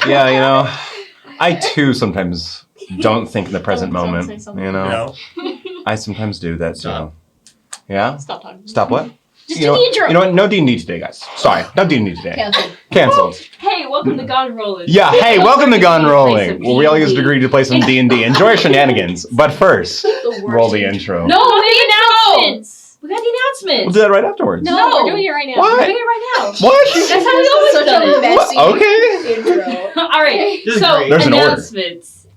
Yeah, you know, I too sometimes don't think in the present moment. You know, I sometimes do that too. Yeah. Stop talking. Stop what? Just do the intro. You know what? No D&D today, guys. Sorry, no D&D today. Canceled. Hey, welcome to Gun Rollin. Yeah, hey, welcome to Gun Rolling. Where we all use a degree to play some D&D. Enjoy our shenanigans. But first, roll the intro. No, the announcements. We got the announcements. We'll do that right afterwards. No, we're doing it right now. What? We're doing it right now. What? That's how we always Such done a it. messy Okay. intro. All right. This is So great. There's an order. announcements.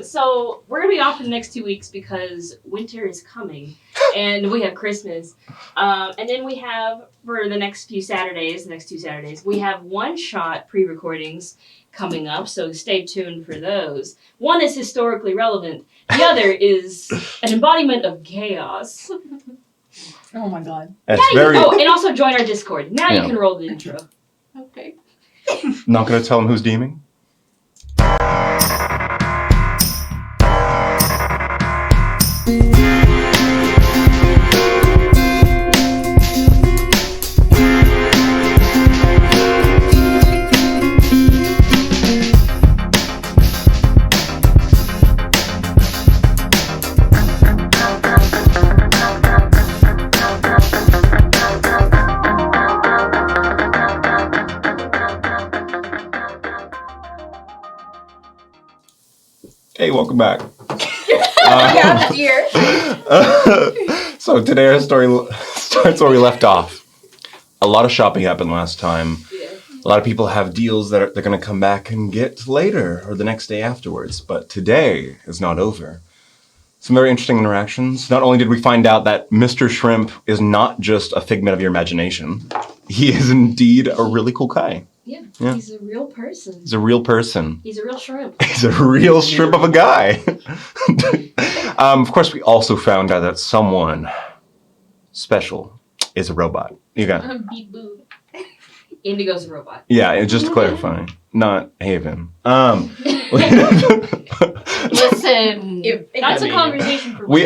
So we're gonna be off for the next 2 weeks because winter is coming, and we have Christmas. And then we have for the next two Saturdays, we have one-shot pre-recordings coming up. So stay tuned for those. One is historically relevant. The other is an embodiment of chaos. Oh my god. That's Now you- very... Oh, and also join our Discord. Now Yeah. you can roll the intro. Okay. Not going to tell him who's deeming? Hey, welcome back. So today our story starts where we left off. A lot of shopping happened last time. Yeah. A lot of people have deals that they're going to come back and get later or the next day afterwards. But today is not over. Some very interesting interactions. Not only did we find out that Mr. Shrimp is not just a figment of your imagination, he is indeed a really cool guy. Yeah, Yeah. he's a real person. He's a real person. He's a real shrimp. He's a real shrimp of a guy. Of course, we also found out that someone special is a robot. You got it. Beep boop. Indigo's a robot. Yeah, and just to clarify, not Haven. Listen. That's a conversation for we.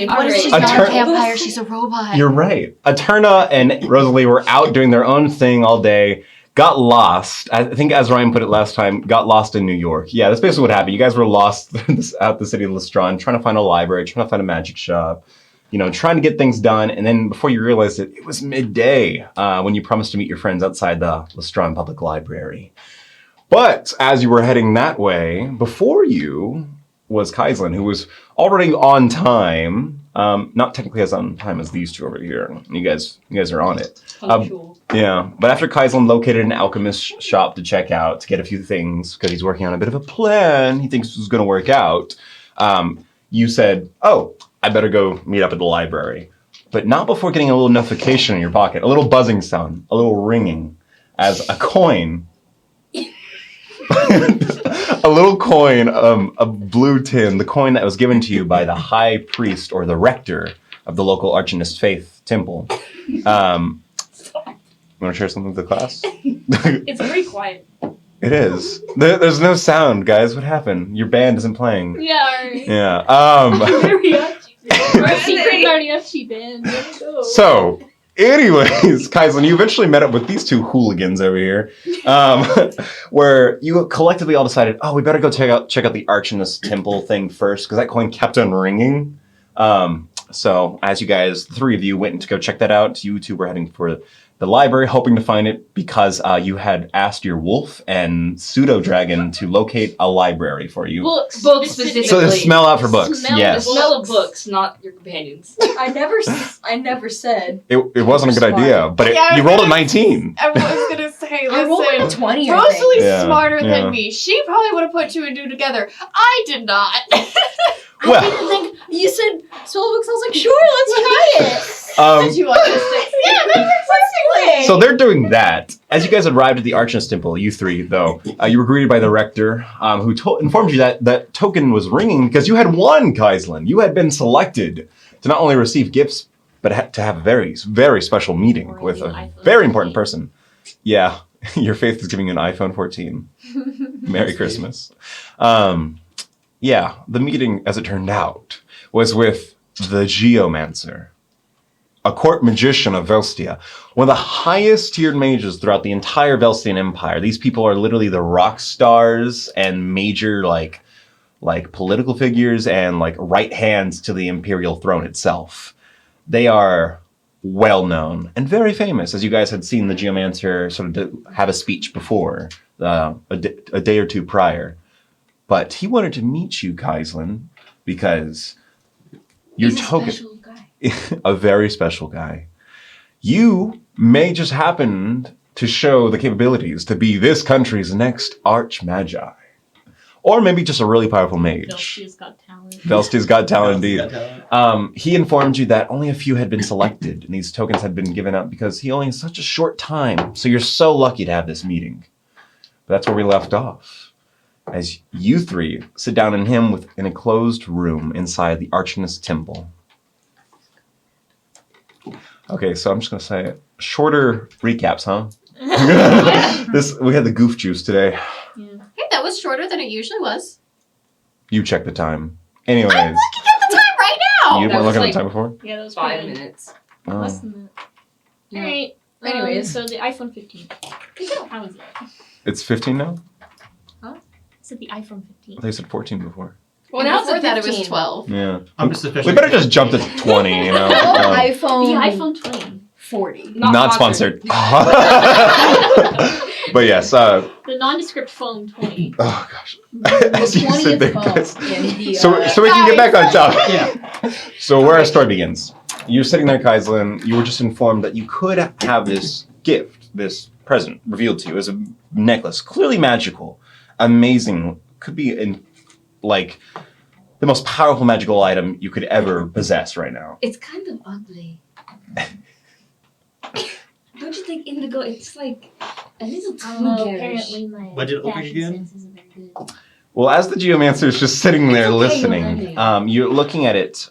What if she's A not tur- a vampire? She's a robot. You're right. Aterna and Rosalie were out doing their own thing all day. Got lost. I think, as Ryan put it last time, got lost in New York. Yeah, that's basically what happened. You guys were lost out the city of Lestron, trying to find a library, trying to find a magic shop, trying to get things done. And then before you realized it was midday when you promised to meet your friends outside the Lestron Public Library. But as you were heading that way, before you was Kaizlyn, who was already on time. Not technically as on time as these two over here. You guys are on it. punctual. Yeah, but after Kaizlyn located an alchemist shop to check out to get a few things, because he's working on a bit of a plan he thinks is going to work out, you said, oh, I better go meet up at the library. But not before getting a little notification in your pocket, a little buzzing sound, a little ringing, as a coin, a little coin, a blue tin, the coin that was given to you by the high priest or the rector of the local Arcanist Faith Temple. You want to share something with the class? It's very quiet. It is. There's no sound, guys. What happened? Your band isn't playing. Yeah, alright. Yeah. Our secret mariachi band. So, anyways, Kaizlyn, you eventually met up with these two hooligans over here, where you collectively all decided, oh, we better go check out the Arcanist Temple thing first, because that coin kept on ringing. So, as you guys, the three of you went to go check that out, you two were heading for the library, hoping to find it because you had asked your wolf and pseudo-dragon to locate a library for you. Books specifically. So they smell out for books. Smell Yes. The smell of books, not your companions. I never said. It wasn't a good Smart. idea, but Yeah, you rolled a 19. I was gonna say, I rolled like listen, 20. I think. Rosalie's Yeah, smarter yeah. than me. She probably would have put two and two together. I did not. I Well. didn't think you said smell books. I was like, sure, let's try it. Did you autistic? Yeah, that's So they're doing that. As you guys arrived at the Arcanist Temple, you three, though, you were greeted by the rector, who informed you that that token was ringing because you had won, Kaizlyn. You had been selected to not only receive gifts, but to have a very, very special meeting Or with the a iPhone very important 14. person. Yeah, your faith is giving you an iPhone 14. Merry Christmas. Yeah, the meeting, as it turned out, was with the Geomancer. a court magician of Velstia, one of the highest tiered mages throughout the entire Velstian Empire. These people are literally the rock stars and major like political figures and like right hands to the imperial throne itself. They are well known and very famous, as you guys had seen the Geomancer sort of have a speech before, a day or two prior. But he wanted to meet you, Kaizlyn, because your token, special guy. a very special guy. You may just happen to show the capabilities to be this country's next arch-magi. Or maybe just a really powerful mage. Velstia's got talent. Velstia's got talent indeed. Got talent. He informed you that only a few had been selected, and these tokens had been given up because he only has such a short time. So you're so lucky to have this meeting. But that's where we left off. As you three sit down in an enclosed room inside the Archinist Temple. Okay, so I'm just gonna say shorter recaps, huh? We had the goof juice today. Hey, that was shorter than it usually was. You check the time. Anyways, I'm looking at the time right now. you That weren't was looking at like- the time before. Yeah, that was 5 pretty good. minutes. Oh. Less than that. Yeah. Alright. Anyways. So the iPhone 15. How is it? It's 15 now? I said the iPhone 15. They said 14 before. Well, now Before it's that, it was 15. 12. Yeah. I'm just officially. We better just jump to 20, you know? The The iPhone iPhone 20. 40. Not sponsored. But yes, The nondescript phone 20. oh gosh. As you sit there, guys. in So we can get back on topic. Yeah. So where our story begins. You're sitting there, Kaizlyn. You were just informed that you could have this gift, this present revealed to you as a necklace, clearly magical, amazing, could be in like the most powerful magical item you could ever possess right now. It's kind of ugly. Don't you think indigo? It's like a little I don't know, too garish. apparently my What did it look like fashion again? sense isn't very good. Well, as the geomancer is just sitting there okay, listening, already. you're looking at it.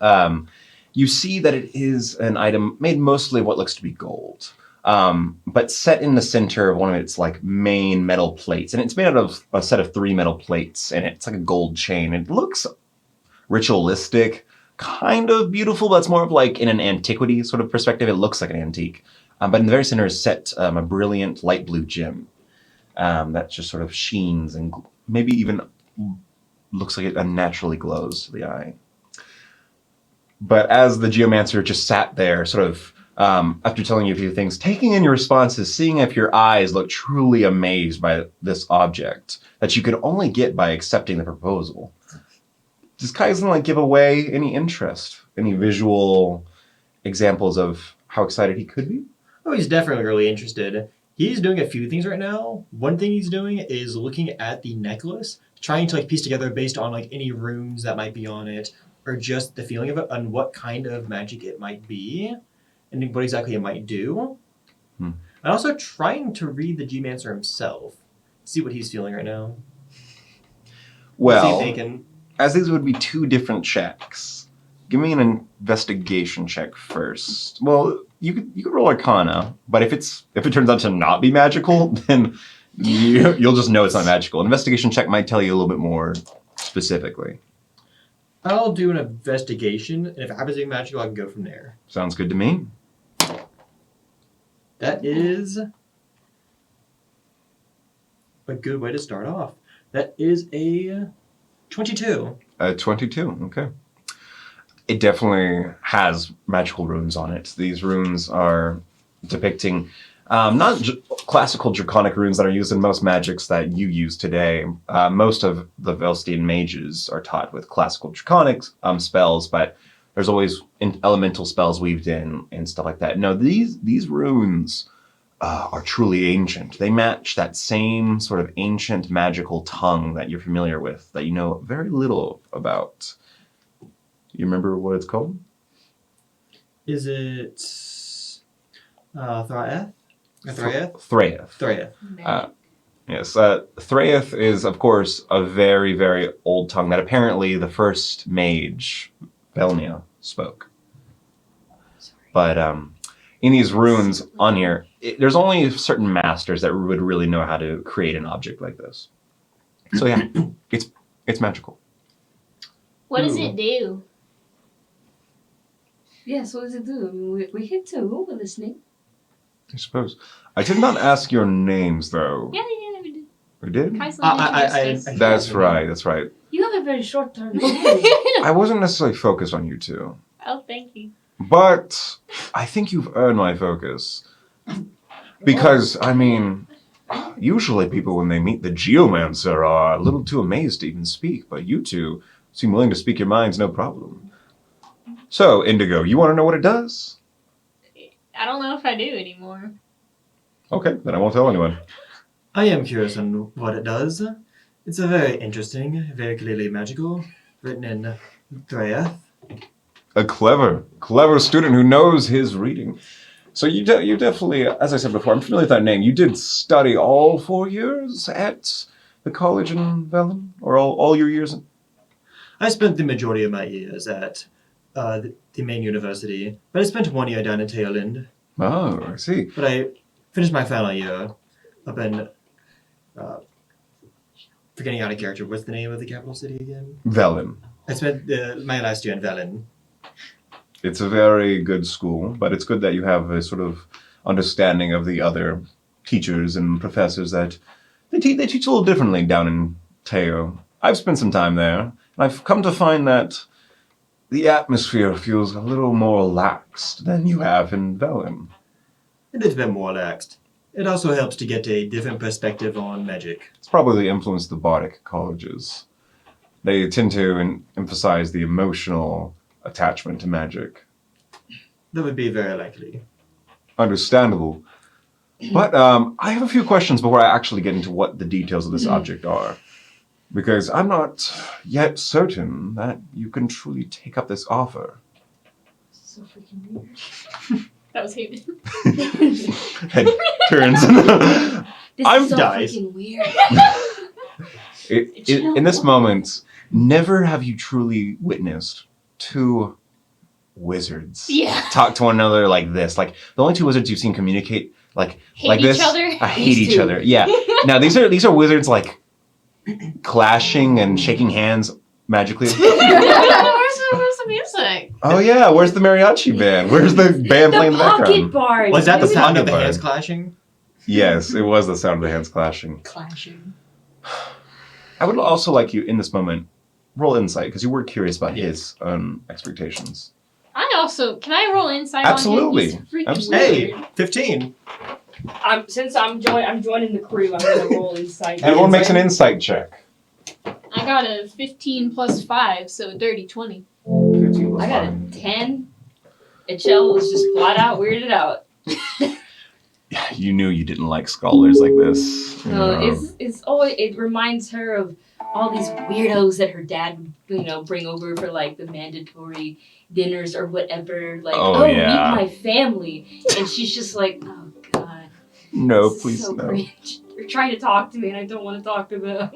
You see that it is an item made mostly of what looks to be gold, but set in the center of one of its like main metal plates, and it's made out of a set of 3 metal plates, and it's like a gold chain. It looks ritualistic, kind of beautiful, but it's more of like in an antiquity sort of perspective. It looks like an antique, but in the very center is set a brilliant light blue gem that just sort of sheens and maybe even looks like it unnaturally glows to the eye. But as the geomancer just sat there, sort of, after telling you a few things, taking in your responses, seeing if your eyes look truly amazed by this object that you could only get by accepting the proposal. Does Kaizlyn like give away any interest, any visual examples of how excited he could be? Oh, he's definitely really interested. He's doing a few things right now. One thing he's doing is looking at the necklace, trying to like piece together based on like any runes that might be on it, or just the feeling of it and what kind of magic it might be, and what exactly it might do. Hmm. And also trying to read the Geomancer himself, see what he's feeling right now. Well, See if they can. as these would be 2 different checks, give me an investigation check first. Well, you could roll Arcana, but if it turns out to not be magical, then you'll just know it's not magical. An investigation check might tell you a little bit more specifically. I'll do an investigation, and if it happens to be magical, I can go from there. Sounds good to me. That is a good way to start off. That is a 22. 22, okay. It definitely has magical runes on it. These runes are depicting not classical draconic runes that are used in most magics that you use today. Most of the Velstian mages are taught with classical draconic spells, but there's always elemental spells weaved in and stuff like that. No, these runes are truly ancient. They match that same sort of ancient magical tongue that you're familiar with, that you know very little about. You remember what it's called? Is it Thraeth? Thraeth? Thraeth. Thraeth. Yes, Thraeth is, of course, a very, very old tongue that apparently the first mage, Velnia, spoke. But in these runes on here, there's only certain masters that would really know how to create an object like this. So yeah, it's magical. What does Ooh. it do? Yes, what does it do? I mean, we hit too. We're listening. I suppose. I did not ask your names, though. Yeah, we did. We did? Kaizlyn introduced us. That's right, that's right. You have a very short-term memory. I wasn't necessarily focused on you two. Oh, thank you. But I think you've earned my focus. Because, I mean, usually people when they meet the Geomancer are a little too amazed to even speak, but you two seem willing to speak your minds no problem. So, Indigo, you want to know what it does? I don't know if I do anymore. Okay, then I won't tell anyone. I am curious on what it does. It's a very interesting, very clearly magical, written in Dreyeth. A clever student who knows his reading. So you definitely, as I said before, I'm familiar with that name. You did study all 4 years at the college in Velen? Or all your years? I spent the majority of my years at the main university, but I spent 1 year down in Tailend. Oh, I see. But I finished my final year up in, forgetting out of character, what's the name of the capital city again? Velen. I spent my last year in Velen. It's a very good school, but it's good that you have a sort of understanding of the other teachers and professors that they teach a little differently down in Teo. I've spent some time there, and I've come to find that the atmosphere feels a little more relaxed than you have in Velen. It is a bit more relaxed. It also helps to get a different perspective on magic. It's probably the influence of the Bardic colleges. They tend to emphasize the emotional attachment to magic. That would be very likely. Understandable. But I have a few questions before I actually get into what the details of this object are. Because I'm not yet certain that you can truly take up this offer. So freaking weird. That was Hayden. Head turns. This I'm is so dies. freaking weird. In this moment, never have you truly witnessed two wizards Yeah. talk to one another like this. Like the only two wizards you've seen communicate like Hate this. each other? I hate These each two. other. Yeah. Now these are wizards like clashing and shaking hands magically. Where's the music? Oh yeah, where's the mariachi band? Where's the band playing in the pocket background? bard. Was that the It's sound of the pocket hands bard. clashing? Yes, it was the sound of the hands clashing. Clashing. I would also like you in this moment roll insight because you were curious about Yes. his expectations. Can I roll insight Absolutely. on him? He's freaking Absolutely. weird. Hey, 15. Since I'm joining the crew, I'm gonna roll inside. Everyone makes an insight check. I got a 15 plus 5, so a dirty 20. 15 plus I got five. a 10. And Chell was just flat out weirded out. You knew you didn't like scholars like this. No, it's always, it reminds her of all these weirdos that her dad would, bring over for like the mandatory dinners or whatever. Like, Oh, yeah. meet my family, and she's just like, oh god, No, this is please so no. cringe. They're trying to talk to me, and I don't want to talk to them.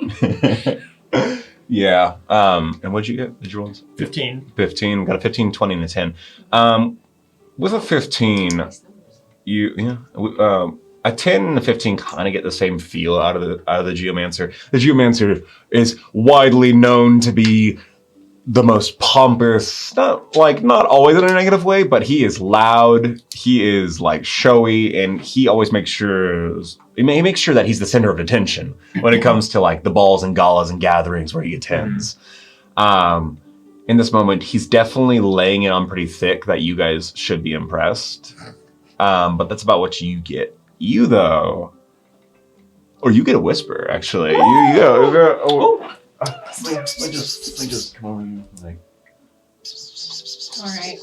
Yeah. And what'd you get? Did you roll? 15. 15. We got a 15, 20, and a 10. With a 15, a 10 and a 15 kind of get the same feel out of the Geomancer. The Geomancer is widely known to be the most pompous, not always in a negative way, but he is loud, he is like showy, and he always makes sure that he's the center of attention when it comes to like the balls and galas and gatherings where he attends. In this moment, he's definitely laying it on pretty thick that you guys should be impressed. But that's about what you get. You though, or you get a whisper actually. Let me just come over here. Like, Alright.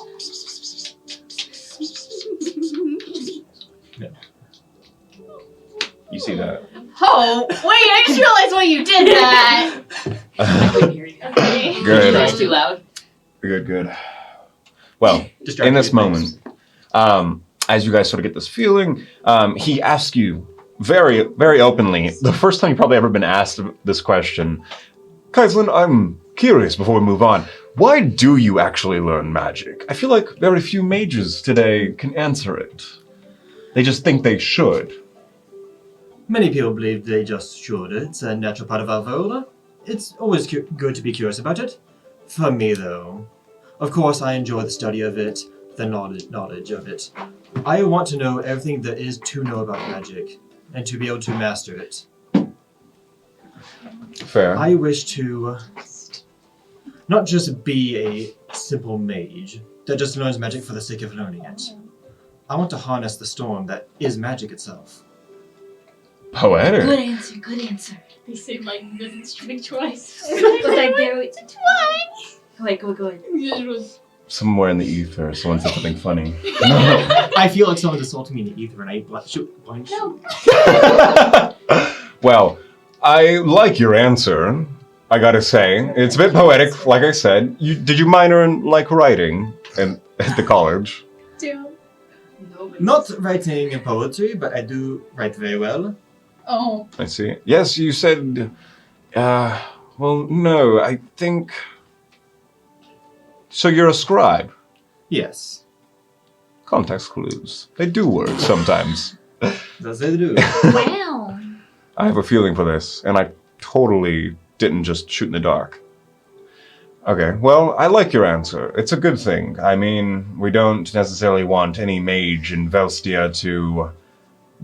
you see that? Oh, wait, I just realized why you did that. I couldn't hear you. Okay. Good. It was too loud. Good. Well, Distracted in this things. moment, as you guys sort of get this feeling, he asks you very, very openly, the first time you've probably ever been asked this question, Kaizlyn, I'm curious before we move on. Why do you actually learn magic? I feel like very few mages today can answer it. They just think they should. Many people believe they just should. It's a natural part of our role. It's always good to be curious about it. For me, though, of course, I enjoy the study of it, the knowledge of it. I want to know everything there is to know about magic, and to be able to master it. Fair. I wish to not just be a simple mage that just learns magic for the sake of learning it. I want to harness the storm that is magic itself. Poetic. Good answer, good answer. They say lightning doesn't strike twice. But I bear it twice. Go ahead. Somewhere in the ether, someone said something funny. I feel like someone's assaulting me in the ether, and I blind. No. Well, I like your answer. I gotta say, it's a bit poetic, like I said. Did you minor in like writing at the college? Damn. Not writing poetry, but I do write very well. Oh. I see. Yes, you said. Well, no, I think. So you're a scribe. Yes. Context clues. They do work sometimes. That's they do. Wow. I have a feeling for this, and I totally didn't just shoot in the dark. Okay, well, I like your answer. It's a good thing. I mean, we don't necessarily want any mage in Velstia to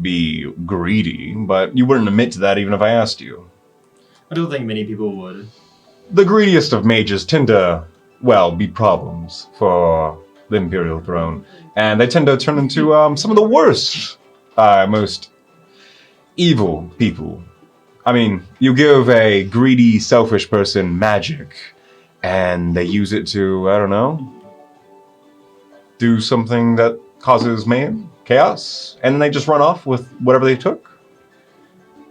be greedy, but you wouldn't admit to that even if I asked you. I don't think many people would. The greediest of mages tend to, well, be problems for the Imperial throne, and they tend to turn into some of the worst, most evil people. I mean, you give a greedy, selfish person magic, and they use it to, I don't know, do something that causes mayhem, chaos, and then they just run off with whatever they took.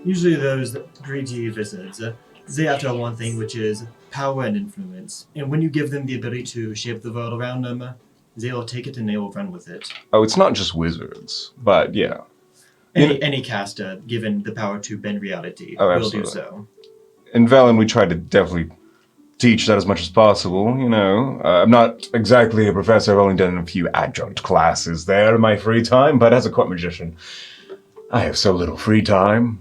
Usually those greedy wizards, they after one thing, which is power and influence. And when you give them the ability to shape the world around them, they'll take it and they will run with it. Oh, it's not just wizards, but yeah. Any caster, given the power to bend reality, Oh, will do absolutely. so. In Velen, we try to definitely teach that as much as possible, you know. I'm not exactly a professor. I've only done a few adjunct classes there in my free time, but as a court magician, I have so little free time.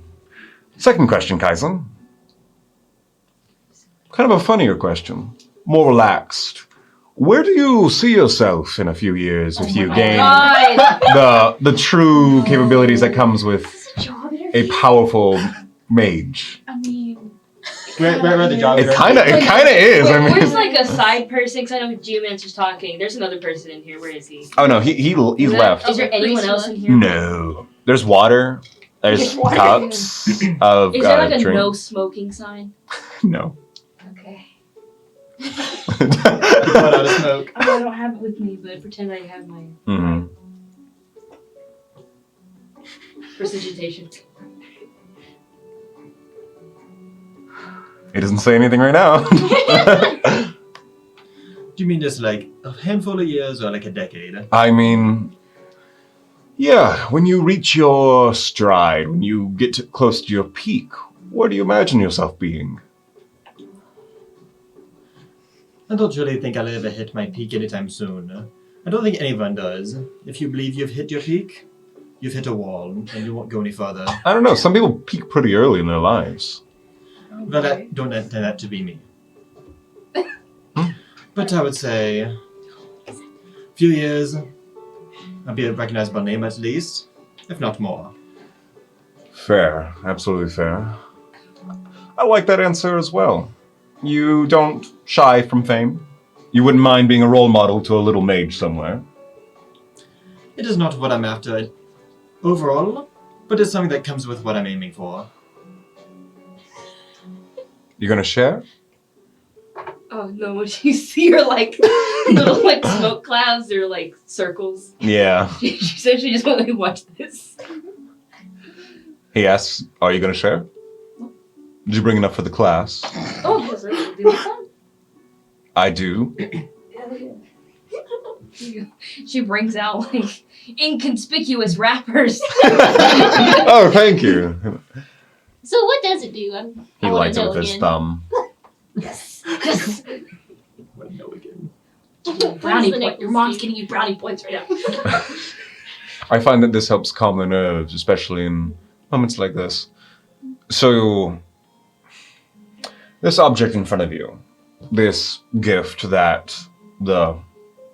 Second question, Kaizlyn. Kind of a funnier question. More relaxed. Where do you see yourself in a few years if you gain the true capabilities that comes with a powerful mage? I mean, Where the job? It kind of is. I mean, Where's like a side person? Because I know Geomancer's talking. There's another person in here. Where is he? oh no, he's left. Is there anyone else in here? No, there's water. There's cups of Is there like a drink. no smoking sign? No. Okay. Blood out of smoke. I don't have it with me, but pretend I have my Mhm. prestidigitation. He doesn't say anything right now. Do you mean just like a handful of years or like a decade? I mean, yeah, when you reach your stride, when you get close to your peak, where do you imagine yourself being? I don't really think I'll ever hit my peak anytime soon. I don't think anyone does. If you believe you've hit your peak, you've hit a wall and you won't go any further. I don't know, some people peak pretty early in their lives. But I don't intend that to be me. But I would say, a few years, I'll be a recognizable name at least, if not more. Fair, absolutely fair. I like that answer as well. You don't shy from fame. You wouldn't mind being a role model to a little mage somewhere. It is not what I'm after overall, but it's something that comes with what I'm aiming for. You gonna share? Oh no! What you see are like little like smoke clouds or like circles. Yeah. She said she just wanted to watch this. He asks, are you gonna share? Did you bring enough for the class? Oh, yes, I do that. I do. She brings out like inconspicuous wrappers. Oh, thank you. So what does it do? He I wanna lights it know with his again. thumb. Yes. Yes. Let me know again. Brownie the point. Your nipples mom's do? getting you brownie points right now. I find that this helps calm the nerves, especially in moments like this. So, this object in front of you, this gift that the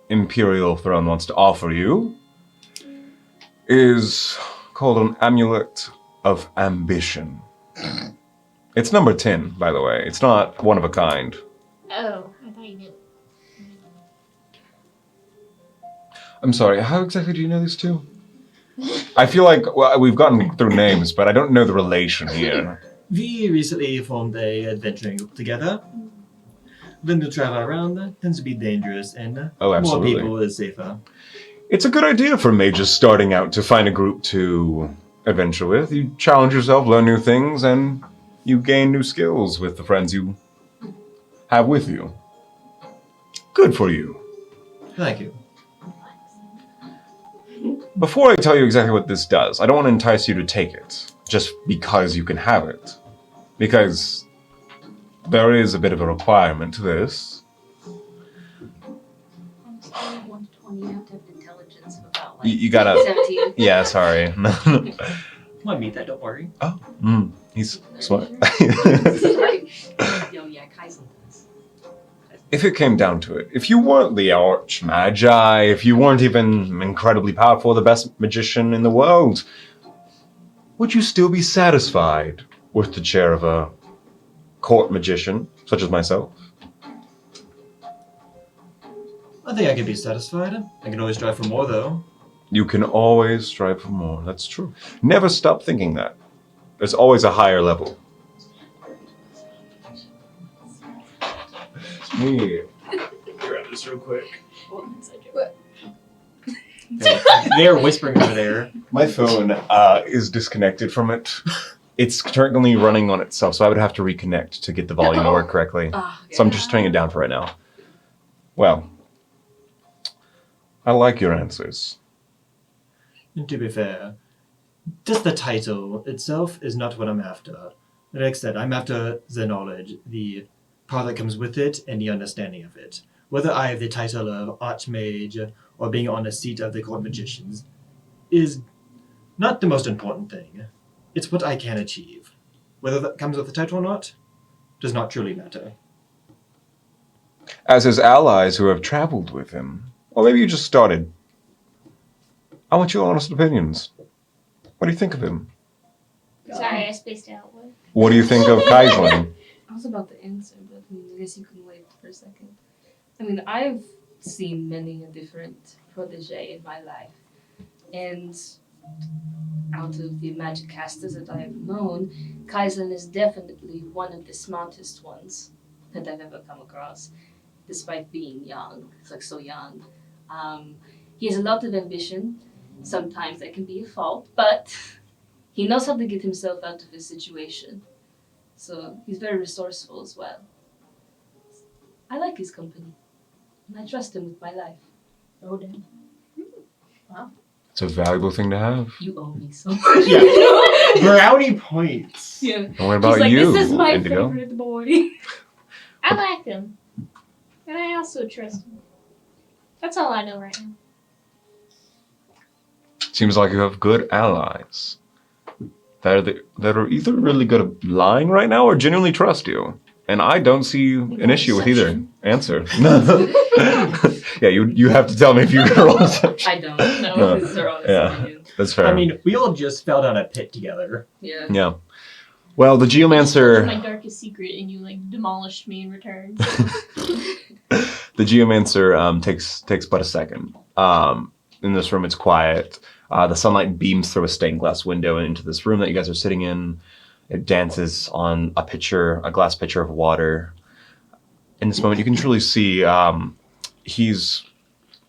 Imperial Throne wants to offer you is called an Amulet of Ambition. It's number 10, by the way. It's not one of a kind. Oh, I thought you knew. I'm sorry, how exactly do you know these two? I feel like we've gotten through names, but I don't know the relation here. We recently formed a adventuring group together. When you travel around, that tends to be dangerous, and Oh, more absolutely. people is safer. It's a good idea for mages starting out to find a group to adventure with. You challenge yourself, learn new things, and you gain new skills with the friends you have with you. Good for you. Thank you. Before I tell you exactly what this does, I don't want to entice you to take it, just because you can have it. Because there is a bit of a requirement to this. I'm sorry, 120. You have to have intelligence of about like You gotta... 17. Yeah, sorry. Might meet that, don't worry. He's smart. Sorry. Yo, yeah, Kaizlyn does. If it came down to it, if you weren't the arch magi, if you weren't even incredibly powerful, the best magician in the world, would you still be satisfied with the chair of a court magician, such as myself? I think I can be satisfied. I can always strive for more, though. You can always strive for more, that's true. Never stop thinking that. There's always a higher level. Let me grab this real quick. They're whispering over there. My phone is disconnected from it. It's currently running on itself, so I would have to reconnect to get the volume to work correctly. So I'm just turning it down for right now. Well, I like your answers. And to be fair, just the title itself is not what I'm after. Like I said, I'm after the knowledge, the power that comes with it, and the understanding of it. Whether I have the title of Archmage or being on a seat of the Court Magicians is not the most important thing. It's what I can achieve. Whether that comes with the title or not does not truly matter. As his allies who have traveled with him, or maybe you just started, I want your honest opinions. What do you think of him? Sorry, I spaced out. What? What do you think of Kaizlyn? I was about to answer, but I guess you can wait for a second. I mean, I've seen many a different protege in my life, and out of the magic casters that I have known, Kaizlyn is definitely one of the smartest ones that I've ever come across, despite being young. He's like so young. He has a lot of ambition. Sometimes that can be a fault, but he knows how to get himself out of his situation. So he's very resourceful as well. I like his company, and I trust him with my life. Oh, damn. It's a valuable thing to have. You owe me so much. Yeah. Brownie points. Yeah. And what about He's like, you, this is my Indigo? favorite boy. I like him. And I also trust him. That's all I know right now. Seems like you have good allies. That are either really good at lying right now or genuinely trust you. And I don't see an issue with either answer. Yeah, you have to tell me if you can roll deception. I don't know. No. This is our honest Yeah. opinion. That's fair. I mean, we all just fell down a pit together. Yeah. Yeah. Well, the That's geomancer, my darkest secret, and you like demolished me in return. the geomancer takes but a second. In this room, it's quiet. The sunlight beams through a stained glass window into this room that you guys are sitting in. It dances on a glass pitcher of water. In this moment, you can truly see he's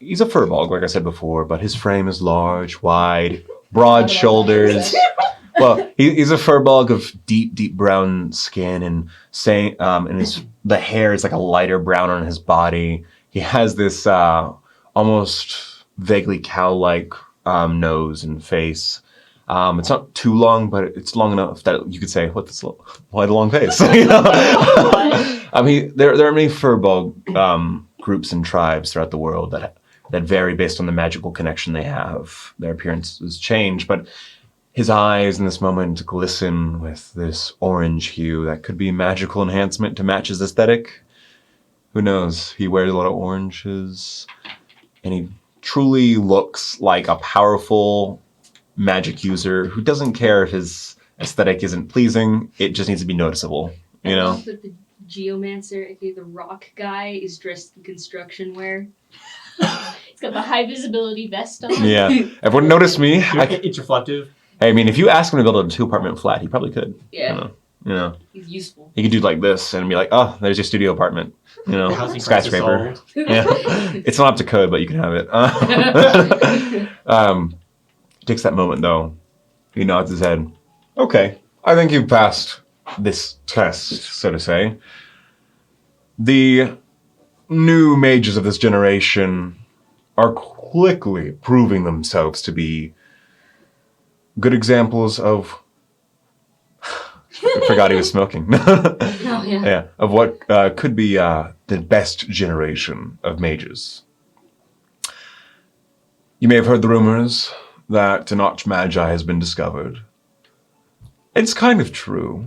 a furbolg, like I said before, but his frame is large, wide, broad shoulders. Well, he's a furbolg of deep brown skin, and the hair is like a lighter brown on his body. He has this almost vaguely cow-like nose and face. It's not too long, but it's long enough that you could say, why the long face? You know? I mean, there are many furbolg groups and tribes throughout the world that vary based on the magical connection they have. Their appearances change, but his eyes in this moment glisten with this orange hue that could be magical enhancement to match his aesthetic. Who knows? He wears a lot of oranges. And he truly looks like a powerful magic user who doesn't care if his aesthetic isn't pleasing. It just needs to be noticeable, you know? That the geomancer, aka the rock guy, is dressed in construction wear. He's got the high visibility vest on. Yeah. Everyone notice me. It's reflective. I mean, if you ask him to build a 2-apartment flat, he probably could. Yeah. You know, He's useful. he could do like this and be like, oh, there's your studio apartment. You know, Housing crisis skyscraper. solved. Yeah. It's not up to code, but you can have it. He takes that moment though. He nods his head. Okay, I think you've passed this test, so to say. The new mages of this generation are quickly proving themselves to be good examples of... I forgot he was smoking. Oh, yeah. Yeah, of what could be the best generation of mages. You may have heard the rumors that an archmagi has been discovered. It's kind of true.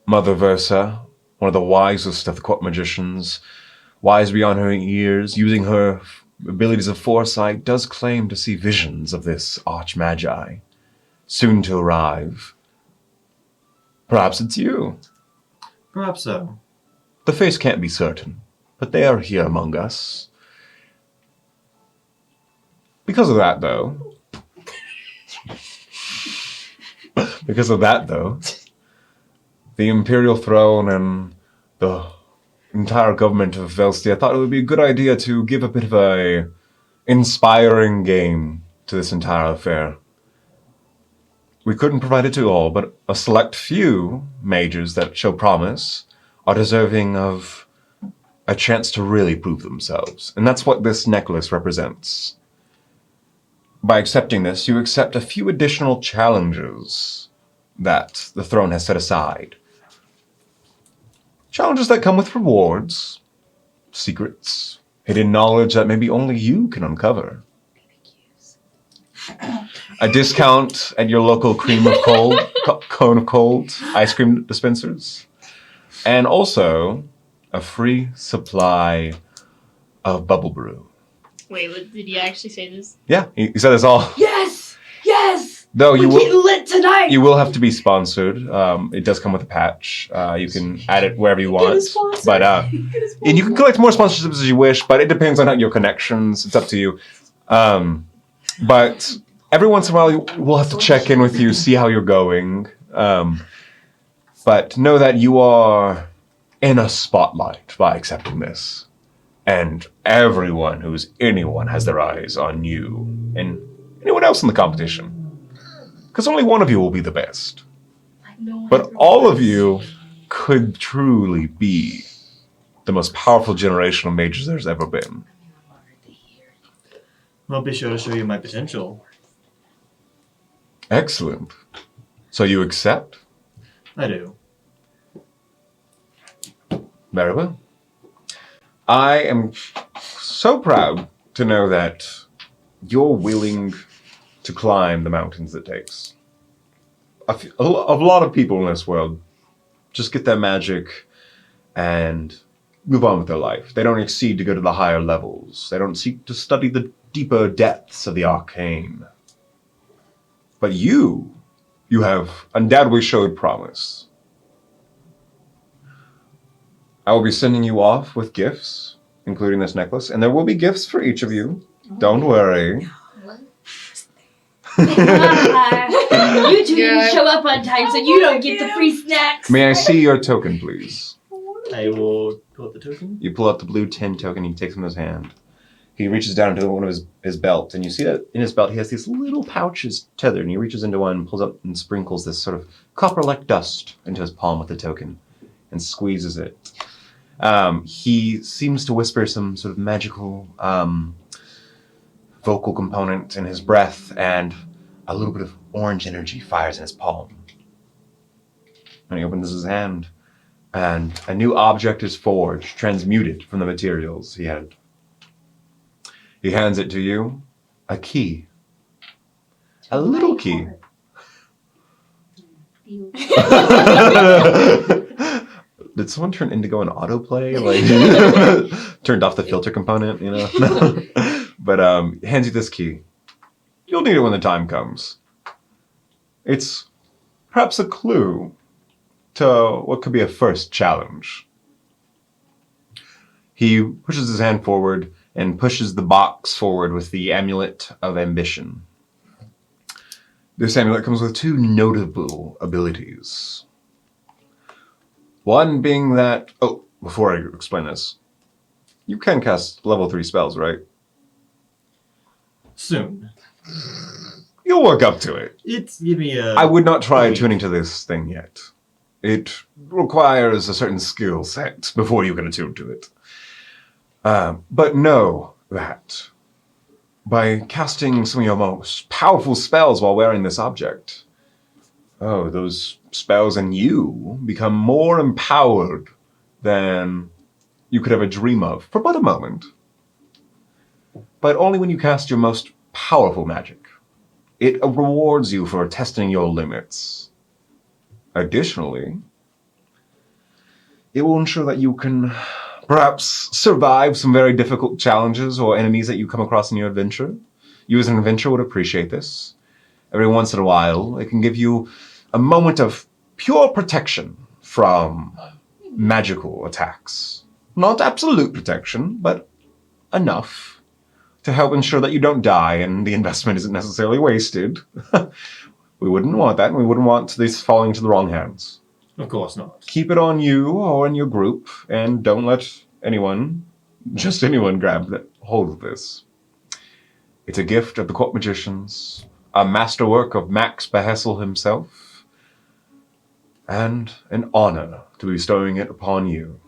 Mother Versa, one of the wisest of the court magicians, wise beyond her years, using her abilities of foresight, does claim to see visions of this archmagi, soon to arrive. Perhaps it's you. Perhaps so. The face can't be certain, but they are here among us. Because of that, though, the Imperial Throne and the entire government of Velstia thought it would be a good idea to give a bit of a inspiring game to this entire affair. We couldn't provide it to all, but a select few mages that show promise are deserving of a chance to really prove themselves. And that's what this necklace represents. By accepting this, you accept a few additional challenges that the throne has set aside. Challenges that come with rewards, secrets, hidden knowledge that maybe only you can uncover. A discount at your local cone of cold ice cream dispensers. And also a free supply of bubble brew. Wait, did you actually say this? Yeah, he said this all. Yes! Yes! Though We're getting lit tonight! you will have to be sponsored. It does come with a patch. You can add it wherever you want. But and you can collect more sponsorships as you wish, but it depends on your connections. It's up to you. But every once in a while, we'll have to check in with you, see how you're going. But know that you are in a spotlight by accepting this. And anyone has their eyes on you and anyone else in the competition. Because only one of you will be the best. But all of you could truly be the most powerful generation of mages there's ever been. I'll be sure to show you my potential. Excellent. So you accept? I do. Very well. I am so proud to know that you're willing to climb the mountains it takes. A lot of people in this world just get their magic and move on with their life. They don't exceed to go to the higher levels. They don't seek to study the deeper depths of the arcane. But you have undoubtedly showed promise. I will be sending you off with gifts, including this necklace, and there will be gifts for each of you. Don't worry. You two didn't show up on time, so you don't get the free snacks. May I see your token, please? I will pull up the token. You pull out the blue 10 token, he takes from his hand. He reaches down into one of his belt, and you see that in his belt he has these little pouches tethered, and he reaches into one, pulls up and sprinkles this sort of copper-like dust into his palm with the token, and squeezes it. He seems to whisper some sort of magical vocal component in his breath, and a little bit of orange energy fires in his palm. And he opens his hand, and a new object is forged, transmuted from the materials he had. He hands it to you, a key. A little key. Did someone turn Indigo on autoplay? Like, turned off the filter component, you know? but hands you this key. You'll need it when the time comes. It's perhaps a clue to what could be a first challenge. He pushes his hand forward and pushes the box forward with the Amulet of Ambition. This amulet comes with 2 notable abilities. One being that... Oh, before I explain this, you can cast level 3 spells, right? Soon. You'll work up to it. Give me a... I would not try tuning to this thing yet. It requires a certain skill set before you can attune to it. But know that by casting some of your most powerful spells while wearing this object, those spells in you become more empowered than you could ever dream of for but a moment. But only when you cast your most powerful magic. It rewards you for testing your limits. Additionally, it will ensure that you can perhaps survive some very difficult challenges or enemies that you come across in your adventure. You as an adventurer would appreciate this. Every once in a while, it can give you a moment of pure protection from magical attacks. Not absolute protection, but enough to help ensure that you don't die and the investment isn't necessarily wasted. We wouldn't want that, and we wouldn't want this falling into the wrong hands. Of course not. Keep it on you or in your group, and don't let anyone, just anyone, grab hold of this. It's a gift of the court magicians, a masterwork of Max Behessel himself, and an honor to be bestowing it upon you.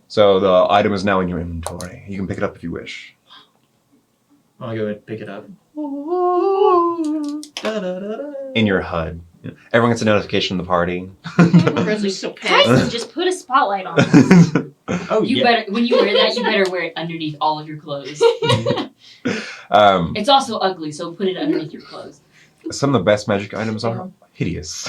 So the item is now in your inventory. You can pick it up if you wish. I'll go and pick it up. In your HUD. Everyone gets a notification of the party. Grizzly's so pissed. Kaizlyn, just put a spotlight on this. Oh, You yeah. better, when you wear that, you better wear it underneath all of your clothes. It's also ugly, so put it underneath your clothes. Some of the best magic items are hideous.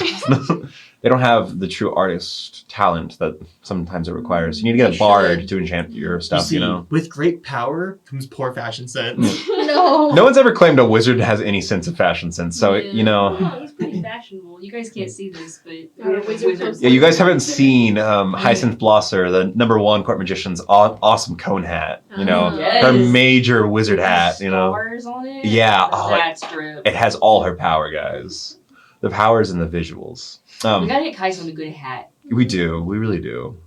They don't have the true artist talent that sometimes it requires. You need to get a bard to enchant your stuff, you know? With great power comes poor fashion sense. No. No one's ever claimed a wizard has any sense of fashion sense, so, Yeah. you know... Oh, he's pretty fashionable. You guys can't see this, but Our wizard wizards. Yeah, you guys haven't seen Hyacinth Blosser, the #1 court magician's awesome cone hat, you know? Yes. Her major wizard hat, you know? Stars on it. Yeah, oh, That's true. It has all her power, guys. The power's in the visuals. We gotta get Kaizlyn a good hat. We do. We really do.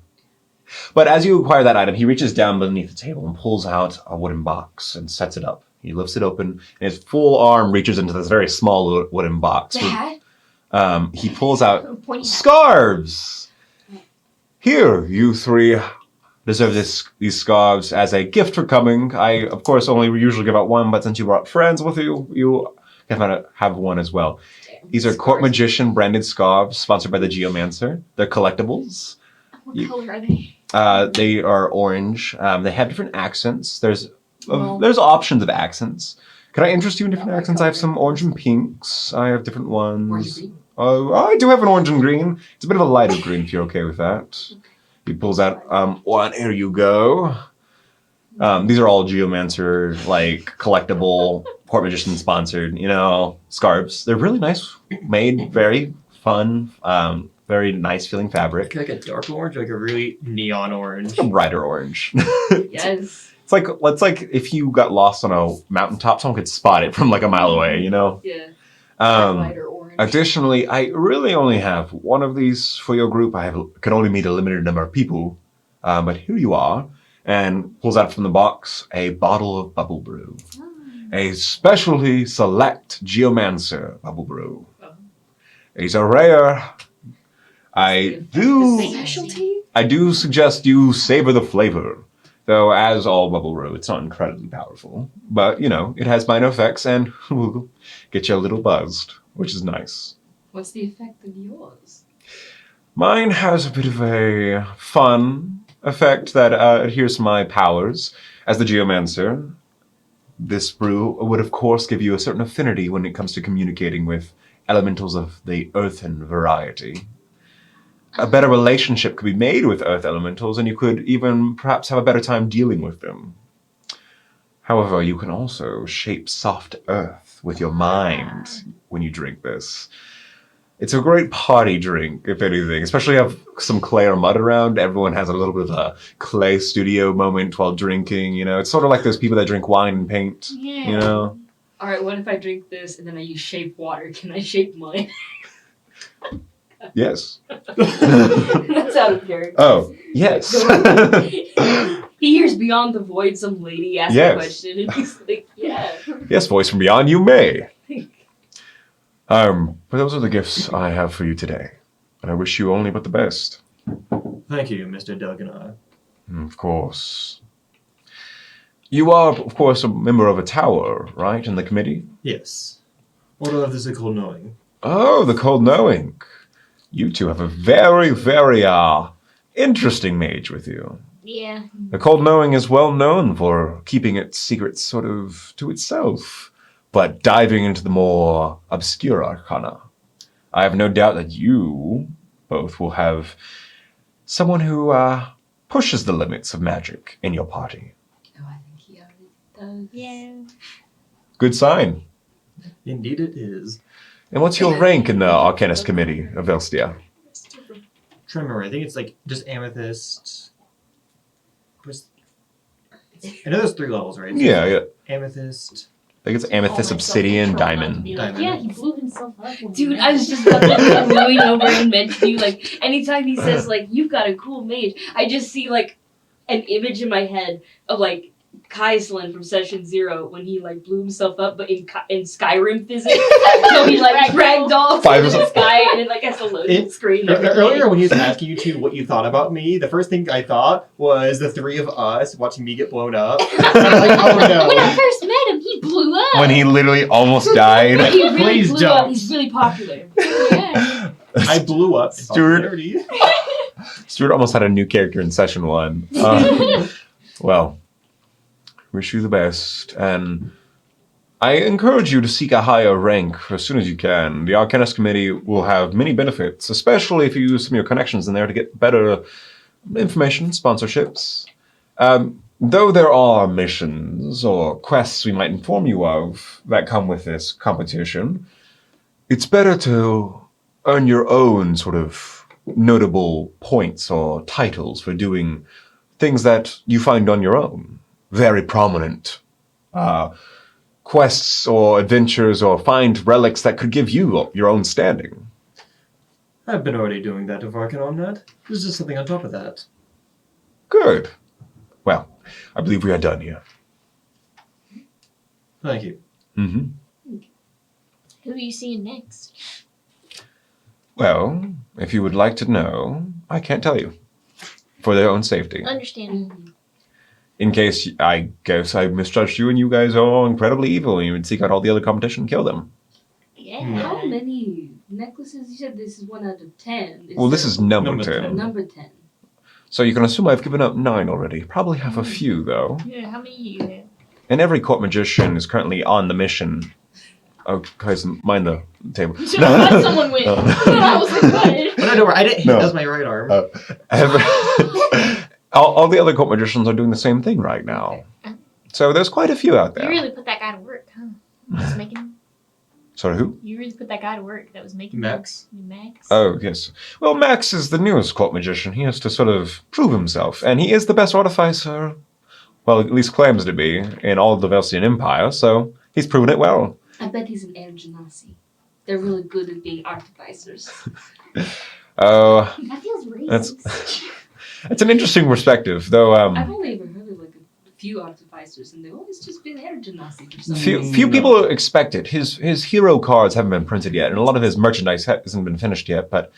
But as you acquire that item, he reaches down beneath the table and pulls out a wooden box and sets it up. He lifts it open, and his full arm reaches into this very small wooden box. The hat? He pulls out Pointy hat. scarves. Here, you 3 deserve these scarves as a gift for coming. I, of course, only usually give out 1, but since you brought friends with you, you can have 1 as well. These are Court Magician branded scarves sponsored by the Geomancer. They're collectibles. What color are they? They are orange. They have different accents. There's options of accents. Can I interest you in different accents? I have some orange and pinks. I have different ones. Orange and green? I do have an orange and green. It's a bit of a lighter green if you're okay with that. He pulls out one. Here you go. These are all Geomancer, collectible, Court Magician sponsored, scarves. They're really nice, made, very fun, very nice feeling fabric. Like a dark orange, like a really neon orange. A brighter orange. Yes. It's like if you got lost on a mountaintop, someone could spot it from a mile away, Yeah. Lighter orange. Additionally, I really only have 1 of these for your group. Can only meet a limited number of people, but here you are. And pulls out from the box a bottle of bubble brew. A specialty select Geomancer bubble brew. It's a rare. I do suggest you savor the flavor. Though, as all bubble brew, it's not incredibly powerful. But, it has minor effects and will get you a little buzzed, which is nice. What's the effect of yours? Mine has a bit of a fun effect that adheres to my powers. As the Geomancer, this brew would, of course, give you a certain affinity when it comes to communicating with elementals of the earthen variety. A better relationship could be made with earth elementals, and you could even perhaps have a better time dealing with them. However, you can also shape soft earth with your mind when you drink this. It's a great party drink, if anything, especially if you have some clay or mud around. Everyone has a little bit of a clay studio moment while drinking, you know. It's sort of like those people that drink wine and paint, Yeah. you know. All right, what if I drink this and then I use shape water? Can I shape mud? Yes. That's out of character. Oh, yes. He hears beyond the void some lady ask Yes. a question, and he's like, "Yeah." Yes, voice from beyond, you may. But those are the gifts I have for you today. And I wish you only but the best. Thank you, Mr. Delgana. Of course. You are, of course, a member of a tower, right, in the committee? Yes. Order of the Sickle Knowing. Oh, the Cold Knowing. You two have a very, very, interesting mage with you. Yeah. The Cold Knowing is well known for keeping its secrets sort of to itself, but diving into the more obscure arcana. I have no doubt that you both will have someone who pushes the limits of magic in your party. Oh, I think he already does. Yeah. Good sign. Indeed it is. And what's your rank in the Arcanist Committee of Elstia? Tremor, I think it's like just amethyst. I know there's 3 levels, right? So Yeah. Amethyst. I think it's Amethyst, Obsidian, Diamond. Diamond. Yeah, he blew himself up. Dude, I was just about to going over and mention you. Like, anytime he says, like, you've got a cool mage, I just see, like, an image in my head of, like, Kaizlyn from Session 0 when he, like, blew himself up, but in Skyrim physics. So he, like, dragged off into the sky and it, like, has a loading screen. and everything. Earlier, when he was asking you two what you thought about me, the first thing I thought was the 3 of us watching me get blown up. Like, oh When I no. first met him, he blew up. When he literally almost died. He really Please blew up. don't. He's really popular. Yeah. I blew up. in Stuart. popularity. Stuart almost had a new character in Session 1. Well, wish you the best, and I encourage you to seek a higher rank as soon as you can. The Arcanist Committee will have many benefits, especially if you use some of your connections in there to get better information, sponsorships. Though there are missions or quests we might inform you of that come with this competition, it's better to earn your own sort of notable points or titles for doing things that you find on your own. Very prominent quests or adventures, or find relics that could give you your own standing. I've been already doing that if I can on that. There's just something on top of that. Good. Well, I believe we are done here. Thank you. Mm-hmm. Who are you seeing next? Well, if you would like to know, I can't tell you. For their own safety. Understand. In case, I guess I misjudged you and you guys are all incredibly evil and you would seek out all the other competition and kill them. Yeah. How many necklaces? You said this is 1 out of 10. Well, this is number Number 10. 10. number 10. So you can assume I've given up 9 already. Probably have a few, though. Yeah, how many you have? And every court magician is currently on the mission. Oh, guys, mind the table. You should have let someone win. I was like, what? But no, don't worry, I didn't hit. No. That was my right arm. All the other court magicians are doing the same thing right now. So there's quite a few out You there. really put that guy to work, huh? Just making. Sorry, who? You really put that guy to work that was making. Max? Max. Oh, yes. Well, Max is the newest court magician. He has to sort of prove himself. And he is the best artificer, well, at least claims to be, in all of the Velsian Empire, so he's proven it well. I bet he's an air genasi. They're really good at being artificers. Oh, That feels racist. that's an interesting perspective, though. I've only ever heard of like a few artificers, and they've always just been air genasi for some reason. Few people expect it. His hero cards haven't been printed yet, and a lot of his merchandise hasn't been finished yet, but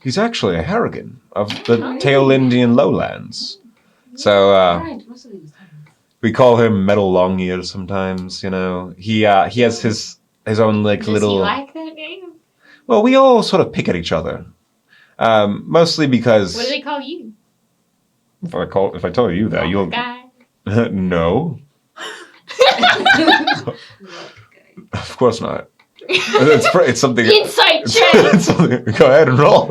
he's actually a Harrigan of the Tail-Indian lowlands. So, Right, most of these times. we call him Metal Longear sometimes, you know. He has his own, like, Does little... he like that name? Well, we all sort of pick at each other. Mostly because... What do they call you? If I tell you that, you'll... Guy. No, Okay. of course not. It's something... Insight check. it's something, go ahead and roll.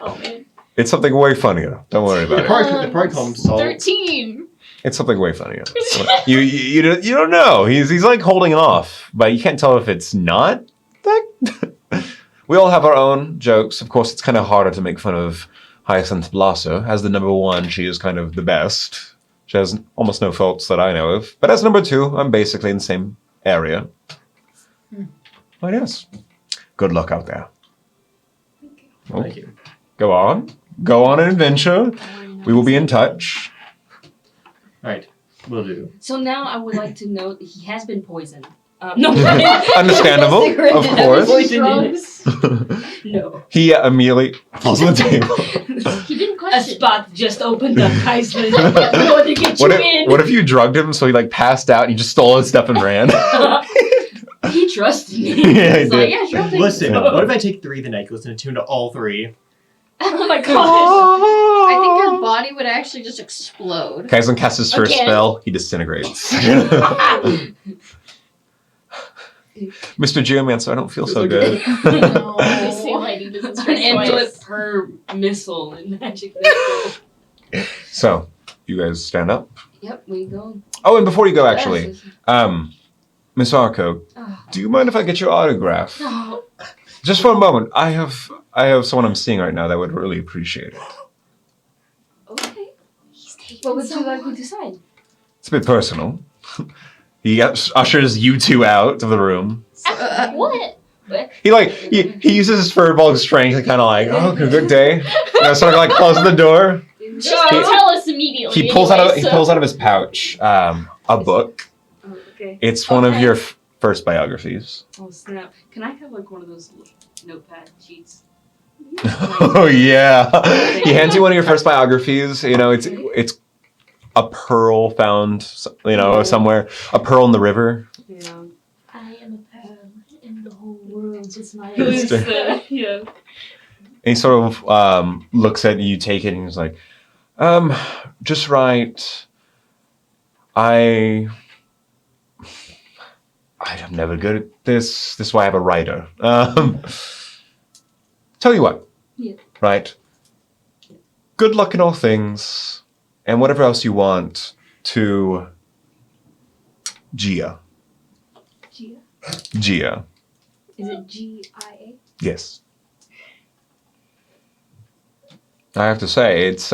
Oh man. It's something way funnier. Don't worry about it. They probably call him Salt. 13. It's something way funnier. You don't know. He's like holding it off, but you can't tell if it's not that. We all have our own jokes. Of course, it's kind of harder to make fun of Hyacinth Blosser. As the number one, she is kind of the best. She has almost no faults that I know of. But as number two, I'm basically in the same area. But yes, good luck out there. Oh, Thank you. go on an adventure. We will be in touch. All right, will do. So now I would like to note that he has been poisoned. No. Understandable, of course. Drugs? No. He immediately falls on the table. He didn't A question. spot just opened up, Kaizlyn. I want to get you in. What if you drugged him so he like passed out and he just stole his stuff and ran? He trusted me. Yeah, he He's like, did. yeah, sure, I'll take Listen, it. what if I take 3 of the necklace and attune to all 3? Oh my gosh. I think your body would actually just explode. Kaizlyn casts his first Again. spell. He disintegrates. Mr. Geomancer, I don't feel so good. The same lady doesn't An speak amulet twice. per missile in magic missile. So, you guys stand up. Yep, we go. Oh, and before you go, actually, Yes. Miss Arco, Oh. do you mind if I get your autograph? No. Just for a moment. I have someone I'm seeing right now that would really appreciate it. Okay. He's taking What would so you like long. me to sign? It's a bit personal. He ushers you two out of the room. What? He uses his furball strength to kind of like, oh, good day. Sort of like closes the door. She's gonna tell us immediately. He pulls out anyway, of his pouch a book. Oh, okay. It's one of Okay. your first biographies. Oh snap! Can I have like one of those notepad sheets? Oh yeah. He hands you one of your first biographies. You know, it's a pearl found, somewhere. A pearl in the river. Yeah. I am a pearl, and the whole world is my It's, oyster. yeah. And he sort of looks at you, take it, and he's like, just right. I'm never good at this. This is why I have a writer. Tell you what. Yeah. Right. Good luck in all things, and whatever else you want to Gia. Gia? Gia. Is it G-I-A? Yes. I have to say, it's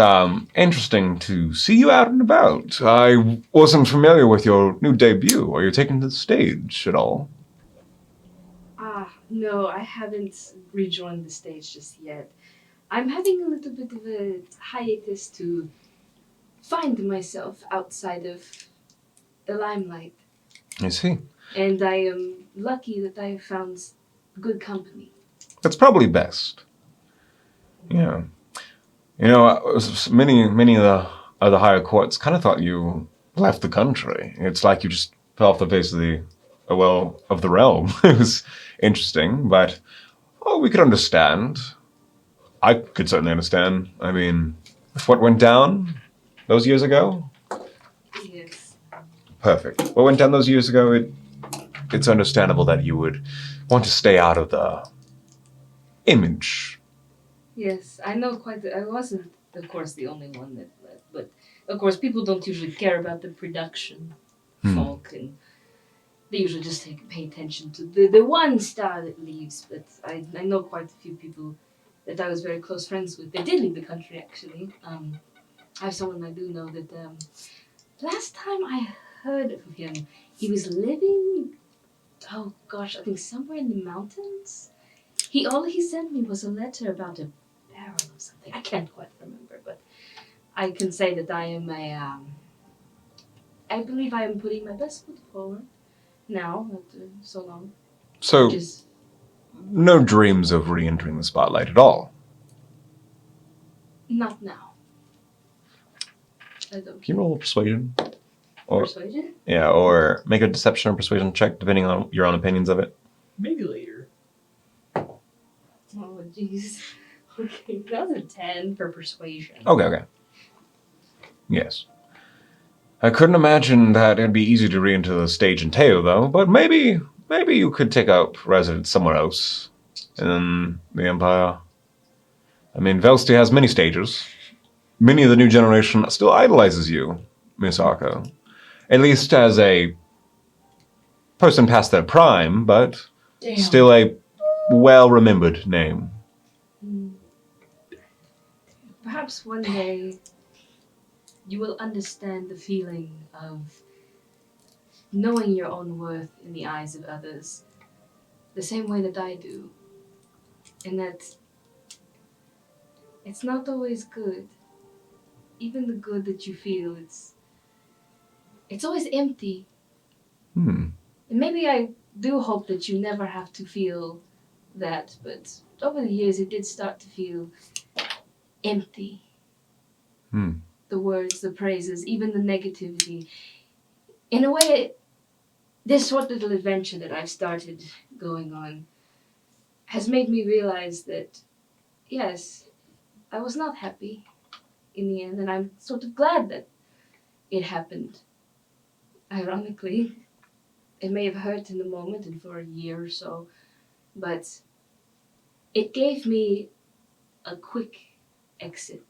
interesting to see you out and about. I wasn't familiar with your new debut. Are you taking to the stage at all? No, I haven't rejoined the stage just yet. I'm having a little bit of a hiatus to find myself outside of the limelight. I see. And I am lucky that I have found good company. That's probably best. Yeah. You know, many of the higher courts kind of thought you left the country. It's like you just fell off the face of the realm. It was interesting, but we could understand. I could certainly understand. I mean, with what went down those years ago, Yes. perfect. What went down those years ago, it's understandable that you would want to stay out of the image. Yes, I know I wasn't, of course, the only one that left, but of course, people don't usually care about the production folk, and they usually just pay attention to the one star that leaves. But I know quite a few people that I was very close friends with. They did leave the country, actually. I have someone I do know that last time I heard of him, he was living, oh gosh, I think somewhere in the mountains. All he sent me was a letter about a barrel or something. I can't quite remember, but I can say that I am I believe I am putting my best foot forward now after so long. So, Which is, no dreams of re-entering the spotlight at all. not now. I don't. Can you roll persuasion? Or Persuasion? yeah, or make a deception or persuasion check, depending on your own opinions of it. Maybe later. Oh, jeez. Okay, that was a 10 for persuasion. Okay. Yes. I couldn't imagine that it'd be easy to re-enter the stage in Teo, though, but maybe you could take up residence somewhere else in the Empire. I mean, Velsti has many stages. Many of the new generation still idolizes you. Misako. At least as a person past their prime, but Damn. still a well-remembered name. Perhaps one day you will understand the feeling of knowing your own worth in the eyes of others the same way that I do. And that it's not always good. Even the good that you feel, it's always empty. Hmm. And maybe I do hope that you never have to feel that, but over the years it did start to feel empty. Hmm. The words, the praises, even the negativity. In a way, this short little adventure that I've started going on has made me realize that, yes, I was not happy in the end, and I'm sort of glad that it happened. Ironically, it may have hurt in the moment and for a year or so, but it gave me a quick exit.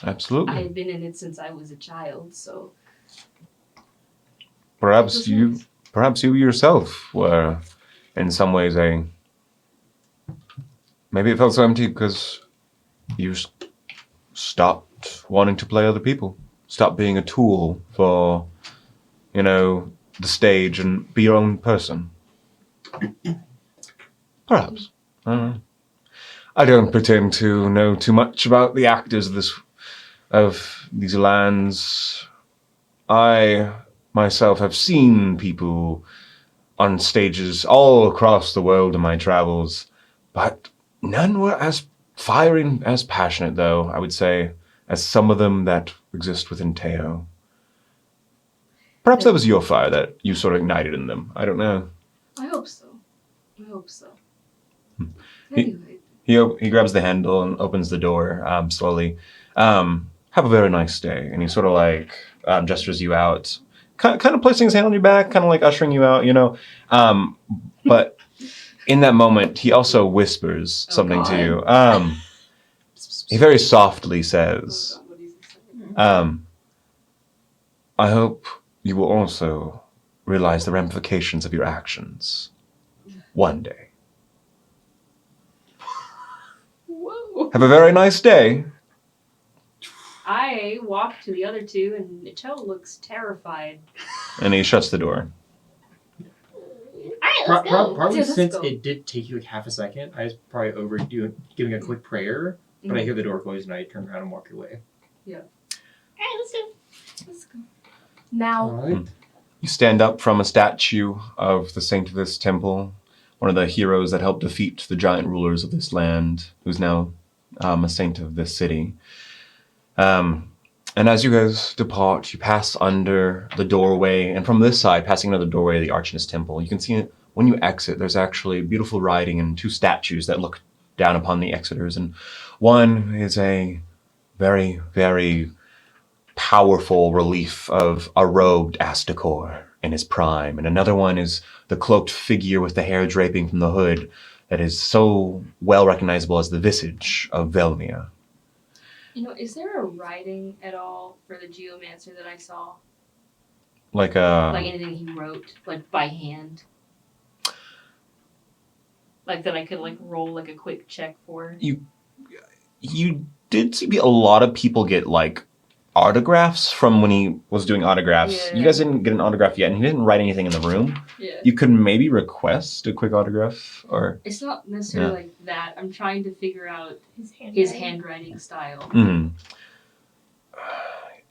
Absolutely. I had been in it since I was a child, so Perhaps it was you, nice. perhaps you yourself were, in some ways, maybe it felt so empty because you stopped wanting to play other people, stopped being a tool for, the stage and be your own person. Perhaps. I don't know. I don't pretend to know too much about the actors of these lands. I myself have seen people on stages all across the world in my travels, but none were as fiery, as passionate, though, I would say, as some of them that exist within Teo. Perhaps that was your fire that you sort of ignited in them. I don't know. I hope so. I hope so. He- Anyway, He grabs the handle and opens the door slowly. Have a very nice day. And he sort of gestures you out, kind of placing his hand on your back, kind of like ushering you out, But in that moment, he also whispers something to you. He very softly says, I hope you will also realize the ramifications of your actions one day. Whoa. Have a very nice day. I walk to the other two, and Cho looks terrified. And he shuts the door. Alright, let's go. Probably Let's since go. it did take you like half a second, I was probably overdoing giving a quick prayer, but I hear the door close and I turn around and walk away. Alright, let's go. Let's go. Now, Alright. You stand up from a statue of the saint of this temple, one of the heroes that helped defeat the giant rulers of this land, who's now a saint of this city. And as you guys depart, you pass under the doorway, and from this side, passing under the doorway of the Archinus Temple, you can see when you exit, there's actually beautiful writing and two statues that look down upon the exiters, and one is a very, very powerful relief of a robed Astakor in his prime, and another one is the cloaked figure with the hair draping from the hood that is so well recognizable as the visage of Velmia. is there a writing at all for the geomancer that I saw? Like Like anything he wrote, like by hand? Like that I could roll like a quick check for? you did see a lot of people get autographs from when he was doing autographs. Yeah. You guys didn't get an autograph yet, and he didn't write anything in the room. Yeah. You could maybe request a quick autograph, or It's not necessarily like that. I'm trying to figure out His his handwriting style.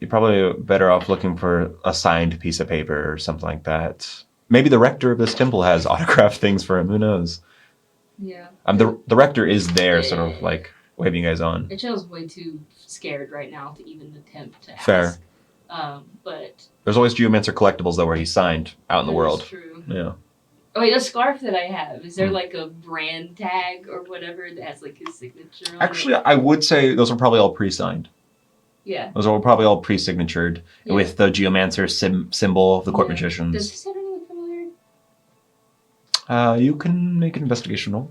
You're probably better off looking for a signed piece of paper or something like that. Maybe the rector of this temple has autograph things for him. Who knows? Yeah. The rector is there, sort of waving you guys on. Ichel's way too scared right now to even attempt to Fair. ask. But There's always Geomancer collectibles though, where he's signed out in the that is world. True. Yeah. Oh wait, the scarf that I have, is there like a brand tag or whatever that has like his signature on Actually, it? I would say those are probably all pre-signed. Yeah. Those are probably all pre-signatured Yeah. with the Geomancer symbol of the court Yeah. magicians. Does this ever look familiar? You can make an investigation roll.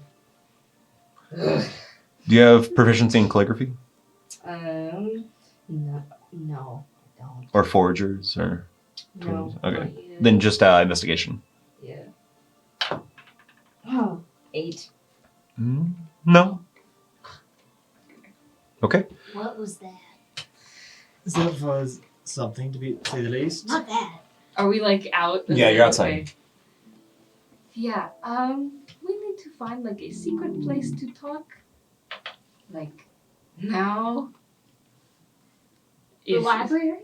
Do you have proficiency in calligraphy? No, No, don't. Or foragers? Or No. Okay. not yet. then just investigation. Yeah. Oh, 8. No. Okay. What was that? That was something to say the least. Not that. Are we like out? Yeah, you're outside. Okay. Yeah. We need to find like a secret place to talk. Like now. The library?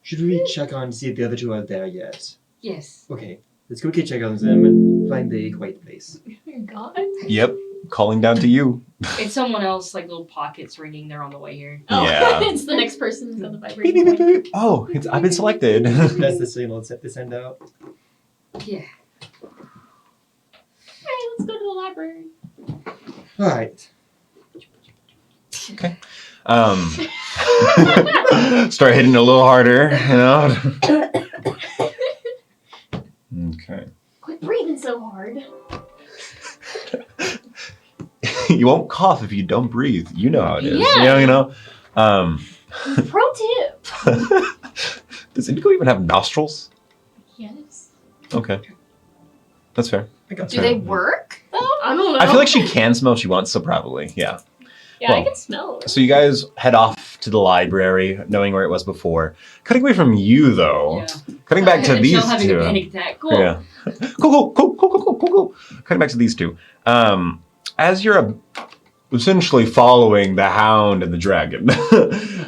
Should we check on see if the other two are there yet? Yes. Okay, let's quickly check on them and find the quiet place. Oh my god. Yep. Calling down to you. It's someone else, like little pockets ringing. They're on the way here. Oh, Yeah. it's the next person who's on the Beep, vibrating beep, beep, point. beep. Oh, I've been selected. That's the signal they send out. Yeah. Hey, let's go to the library. Alright. Start hitting a little harder, you know. Okay. Quit breathing so hard. You won't cough if you don't breathe. You know how it is. Yeah. You know. Pro tip. Does indigo even have nostrils? Yes. Okay. That's fair. I got Do they work though? I don't know. I feel like she can smell if she wants, so probably, yeah. Yeah, I well, can smell it. So you guys head off to the library, knowing where it was before. Cutting away from you, though. Yeah. Cutting back to And these Michelle having a two. panic attack. Cool. Yeah. Cool. Cutting back to these two. As you're essentially following the hound and the dragon,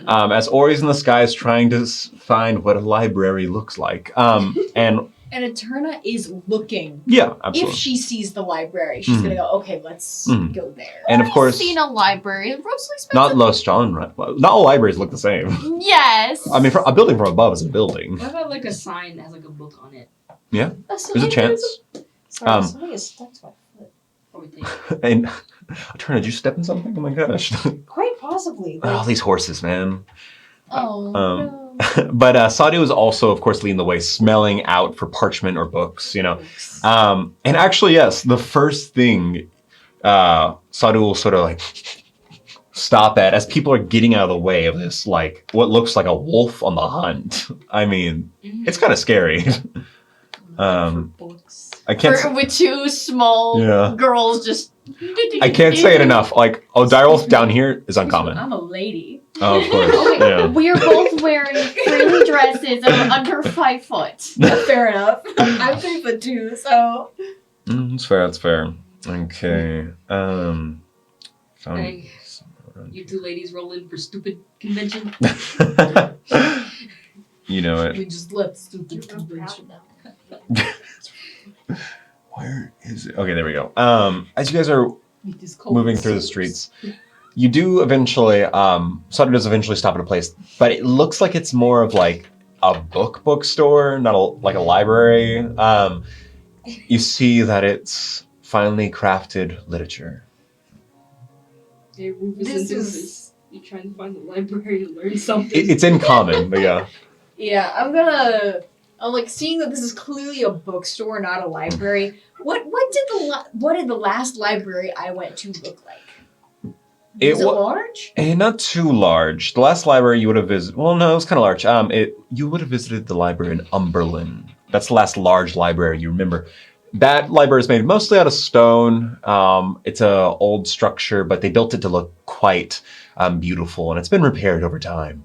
as Ori's in the sky is trying to find what a library looks like. And And Eterna is looking. yeah, absolutely. If she sees the library, she's gonna go, okay, let's go there. And of course, I've seen a library. Rosalie spends not Los John, right? Well, not all libraries look the same. Yes. I mean, a building from above is a building. What about like a sign that has like a book on it? There's a chance. Sorry, something is stuck to my foot. Or we think. And Turner, did you step in something? Oh my gosh. Quite possibly. Oh, these horses, man. Oh, no. But Sadu is also, of course, leading the way, smelling out for parchment or books, you know. And actually, yes, the first thing Sadu will sort of like stop at as people are getting out of the way of this, like what looks like a wolf on the hunt. I mean, it's kind of scary. Books. I can't. With two small Yeah. girls just. I can't say it enough. Like, oh, direwolf down here is uncommon. I'm a lady. Oh, of course. Oh, wait, Yeah. we're both wearing frilly dresses and we're under 5 foot. Yeah, fair enough. I'm 3'2", so. That's fair. That's fair. Okay. Found Hey, you two ladies roll in for stupid convention. You know it. We just left stupid You're real proud convention. of them. Where is it? Okay, there we go. As you guys are With this cold moving through the suit. streets, you do eventually, Sutter does eventually stop at a place, but it looks like it's more of like a bookstore, not like a library. You see that it's finely crafted literature. Hey, Rufus This and is- Doofus. You trying to find the library to learn something? It's in common, but yeah. Yeah, I'm like seeing that this is clearly a bookstore, not a library. What did the last library I went to look like? It Was it wa- large? Not too large. The last library you would have visited, well, no, it was kind of large. You would have visited the library in Umberland. That's the last large library you remember. That library is made mostly out of stone. It's a old structure, but they built it to look quite beautiful, and it's been repaired over time.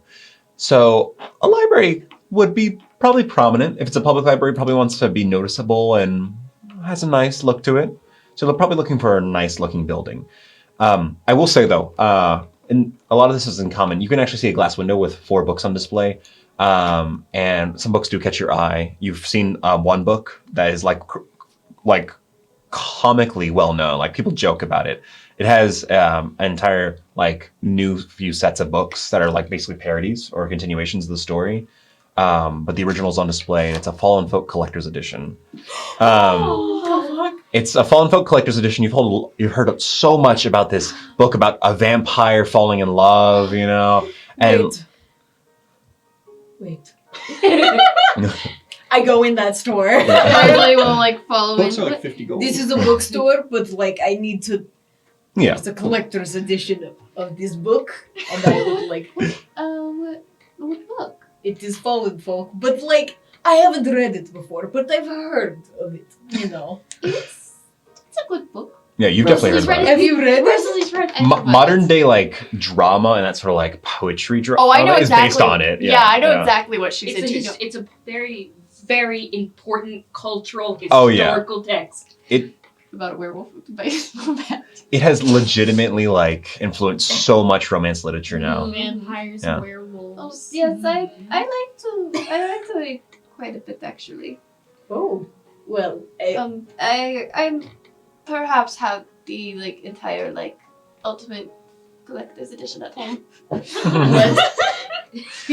So a library would be probably prominent. If it's a public library, probably wants to be noticeable and has a nice look to it. So they're probably looking for a nice looking building. I will say though, and a lot of this is in common. You can actually see a glass window with 4 books on display. And some books do catch your eye. You've seen one book that is like comically well known. Like people joke about it. It has an entire like new few sets of books that are like basically parodies or continuations of the story. But the original's on display, and it's a Fallen Folk Collector's Edition. It's a Fallen Folk Collector's Edition. You've heard so much about this book about a vampire falling in love, you know, and Wait. I go in that store. I really will like follow Books in. are like 50 gold. This is a bookstore, but like I need to. yeah. It's a collector's edition of this book, and I would like. it is Fallen Folk, but like I haven't read it before, but I've heard of it. You know. It's a good book. Yeah, you've definitely heard Rosalie's about read it. Have you read it? Rosalie's read. I know Modern it. day like drama and that sort of like poetry drama Oh, I know is exactly. based on it. Yeah, I know yeah. exactly what she's It's into. it's a very, very important cultural Oh, yeah. historical text. About a werewolf based on that. It has legitimately like influenced so much romance literature now. Vampires, Yeah. Oh werewolves. yes, I like to read quite a bit actually. Oh, well, I perhaps have the like entire like ultimate collector's edition at home.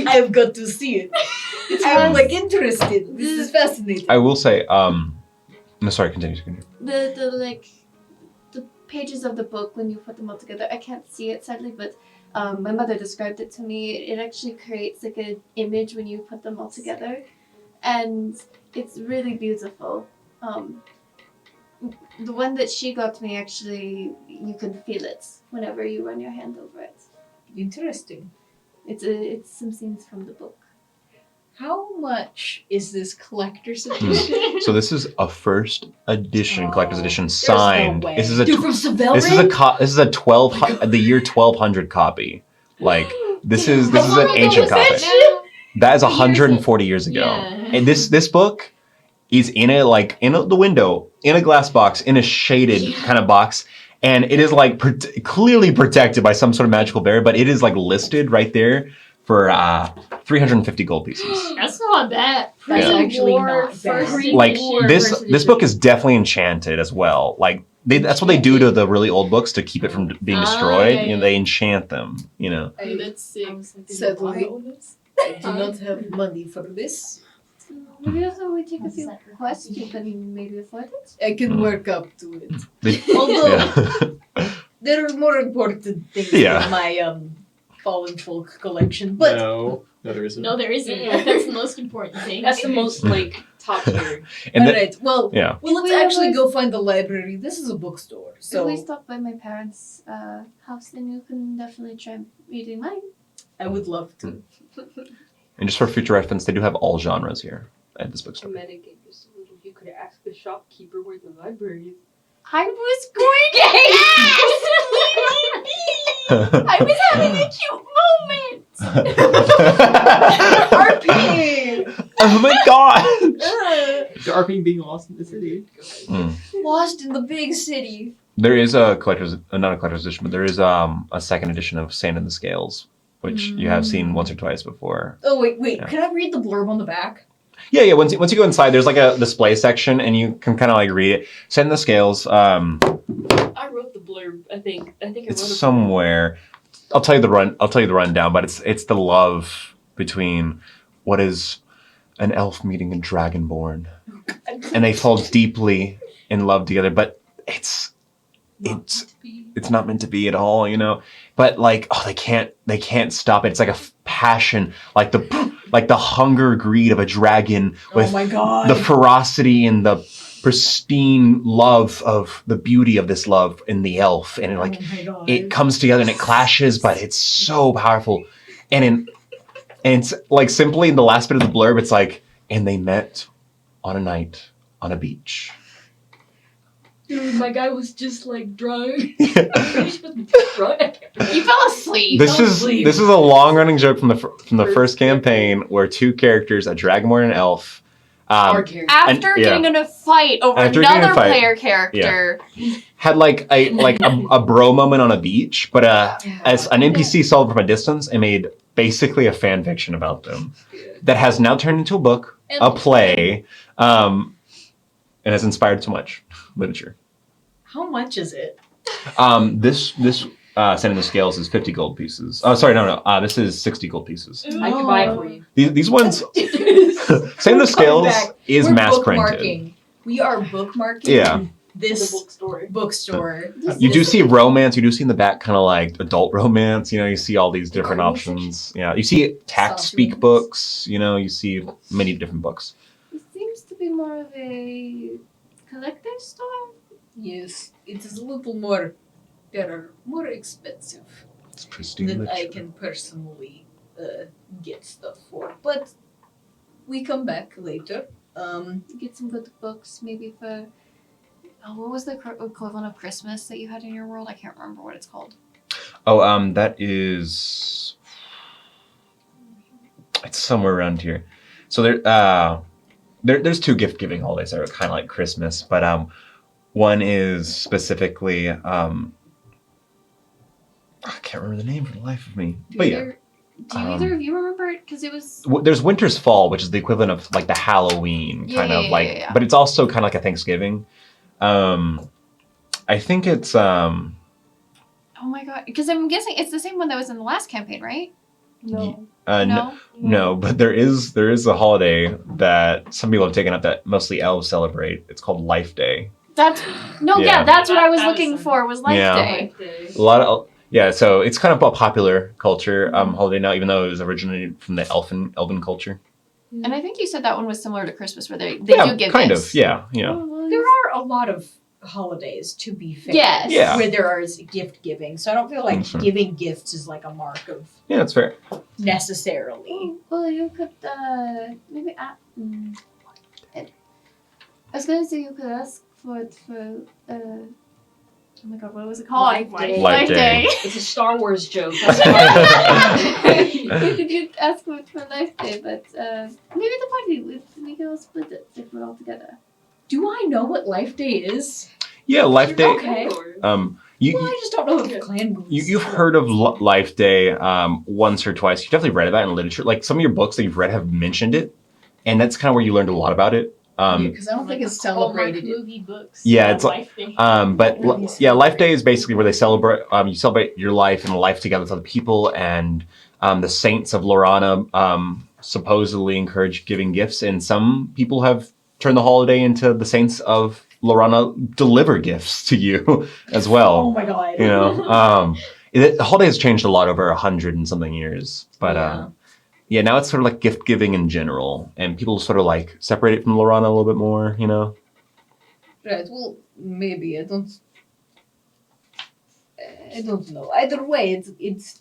I've got to see it. I'm like interested. This is fascinating. I will say, no, sorry, continue. The like the pages of the book when you put them all together. I can't see it sadly, but my mother described it to me. It actually creates like an image when you put them all together, and it's really beautiful. The one that she got me actually, you can feel it whenever you run your hand over it. Interesting. It's some scenes from the book. How much is this collector's edition? So this is a first edition, collector's edition, no signed. way. This is a Dude, from Seville this is a this is a the year 1200 copy. Like this is an ancient copy. That is 140 years ago. Yeah. And this book is in the window, in a glass box, in a shaded kind of box, and it is like clearly protected by some sort of magical barrier, but it is like listed right there for 350 gold pieces. That's not bad. That's Yeah. actually not bad. Like this book is definitely enchanted as well. Like that's what they do to the really old books to keep it from being destroyed. yeah, You know, they enchant them. You know. That's sick. Sadly, I do not have money for this. Maybe after we take a few quests, you can maybe afford it. I can work up to it. They- Although yeah. there are more important things Yeah. in my Fallen Folk collection, but no, there isn't. No, there isn't. That's the most important thing. That's the most like top tier. and the- alright. Well, yeah. well, let's We actually always- go find the library. This is a bookstore, If so we stop by my parents' house, then you can definitely try reading mine. I would love to. And just for future reference, they do have all genres here at this bookstore. Comedic gave you so little. You could ask the shopkeeper where the library is. I was going I was having a cute moment. RP! Oh my god! The RP being lost in the city. Lost in the big city. There is not a collector's edition, but there is a second edition of Sand in the Scales, which you have seen once or twice before. Oh wait, Yeah. can I read the blurb on the back? Yeah. Once you go inside, there's like a display section, and you can kind of like read it. Sand in the Scales. I wrote the blurb. I think I wrote It's it. somewhere. I'll tell you the rundown, but it's the love between what is an elf meeting a dragonborn, and they fall deeply in love together. But it's not meant to be at all, you know. But like, they can't stop it. It's like a passion, like the hunger, greed of a dragon with oh my god. the ferocity and the pristine love of the beauty of this love in the elf, and oh my god. it comes together and it clashes, but it's so powerful. And it's like simply in the last bit of the blurb, it's like, and they met on a night on a beach. Dude, my guy was just like drunk. You fell asleep. This is a long running joke from the first campaign where two characters, a dragonborn and an elf, After yeah. getting in a fight over After getting in a another fight, player character. had like a bro moment on a beach, but as an NPC saw them from a distance and made basically a fan fiction about them that has now turned into a book, a play, and has inspired so much literature. How much is it? This Sand in the Scales is 50 gold pieces. Oh, sorry, no. This is 60 gold pieces. I can buy it for you. These ones, Sand in the Scales is We're mass printed. bookmarking. We are bookmarking Yeah. this bookstore. bookstore. You do see romance. You do see in the back kind of like adult romance. You know, you see all these different Cool. options. Yeah, you see tax Sounds speak romance. books. You know, you see many different books. It seems to be more of a collector's store. Yes, it is a little more. They are more expensive It's pristine than I literature. can personally get stuff for. But we come back later. Get some good books, maybe for. Oh, what was the equivalent of Christmas that you had in your world? I can't remember what it's called. Oh, that is. It's somewhere around here. So there's two gift giving holidays that are kind of like Christmas, but one is specifically I can't remember the name for the life of me. But yeah. Do either of you remember it? Because it was. There's Winter's Fall, which is the equivalent of like the Halloween kind of like, Yeah. but it's also kind of like a Thanksgiving. I think it's Oh my god! Because I'm guessing it's the same one that was in the last campaign, right? No. No, but there is a holiday that some people have taken up that mostly elves celebrate. It's called Life Day. That's Yeah. yeah. That's what I was That was looking some- for. Was Life Yeah. Day. A lot of so it's kind of a popular culture holiday now, even though it was originated from the elven culture. And I think you said that one was similar to Christmas, where they Yeah, do give kind gifts. of. Yeah. There are a lot lot of holidays, to be fair. Yes. Yeah. Where there is gift giving. So I don't feel like Mhm. giving gifts is like a mark of Yeah, that's fair. necessarily. Well, you could maybe I was gonna say you could ask for it for oh my god, what was it called? Life Day. It's a Star Wars joke. You could ask for it for Life Day, but maybe the party we can all split it if we're all together. Do I know what Life Day is? Yeah, Life Day. Okay. You, Well, I just don't know if clan groups. You've heard of Life Day once or twice. You've definitely read about it in literature. Like some of your books that you've read have mentioned it, and that's kind of where you learned a lot about it. Because I don't think it's celebrated. movie books. Yeah, it's like- Life Day. But Life Day is basically where they celebrate. You celebrate your life and life together with other people, and the saints of Lorana supposedly encourage giving gifts, and some people have turned the holiday into the saints of Lorana deliver gifts to you as well. Oh my god. You know, the holiday has changed a lot over 100 and something years, but Yeah. now it's sort of like gift giving in general, and people sort of like separate it from Lorana a little bit more. You know. Right. Well, maybe I don't know. Either way, it's.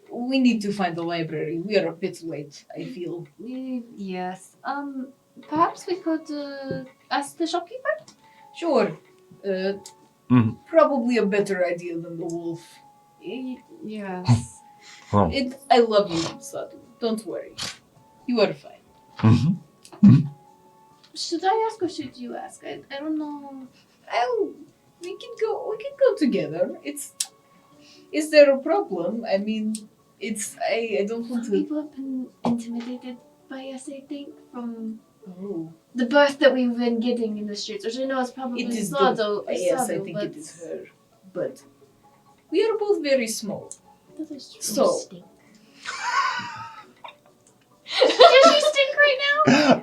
We need to find the library. We are a bit late, I feel. Yes. Perhaps we could ask the shopkeeper. Sure. Probably a better idea than the wolf. Yes. Well, I love you, Sadu. Don't worry. You are fine. Should I ask or should you ask? I don't know. Oh, we can go together. Is there a problem? I mean, I don't want Some to. people have been intimidated by us, I think, from Oh. the birth that we've been getting in the streets, which I know is probably It is Sado. Yes, I think it is her. But we are both very small. That is true. So Does she stink right now?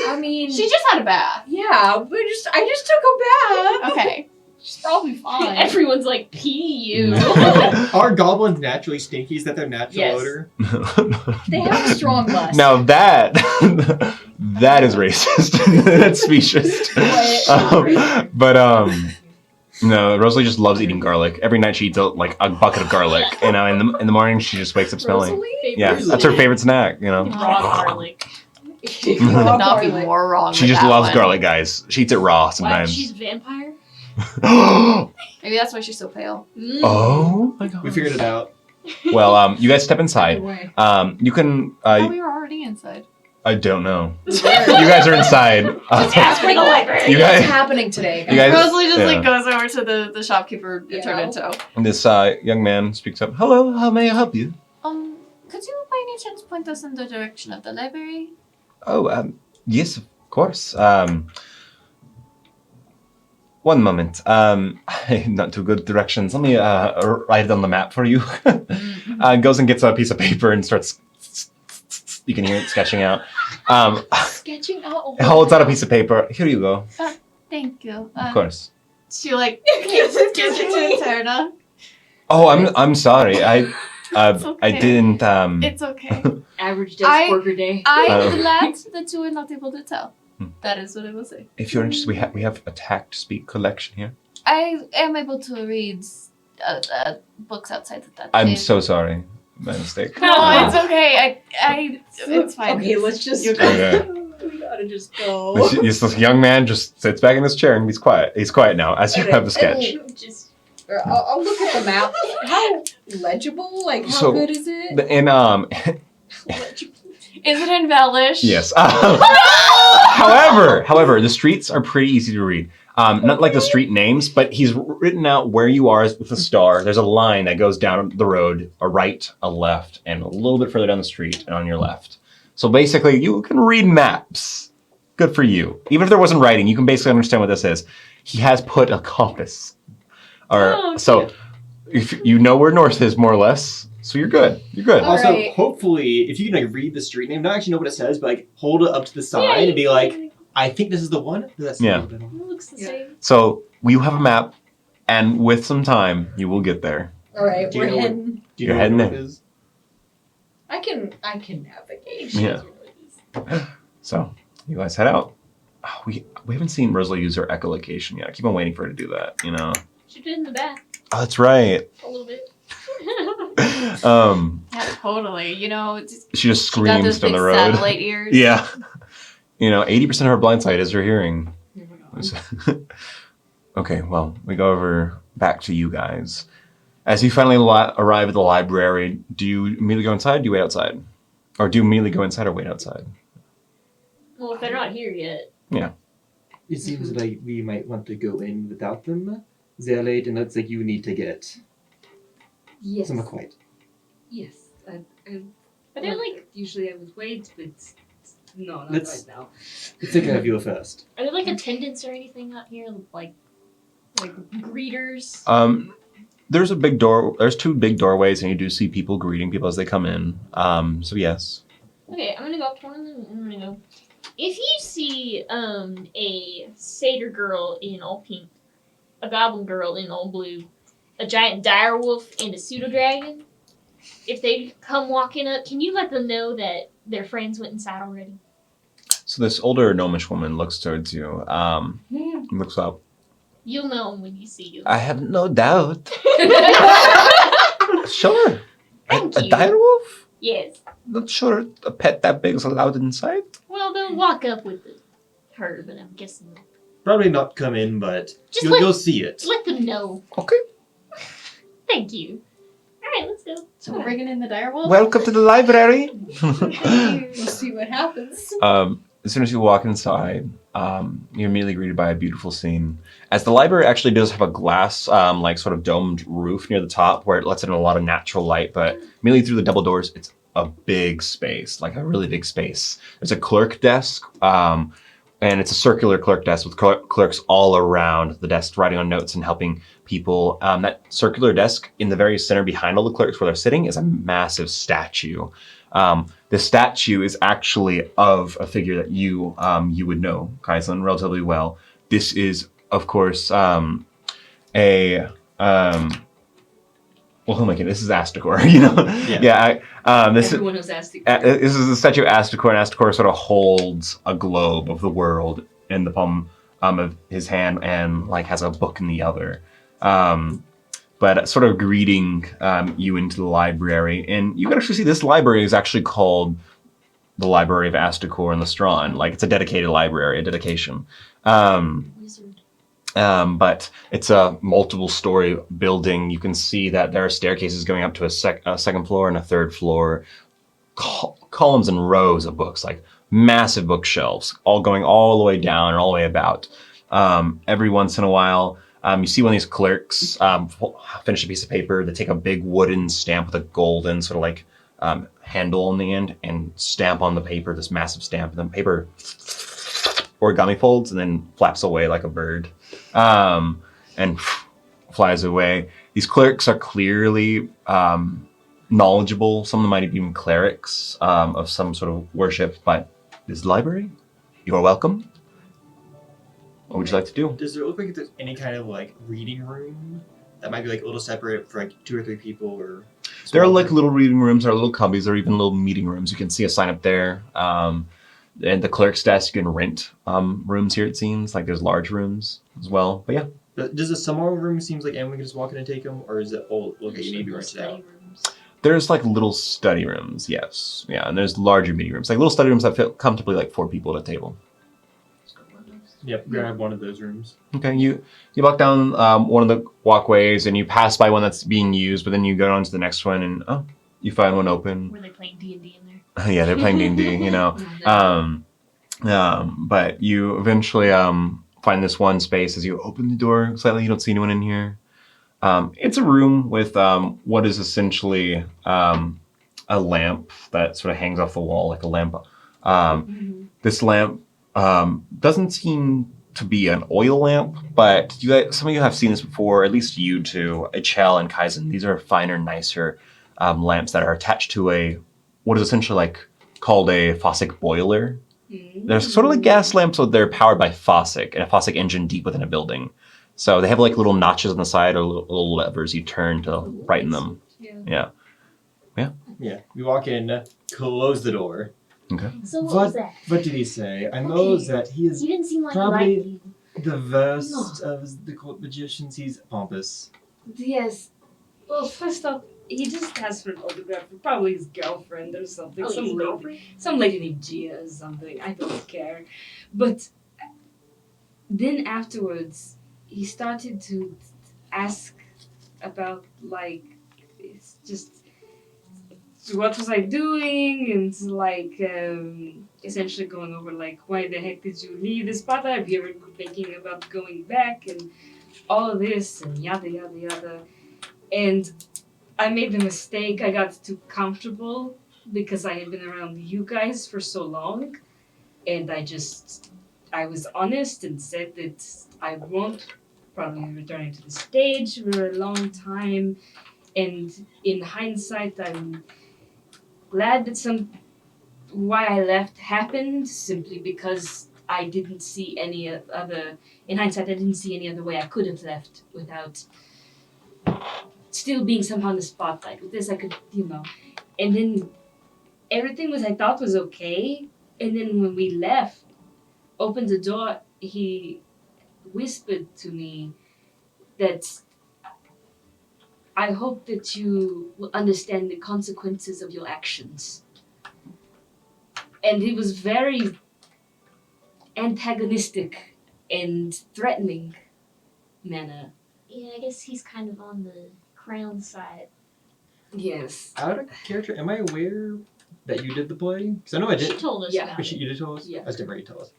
I mean, She just had a bath. yeah, but I just took a bath. Okay. She's probably fine. Everyone's like, pee you. Are goblins naturally stinky? Is that their natural Yes. odor? They have a strong lust. Now that is racist. That's specious. No, Rosalie just loves eating garlic. Every night she eats a bucket of garlic. You know, in the morning she just wakes up smelling. Rosalie? Yeah, that's her favorite snack. You know, Raw garlic. Could Raw not be garlic. more wrong. she with just that loves one. garlic, guys. She eats it raw Wow, sometimes. she's a vampire? Maybe that's why she's so pale. Oh my god. We figured it out. Well, you guys step inside. Anyway. You can. Oh, we were already inside. I don't know. You guys are inside. Just ask for the library. You guys. What's happening today? You guys- Rosalie just yeah. goes over to the shopkeeper Yeah. Tornento. This young man speaks up. Hello, how may I help you? Could you by any chance point us in the direction of the library? Oh, yes, of course. One moment. Not too good directions. Let me write it on the map for you. Goes and gets a piece of paper and starts. You can hear it sketching out. Sketching out. Holds out a piece of paper. Here you go. Thank you. Of course. She gives it to Terna. Oh, I'm sorry. I okay. didn't. It's okay. Average desk worker day. I'm glad that you were not able to tell. That is what I will say. If you're interested, we have a tact speak collection here. I am able to read books outside of that. I'm so sorry. My mistake. No, it's okay. It's fine. Okay, let's just. You're Okay. We gotta just go. This young man just sits back in his chair and he's quiet. He's quiet now as you Okay, have the sketch. Just I'll look at the map. How legible? Like, how So, good is it? And Is it embellished? yes. However, the streets are pretty easy to read. Not like the street names, but he's written out where you are with a star. There's a line that goes down the road, a right, a left, and a little bit further down the street and on your left. So basically, you can read maps. Good for you. Even if there wasn't writing, you can basically understand what this is. He has put a compass. So if you know where north is, more or less, so you're good. You're good. All Also, right. hopefully, if you can like read the street name, not actually know what it says, but like hold it up to the side and be like, I think this is the one. That's Yeah. it looks the Yeah. same. So you have a map, and with some time, you will get there. All right, Do you we're know what- heading. Do you You're know heading what it in. is? I can navigate. Yeah. So you guys head out. Oh, we haven't seen Rosalie use her echolocation yet. I keep on waiting for her to do that. You know. She did in the back Oh, that's right. a little bit. Yeah, totally. You know, just She just she got those screams down big the road. satellite ears. Yeah. 80% of her blind sight is her hearing. Okay, well, we go over back to you guys. As you finally arrive at the library, do you immediately go inside? Do you wait outside? Or do you immediately go inside or wait outside? Well, if they're not here yet. It seems like we might want to go in without them. They're late, and that's like you need to get Yes. some quiet. Yes. But they're like, usually I would wait, but no, not Let's- right now. Let's take care of you first. are there like attendants or anything out here? Like greeters? There's a big door. There's two big doorways, and you do see people greeting people as they come in. So yes. Okay, I'm gonna go up to one of them and I'm gonna go. If you see a satyr girl in all pink, a goblin girl in all blue, a giant dire wolf, and a pseudo dragon, if they come walking up, can you let them know that their friends went inside already? So this older gnomish woman looks towards you. Looks up. You'll know them when you see them. I have no doubt. Sure. Thank A you. dire wolf? Yes. Not sure a pet that big is allowed inside. Well, they'll walk up with her, but I'm guessing. Probably not come in, but Just you'll see it. Let them know. Okay. Thank you. All right, let's go. So we're bringing in the direwolf. Welcome to the library. We'll see what happens. As soon as you walk inside, you're immediately greeted by a beautiful scene. As the library actually does have a glass, sort of domed roof near the top where it lets in a lot of natural light, but immediately through the double doors, it's a big space, like a really big space. There's a clerk desk, and it's a circular clerk desk with clerks all around the desk writing on notes and helping people. That circular desk in the very center behind all the clerks where they're sitting is a massive statue. The statue is actually of a figure that you would know, Kaizlyn, relatively well. This is, of course, who am I kidding? This is Astakor, Everyone who's asked the this is the statue of Astakor, and Astakor sort of holds a globe of the world in the palm of his hand and has a book in the other. But sort of greeting you into the library. And you can actually see this library is actually called the Library of Astakor and Lestrange. It's a dedicated library, a dedication. Wizard. But it's a multiple story building. You can see that there are staircases going up to a second floor and a third floor. Columns and rows of books, massive bookshelves, all going all the way down and all the way about. Every once in a while, you see one of these clerks finish a piece of paper. They take a big wooden stamp with a golden handle on the end and stamp on the paper, this massive stamp. And then paper origami folds and then flaps away like a bird and flies away. These clerks are clearly knowledgeable. Some of them might be even clerics of some sort of worship. But this is the library. You are welcome. What would you like to do? Does it look like there's any kind of reading room that might be a little separate for 2 or 3 people or? There are little reading rooms, there are little cubbies, there are even little meeting rooms. You can see a sign up there. And the clerk's desk, you can rent rooms here, it seems. There's large rooms as well. But yeah. Does the summer room seems like anyone can just walk in and take them, or is it all okay? You need to be rented out. There's like little study rooms, yes. Yeah, and there's larger meeting rooms. Like little study rooms that fit comfortably like 4 people at a table. Yep, grab one of those rooms. Okay, you walk down one of the walkways and you pass by one that's being used, but then you go on to the next one and you find one open. Were they playing D&D in there? Yeah, they're playing D&D, you know. But you eventually find this one space as you open the door slightly. You don't see anyone in here. It's a room with what is essentially a lamp that sort of hangs off the wall like a lamp. This lamp doesn't seem to be an oil lamp, but some of you have seen this before, at least you two, Chell and Kaizlyn. These are finer, nicer lamps that are attached to what is essentially like called a Fossick boiler. They're sort of like gas lamps, so they're powered by Fossick and a Fossick engine deep within a building. So they have like little notches on the side or little levers you turn to brighten them. Yeah. We walk in, close the door. Okay. So what was that? What did he say? I know Okay. that he is He didn't seem like Probably- he liked you. the worst of the court magicians. He's pompous. Yes. Well, first off, he just asked for an autograph for probably his girlfriend or something. Oh, his lady, girlfriend? some lady named Gia or something. I don't care. But then afterwards, he started to ask about, like, it's just what was I doing, and like essentially going over like, why the heck did you leave this spot? Have you ever been thinking about going back, and all of this and yada yada yada. And I made the mistake. I got too comfortable because I had been around you guys for so long, and I was honest and said that I won't probably be returning to the stage for a long time. And in hindsight, I'm glad that why I left happened, simply because I didn't see any other. In hindsight, I didn't see any other way I could have left without still being somehow in the spotlight. With this, I could, And then everything I thought was okay. And then when we left, opened the door, he whispered to me that I hope that you will understand the consequences of your actions. And he was very antagonistic and threatening manner. Yeah, I guess he's kind of on the crown side. Yes. Out of character, am I aware that you did the play? Because I know I She did. told us Yeah. about But it. you did tell us? Yeah. That's different, you tell us.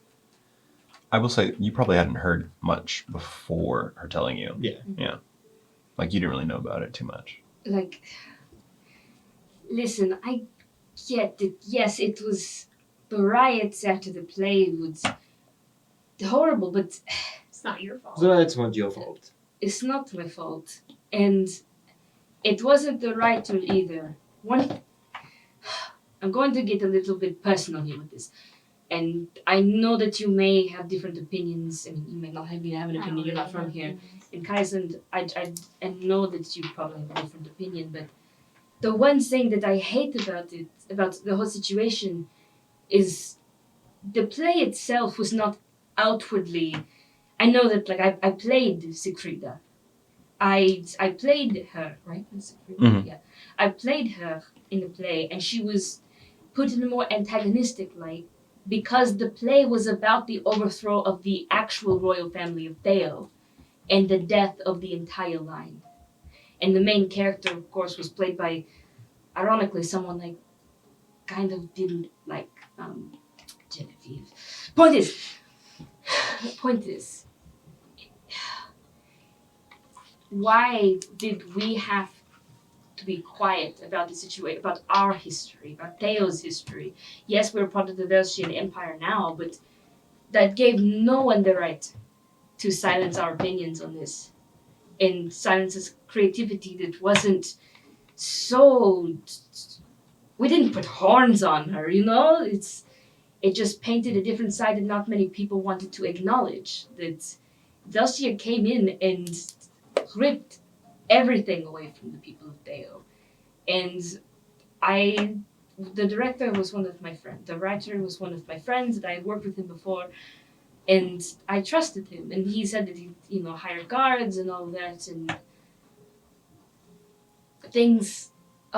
I will say you probably hadn't heard much before her telling you. Yeah. Like you didn't really know about it too much. Like, listen, I get it. Yes, it was the riots after the play was horrible, but It's not your fault. So that's not your fault. it's not my fault. And it wasn't the writer either. I'm going to get a little bit personal here with this. And I know that you may have different opinions. I mean, you may not have an opinion. You're not from here. In Kaizlyn, I know that you probably have a different opinion, but the one thing that I hate about the whole situation, is the play itself was not outwardly. I know that, like, I played Siegfrieda. I played her, right? Siegfrieda? Mhm. Yeah. I played her in the play, and she was put in a more antagonistic light because the play was about the overthrow of the actual royal family of Theo and the death of the entire line. And the main character, of course, was played by, ironically, someone I kind of didn't like, Genevieve. Point is, why did we have to be quiet about the situation, about our history, about Theo's history? Yes, we're part of the Velsian Empire now, but that gave no one the right to silence our opinions on this, and silence his creativity that wasn't so. We didn't put horns on her, It just painted a different side that not many people wanted to acknowledge. That Velsia came in and ripped everything away from the people of Theo. And the director was one of my friends. The writer was one of my friends that I had worked with him before. And I trusted him. And he said that he'd, hire guards and all that. And things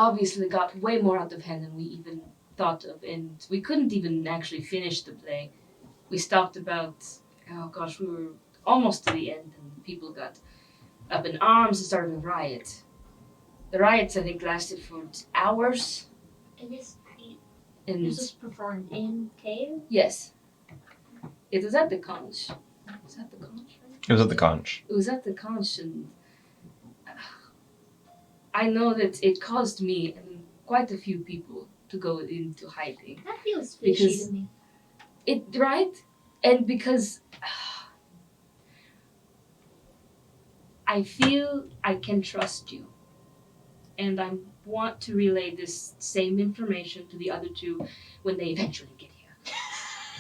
obviously got way more out of hand than we even thought of, and we couldn't even actually finish the play. We stopped about, oh gosh, we were almost to the end, and people got up in arms and started a riot. The riots, I think, lasted for hours. And this And was just performed in Teo. yes, it was at the conch. Was that the conch? Right? It was at the conch. It was at the conch, and I know that it caused me and quite a few people to go into hiding. That feels fishy Because- to me. Right? And because I feel I can trust you. And I want to relay this same information to the other two when they eventually get here.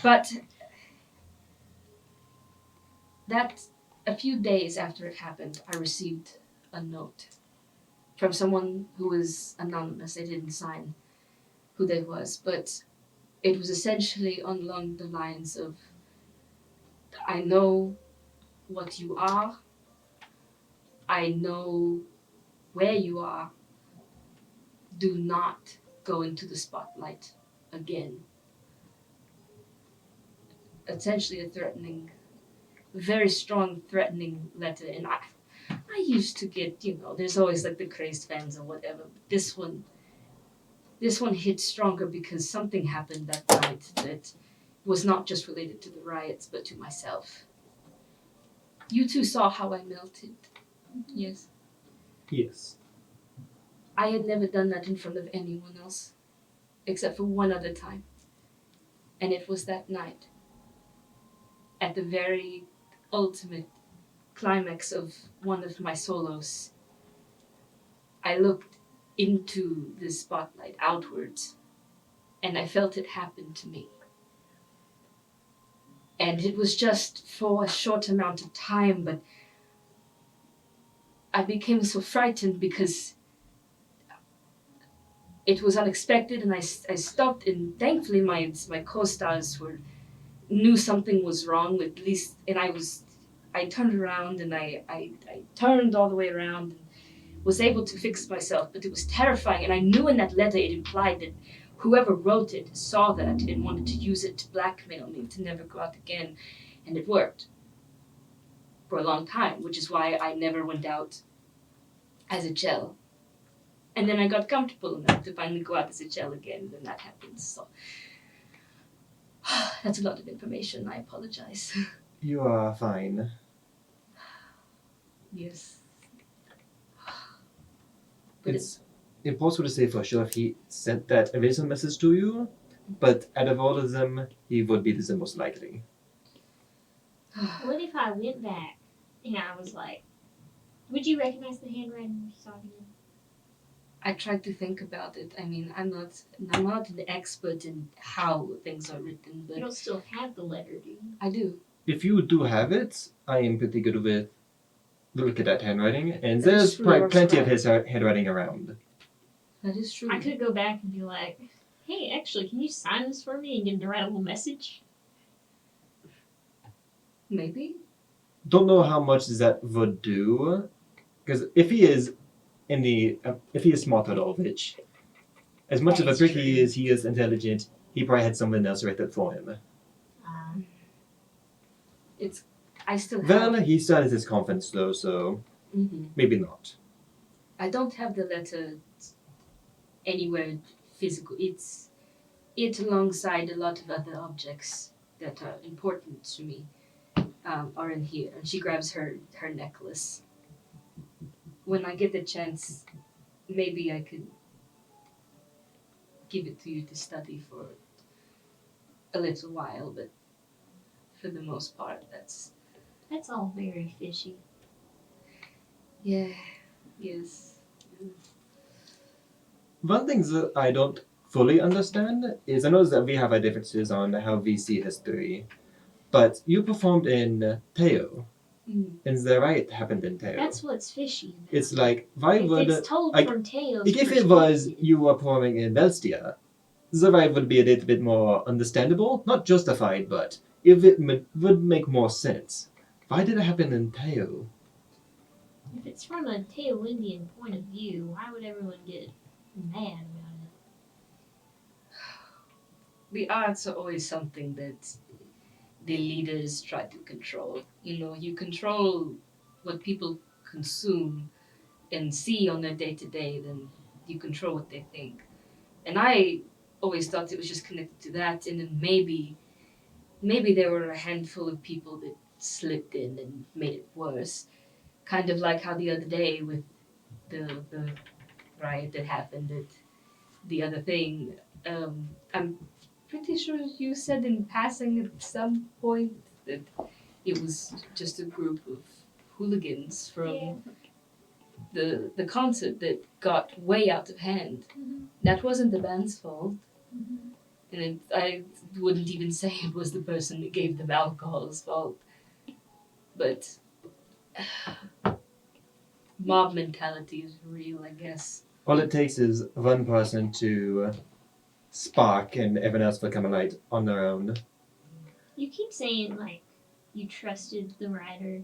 But that a few days after it happened, I received a note from someone who was anonymous. They didn't sign who they was, but it was essentially along the lines of, I know what you are, I know where you are, do not go into the spotlight again. Essentially a threatening, very strong threatening letter, and I used to get, there's always like the crazed fans or whatever, but this one hit stronger because something happened that night that was not just related to the riots, but to myself. You two saw how I melted. Yes. Yes. I had never done that in front of anyone else, except for one other time. And it was that night, at the very ultimate climax of one of my solos. I looked into the spotlight outwards, and I felt it happen to me. And it was just for a short amount of time, but I became so frightened because it was unexpected, and I stopped, and thankfully my co-stars knew something was wrong, at least, and I turned around, and I turned all the way around and was able to fix myself, but it was terrifying, and I knew in that letter it implied that whoever wrote it saw that and wanted to use it to blackmail me to never go out again, and it worked for a long time, which is why I never went out as a gel. And then I got comfortable enough to finally go out as a gel again, and then that happened, so that's a lot of information, I apologize. You are fine. Yes. But It's impossible to say for sure if he sent that original message to you, but out of all of them, he would be the most likely. What if I went back and I was like, would you recognize the handwriting he's talking in? I tried to think about it. I mean, I'm not an expert in how things are written, You but don't still have the letter, do you? I do. If you do have it, I am pretty good with look at that handwriting, and That there's is true, or plenty of scribe. his handwriting around. That is true. I could go back and be like, hey, actually, can you sign this for me and get him to write a little message? Maybe. Don't know how much that would do, because if he is smart at all, which as much of a That is prick true. he is intelligent. He probably had someone else write that for him. I still have. Well, he still has his confidence though, so Mhm. maybe not. I don't have the letter anywhere physical. It's alongside a lot of other objects that are important to me are in here. And she grabs her necklace. When I get the chance, maybe I could give it to you to study for a little while, but for the most part, that's all very fishy. yeah, yes. One thing that I don't fully understand is I know that we have our differences on how we see history, but you performed in Teo, Mm. and the riot happened in Teo. That's what's fishy. About It's like, why it. would... It's told like, from Teo's if it was perspective. you were performing in Velstia, the riot would be a little bit more understandable, not justified, but if it would make more sense. Why did it happen in Teo? If it's from a Teo Indian point of view, why would everyone get mad about it. The arts are always something that the leaders try to control. You know, you control what people consume and see on their day to day, then you control what they think. And I always thought it was just connected to that, and then maybe there were a handful of people that slipped in and made it worse. Kind of like how the other day with the riot that happened at the other thing. I'm pretty sure you said in passing at some point that it was just a group of hooligans from the concert that got way out of hand. That wasn't the band's fault. And I wouldn't even say it was the person that gave them alcohol's fault. But mob mentality is real, I guess. All it takes is one person to spark and everyone else will come alight on their own. You keep saying, like, you trusted the writer.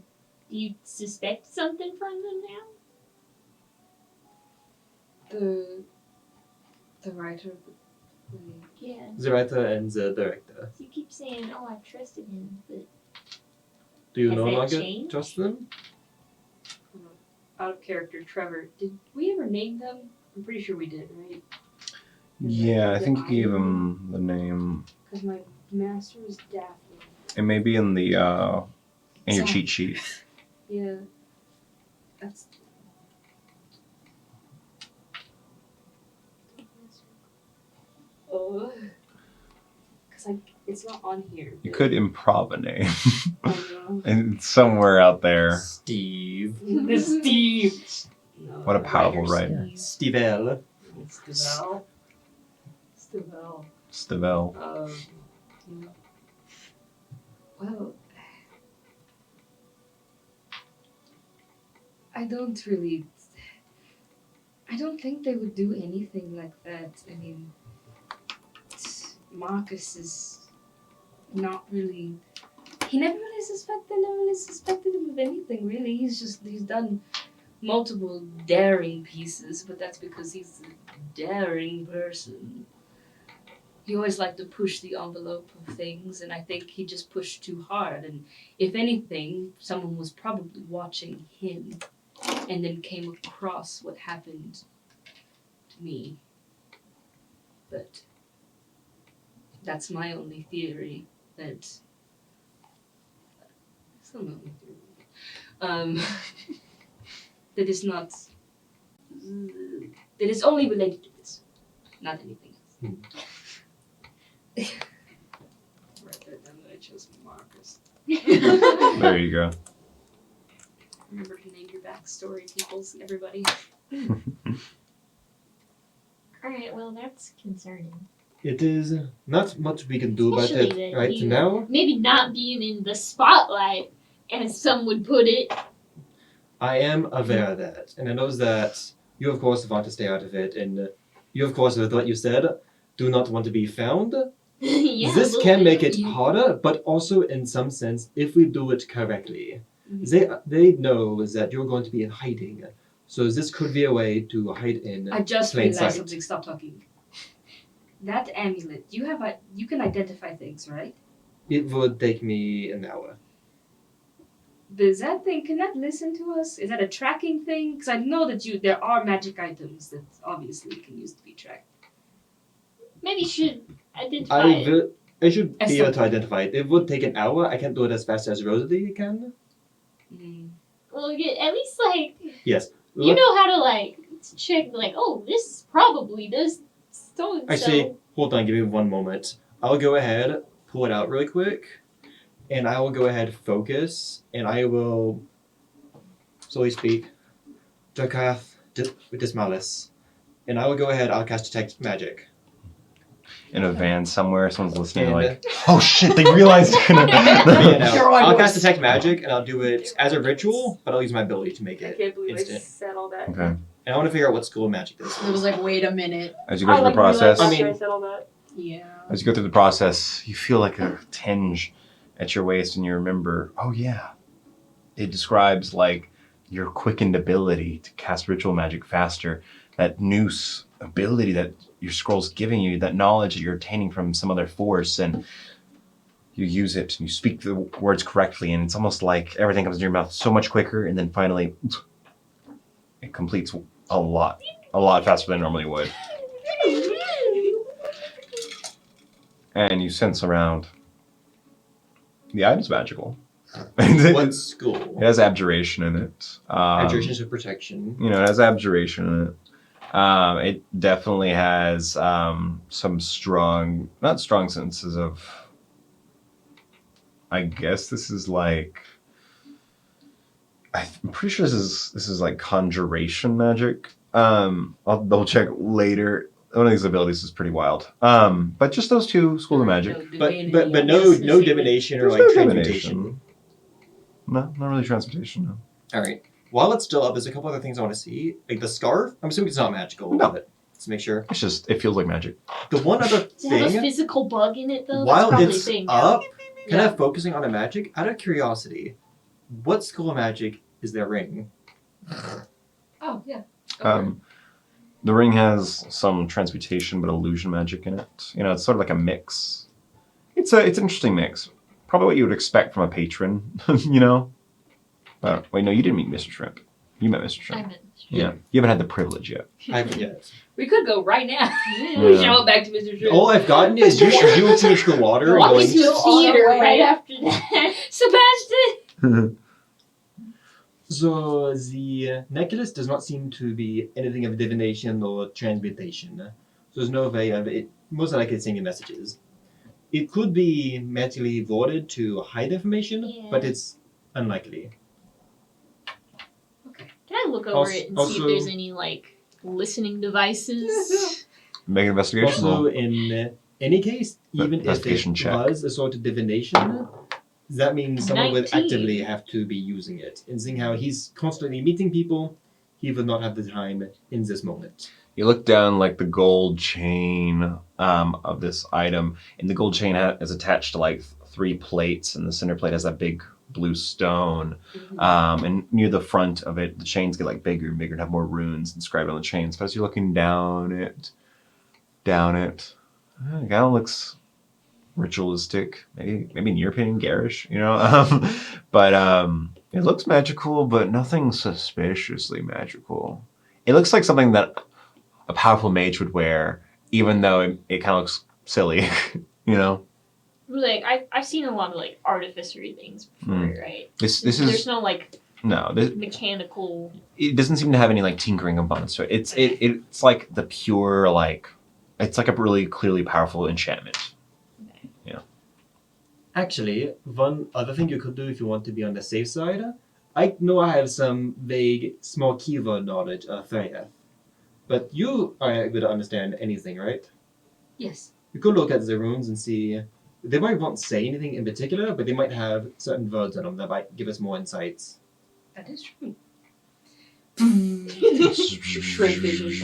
Do you suspect something from them now? The writer of the play. Yeah. The writer and the director. You keep saying, oh, I trusted him, but Do you Has no that longer changed? trust them? Out of character, Trevor. Did we ever name them? I'm pretty sure we did, right? Yeah, I think you gave him the name. Because my master is Daphne. It may be in the in your cheat sheet. Yeah. That's. Oh. Because it's not on here. You could improv a name. Oh, And it's somewhere out there. Steve. no. The Steve. No, What a powerful writer. Steve. Steve. Stivell. Stivell. Stavel. Yeah. Well, I don't think they would do anything like that. I mean, Marcus is not really. He never really suspected him of anything, really. He's done multiple daring pieces, but that's because he's a daring person. He always liked to push the envelope of things, and I think he just pushed too hard. And if anything, someone was probably watching him and then came across what happened to me. But that's my only theory. It's not my only theory. That is not. That is only related to this, not anything else. Right there, then I chose Marcus. There you go. Remember to name your backstory, peoples, everybody. alright, well, that's concerning. It is not much we can do about Especially it that right you- now. Maybe not being in the spotlight, as some would put it. I am aware of that, and I know that you, of course, want to stay out of it, and you, of course, with what you said, do not want to be found. Yeah, a This little can bit. make it harder, but also in some sense, if we do it correctly. They know that you're going to be in hiding, so this could be a way to hide in I just plain realized sight. something. Stop talking. That amulet, you can identify things, right? It would take me an hour. Does that thing, can that listen to us? Is that a tracking thing? Because I know that there are magic items that obviously can use to be tracked. Maybe you should identify it. I should As be able to some- identify it. It would take an hour. I can't do it as fast as Rosalie can. Well, at least, like, Yes. you know how to, like, check, like, oh, this probably does so-and-so. Actually, hold on, give me one moment. I'll go ahead, pull it out really quick, and I will go ahead, focus, and I will slowly speak. Drakath Dismalis. And I will go ahead, I'll cast Detect Magic. In a van somewhere, someone's listening, And, like, oh shit, they realized they're gonna. yeah, no, You're like, I'll "What?" cast Detect Magic, and I'll do it as a ritual, but I'll use my ability to make I it can't believe instant. I said all that. Okay. And I want to figure out what school of magic this It was is. like, wait a minute. As you go through the process, I mean- I said all that. Yeah. as you go through the process, you feel like a tinge at your waist, and you remember, oh yeah, it describes like your quickened ability to cast ritual magic faster. That noose ability that your scroll's giving you, that knowledge that you're obtaining from some other force, and you use it and you speak the words correctly, and it's almost like everything comes in your mouth so much quicker, and then finally it completes a lot faster than it normally would. And you sense around. The item's magical. What school? It has abjuration in it. Abjuration of protection. It has abjuration in it. It definitely has some strong, not strong senses of. I guess this is like. I'm pretty sure this is like conjuration magic. I'll double check later. One of these abilities is pretty wild. But just those two, School of Magic. But no divination or There's like no transmutation. No, not really transmutation. No. All right. While it's still up, there's a couple other things I want to see. Like the scarf. I'm assuming it's not magical. No. But let's make sure. It's just it feels like magic. The one other Does it have a thing, physical bug in it though? while That's probably it's a thing. up, kind Yeah. of focusing on a magic. Out of curiosity, what school of magic is their ring? Oh yeah. The ring has some transmutation but illusion magic in it. It's sort of like a mix. It's an interesting mix. Probably what you would expect from a patron, But wait, no, you didn't meet Mr. Shrimp. You met Mr. I Shrimp. meant. Yeah. You haven't had the privilege yet. I forget. We could go right now. Yeah. Show it back to Mr. Shrimp. All I've gotten is you finish the water and Walk going. into a on our theater way. right after that. Sebastian! So the necklace does not seem to be anything of divination or transmutation. So there's no way of it. Most likely it's sending messages. It could be magically warded to hide information, Yeah. but it's unlikely. Can I look over Also- it and see also- if there's any like listening devices? Make an investigation Also, roll. in any case, even if Investigation it check. was a sort of divination, that means someone would 19. actively have to be using it. And seeing how he's constantly meeting people, he would not have the time in this moment. You look down like the gold chain of this item, and the gold chain is attached to like 3 plates, and the center plate has that big blue stone. And near the front of it, the chains get like bigger and bigger and have more runes inscribed on the chains. But as you're looking down it, it kind of looks ritualistic, maybe in your opinion, garish, but it looks magical, but nothing suspiciously magical. It looks like something that a powerful mage would wear, even though it kind of looks silly, Like I've seen a lot of like artificery things before, right? This There's is no like mechanical. it doesn't seem to have any like tinkering components to it. It's like the pure it's like a really clearly powerful enchantment. Actually, one other thing you could do if you want to be on the safe side, I know I have some vague, small keyword knowledge of Freya, but you are able to understand anything, right? Yes. You could look at the runes and see. They might not say anything in particular, but they might have certain words on them that might give us more insights. That is true.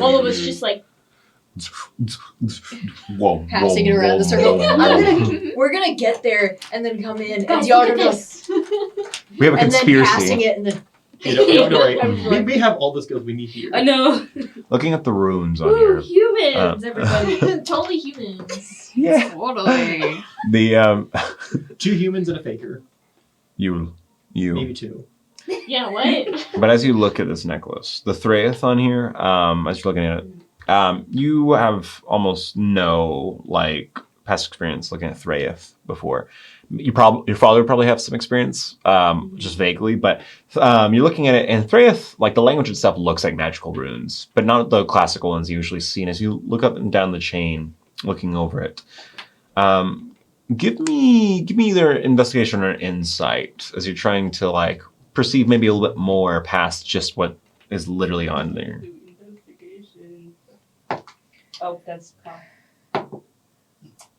All of us just like Whoa, Passing it around the circle. We're gonna get there and then come in, and guys, y'all look are at gonna this. We have a and then conspiracy. passing it, and then Don't worry. Everyone. We have all the skills we need here. I know. Looking at the runes on Woo, here. humans, everybody. Totally humans. Yeah. totally. The 2 humans and a faker. you. Maybe 2. Yeah, what? But as you look at this necklace, the Threyeth on here, as you're looking at it, you have almost no past experience looking at Threyeth before. Your father would probably have some experience, just vaguely, but you're looking at it, and Threyeth, the language itself looks like magical runes, but not the classical ones usually seen. As you look up and down the chain, looking over it, give me either investigation or insight as you're trying to perceive maybe a little bit more past just what is literally on there. Investigation. Oh, that's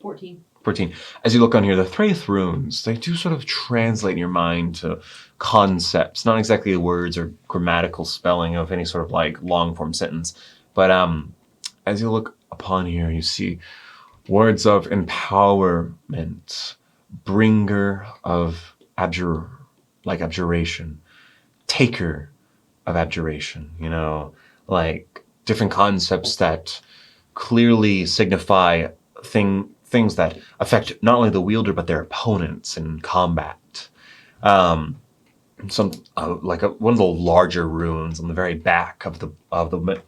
14. 14. As you look on here, the Threyeth runes, they do sort of translate in your mind to concepts, not exactly words or grammatical spelling of any sort of long form sentence. But as you look upon here, you see words of empowerment, bringer of abjuration, taker of abjuration, different concepts that clearly signify things that affect not only the wielder but their opponents in combat. Some one of the larger runes on the very back of the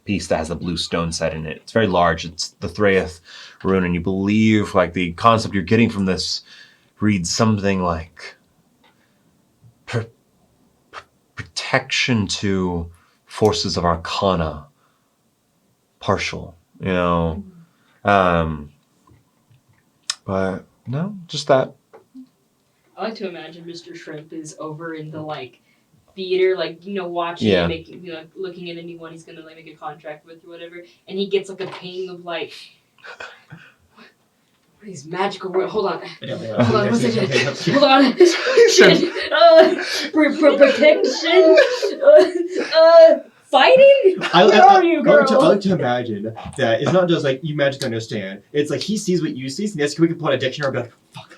piece that has the blue stone set in it. It's very large. It's the Threyeth rune, and you believe like the concept you're getting from this reads something like protection to forces of Arcana, partial. But no, just that. I like to imagine Mr. Shrimp is over in the theater, watching Yeah. and making, looking at anyone he's gonna make a contract with or whatever, and he gets a ping of what are these magical words? Hold on. Hold on, what's it? Hold on. Shit. Protection. Fighting? Where are you, girl? I like to imagine that it's not just you magically understand. It's he sees what you see, and that's quickly pull out a dictionary and be fuck.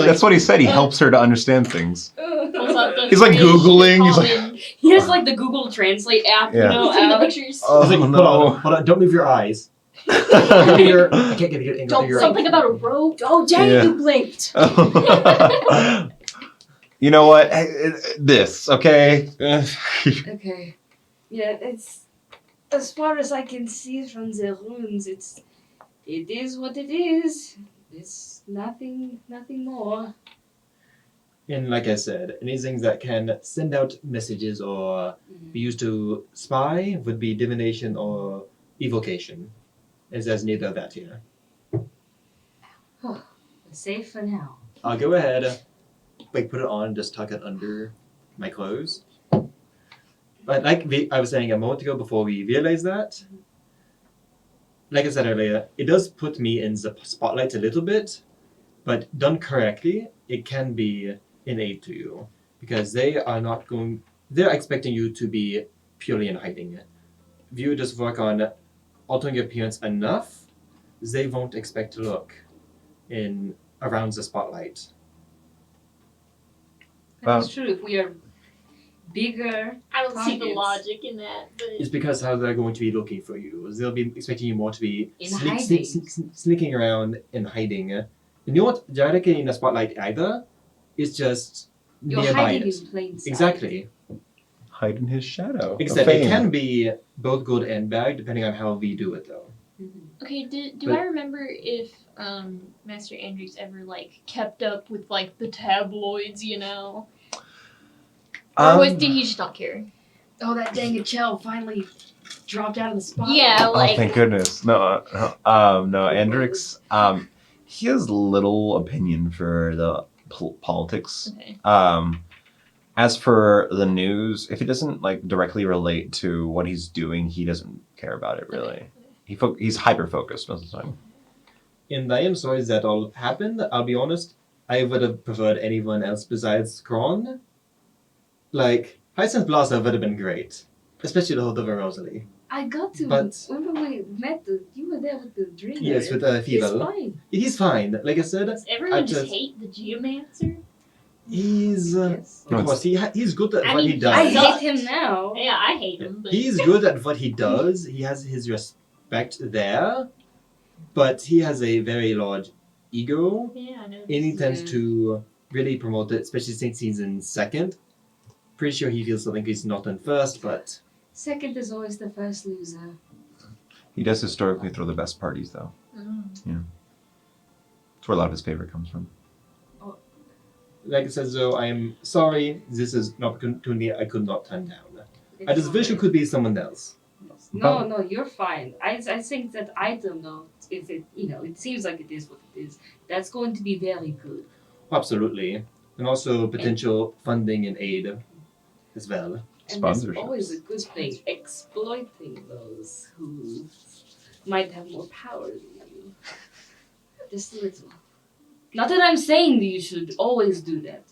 That's what he said. He helps her to understand things. He's Googling. He has the Google Translate app, Taking the pictures. Oh, hold on, don't move your eyes. I can't get a good angle. Don't something about a rope. Oh, dang it, you blinked. You know what? This, okay? Okay. Yeah, it's as far as I can see from the runes. It is what it is. It's nothing more. And like I said, anything that can send out messages or be used to spy would be divination or evocation. As there's neither of that here. Safe for now. I'll go ahead, put it on, just tuck it under my clothes. But I was saying a moment ago before we realized that, like I said earlier, it does put me in the spotlight a little bit, but done correctly, it can be an aid to you. Because they're expecting you to be purely in hiding. If you just work on altering your appearance enough, they won't expect to look around the spotlight. That's true. If we are bigger, I don't see the targets. logic in that. But It's because how they're going to be looking for you. They'll be expecting you more to be In hiding. sneaking around and hiding. And you're not directly in the spotlight either. It's just you're nearby hiding it. in plain sight. Exactly. Hide in his shadow. Except it can be both good and bad depending on how we do it, though. okay, do But- I remember if Master Andrews ever kept up with the tabloids? Or did he just not care? Oh, that dang it, Chell finally dropped out of the spotlight. Yeah, Oh, thank goodness. No, Andrix, he has little opinion for the politics. Okay. As for the news, if it doesn't directly relate to what he's doing, he doesn't care about it really. He's hyper focused most of the time. And I am sorry that all happened. I'll be honest. I would have preferred anyone else besides Kron. Hyacinth Blossom would have been great. Especially the whole of Rosalie. I got to. But- when we met, you were there with the dreamer. Yes, with He's Feeble. fine. He's fine. Like I said, Does everyone just just- hate the Geomancer? he's... Yes. of course, he's good at I what mean, he does. I Sucks. hate him now. Yeah, I hate him. But He's good at what he does. He has his respect there. But he has a very large ego. yeah, I know. And he tends Yeah. to really promote it, especially since he's in second. Pretty sure he feels something he's not in first, but Second is always the first loser. He does historically throw the best parties though. Mm. That's where a lot of his favor comes from. like I said, though, I am sorry. This is an opportunity I could not turn down. I just wish it could be someone else. No, you're fine. I think that item though, if it it seems like it is what it is. That's going to be very good. Absolutely. And also potential funding and aid as well. And that's Sponsorships. always a good thing. Exploiting those who might have more power than you. Just a little. Not that I'm saying that you should always do that.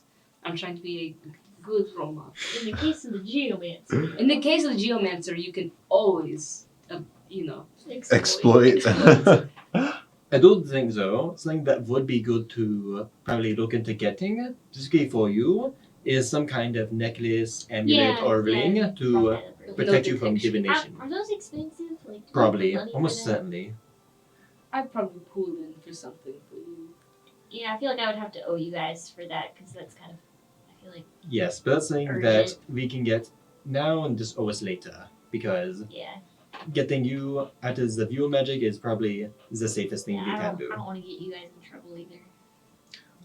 I'm trying to be a good role model. In the case of the Geomancer, In the case of the Geomancer, you can always, Exploit. I do think, though, something that would be good to probably look into getting, specifically for you, is some kind of necklace, amulet, or ring to protect you from divination. Are those expensive? Like, Probably. money for Almost that? certainly. I'd probably pull in for something for you. Yeah, I feel like I would have to owe you guys for that because that's kind of. I feel like Yes, but that's something that we can get now and just owe us later. Because yeah. getting you out as the view magic is probably the safest thing we I can do. don't want to get you guys in trouble either.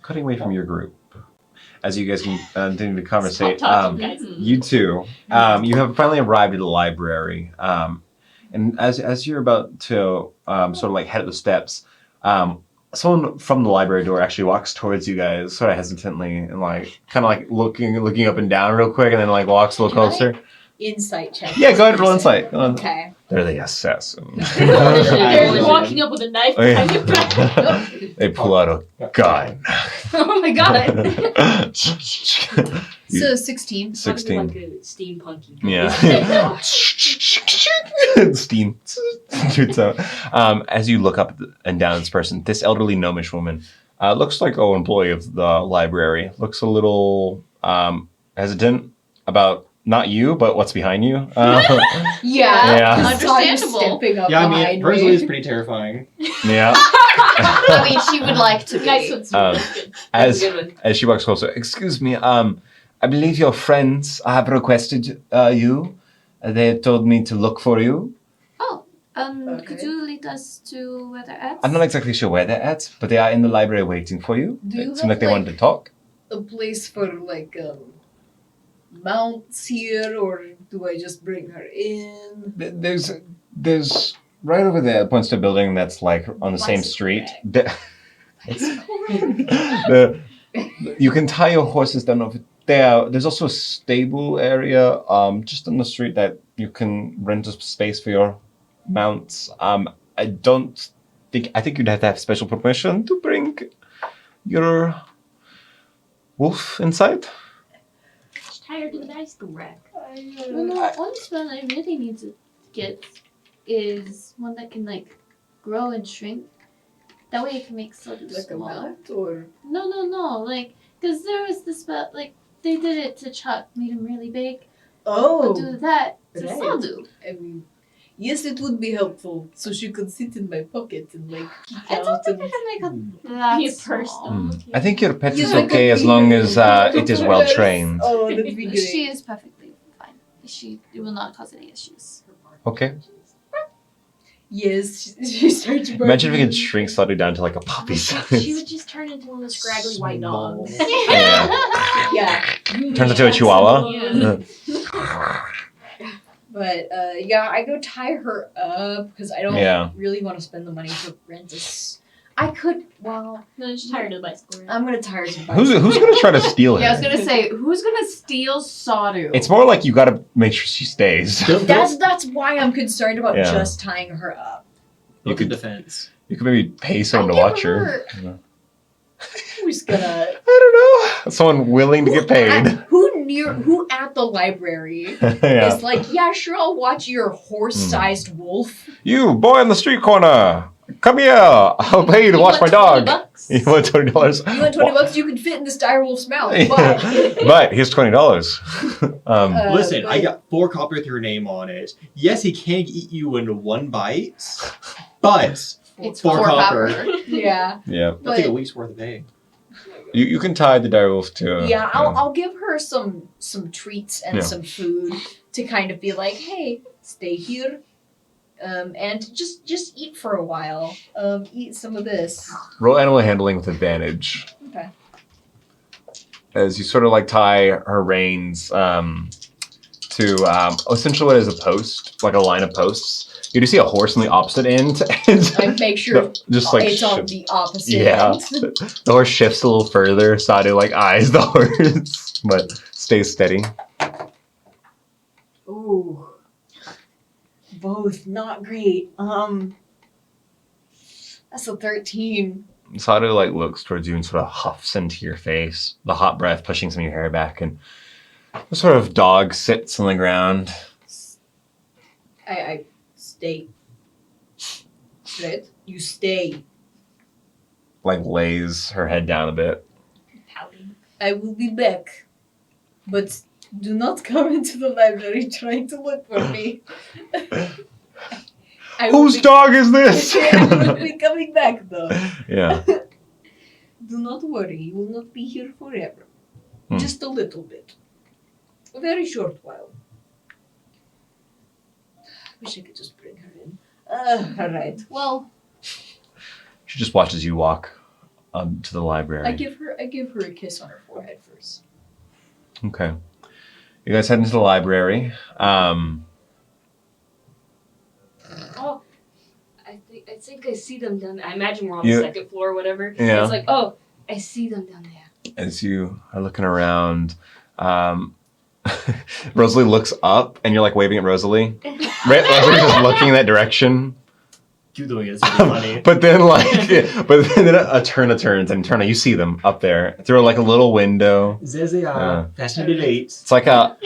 Cutting away from your group. As you guys can continue to Stop conversate, talking, guys. you two, you have finally arrived at the library. And as you're about to sort of like head up the steps, someone from the library door actually walks towards you guys, sort of hesitantly, and like kind of like looking up and down real quick, and then like walks a little closer. Insight check. Yeah, go ahead, roll insight. Go on. Okay. They're the assassin. They're walking up with a knife behind your back. They pull out a gun. Oh my god! So 16. 16. Like a steampunky. Yeah. Steam. Shoots out. As you look up and down at this person, this elderly gnomish woman looks like an employee of the library. Looks a little hesitant about not you, but what's behind you. Yeah. Yeah. Understandable. Stepping up Yeah, I mean, behind Rosalie me. is pretty terrifying. Yeah. I mean, she would like to Nice be. one, Stuart. That's good. That's As a good one. as she walks closer, excuse me. I believe your friends have requested you. They told me to look for you. Okay. Could you lead us to where they're at? I'm not exactly sure where they're at, but they are in the library waiting for you. Do you It have, seemed like they like- wanted to talk. A place for like mounts here, or do I just bring her in? There's right over there, points to a building that's like on the same Bicycle street. rack. You can tie your horses down over there. There's also a stable area just on the street that you can rent a space for your mounts. I think you'd have to have special permission to bring your wolf inside. Just tie her to the bicycle rack. No, one spell I really need to get is one that can like grow and shrink. That way it can make soda Like a smaller. mount, or No, like, because there was the spell, like, they did it to Chuck, made him really big. oh, But do that to right. Sadu. I mean, yes, it would be helpful, so she could sit in my pocket and like peek I don't out think and. I can make a Be that a small. small. I think your pet You is like okay a as long as female. it is well trained. Oh, that'd be great. She is perfectly fine. It will not cause any issues. Okay. Yes, she starts. Imagine if we barking. could shrink Sadu down to like a puppy She size. would just turn into one of those scraggly white Small. dogs. Yeah. Yeah, Turns into a chihuahua. Yeah. but yeah, I go tie her up because I don't Yeah. really want to spend the money to rent I could. Well, No, just tie her to the bicycle rack. I'm gonna tie her to the Who's bicycle. gonna try to steal her? Yeah, I was gonna say, who's gonna steal Sadu? It's more like you gotta make sure she stays. That's why I'm concerned about Yeah. just tying her up. You You could could- defense. You could maybe pay someone to I'll watch give her. Who's gonna? I don't know. Someone willing to get paid. Who at the library Yeah. is like, yeah, sure, I'll watch your horse-sized wolf. You boy on the street corner, come here. I'll pay you to watch my dog. You want $20? You want $20? You can fit in this dire wolf's mouth, but But here's $20. Listen, but- I got 4 copper with your name on it. Yes, he can eat you in one bite, but It's 4 4 copper. copper. yeah, Yeah. That's like a but week's worth of pay. You can tie the direwolf to. yeah, I'll give her some treats and Yeah. some food to kind of be like, hey, stay here, and just eat for a while. Eat some of this. Roll animal handling with advantage. Okay. As you sort of like tie her reins to essentially what is a post, like a line of posts. You do see a horse on the opposite end. I make sure just like it's on shift- the opposite Yeah. end. The horse shifts a little further. Sadu like eyes the horse, but stays steady. Ooh. Both not great. That's a 13. Sadu like looks towards you and sort of huffs into your face, the hot breath pushing some of your hair back, and the sort of dog sits on the ground. I stay. Right? You stay. Like lays her head down a bit. Pouting. I will be back. But do not come into the library trying to look for me. I will Whose be- dog is this? I will be coming back though. Yeah. Do not worry, you will not be here forever. Hmm. Just a little bit. A very short while. Wish I could just bring her in. Alright. Well, She just watches you walk to the library. I give her a kiss on her forehead first. Okay. You guys head into the library. Oh, I think I see them down there. I imagine we're on You- the second floor or whatever. Yeah. It's like, oh, I see them down there. As you are looking around, Rosalie looks up, and you're like waving at Rosalie. Rosalie's just looking in that direction. You doing it is really funny. But then, a Turna turns, and Turna, you see them up there through like a little window. There they are, Yeah. fashionably late. It's like a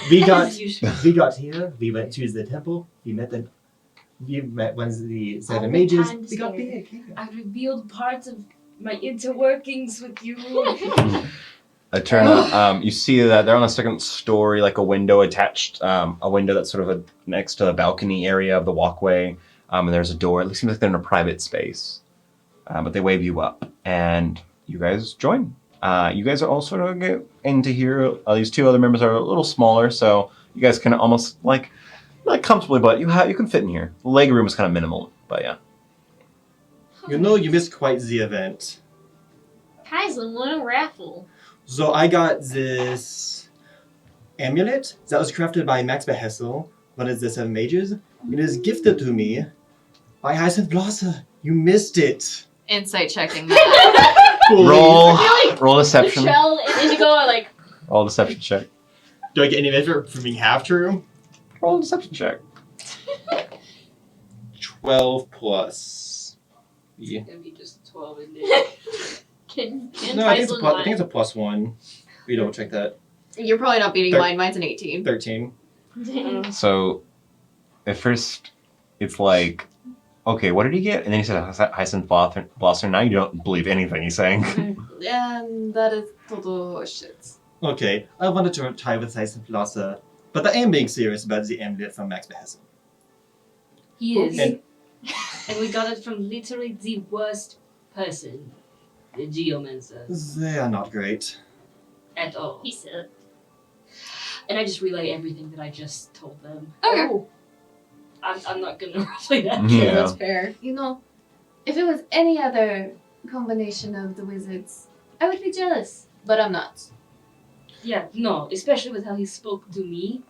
We got As usual. we got here. We went to the temple. We met one of the seven All the mages. time We got scared. big. Yeah. I revealed parts of my interworkings with you. a Turna. You see that they're on the second story, like a window attached, a window that's sort of next to the balcony area of the walkway. And there's a door. It seems like they're in a private space. But they wave you up, and you guys join. You guys are all sort of get into here. These two other members are a little smaller, so you guys can almost like comfortably, but you can fit in here. The leg room is kind of minimal, but yeah. You know, you missed quite the event. Kaizlyn won a raffle. So I got this amulet that was crafted by Max Behessel, one of the seven mages. It is gifted to me by Hyacinth Blosser. You missed it. Insight checking that. Roll deception. Michelle and Indigo are like, Roll deception check. Do I get any measure for being half true? Roll deception check. 12 plus. Yeah. It's gonna be just 12 in there. can No, I think it's a Kaizlyn plus. I think lie? it's a +1. We don't check that. You're probably not beating Thir- mine. Mine's an 18. 13. So, at first, it's like, okay, what did he get? And then he said Hyacinth Blosser. Now you don't believe anything he's saying. And that is total horseshit. Okay, I wanted to try with Hyacinth Blosser, but I am being serious about the amulet from Max Behessel. He is. And- And we got it from literally the worst person, the Geomancer, They are not great. at all. He said. And I just relay everything that I just told them. Okay. Oh, I'm not gonna relay that. Yeah. that's fair. You know, if it was any other combination of the wizards, I would be jealous, but I'm not. Yeah, no, especially with how he spoke to me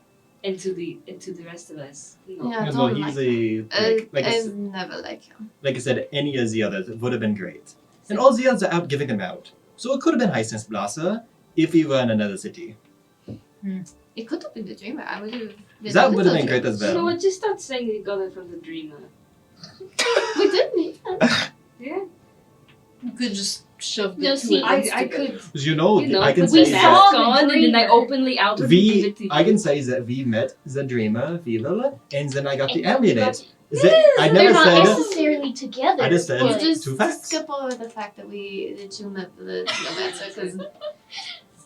and to the rest of us. No. Yeah, I No, don't he's like like, I've never liked him. like I said, any of the others would have been great. And all the others are out giving them out. So it could have been Hyacinth Blosser if we were in another city. It could have been the dreamer. I would have. been That a would have little been great as You know well. what? Just start saying you got it from the dreamer. We did meet them. Yeah. You could just shove the No, two see, events I together. could, You know, you know, I can put the say saw that. mask the on and then I dreamer. openly outwardly give it to you. I can say that we met the dreamer, Fievel, and then I got the And you amulet. got- I They're never not said. necessarily together. I just said but- Just two facts. skip over the fact that that you met the geomancer because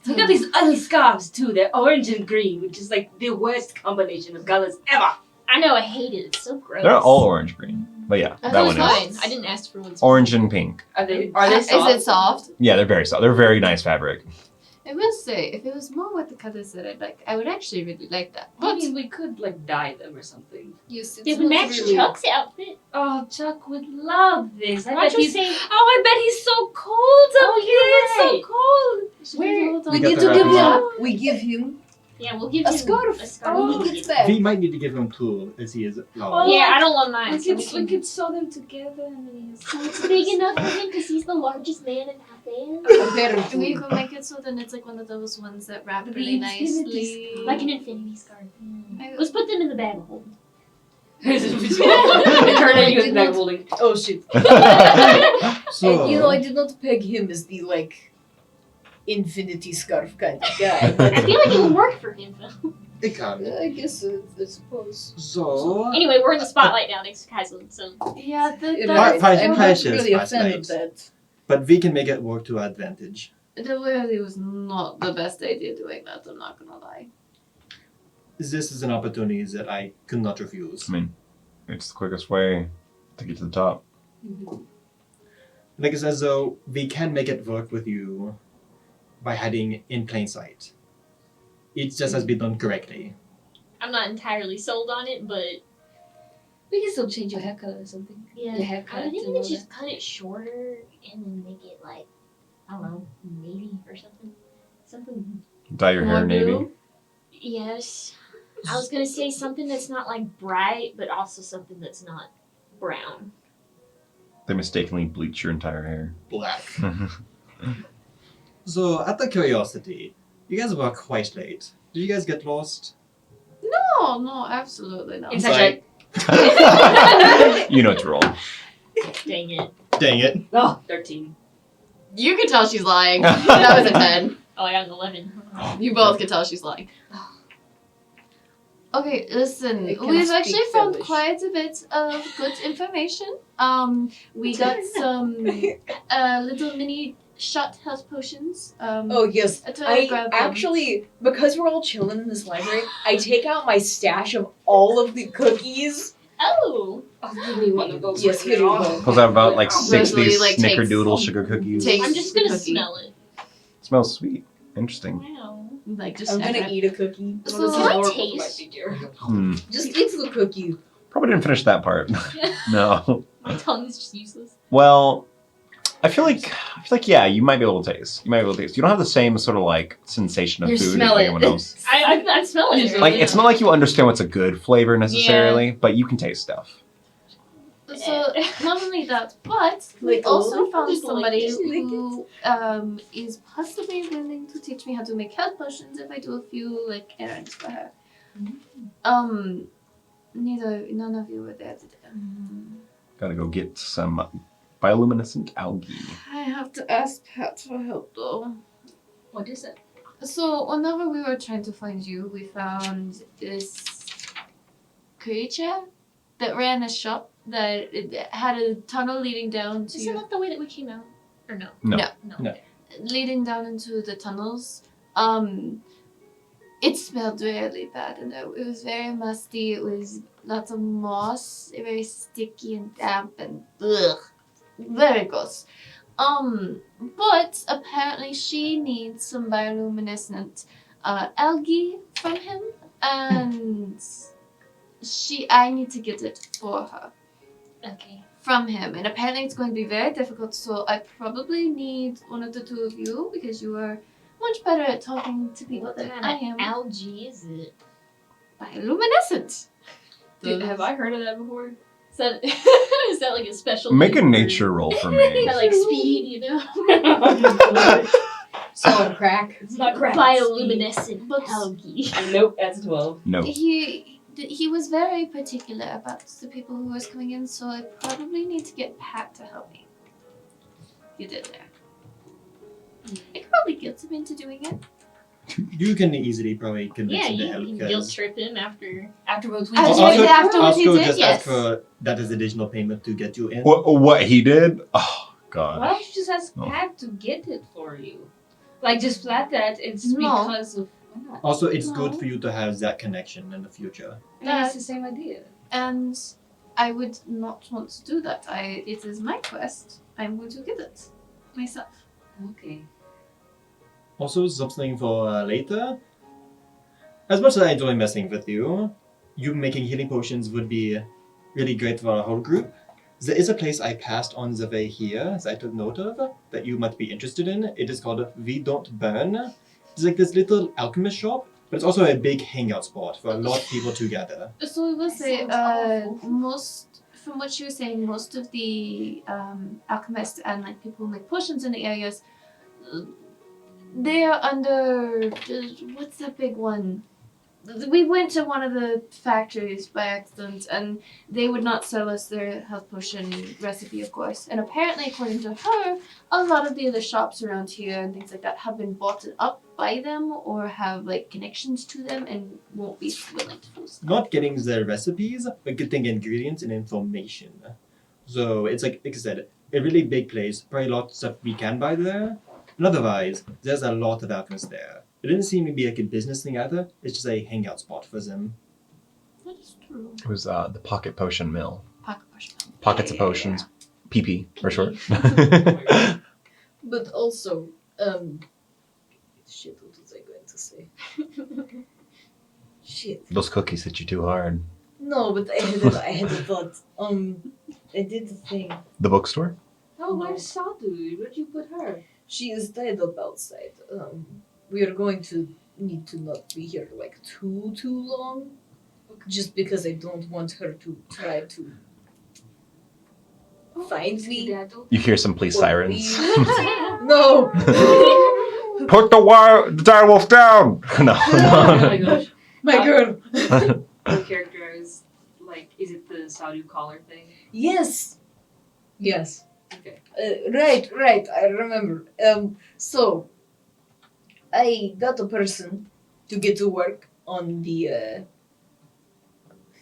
We got these ugly scarves too. They're orange and green, which is like the worst combination of colors ever. I know, I hate it. It's so gross. They're all orange green. But yeah, That that was one is. fine. I didn't ask for one. Orange and pink. Are they Is it soft? Yeah, they're very soft. They're very nice fabric. I will say, if it was more with the colors that I'd like, I would actually really like that. I But mean, we could like dye them or something. yes, It would match Chuck's outfit. Oh, Chuck would love this. I Why bet don't you he's. say, Oh, I bet he's so cold up Oh, here. you're It's right. so cold. Where Hold we on. got need the to give wrap him. We give him yeah, we'll give a him scarf. a scarf. Oh, he gets that. We might need to give him two as he is loud. Yeah, I don't love mine. We So could, we could sew them together and then he's. So it's big enough for him because he's the largest man in that band. We Apparently. could make it so then it's like one of those ones that wrap The really infinity nicely. Like an infinity scarf. I- Let's put them in the bag of holding. Turn at you in the bag holding. Oh shit. So, And you know, I did not peg him as the like infinity scarf kind of guy. I But feel like it would work for him though. it can. I guess I suppose. So, Anyway, we're in the spotlight now next to Kaizlyn, so Yeah, You're the, right. Fine, I'm not precious really a last fan night. of that. but we can make it work to our advantage. the really was not the best idea doing that, I'm not gonna lie. This is an opportunity that I could not refuse. I mean, It's the quickest way to get to the top. Like it says though, we can make it work with you by hiding in plain sight. It just has been done correctly. I'm not entirely sold on it, but We can still change your hair color or something. yeah, Your haircut I think and we all just cut it shorter and then make it like, I don't know, navy or something. Something. Dye your hair More navy. blue? Yes. I was gonna say something that's not like bright, but also something that's not brown. They mistakenly bleach your entire hair. Black. So, out of curiosity, you guys were quite late. Did you guys get lost? No, no, absolutely not. Inside Like- You know it's wrong. Dang it. Dang it. Oh, 13. You can tell she's lying. That was a 10. Oh, I got an 11. You both can tell she's lying. Okay, listen, They can we've speak actually found Finnish. quite a bit of good information. We got some little mini shot health potions. Oh yes, I totally I grabbed them. actually, because we're all chilling in this library, I take out my stash of all of the cookies. Oh! I'll give me one of those. Yes, right here now. you go. Pulls out about like 6 of Rosalie, these like, takes- snickerdoodle sugar cookies. takes- I'm just the gonna cookie. smell it. Smells sweet. Interesting. Wow. Like, just I'm snap gonna it. eat a cookie. So This is I horrible for taste- my figure. Hmm. Just eat the cookie. Probably didn't finish that part. No. My tongue is just useless. Well, I feel like yeah, you might be able to taste. You might be able to taste. You don't have the same sort of like sensation of You food smell as it. anyone else. I'm smelling it. Like it's not like you understand what's a good flavor necessarily, but you can taste stuff. So not only that, but we Like, also oh, found just somebody like it. who is possibly willing to teach me how to make health potions if I do a few like errands for her. None of you were there today. Gotta go get some bioluminescent algae. I have to ask Pat for help though. What is it? So whenever we were trying to find you, we found this creature that ran a shop that it had a tunnel leading down to Isn't that the way that we came out? Or no? No. No. No. leading down into the tunnels. It smelled really bad, and it was very musty. It was lots of moss, very sticky and damp, and ugh, very gross. But apparently she needs some bioluminescent algae from him, and I need to get it for her Okay. from him, and apparently it's going to be very difficult, so I probably need one of the two of you because you are much better at talking to people What than kind I of am. algae is it? Bioluminescent. Have I heard of that before? Is that is that like a special? Make a thing for- nature roll for Is me. that like speed? You know. Solid crack. It's not Right. bioluminescent But- algae. Nope, that's 12. No. He was very particular about the people who was coming in, so I probably need to get Pat to help me get in there. I could probably guilt him into doing it. You can easily probably convince Yeah, him to you help can guilt because trip him after. Afterwards, we I just was went after what he Oscar did, just yes. asked for that as additional payment to get you in. What he did? Oh god. Why don't you just ask Oh. Pat to get it for you? Like, just flat that it's No. because of. Why not? Also, it's good No. for you to have that connection in the future. That's the same idea. And I would not want to do that. It is my quest. I'm going to get it myself. Okay. Also, something for later. As much as I enjoy messing with you, you making healing potions would be really great for our whole group. There is a place I passed on the way here that I took note of that you might be interested in. It is called We Don't Burn. It's like this little alchemist shop, but it's also a big hangout spot for a lot of people to gather. So I will say, Sounds awful. from what you were saying, most of the alchemists and like people who make potions in the areas, they are under what's that big one? We went to one of the factories by accident, and they would not sell us their health potion recipe, of course. And apparently, according to her, a lot of the other shops around here and things like that have been bought up by them or have like connections to them and won't be willing to post them. Not getting the recipes, but getting ingredients and information. So it's like I said, a really big place, probably a lot of stuff we can buy there. And otherwise, there's a lot of alchemists there. It didn't seem to be like a business thing either, it's just a hangout spot for them. That is true. It was the Pocket Potion Mill. Pocket potion. Pockets of Potions. PP for short. But also, shit, what was I going to say? Shit. Those cookies hit you too hard. No, but I had a thought. I did the thing. The bookstore? Oh, where's Sadu? Where'd you put her? She is tied up outside. We are going to need to not be here like too long. Just because I don't want her to try to find me. You hear some police or sirens. leave. No! Put the direwolf down! No, Oh my no. gosh. My girl! The character is like, is it the Sadu collar thing? Yes! Yes. Okay. Right, I remember. So, I got a person to get to work on the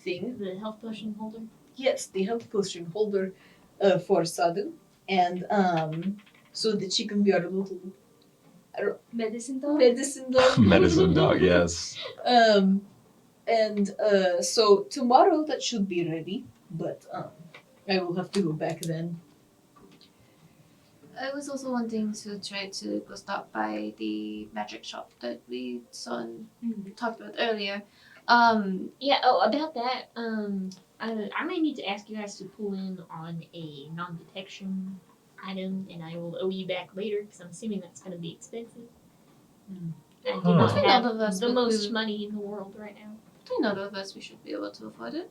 thing. The health potion holder. Yes, the health potion holder for Sadu. And so that she can be our little Medicine dog? medicine dog. Medicine dog, yes. So tomorrow that should be ready, but I will have to go back then. I was also wanting to try to go stop by the magic shop that we saw and talked about earlier. Yeah. Oh, about that. I might need to ask you guys to pull in on a non-detection item, and I will owe you back later because I'm assuming that's going to be expensive. I do not Huh. have None of us the would most be- money in the world right now. Between all of us, we should be able to afford it.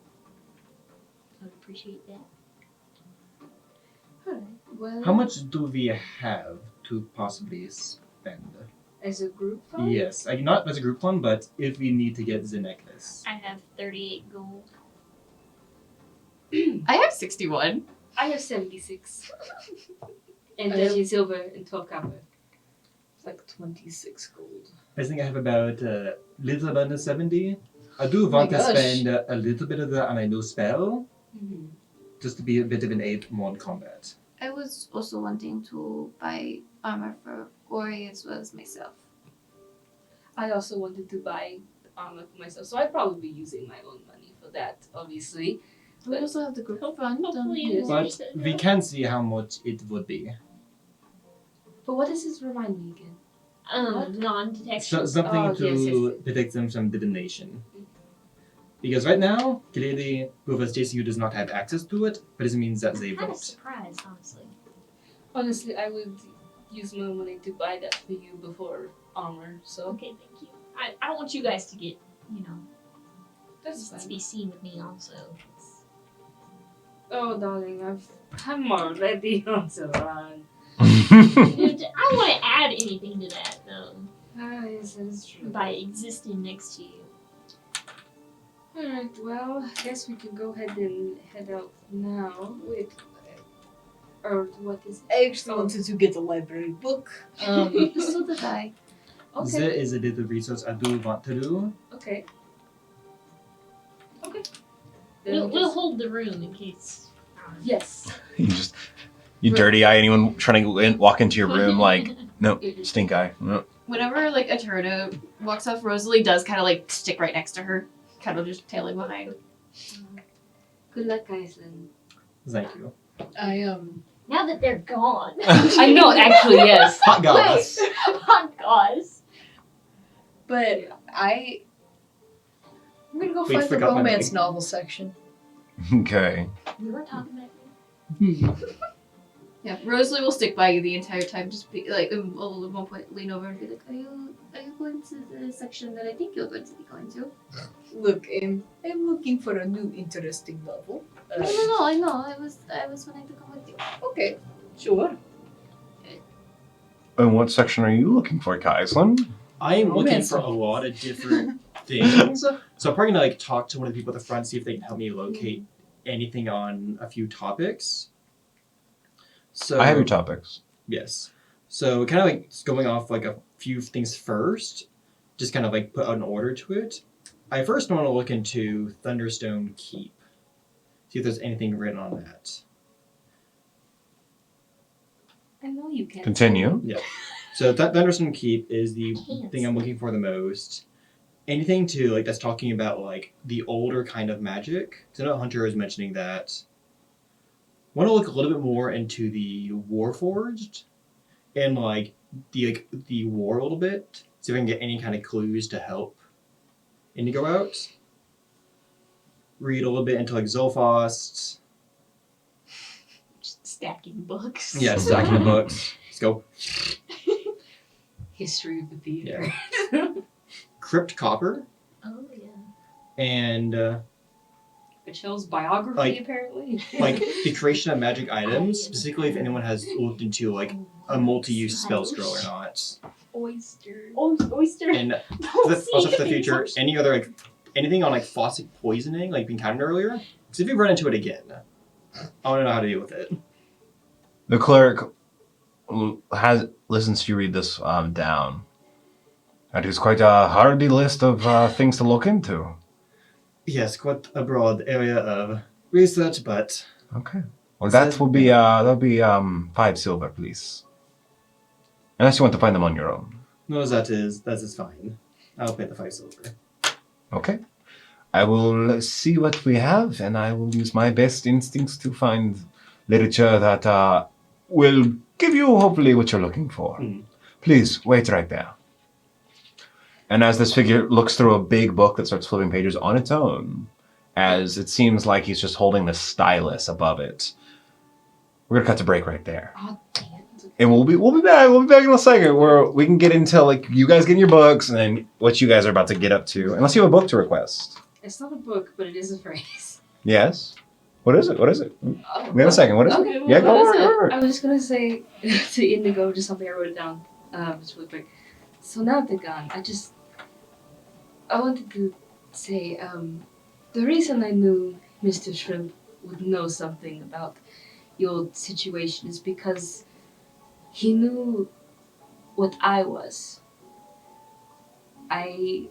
I would appreciate that. Alright, well. How much do we have to possibly spend? As a group fund? Yes, like not as a group fund, but if we need to get the necklace. I have 38 gold. I have 61. I have 76. And 13 silver and 12 copper. It's like 26 gold. I think I have about little about 70. I do Oh my want to gosh. spend a little bit of that on a new spell, just to be a bit of an aid more in combat. I was also wanting to buy armor for Ori as well as myself. I also wanted to buy armor for myself, so I'd probably be using my own money for that, obviously. We also have the group fund. Hopefully Yes. But we can see how much it would be. But what does this remind me again? What? Non-detection. Something Oh, to yes. protect them from divination. Because right now, clearly, whoever's chasing you does not have access to it, but it means that they I'm kind of won't. surprised, honestly. Honestly, I would use my money to buy that for you before armor, so Okay, thank you. I don't want you guys to get, that's to fine. be seen with me also. Oh, darling, I'm already on the run. I don't want to add anything to that, though, Ah, yes, that is true. by existing next to you. Alright, well, I guess we can go ahead and head out now. Wait. Or what is I actually wanted to get a library book. So did I. Okay. There is a little resource I do want to do. Okay. Okay. We'll hold the room in case. Yes. You dirty eye anyone trying to walk into your room like, no, stink eye. No. Whenever like Eterna walks off, Rosalie does kind of like stick right next to her, kind of just tailing behind. Good luck, Kaizlyn. Thank you. Now that they're gone. I know, actually, yes. Hot goss. Oh, gosh. But I'm gonna go Wait, find the forgot my romance name. novel section. Okay. We were talking about you. Yeah, Rosalie will stick by you the entire time. Just be like, will at one point lean over and be like, "Are you going to the section that I think you're going to be going to?" Look, I'm looking for a new interesting novel. No, I know. I was wanting to come with you. Okay, sure. And what section are you looking for, Kaizlyn? I am looking Romance for a novels. lot of different things. So I'm probably gonna talk to one of the people at the front, see if they can help me locate anything on a few topics. So I have your topics. Yes. So kind of like going off like a few things first, just kind of like put out an order to it. I first want to look into Thunderstone Keep. See if there's anything written on that. I know you can. Continue. So Thunderstone Keep is the Can't. thing I'm looking for the most. anything to like that's talking about like the older kind of magic. So I know Hunter was mentioning that. Want to look a little bit more into the Warforged and like the war a little bit. See if I can get any kind of clues to help Indigo out. Read a little bit into like Zolfast. Just stacking books. Yeah, stacking the books. Let's go. History of the theater. Crypt Copper Oh yeah. and Michelle's biography, Like- apparently. like the creation of magic items, specifically if anyone has looked into like a multi-use spell scroll or not. Oyster. Oyster. And also for the future, any other like anything on like faucet poisoning, like we encountered earlier. Because if you run into it again, I want to know how to deal with it. The cleric listens to you read this down. That is quite a hardy list of things to look into. Yes, quite a broad area of research, but Okay. Well, that'll be 5 silver, please. Unless you want to find them on your own. no, that is fine. I'll pay the 5 silver. Okay. I will see what we have, and I will use my best instincts to find literature that will give you hopefully what you're looking for. Mm. Please wait right there. And as this figure looks through a big book that starts flipping pages on its own, as it seems like he's just holding the stylus above it, we're gonna cut to break right there. Oh, dang it. And we'll be back. We'll be back in a second where we can get into like you guys getting your books and then what you guys are about to get up to. Unless you have a book to request. It's not a book, but it is a phrase. Yes. What is it? What is it? Oh, We have a second. What is okay, it? well, Yeah, go what over is it, it? go over it. I was just gonna say to Indigo just something I wrote it down, just really quick. So now they're gone. I wanted to say, the reason I knew Mr. Shrimp would know something about your situation is because he knew what I was. I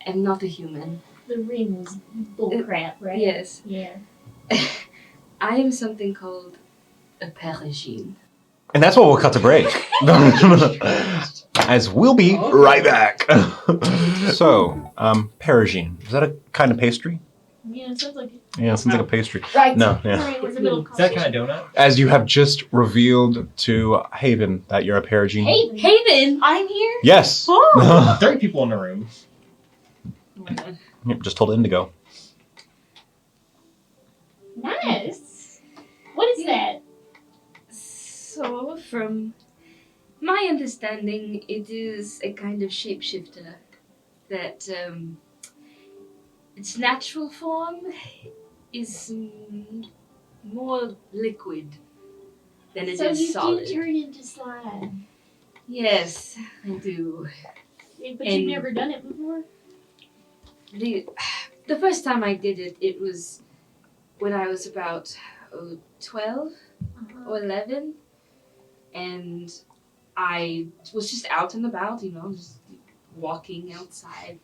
am not a human. The ring was bullcrap, right? Yes. Yeah. I am something called a perigine. And that's what we'll cut to break. As we'll be right back. So, perigine. Is that a kind of pastry? Yeah, it sounds like it. Yeah, it sounds like a pastry. Right. No, yeah. Alright, we're in the middle of Is that kind of donut? As you have just revealed to Haven that you're a perigine. Haven. Haven! I'm here. Yes. 30 people in the room. Oh my god. Yep, just told Indigo. Nice. What is that? So, from my understanding, it is a kind of shapeshifter that its natural form is more liquid than it So is you solid. do turn into slime. Yes, I do. But And- you've never done it before? The first time I did it, it was when I was about 12 or 11, and I was just out and about, just walking outside,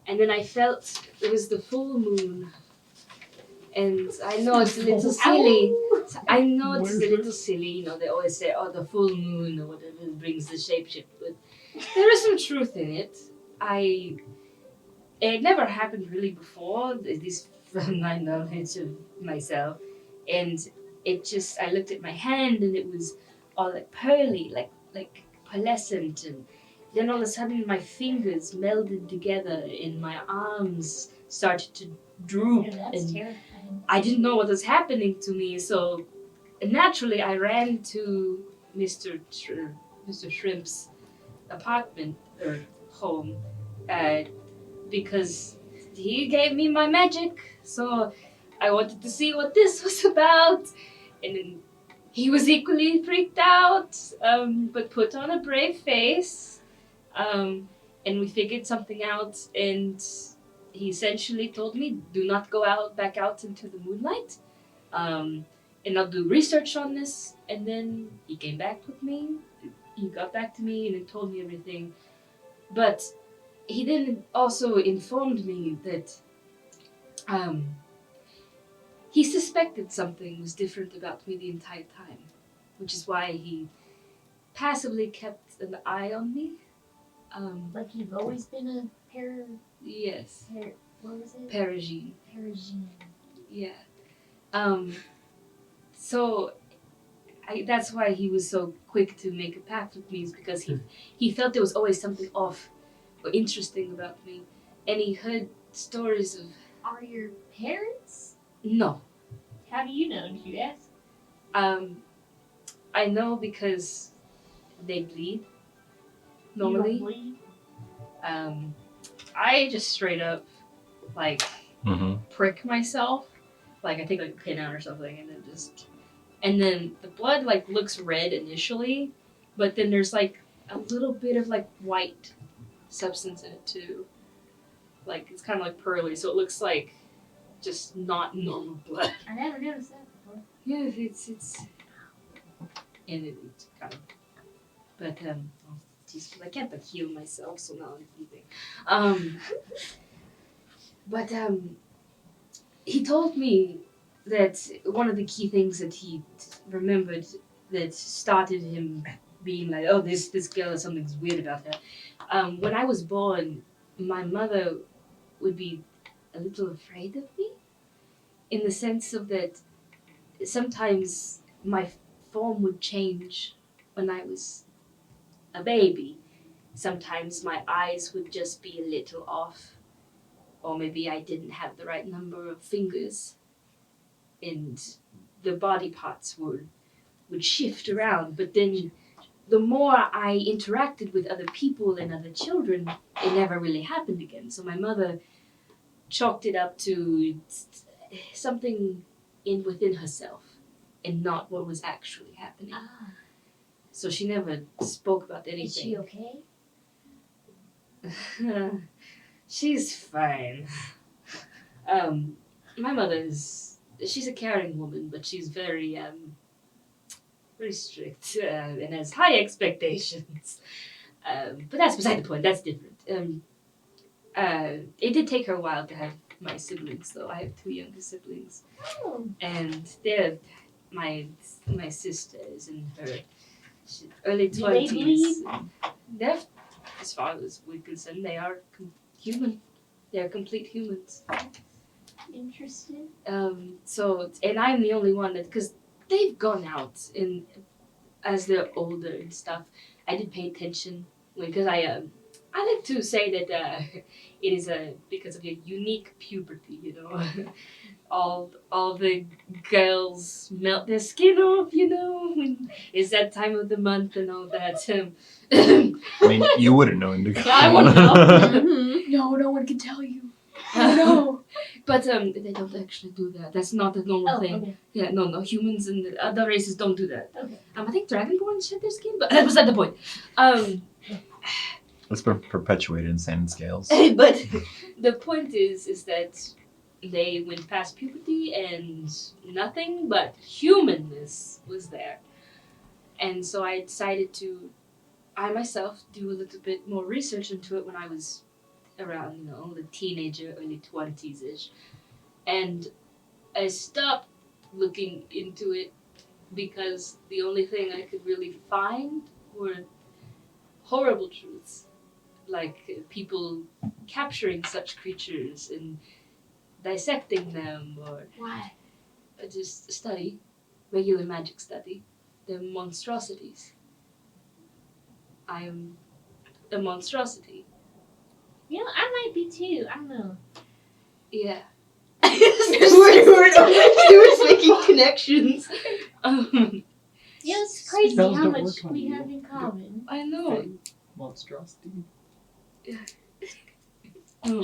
and then I felt it was the full moon, and I know it's a little silly. I know it's a little silly, they always say, oh, the full moon or whatever brings the shapeshift, but there is some truth in it. It never happened really before, at least from my knowledge of myself. And I looked at my hand and it was all like pearly, like pearlescent. And then all of a sudden my fingers melded together and my arms started to droop. Yeah, that's and terrifying. I didn't know what was happening to me. So naturally I ran to Mr. Shrimp's apartment or home. Because he gave me my magic, so I wanted to see what this was about. And then he was equally freaked out, but put on a brave face. And we figured something out, and he essentially told me, do not go back out into the moonlight. And I'll do research on this. And then he came back with me. He got back to me and he told me everything. But he then also informed me that he suspected something was different about me the entire time, which is why he passively kept an eye on me. Like you've always been a Yes. What was it? Perigine. Perigine. Yeah. So that's why he was so quick to make a pact with me, is because he felt there was always something off or interesting about me, and he heard stories of Are your parents? no. How do you know? Did you ask? I know because they bleed You don't normally. bleed? I just straight up like Mm-hmm. prick myself, like I take like a pin out or something, and then the blood like looks red initially, but then there's like a little bit of like white substance in it too. Like it's kind of like pearly, so it looks like just not normal blood. I never noticed that before. Yeah, it's and it's kind of, but oh, geez, 'cause I can't like heal myself, so now I'm bleeding. But he told me that one of the key things that he remembered that started him being like, oh, this girl, something's weird about her. When I was born, my mother would be a little afraid of me, in the sense of that sometimes my form would change when I was a baby. Sometimes my eyes would just be a little off, or maybe I didn't have the right number of fingers, and the body parts would shift around. But then the more I interacted with other people and other children, it never really happened again. So my mother chalked it up to something within herself and not what was actually happening. Ah. So she never spoke about anything. Is she okay? She's fine. My she's a caring woman, but she's very strict and has high expectations. But that's beside the point. That's different. It did take her a while to have my siblings, though. I have 2 younger siblings, Oh. and they're my sister is in her early Do they 20s. bleed? They're, as far as we're concerned, they are human. They're complete humans. Interesting. And I'm the only one that, because they've gone out as they're older and stuff. I did pay attention because I like to say that it is because of your unique puberty, you know. all the girls melt their skin off, you know, when it's that time of the month and all that. I mean, you wouldn't know, Indigo. Yeah, I wouldn't know. No, no one can tell you. Oh no! But they don't actually do that. That's not a normal thing. Okay. Yeah, no. Humans and the other races don't do that. Okay. I think Dragonborn shed their skin, but that was not the point. It's been perpetuated in sand scales. But the point is that they went past puberty and nothing but humanness was there. And so I decided to, I myself, do a little bit more research into it when I was around, you know, the teenager, early 20s-ish. And I stopped looking into it because the only thing I could really find were horrible truths. Like people capturing such creatures and dissecting them, or Why? just study, regular magic study. They're monstrosities. I am a monstrosity. You know, I might be too. I don't know. Yeah. Stuart's making connections. Yeah, it's crazy Spells how don't much work on we you. have in common. I know. Monstrosity. I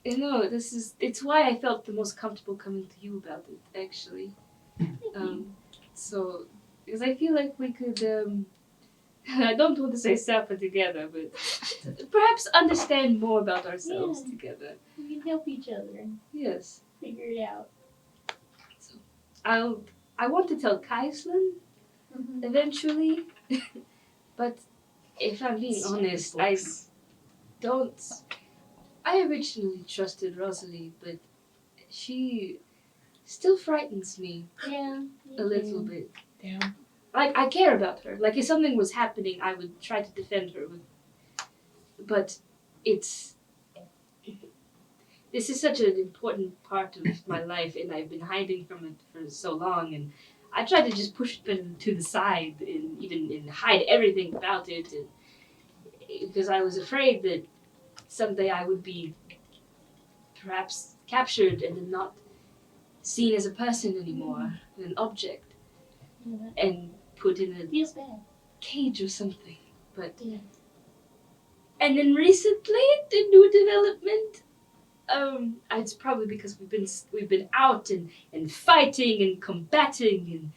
know, it's why I felt the most comfortable coming to you about it, actually. So, because I feel like we could, I don't want to say suffer together, but perhaps understand more about ourselves Yeah. together. We can help each other and Yes. figure it out. So, I want to tell Kaizlyn eventually, but if I'm being honest, I originally trusted Rosalie, but she still frightens me Yeah. a little bit. Damn. Like, I care about her. Like, if something was happening, I would try to defend her. But it's this is such an important part of my life, and I've been hiding from it for so long, and I tried to just push it to the side and hide everything about it, and, because I was afraid that someday I would be perhaps captured and then not seen as a person anymore, an object, and put in a Feels bad. cage or something. But Yeah. and then recently, the new development. It's probably because we've been out and fighting and combating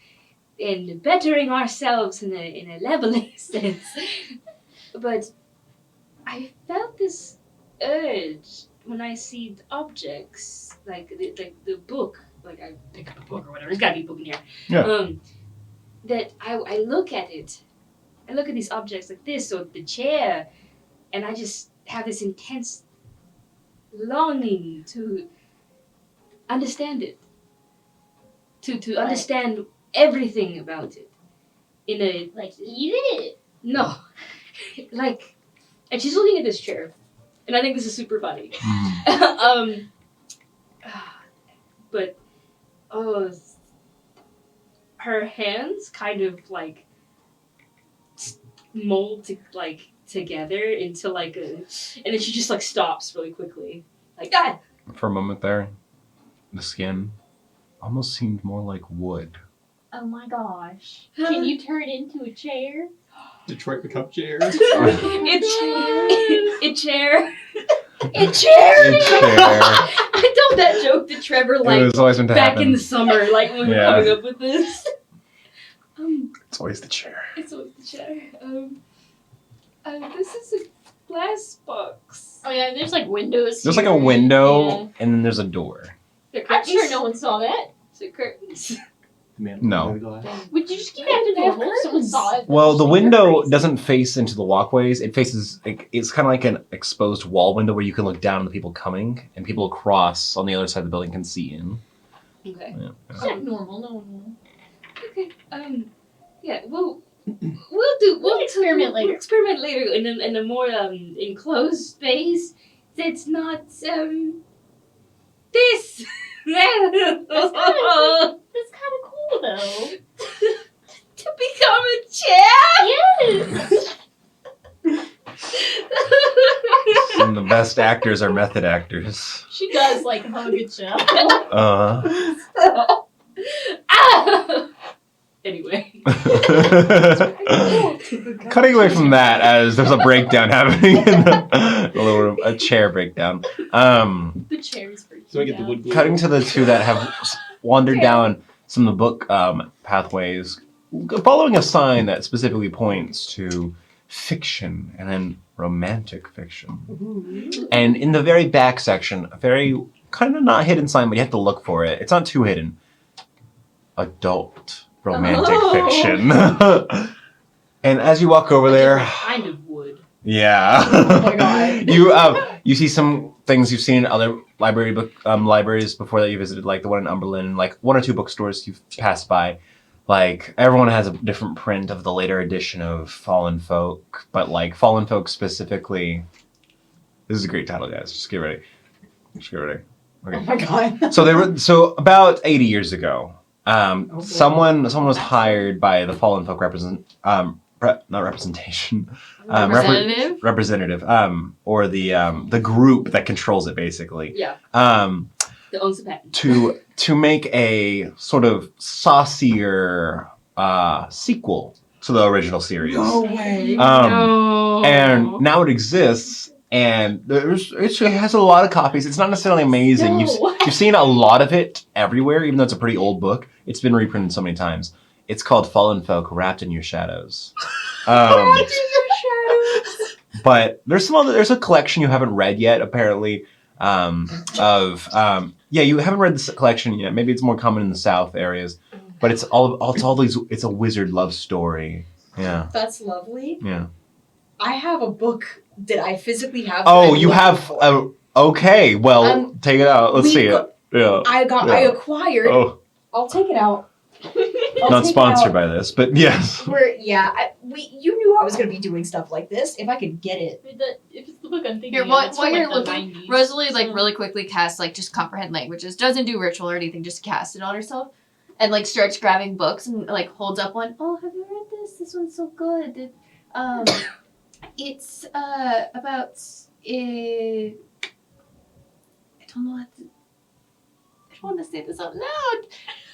and bettering ourselves in a leveling sense. But I felt this urge when I see objects like the book, like I pick up a book or whatever. There's gotta be a book in here. Yeah. That I look at it. I look at these objects like this or the chair, and I just have this intense longing to understand it, to understand everything about it in a Like, eat it. no like, and she's looking at this chair, and I think this is super funny. But her hands kind of like mold together into like a, and then she just like stops really quickly, like ah. For a moment there, the skin almost seemed more like wood. Oh my gosh. Can you turn it into a chair? Detroit become chairs. It chair. It's chair. I told that joke to Trevor It like was always meant to back happen. in the summer, like when we were Yeah. coming up with this. It's always the chair. It's always the chair. This is a glass box. Oh yeah, there's like windows. There's like a here. window, Yeah. and then there's a door. I'm sure no one saw that. The curtains. Man, No. Would you just keep acting normal if someone saw it? Well, the You're window crazy. doesn't face into the walkways. It faces, it's kind of like an exposed wall window where you can look down on the people coming, and people across on the other side of the building can see in. Okay. Yeah. It's not normal. No one Okay. Yeah. We'll experiment later. We'll experiment later in a more enclosed space. That's not this. That's kind of cool though. To become a chair. Yes. Some of the best actors are method actors. She does like hug a child. Ah! Anyway. Cutting away from that, as there's a breakdown happening in the little room, a chair breakdown. The chair is pretty. So I get the wood glue. Cutting to the two that have wandered down some of the book pathways, following a sign that specifically points to fiction and then romantic fiction. And in the very back section, a very kind of not hidden sign, but you have to look for it. It's not too hidden. Adult romantic fiction. And as you walk over there, Kind of wood. yeah. Oh my God. You see some things you've seen in other libraries before that you visited, like the one in Umberland, like one or two bookstores you've passed by. Like everyone has a different print of the later edition of Fallen Folk, but like Fallen Folk specifically, this is a great title, guys. Just get ready. Just get ready. Okay. Oh my God. So about 80 years ago, boy. someone was hired by the Fallen Folk representative, or the group that controls it, basically. Yeah. The owns the patent. To make a sort of saucier sequel to the original series. No way. And now it exists, and it has a lot of copies. It's not necessarily amazing. No. You've seen a lot of it everywhere, even though it's a pretty old book. It's been reprinted so many times. It's called Fallen Folk, Wrapped in Your Shadows. But there's a collection you haven't read yet, apparently, you haven't read this collection yet. Maybe it's more common in the South areas, but it's a wizard love story. Yeah. That's lovely. Yeah. I have a book that I physically have. Oh, you have. Okay. Well, take it out. Let's see it. Yeah. I acquired. Oh. I'll take it out. I'll Not take sponsored out- by this, but yes. You knew I was gonna be doing stuff like this. If I could get it. If it's the book I'm thinking Here, of, while it's from, you're like, the looking, 90s, Rosalie like so- really quickly casts like just comprehend languages. Doesn't do ritual or anything, just cast it on herself, and like starts grabbing books and like holds up one. Oh, have you read this? This one's so good. It's about I don't know what. I don't want to say this out loud.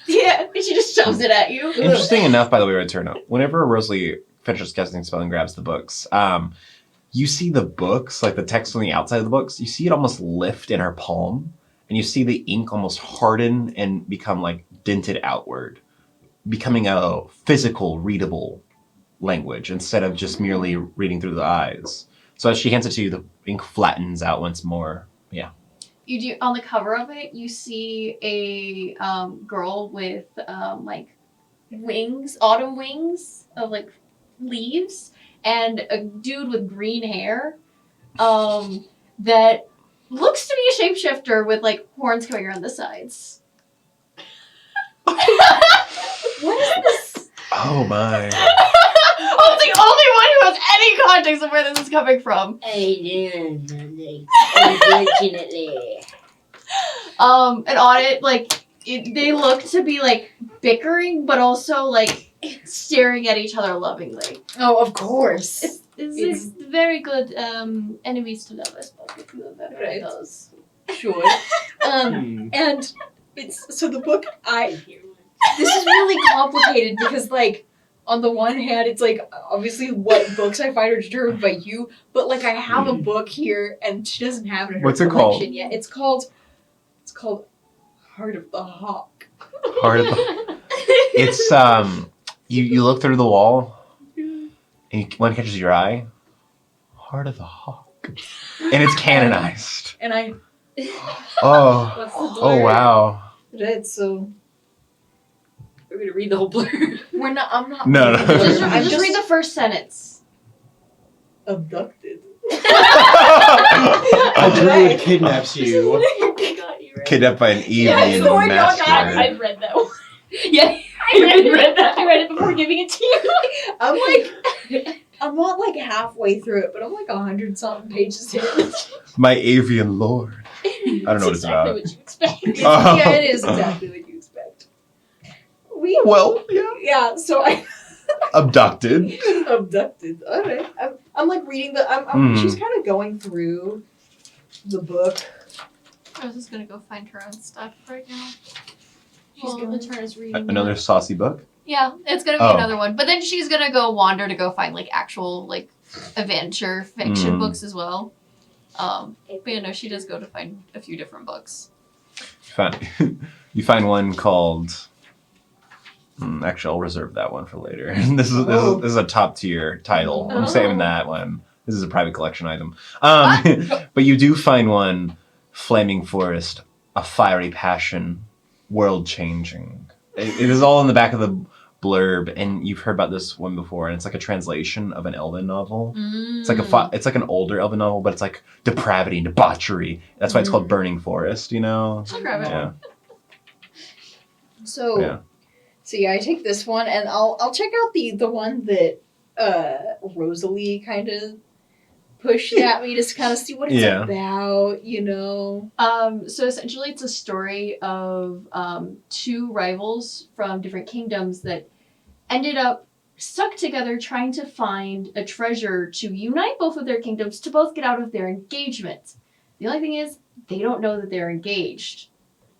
Yeah, and she just shoves it at you. Interesting enough, by the way, Returno. Whenever Rosalie finishes casting spell and grabs the books, you see the books, like the text on the outside of the books, you see it almost lift in her palm, and you see the ink almost harden and become like dented outward, becoming a physical, readable language instead of just merely reading through the eyes. So as she hands it to you, the ink flattens out once more. Yeah. You do on the cover of it. You see a girl with like wings, autumn wings of like leaves, and a dude with green hair that looks to be a shapeshifter with like horns coming around the sides. What is this? Oh my. I'm the only one who has any context of where this is coming from. Unfortunately. And on it, like, they look to be, like, bickering, but also, like, staring at each other lovingly. Oh, of course. It's very good enemies to lovers, but if you have ever read Right. those. Sure. And it's so the book this is really complicated because like on the one hand it's like obviously what books I find are determined by you, but like I have a book here and she doesn't have it in her What's it collection called? yet. It's called Heart of the Hawk. Heart of the... It's you look through the wall and one catches your eye. Heart of the Hawk. And it's canonized. And I Oh. What's the Oh blurb? wow. read so We're gonna read the whole blurb. I'm not No, no. I'm Just read the first sentence. abducted. A druid kidnaps you. Kidnapped by an Evian Yes, oh my God, master. I've read that one. Yeah. I read that. I read it before giving it to you. I'm like I'm not like halfway through it, but I'm like 100-something pages in. My avian lord. I don't know what it's exactly about. what you expect. Yeah, it is exactly what you expect. Well, yeah. Yeah, so I Abducted. abducted. Alright. I'm like reading she's kind of going through the book. I was just gonna go find her own stuff right now. She's Well, going- Laterna's reading Another that. saucy book. Yeah, it's gonna be Oh. another one. But then she's gonna go wander to go find like actual like adventure fiction books as well. But you know, she does go to find a few different books. You find one called. Actually, I'll reserve that one for later. This is a top tier title. I'm saving that one. This is a private collection item. But you do find one, Flaming Forest, a fiery passion, world changing. It is all in the back of the blurb, and you've heard about this one before, and it's like a translation of an Elven novel. It's like it's like an older Elven novel, but it's like depravity and debauchery. That's why it's called Burning Forest. You know? I'll grab it. Yeah. So Yeah. So yeah, I take this one and I'll check out the one that Rosalie kind of pushed at me to kind of see what it's about, you know. So essentially it's a story of two rivals from different kingdoms that ended up stuck together trying to find a treasure to unite both of their kingdoms to both get out of their engagement. The only thing is they don't know that they're engaged.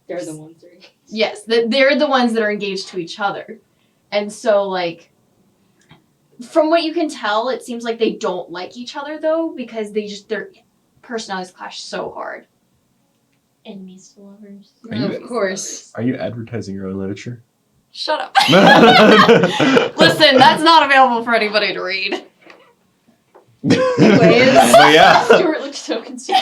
They're the ones that are. Yes, they're the ones that are engaged to each other. And so, like, from what you can tell, it seems like they don't like each other, though, because their personalities clash so hard. Enemies to lovers. Are you- Of course. Are you advertising your own literature? Shut up. Listen, Listen, that's not available for anybody to read. But yeah. Stuart looks so concerned.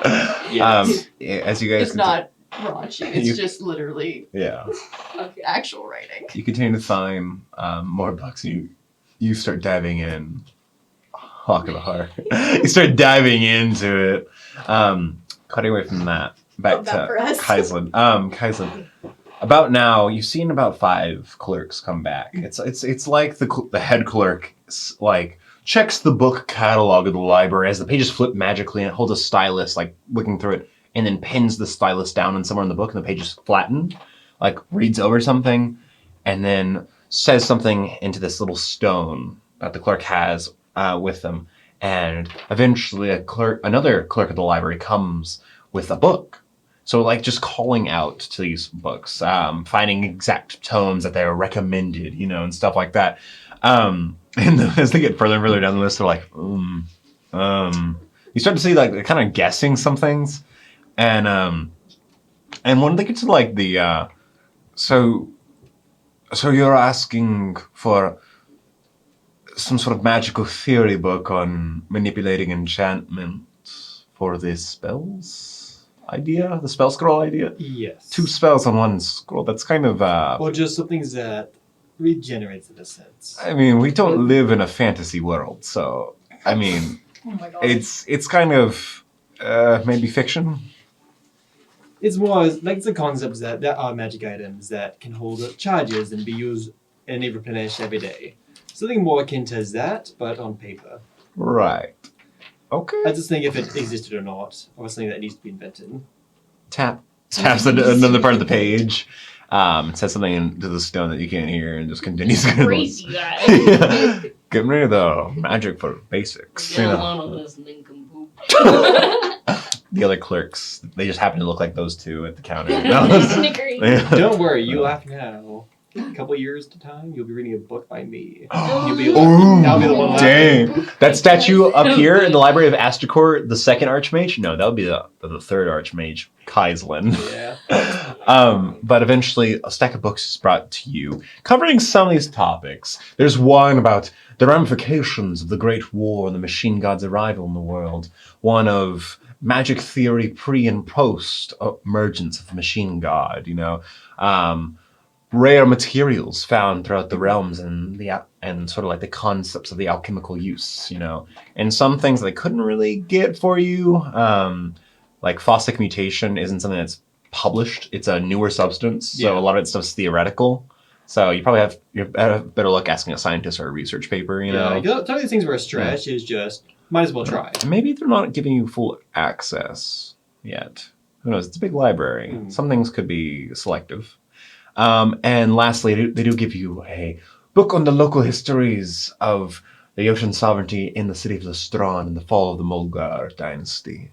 As you guys It's not raunchy. It's You- just literally yeah, actual writing. you continue to find more books. You start diving in. Hawk of the Heart. You start diving into it. Cutting away from that, back Love that to for us. Kaizlyn. Kaizlyn, about now, you've seen about 5 clerks come back. It's like the head clerk like checks the book catalog of the library as the pages flip magically, and it holds a stylus like looking through it, and then pins the stylus down in somewhere in the book, and the pages flatten, like reads over something, and then says something into this little stone that the clerk has with them, and eventually another clerk of the library comes with a book. So, like, just calling out to these books, finding exact tomes that they're recommended, and stuff like that. And as they get further and further down the list, they're like, you start to see, like, they're kind of guessing some things. And when they get to, like, the, so you're asking for some sort of magical theory book on manipulating enchantment for the spells? Idea? The spell scroll idea? Yes. 2 spells on 1 scroll. That's kind of Or just something that regenerates in a sense. I mean, we don't live in a fantasy world, so I mean, Oh my god. it's kind of maybe fiction. It's more like the concepts that there are magic items that can hold charges and be used and replenished every day. Something more akin to that, but on paper. Right. Okay. I just think if it existed or not, or something that needs to be invented. Taps another part of the page. It says something into the stone that you can't hear, and just continues. Crazy guy. Get rid of the magic for basics. Get one of this nincompoop. The other clerks, they just happen to look like those 2 at the counter. Snickering. Don't worry, you laugh now. A couple years to time, you'll be reading a book by me. You'll be Ooh, I'll be the one laughing. dang. That statue up here in the Library of Astracore, the 2nd Archmage? No, that would be the 3rd Archmage, Kaizlyn. Yeah. But eventually, a stack of books is brought to you, covering some of these topics. There's one about the ramifications of the Great War and the Machine God's arrival in the world. One of magic theory pre and post emergence of the Machine God, rare materials found throughout the realms and sort of like the concepts of the alchemical use, and some things they couldn't really get for you, like Fosdic mutation isn't something that's published. It's a newer substance, so a lot of it stuff's theoretical. So you probably have better luck asking a scientist or a research paper, Some of these things were a stretch is just might as well try. Maybe they're not giving you full access yet. Who knows? It's a big library. Some things could be selective. And lastly, they do give you a book on the local histories of the Ocean sovereignty in the city of Lestron and the fall of the Mulgar dynasty.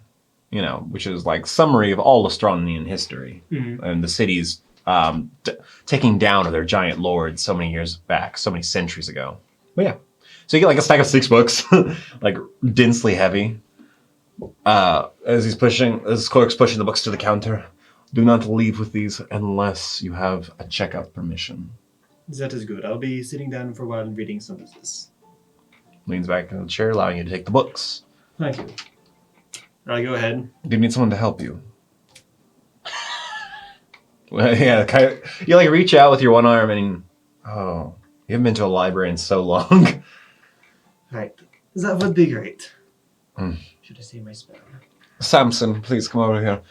Which is like summary of all Lestronian history and the city's taking down of their giant lords so many years back, so many centuries ago. But yeah, so you get like a stack of 6 books, like densely heavy. As clerk's pushing the books to the counter. Do not leave with these unless you have a checkout permission. That is good. I'll be sitting down for a while and reading some of this. Leans back in the chair, allowing you to take the books. Thank you. All right, go ahead. Do you need someone to help you? Well, yeah, you like reach out with your one arm and you haven't been to a library in so long. Right. That would be great. Should I say my spell? Samson, please come over here.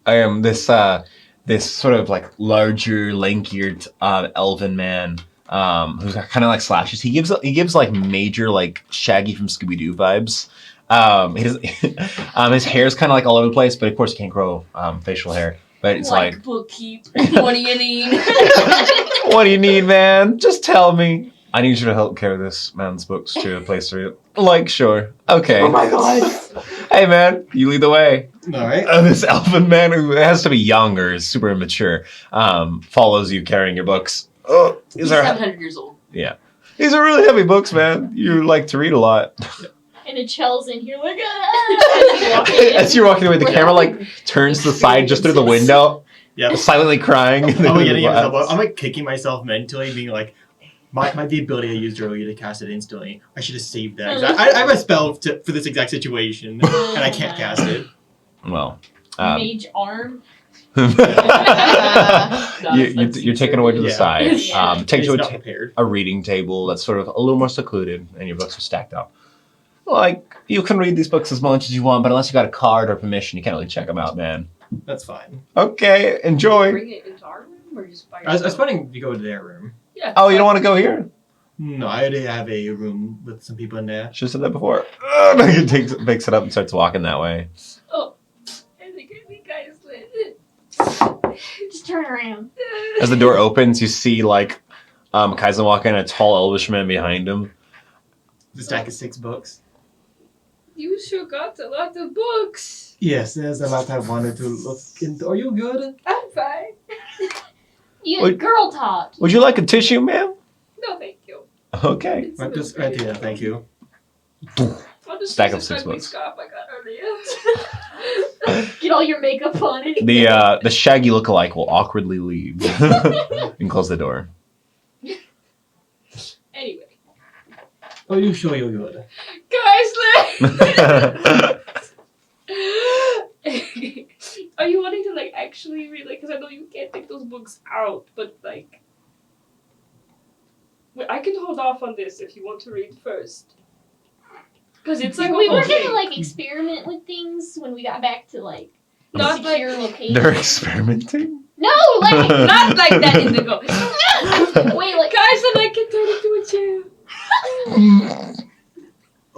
I am this sort of like larger, lankier elven man who's kind of like slashes. He gives like major like Shaggy from Scooby Doo vibes. He doesn't. His hair's kind of like all over the place, but of course he can't grow facial hair. But it's like bookkeep. What do you need? What do you need, man? Just tell me. I need you to help carry this man's books to a place to read it. Like, sure. Okay. Oh my god. Hey, man, you lead the way. All right. This elfin man who has to be young or is super immature follows you carrying your books. Oh, He's 700 years old. Yeah. These are really heavy books, man. You like to read a lot. And a Chell's in here like, As you're walking away, the camera like turns to the side just through the window. Yeah. Silently crying. I'm like kicking myself mentally, being like, the ability I used earlier to cast it instantly. I should have saved that. I have a spell for this exact situation, and I can't cast it. Well, mage arm. you're taken away to the side. Take to a reading table that's sort of a little more secluded, and your books are stacked up. Like, you can read these books as much as you want, but unless you got a card or permission, you can't really check them out, man. That's fine. Okay, enjoy. Bring it into our room? room or just by I was yourself? planning to go to their room. Yeah. Oh, you don't want to go here? No, I already have a room with some people in there. Should have said that before. He picks it up and starts walking that way. Oh, I think Kaizlyn. Just turn around. As the door opens, you see like Kaizlyn walk in, a tall elvish man behind him. The stack of 6 books. You sure got a lot of books. Yes, there's a lot I wanted to look into. Are you good? I'm fine. You Would- girl talk. Would you like a tissue, ma'am? No, thank you. Okay. It's Right, this right here, thank you. I'll just Stack use of this 6 ugly books. scarf I got earlier. Get all your makeup on it. The shaggy lookalike will awkwardly leave and close the door. Anyway, Are you sure you're good? Kaizlyn! Are you wanting to like actually read? Like, because I know you can't take those books out, but like, wait, I can hold off on this if you want to read first. Because it's like we a were whole thing. gonna like experiment with things when we got back to like Not like secure location. They're experimenting? No, like not like that, Indigo. wait, like Kaizlyn, I can turn into a chair.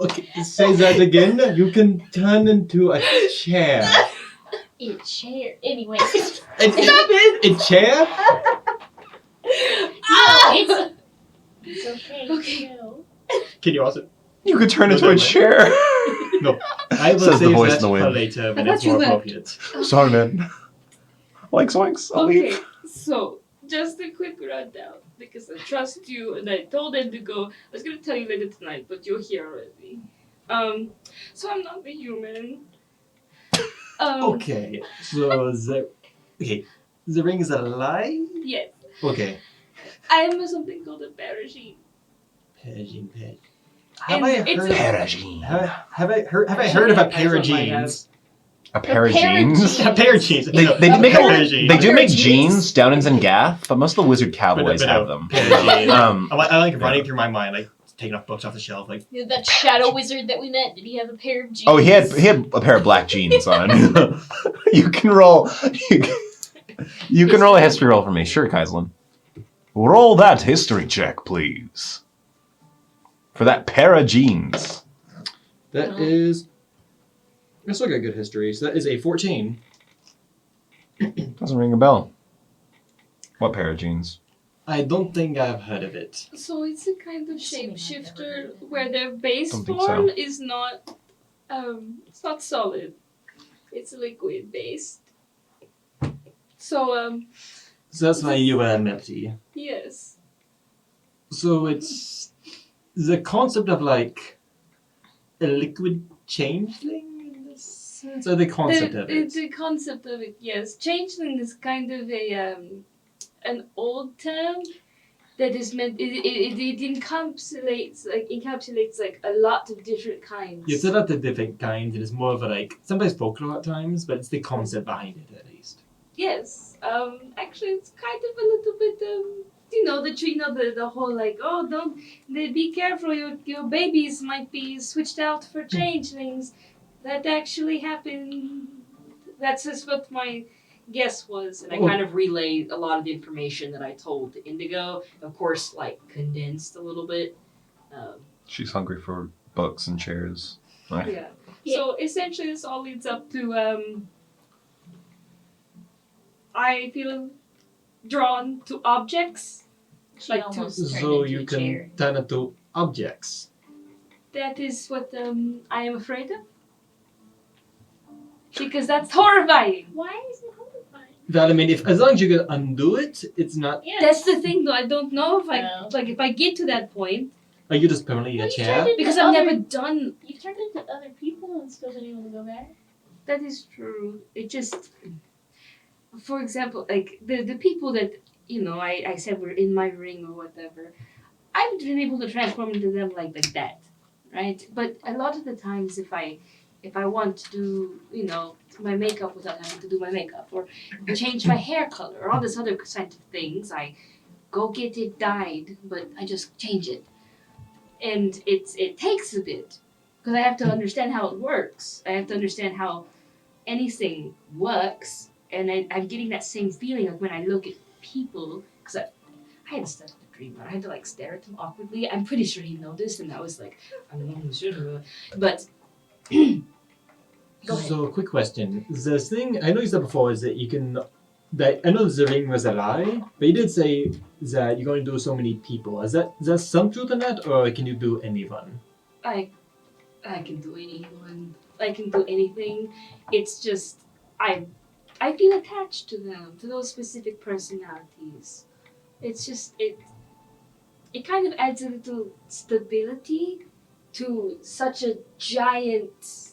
Okay, say that again. You can turn into a chair. a chair. Anyway, A chair? it's okay. Okay. No. Can you also? You could turn No, into no, a no. chair. I will Says the save voice that in the wind. for later when I it's thought you more left. appropriate. Sorry, man. Oinks, oinks. I'll Okay, leave. so just a quick rundown because I trust you and I told Indigo I was gonna tell you later tonight, but you're here already. So I'm not the human. Okay, so the ring is alive. Yes, Okay, I am something called a paragine. Persian pet. And it's a- Peragine. Have I heard of a pair of jeans? A pair of jeans? A pair of jeans. They No, do a make pair of jeans. they do Pair of make jeans? jeans, Downings and Gaff, but most of the wizard cowboys have them. Pair of jeans. Um, I like running through my mind, like taking off books off the shelf, like That shadow wizard that we met, did he have a pair of jeans? Oh, he had a pair of black jeans on. You can roll. You can roll a history roll for me, sure, Kaizlyn. Roll that history check, please. For that pair of jeans. that is. I still got good history, so that is a 14. Doesn't ring a bell. What pair of jeans? I don't think I've heard of it. So it's a kind of Assuming I've never heard shapeshifter of it. where their base Don't think form so. is not it's not solid. It's liquid based. So So that's why you were melty. yes. So it's the concept of like a liquid changeling in this sense, or the concept of it. The concept of it, yes. Changeling is kind of a an old term that is meant. It encapsulates like a lot of different kinds. It's a lot of different kinds, and it's more of a like sometimes folklore at times, but it's the concept behind it at least. Yes. Actually, it's kind of a little bit the whole like, oh, be careful, your babies might be switched out for changelings. That actually happened. That's just what my guess was, and I kind of relayed a lot of the information that I told to Indigo. Of course, like condensed a little bit. She's hungry for books and chairs. Right. Yeah. So essentially, this all leads up to I feel drawn to objects. She Like almost turned So into you a can chair. turn into objects. That is what I am afraid of. Because that's horrifying. Why is it horrifying? That I mean, if as long as you can undo it, it's not Yeah. That's the thing, though. I don't know if No. if I get to that point, like you just permanently Well, a you chair. turned into because I've other- never done. You've turned into other people and still been able to go back. That is true. It just, for example, like the people that I said were in my ring or whatever, I've been able to transform into them like that, right? But a lot of the times, if I want to do my makeup without having to do my makeup, or change my hair color, or all this other kind of things, I go get it dyed, but I just change it, and it takes a bit because I have to understand how it works. I have to understand how anything works, and I'm getting that same feeling of when I look at people, because I had stuff in the dream, but I had to like stare at him awkwardly. I'm pretty sure he noticed, and I was like, I'm not sure, but. Go ahead. So, quick question. The thing I know you said before is that you can. That I know the ring was a lie, but you did say that you're going to do so many people. Is that some truth in that, or can you do anyone? I can do anyone. I can do anything. It's just I feel attached to them, to those specific personalities. It's just it kind of adds a little stability to such a giant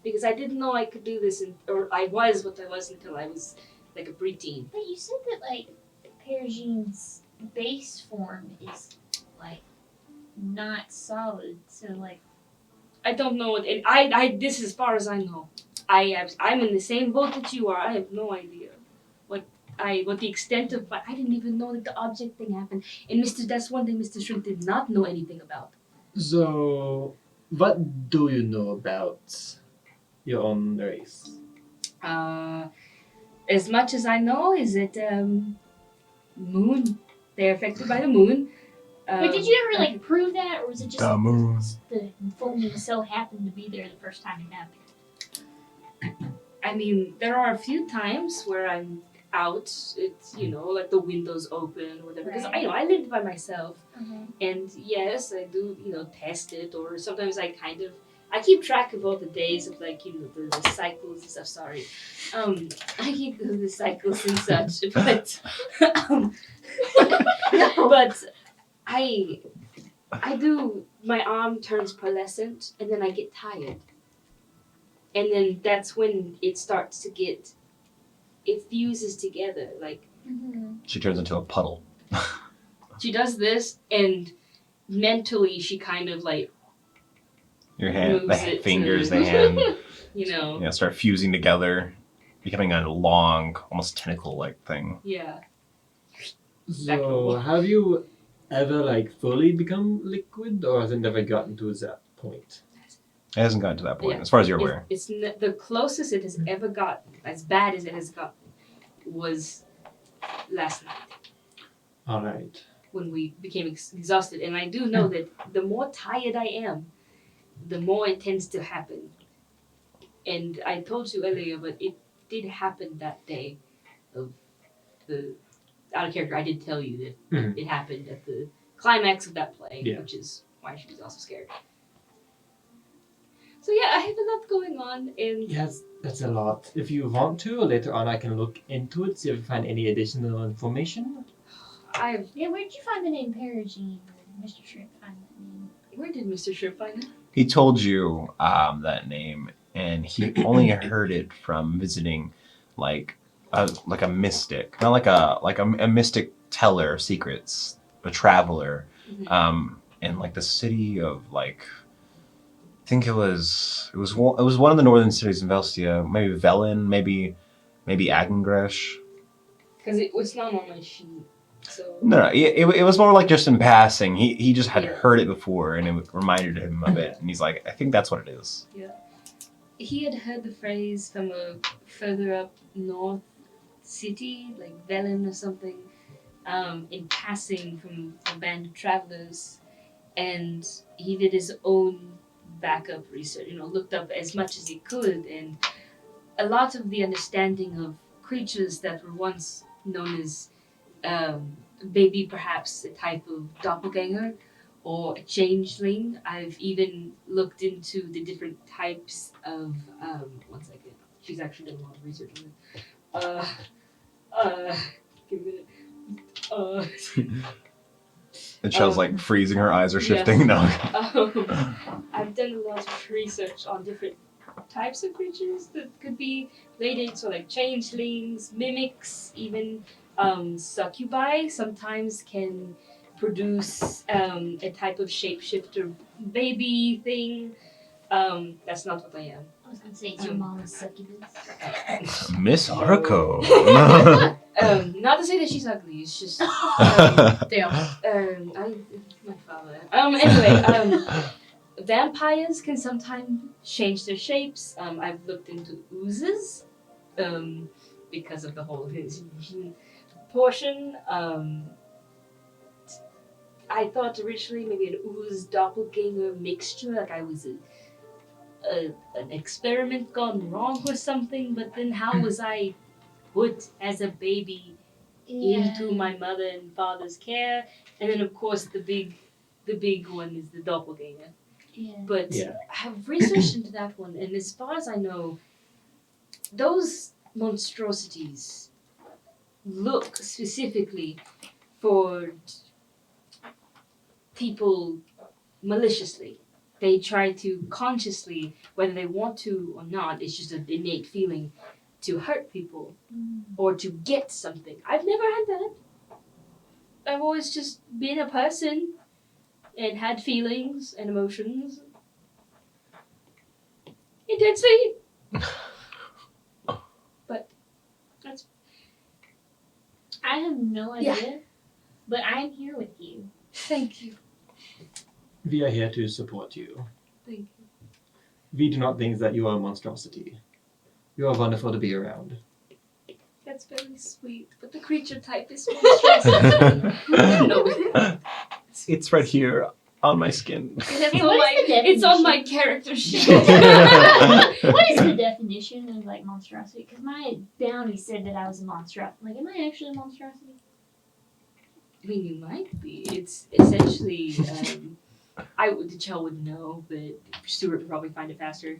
because I didn't know I could do this or I was what I was until I was like a preteen. But you said that like Perigine's base form is like not solid, so like I don't know what I this is as far as I know. I'm in the same boat that you are. I have no idea what the extent of I didn't even know that the object thing happened. And that's one thing Mr. Shrimp did not know anything about. So, what do you know about your own race? As much as I know is that moon. They're affected by the moon. but did you ever like prove that, or was it just The moon. the full moon so happened to be there the first time it happened? I mean, there are a few times where I'm out. It's like the windows open or whatever. Because Right. I lived by myself, Mm-hmm. and yes, I do test it. Or sometimes I keep track of all the days of like the cycles and stuff. Sorry, I keep the cycles and such. But but I do. My arm turns pearlescent, and then I get tired. And then that's when it starts to it fuses together. Like, Mm-hmm. She turns into a puddle. she does this, and mentally she kind of like, Your hand, moves the it fingers, to- the hand, start fusing together, becoming a long, almost tentacle-like thing. yeah. So, have you ever like fully become liquid, or has it never gotten to that point? It hasn't gotten to that point, Yeah. as far as you're aware. The closest it has ever gotten, as bad as it has gotten, was last night. All right. When we became exhausted. And I do know that the more tired I am, the more it tends to happen. And I told you earlier, but it did happen that day of the out of character. I did tell you that Mhm. it happened at the climax of that play, Yeah. which is why she was also scared. So yeah, I have a lot going on, and Yes, that's a lot. If you want to, later on I can look into it, see if I find any additional information. Yeah, where'd you find the name Perigine? Or Mr. Shrimp find that name? Where did Mr. Shrimp find it? He told you that name, and he only heard it from visiting, like a mystic, not like a mystic teller of secrets, a traveler, Mhm. in like the city of like, I think it was one of the northern cities in Velsia, maybe Velen, maybe Agengresh. Because it was not on my sheet. So No, it was more like just in passing. He just had Yeah. heard it before, and it reminded him of it, and he's like, I think that's what it is. he had heard the phrase from a further up north city, like Velen or something, in passing from a band of travelers, and he did his own backup research. Looked up as much as he could, and a lot of the understanding of creatures that were once known as maybe perhaps a type of doppelganger or a changeling. I've even looked into the different types of one second. She's actually done a lot of research on it. Give me a minute. Michelle's like freezing, her eyes are yeah. shifting. No. I've done a lot of research on different types of creatures that could be related, so like changelings, mimics, even succubi sometimes can produce a type of shapeshifter baby thing. That's not what I am. I was gonna say it's your mama's succubus. Miss Harco. Not to say that she's ugly, it's just Damn. my father. Anyway, vampires can sometimes change their shapes. I've looked into oozes. because of the whole portion. I thought originally maybe an ooze doppelganger mixture, like I was an experiment gone wrong or something, but then how was I put as a baby into my mother and father's care? And then of course the big one is the doppelganger. Yeah. But Yeah. I've researched into that one, and as far as I know, those monstrosities look specifically for people maliciously. They try to consciously, whether they want to or not, it's just an innate feeling to hurt people or to get something. I've never had that. I've always just been a person and had feelings and emotions. Intensely. But that's I have no Yeah. idea, but I'm here with you. thank you. We are here to support you. Thank you. We do not think that you are a monstrosity. You are wonderful to be around. That's very sweet, but the creature type is monstrosity. No. It's right here on my skin. It's, What is the it's on my definition? character sheet. What is the definition of like monstrosity? Because my bounty said that I was a monstrosity. Like, am I actually a monstrosity? I mean, you might be. It's essentially, the child would know, but Stuart would probably find it faster.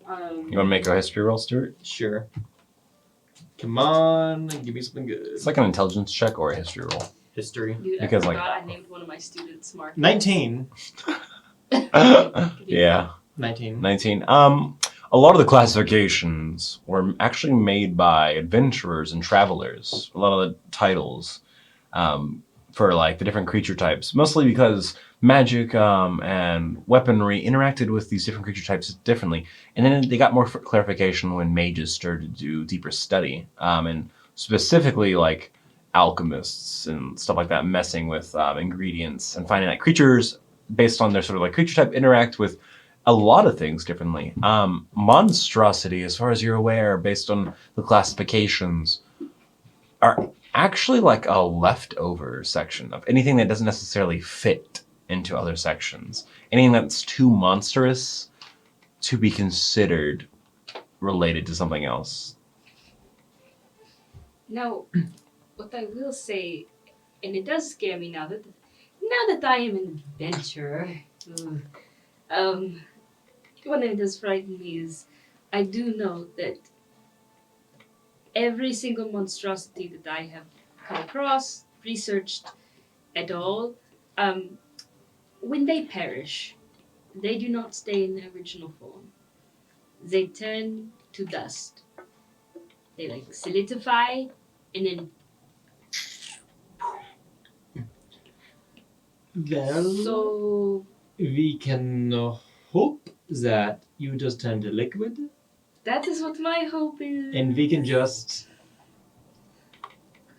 You want to make a history roll, Stuart? Sure. Come on, give me something good. It's like an intelligence check or a history roll. History. Dude, Because, I like- forgot I named one of my students Mark. 19. Yeah, 19. 19. A lot of the classifications were actually made by adventurers and travelers. A lot of the titles for like the different creature types, mostly because magic and weaponry interacted with these different creature types differently. And then they got more clarification when mages started to do deeper study, and specifically like alchemists and stuff like that, messing with ingredients and finding that creatures based on their sort of like creature type interact with a lot of things differently. Monstrosity, as far as you're aware, based on the classifications, are actually like a leftover section of anything that doesn't necessarily fit into other sections. Anything that's too monstrous to be considered related to something else. Now, what I will say, and it does scare me now that I am an adventurer, one thing that does frighten me is I do know that every single monstrosity that I have come across, researched at all, when they perish, they do not stay in their original form. They turn to dust. They like solidify and then Well, so we can hope that you just turn to liquid, that is what my hope is. and we can just,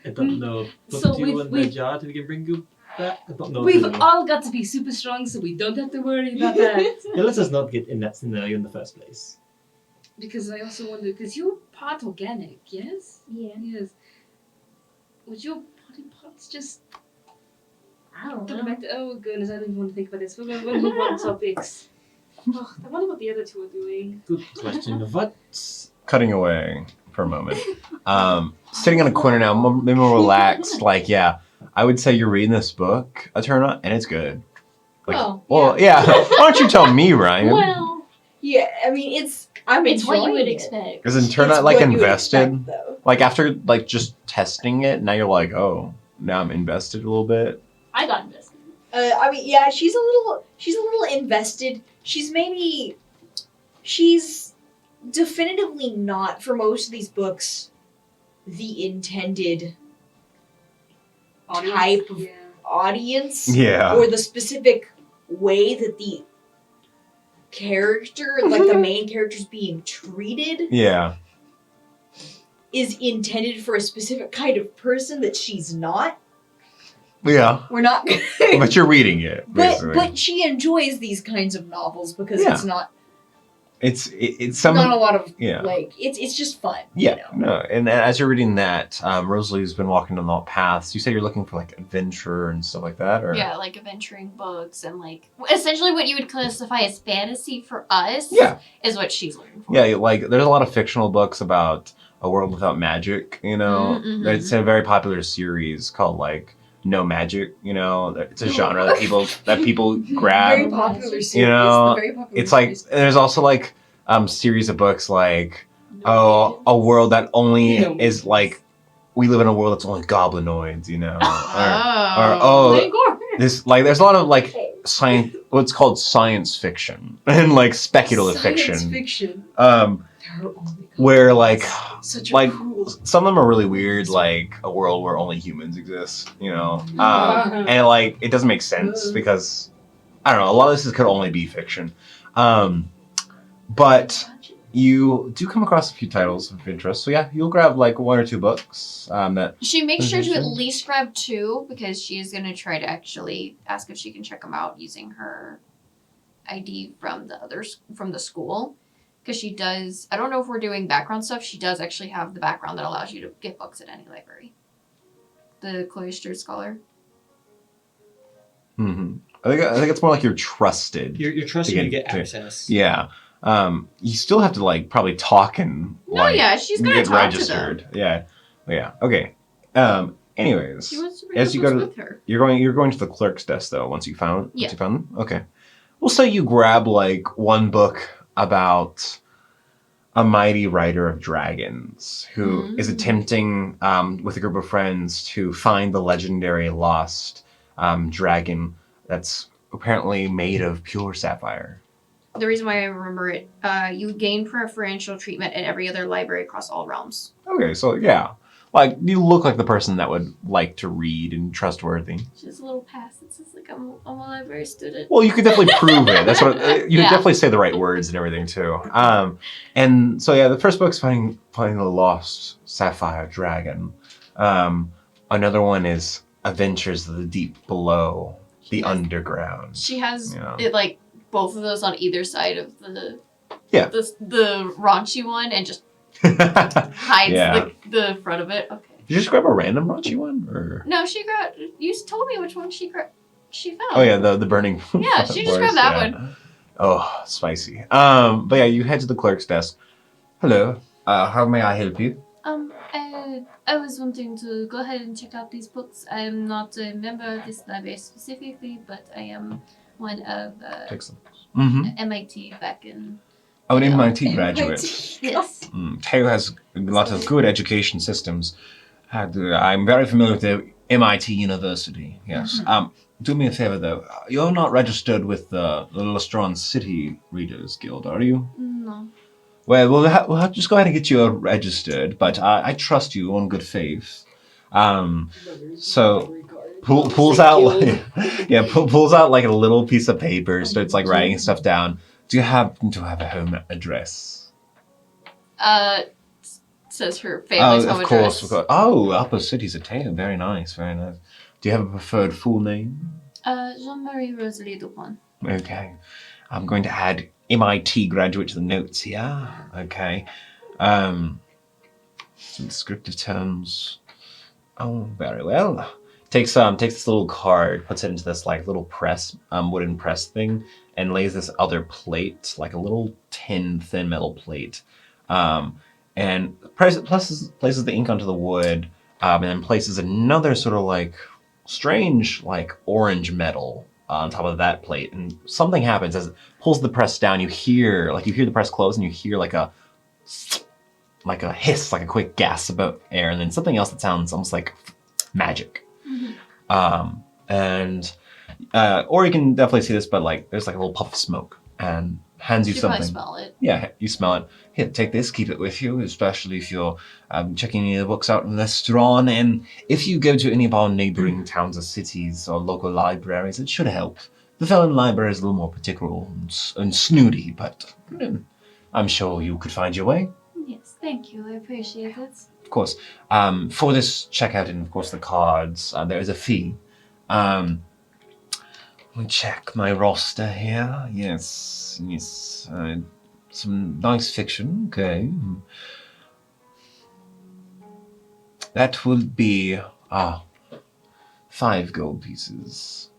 I don't know, put So you we've- in the we've- jar till we can bring you back. I don't know. We've really. all got to be super strong so we don't have to worry about that. Yeah, let's just not get in that scenario in the first place. Because I also wonder, because you're part organic, yes? Yeah. Yes. Would your body parts just I don't go know. back to, oh goodness, I don't even want to think about this. We're going to move on topics. Oh, I wonder what the other two are doing. Good question. What? Cutting away for a moment. Sitting in a corner now, maybe more relaxed. Like, yeah, I would say you're reading this book, Eterna, and it's good. Like, Well, yeah. Why don't you tell me, Ryan? Well, Yeah, I mean, I'm it's what you enjoying would it. expect. Is It's Eterna like what you would invested? expect, though. Like after like just testing it, now you're like, oh, now I'm invested a little bit. I got invested. I mean, yeah, she's a little invested. She's definitively not, for most of these books, the intended type of Yeah. audience Yeah. or the specific way that the character, like the main character's being treated, Yeah. is intended for a specific kind of person that she's not. Yeah. We're not But you're reading it, basically. But she enjoys these kinds of novels because Yeah. it's not it's some Not a lot of yeah. like it's just fun. Yeah, You know? no, and as you're reading that, Rosalie's been walking down the paths. You say you're looking for like adventure and stuff like that, or Yeah, like adventuring books and like essentially what you would classify as fantasy for us. Yeah. Is what she's looking for. Yeah, like there's a lot of fictional books about a world without magic. You know, Mm-hmm. it's a very popular series called like No Magic. You know, it's a genre that people grab. Very popular series. You know, very popular It's like series. there's also like series of books like a world that only No. is like we live in a world that's only goblinoids, you know, Oh. this like there's a lot of like science what's called science fiction and like speculative Science fiction fiction. where like Such like a cruel. some of them are really weird, like a world where only humans exist, you know, and like it doesn't make sense because I don't know, a lot of this could only be fiction, but you do come across a few titles of interest. So yeah, you'll grab like 1 or 2 books that She makes sure to at Interesting. least grab 2 because she's gonna try to actually ask if she can check them out using her ID from the school. Because she does, I don't know if we're doing background stuff. She does actually have the background that allows you to get books at any library. The cloistered scholar. I think it's more like you're trusted. You're trusting To to get- get to- access. Yeah. You still have to like probably talk and No, like yeah, she's gonna get talk registered. Yeah. Yeah. Okay. Anyways, She wants to bring as the you books go to with her. you're going to the clerk's desk though. Once you found Yeah. them. Okay. Well, so you grab like one book about a mighty rider of dragons who is attempting with a group of friends to find the legendary lost dragon that's apparently made of pure sapphire. The reason why I remember it, you gain preferential treatment at every other library across all realms. Okay, so yeah. Like, you look like the person that would like to read and trustworthy. She has a little pass that says like I'm a library student. Well, you could definitely prove it. That's what you Yeah. could definitely say the right words and everything too. And so yeah, the first book's finding the lost sapphire dragon. Another one is Adventures of the Deep Below, the Underground. She has Yeah. it like both of those on either side of the the raunchy one and just hides Yeah. the front of it. Okay. Did you just grab a random raunchy one, or? No, she grabbed. You told me which one she found. Oh yeah, the burning. Yeah, she just grabbed that one. Oh, spicy. But yeah, you head to the clerk's desk. Hello. How may I help you? I was wanting to go ahead and check out these books. I am not a member of this library specifically, but I am one of Take some. Mm-hmm. MIT back in. Oh, an MIT graduate. Yes. Teo has a lot of good education systems. I'm very familiar with the MIT University. Yes. Do me a favor though. You're not registered with the Lestron City Readers Guild, are you? No. Well, we'll have to just go ahead and get you registered, but I trust you on good faith. So pulls out pulls out like a little piece of paper, starts like writing stuff down. Do you happen to have a home address? Says her family's home Of course. address. Oh, Upper City's a Teo. Very nice, very nice. Do you have a preferred full name? Jean-Marie Rosalie Dupont. Okay. I'm going to add MIT graduate to the notes here. Okay. Some descriptive terms. Oh, very well. Takes this little card, puts it into this like little press, wooden press thing, and lays this other plate, like a little thin metal plate. And places the ink onto the wood, and then places another sort of like strange like orange metal on top of that plate, and something happens as it pulls the press down. You hear the press close, and you hear like a hiss, like a quick gasp of air, and then something else that sounds almost like magic. Or you can definitely see this, but like there's like a little puff of smoke, and hands you You something. probably smell it. Yeah, you smell it. Here, take this, keep it with you, especially if you're checking any of the books out in Lestron. And if you go to any of our neighboring towns or cities or local libraries, it should help. The Felon Library is a little more particular and snooty, but I'm sure you could find your way. Yes, thank you. I appreciate it. Of course. For this checkout and, of course, the cards, there is a fee. Let me check my roster here. Yes. Some nice fiction, okay. That will be 5 gold pieces.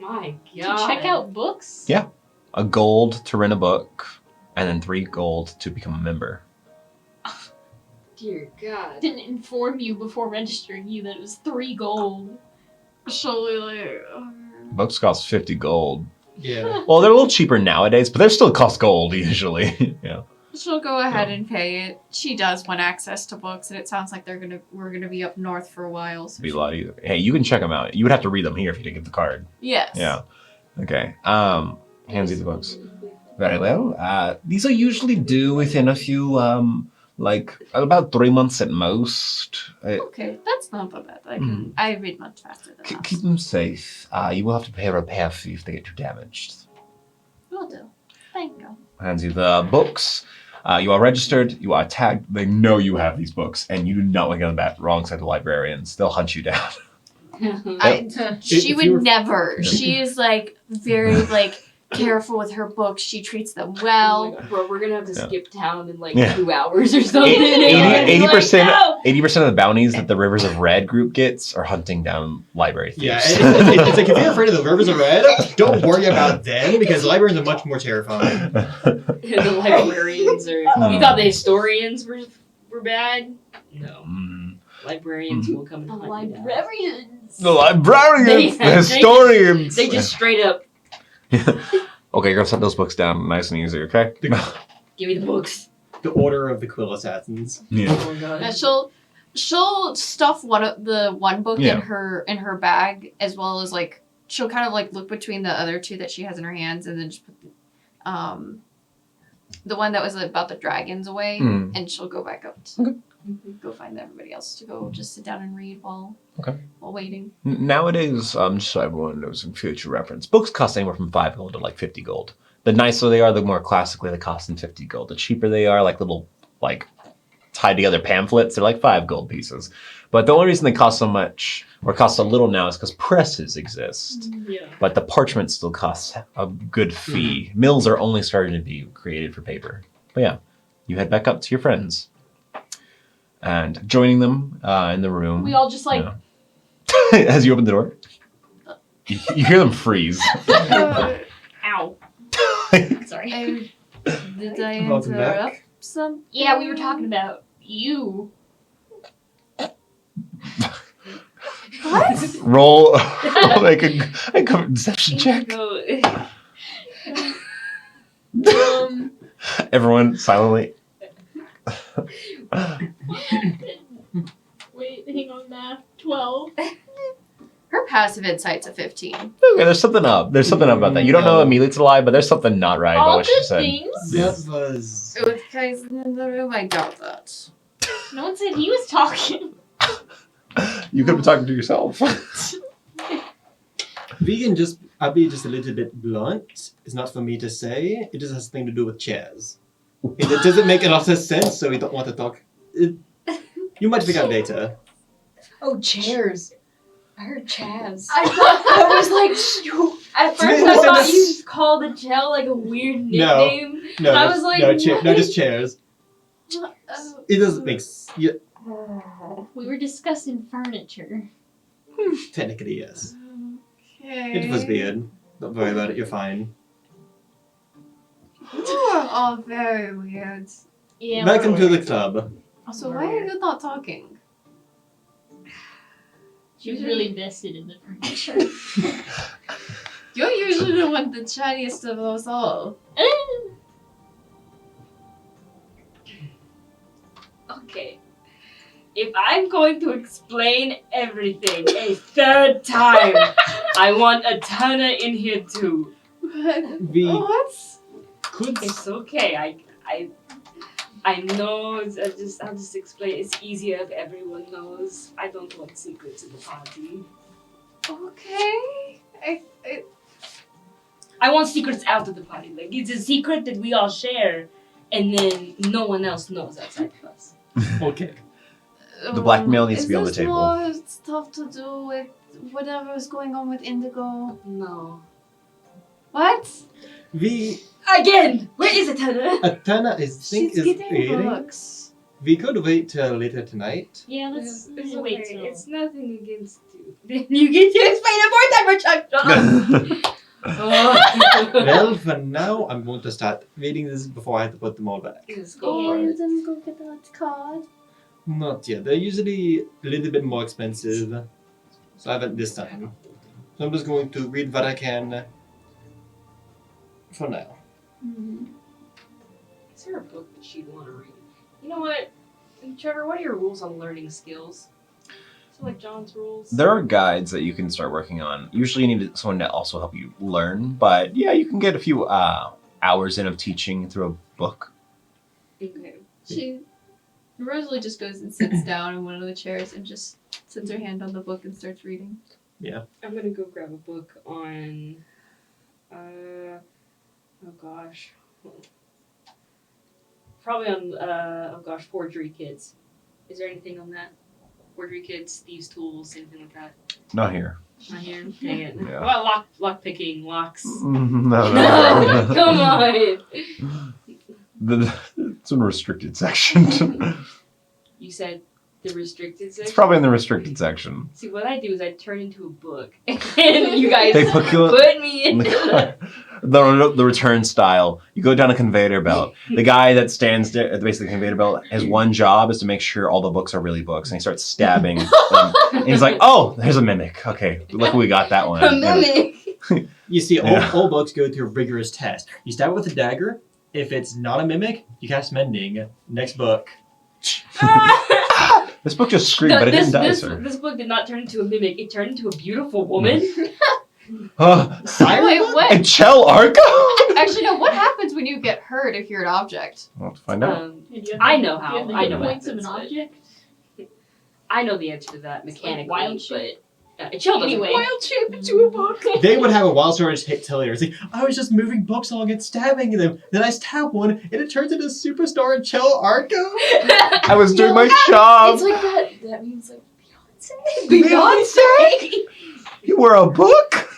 My To God. check out books? Yeah. A gold to rent a book, and then 3 gold to become a member. Dear God. Didn't inform you before registering you that it was 3 gold. Surely, like, Books cost 50 gold. Yeah. Well, they're a little cheaper nowadays, but they still cost gold usually. Yeah. she'll go ahead and pay it. She does want access to books, and it sounds like we're gonna be up north for a while. So Be a lot easier. Hey, you can check them out. You would have to read them here if you didn't get the card. yes. Yeah. Okay. Hands you the books. Very well. These are usually due within a few, like about 3 months at most. Okay, that's not that bad. I read much faster than that. Keep them safe. You will have to pay a repair fee if they get too damaged. Will do. Thank you. Hands you the books. You are registered. You are tagged. They know you have these books, and you do not want to get on that wrong side of the librarians. They'll hunt you down. She If would you were- never. She is like very like careful with her books. She treats them Oh well. my God, bro, we're gonna have to Yeah. skip town in like Yeah. 2 hours or something. 80% No! 80% of the bounties that the Rivers of Red group gets are hunting down library Yeah, thieves. it's like if you're afraid of the Rivers of Red, don't worry about them because librarians are much more terrifying. The librarians are. You thought the historians were bad? No. Librarians will come and The hunt you down. librarians! The librarians, the historians. They just straight up Okay, you're gonna set those books down nice and easy, okay? give me the books. The Order of the Quill Assassins. Yeah. Oh my God. And she'll stuff one book Yeah. in her bag, as well as like she'll kind of like look between the other 2 that she has in her hands, and then just put the one that was about the dragons away, and she'll go back up to go find everybody else to go just sit down and read while waiting. Nowadays, just so everyone knows in future reference, books cost anywhere from 5 gold to like 50 gold. The nicer they are, the more classically they cost than 50 gold. The cheaper they are, like little like tied together pamphlets, they're like 5 gold pieces. But the only reason they cost so much or cost so little now is because presses exist. Yeah. But the parchment still costs a good fee. Mills are only starting to be created for paper. But yeah, you head back up to your friends. And joining them in the room. We all just like, As you open the door, you hear them freeze. ow. Sorry. Did I Welcome back. interrupt something? Yeah, we were talking about you. What? Roll make a deception check. Everyone silently. Wait, hang on, math. 12. Her passive insight's a 15. Okay, there's something up. There's something up about that. You don't know immediately it's a lie, but there's something not right about All what she good said. things. That was. With Kaizlyn in the room, I doubt that. No one said he was talking. You could be talking to yourself. Vegan just, I'll be just a little bit blunt. It's not for me to say. It just has something to do with chairs. It doesn't make a lot of sense, so we don't want to talk. You might figure out later. Oh, chairs. I heard Chaz. I was like, At first, I thought you called the gel like a weird nickname. No, I no, was like, no, what? no, just chairs. It doesn't make yeah, We were discussing furniture. technically, yes. Okay. It was weird. Don't worry about it, you're fine. You are all very weird. Yeah. Welcome we're to the weird. club. So why are you not talking? She was really invested in the furniture. You're usually the one the chattiest of us all. Okay. If I'm going to explain everything a third time, I want a Tana in here too. We What? could. It's okay. I know. I'll just explain. It's easier if everyone knows. I don't want secrets in the party. Okay. I want secrets out of the party. Like it's a secret that we all share, and then no one else knows outside of us. Okay. The blackmail needs to be on the Is table. this more stuff to do with whatever is going on with Indigo? No. What? We Again! Where is Atena? Atena, I think, She's is getting eating. books. We could wait till later tonight. Yeah, let's It's wait okay. till. It's nothing against you. You get to explain it more time, Chuck. Shut up. Oh. Well, for now, I'm going to start reading this before I have to put them all back. Let's go Oh, for you it. didn't go get that card. Not yet. They're usually a little bit more expensive, so I haven't this time. So I'm just going to read what I can for now. Is there a book that she'd want to read? You know what? And Trevor, what are your rules on learning skills? So like John's rules? There are guides that you can start working on. Usually you need someone to also help you learn, but yeah, you can get a few hours in of teaching through a book. Okay. Rosalie just goes and sits down in one of the chairs and just sits her hand on the book and starts reading. I'm gonna go grab a book on oh gosh. Probably on forgery kits. Is there anything on that? Forgery kits, thieves' tools, anything like that? Not here. Not here? Dang it. Yeah. Well, lock picking, locks. No. Come on. It's in the restricted section. You said the restricted section? It's probably in the restricted section. See, what I do is I turn into a book, and you guys They put you put me in into the return style. You go down a conveyor belt. The guy that stands there at the base of the conveyor belt, his one job is to make sure all the books are really books, and he starts stabbing them. And he's like, "Oh, there's a mimic. Okay, look, we got that one." a mimic. You see, Yeah. all books go through a rigorous test. You stab it with a dagger. If it's not a mimic, you cast mending. Next book. This book just screamed, but it didn't die, sir. This book did not turn into a mimic. It turned into a beautiful woman. Wait, what? And Chell Arco? Actually, no. What happens when you get hurt if you're an object? We'll have to find out. I know how. Do you have the I hit know points of an methods, but- object. I know the answer to that mechanically, wild shape. but Chell doesn't. Anyway. Wild shape into a book. They would have a wild story hit Tillier. It's like, I was just moving books along and stabbing them. Then I stab one, and it turns into Superstar and Chell Arco. I was doing my It's job. like that. That means like Beyonce? You were a book?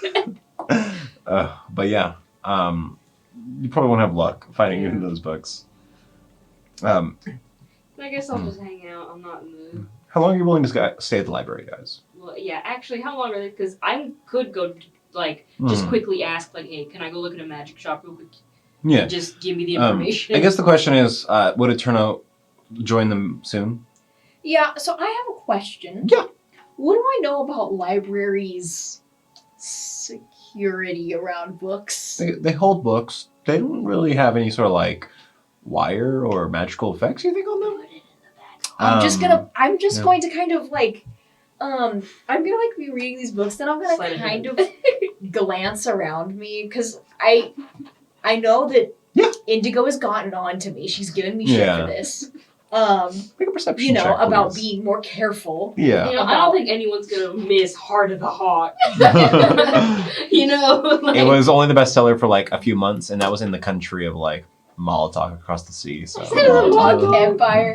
But yeah, you probably won't have luck finding any of those books. I guess I'll just hang out. I'm not in the. How long are you willing to stay at the library, guys? Well, yeah. Actually, how long are they? Because I could go just quickly ask hey, can I go look at a magic shop real quick? Yeah. Just give me the information. I guess the question is, would Eterno join them soon? Yeah, so I have a question. Yeah. What do I know about libraries' security around books? They hold books. They don't really have any sort of wire or magical effects, you think, on them? I'm just yeah. going to kind of I'm gonna be reading these books, then I'm gonna Sleight of kind hand. of glance around me because I know that Indigo has gotten on to me. She's given me shit Yeah. for this. Make a perception check, About please. being more careful. Yeah. I don't think anyone's gonna miss Heart of the Hawk. It was only the bestseller for a few months, and that was in the country of Molotov across the sea. So, Monk Empire.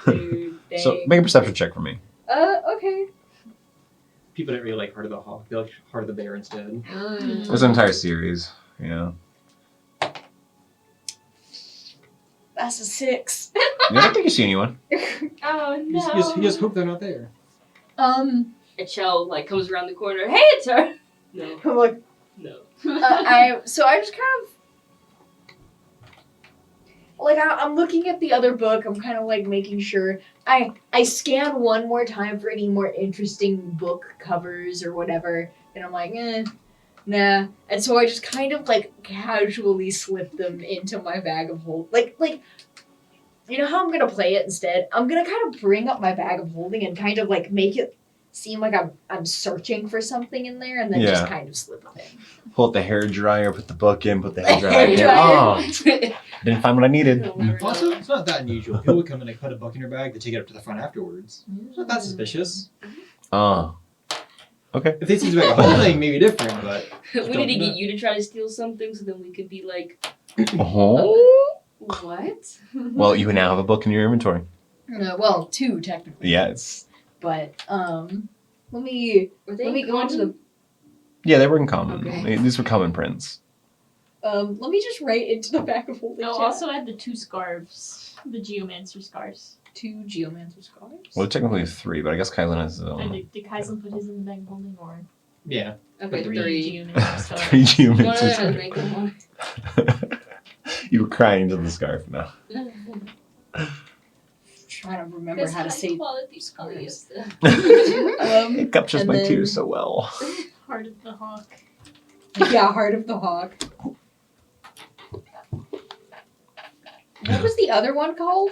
Dude, dang. so make a perception check for me. Okay. People didn't really like Heart of the Hawk. They like Heart of the Bear instead. There's an entire series. Yeah. That's a 6. Yeah, I don't think you see anyone. Oh You no. just hope they're not there. And Chell comes around the corner. Hey, it's her. No, I'm like, no. I just kind of I'm looking at the other book. I'm kind of making sure I scan one more time for any more interesting book covers or whatever, and I'm like, nah. And so I just kind of casually slip them into my bag of holding. You know how I'm gonna play it instead? I'm gonna kind of bring up my bag of holding and kind of make it seem like I'm searching for something in there, and then just Yeah. kind of slip it in. Pull out the hair dryer, put the book in, put the hair dryer in. Hairdryer. Oh, didn't find what I needed. Also, it's not that unusual. People would come and put a book in your bag, they take it up to the front afterwards. It's not that suspicious. Oh. Okay. If they see the bag of holding, maybe different, but We need to get you to try to steal something, so then we could be like, Oh. what? Well, you now have a book in your inventory. Well, 2 technically. Yes. But let me Were they go into the. Yeah, they were in common. Okay. These were common prints. Let me just write into the back of holding No, chat. also add the 2 scarves. The geomancer scarves. 2 geomancer scarves. Well, technically 3, but I guess Kaizlyn has his And own. did Kaizlyn put his in the bag of holding or Yeah. Okay, 3 3. geomancer scarves? 3 One of them geomancer has makeup on. scarf. You were crying into the scarf now. Trying to remember That's how to high say quality scarves. polyester. It captures and my then- tears so well. Heart of the hawk. Yeah, Heart of the Hawk. What was the other one called?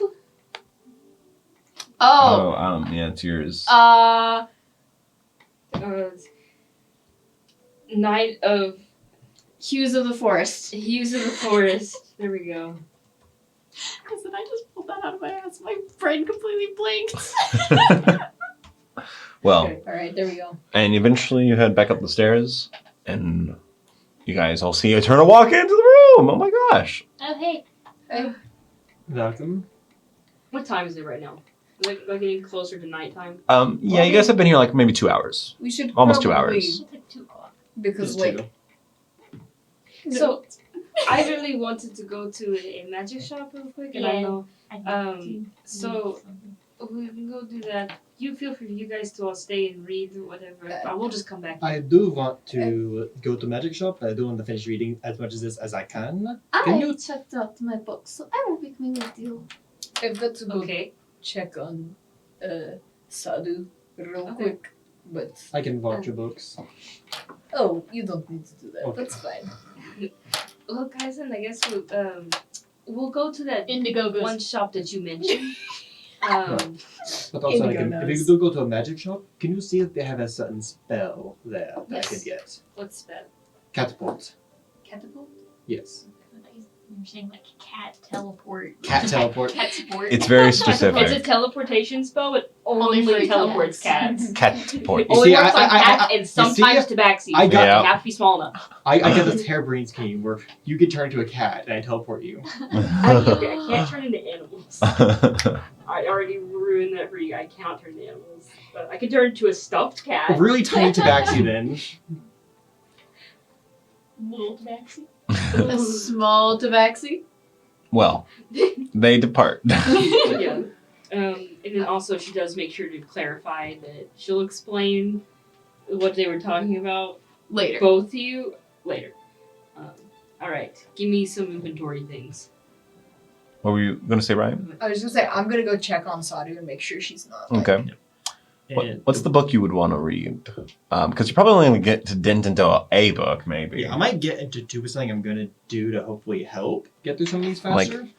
Oh. Yeah, it's yours. Night of Hues of the Forest. Hues of the Forest. There we go. Because then I just pulled that out of my ass. My brain completely blinked. Well, Okay, alright, there we go. and eventually you head back up the stairs, and you guys all see Eterna walk into the room. Oh my gosh. Oh, hey. Welcome. What time is it right now? Is it like getting closer to nighttime? Yeah, you guys have been here like maybe 2 hours. We should Almost 2 probably- hours. It's like 2 o'clock. Because, Just like, two. So, I really wanted to go to a magic shop real quick, and I Yeah. know I so- we can go do that. You feel free, you guys to all stay and read or whatever. I will just come back. I do want to go to magic shop. I do want to finish reading as much of this as I can. Can I you- checked out my books, so I will be coming with you. I've got to go Okay. check on Sadhu real Okay. quick. But, I can watch your books. oh, you don't need to do that. Okay. That's fine. Well, guys, and I guess we'll go to that Indigo goes. one shop that you mentioned. But also, like, Indigo if you knows. do go to a magic shop, can you see if they have a certain spell there that I Yes. can get? What's that? Catapult. Catapult? Yes. You're saying like cat teleport. Cat teleport. Cat support. It's very It's a specific. teleportation spell, but Only only for teleports cats. cats. Cat port. You Only see, works on I- cats and sometimes tabaxis. I got- They Yeah. have to be small enough. I get this harebrained scheme where you get turned into a cat and I teleport you. I can't turn into animals. I already ruined that for you. I can't turn into animals. But I can turn into a stuffed cat. Really tiny tabaxi then. Little tabaxi. A small tabaxi. Well, they depart. Yeah. And then also she does make sure to clarify that she'll explain what they were talking about, Later. both of you, later. All right. Give me some inventory things. What were you going to say, Ryan? I was gonna say, I'm gonna go check on Sadhu and make sure she's not. like- Okay. And What's the book you would want to read? Because you probably only gonna get to dent into a book, maybe. Yeah, I might get into two with something I'm gonna do to hopefully help get through some of these Like- faster.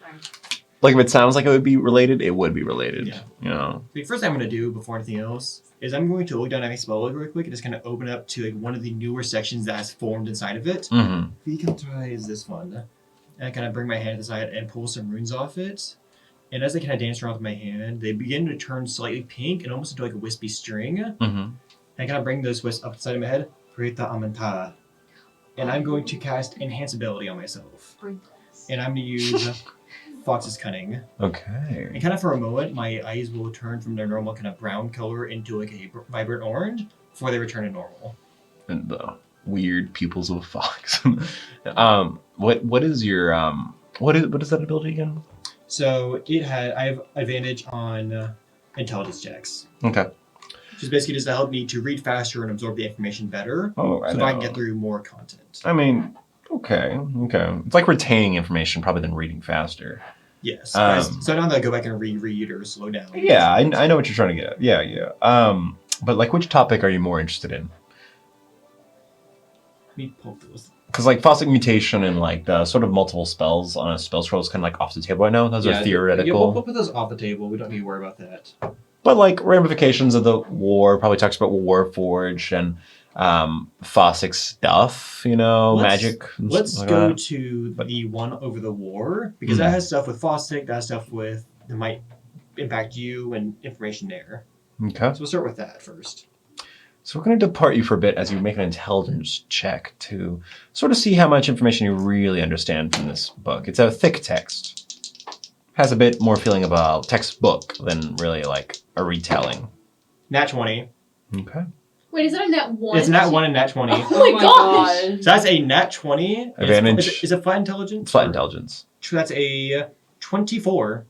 Like if it sounds like it would be related, it would be related. Yeah. You know. The first thing I'm gonna do before anything else is I'm going to look down at my spell log real quick and just kind of open up to like one of the newer sections that has formed inside of it. Mm-hmm. We can try this one. And I kind of bring my hand to the side and pull some runes off it. And as I kind of dance around with my hand, they begin to turn slightly pink and almost into like a wispy string. And Mm-hmm. I kind of bring those wisps up the side of my head. Preta Amanta. And I'm going to cast Enhance Ability on myself. And I'm going to use Fox's Cunning. Okay. And kind of for a moment, my eyes will turn from their normal kind of brown color into like a vibrant orange before they return to normal. And the weird pupils of a fox. What is your what is that ability again? So I have advantage on intelligence checks. Okay. Which is basically just to help me to read faster and absorb the information better, Oh, I so know. I can get through more content. I mean, okay. It's like retaining information probably than reading faster. Yes. Um, So now that I go back and reread or slow down. Yeah, I know what you're trying to get at. Yeah. But like, which topic are you more interested in? Let me pull those. Because like Fossic Mutation and like the sort of multiple spells on a spell scroll is kind of like off the table right now. Those are Yeah, theoretical. we'll put those off the table. We don't need to worry about that. But like ramifications of the war probably talks about Warforged and Fossic stuff, you know, Let's- magic. And Let's stuff like go that. to But- the one over the war, because that has stuff with Fostic, that has stuff with that might impact you and information there. Okay. So we'll start with that first. So we're going to depart you for a bit as you make an intelligence check to sort of see how much information you really understand from this book. It's a thick text. Has a bit more feeling of a textbook than really like a retelling. Nat 20. Okay. Wait, is it a net 1? It's nat 1 and nat 20. Oh my gosh. So that's a nat 20. Advantage. Is it flat intelligence? It's flat intelligence. So that's a 24.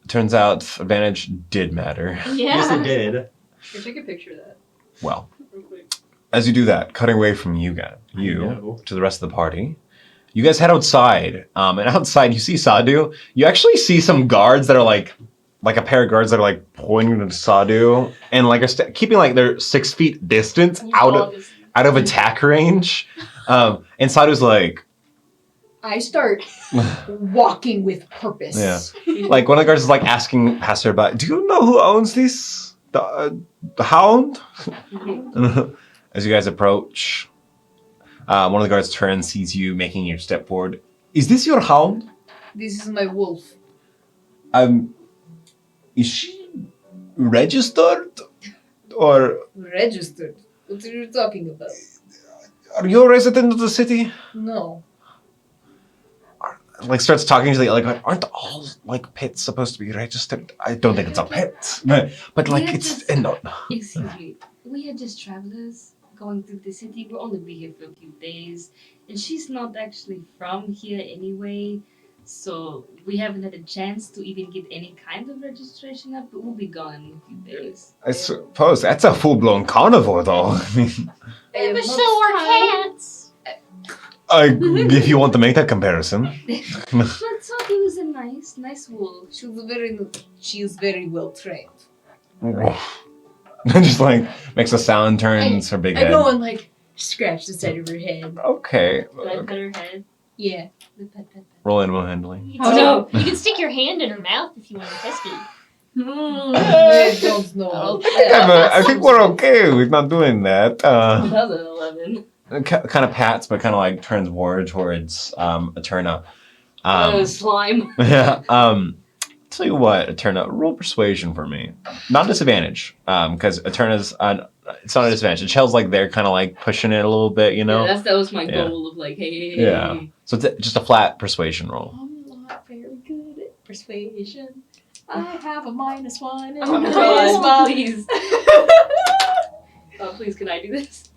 Turns out advantage did matter. Yeah. Yes, it did. Here, take a picture of that. Well, Real quick. as you do that, cutting away from you know. to the rest of the party, you guys head outside. And outside, you see Sadu. You actually see some guards that are like a pair of guards that are like pointing to Sadu and like are keeping like their 6 feet distance out of attack range. And Sadu's like, I start walking with purpose. Yeah. Like one of the guards is like asking passerby, "Do you know who owns this? The hound?" As you guys approach, one of the guards turns, sees you making your step forward. "Is this your hound?" This is my wolf. Is she registered? Or Registered. What are you talking about? are you a resident of the city? No. Like starts talking to you like aren't all like pets supposed to be registered? I don't think it's a pet. But like Yeah, it's just- no. Excuse me. We are just travelers going through the city. We'll only be here for a few days. And she's not actually from here anyway. So we haven't had a chance to even get any kind of registration up, but we'll be gone in a few days. I suppose that's a full-blown carnivore, though. Yeah, but so are cats. If you want to make that comparison. But so he was a nice wolf. She is very well trained. Just like makes a sound, turns her big I head. go and like scratch the side of her head. Okay. Did I pet her head? Yeah. The pet. Roll animal handling. Oh no! You can stick your hand in her mouth if you want to test it. I don't know. I think we're okay with not doing that. That was an 11. Kind of pats, but kind of like turns more towards Eterna. Slime. Yeah. Tell you what, Eterna, roll persuasion for me. Not disadvantage, because Eterna's it's not a disadvantage. Shell's like they're kind of like pushing it a little bit, you know. Yeah, that was my Yeah. goal of like, hey. Yeah. So it's just a flat persuasion roll. I'm not very good at persuasion. I have a -1 and Oh a my -1. god, please. Oh, please, can I do this?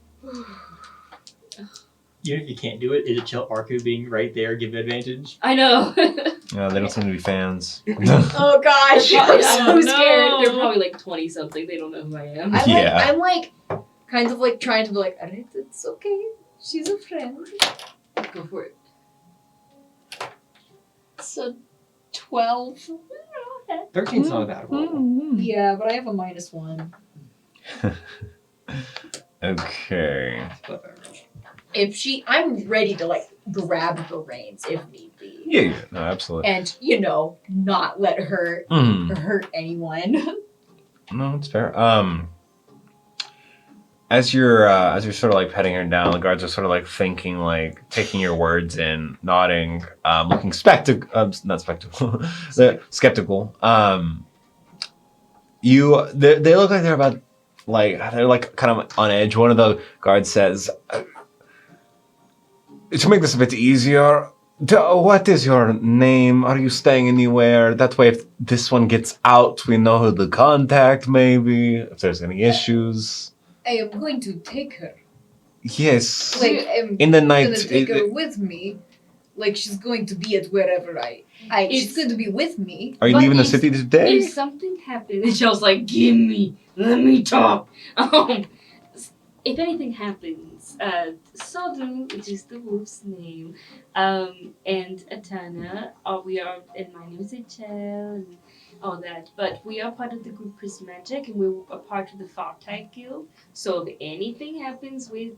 You can't do it. Is it chill Arku being right there give advantage? I know. Yeah, they don't seem to be fans. Oh gosh, I'm so scared. They're probably like 20 something. They don't know who I am. I'm like kind of like trying to be like, "Alright, it's okay. She's a friend." Go for it. So 12. 13's not a bad roll. Yeah, but I have a -1. Okay. I'm ready to like grab the reins if need be. Yeah, no, absolutely. And, not let her hurt anyone. No, it's fair. As you're sort of like petting her down, the guards are sort of like thinking, like taking your words in, nodding, looking not spectacle, they're skeptical. They look like they're about they're like kind of on edge. One of the guards says, "To make this a bit easier, what is your name? Are you staying anywhere? That way, if this one gets out, we know who to contact, maybe, if there's any issues." I am going to take her. Yes. Like, I'm In the going night. to take her with me. Like, she's going to be at wherever she's going to be with me. Are you But leaving the if- city today? If something happens, and Shell's like, let me talk. If anything happens, Sodom, which is the wolf's name, and Atana, and my name is Echel, and all that, but we are part of the group Prismagik, and we're a part of the Fartide Guild, so if anything happens with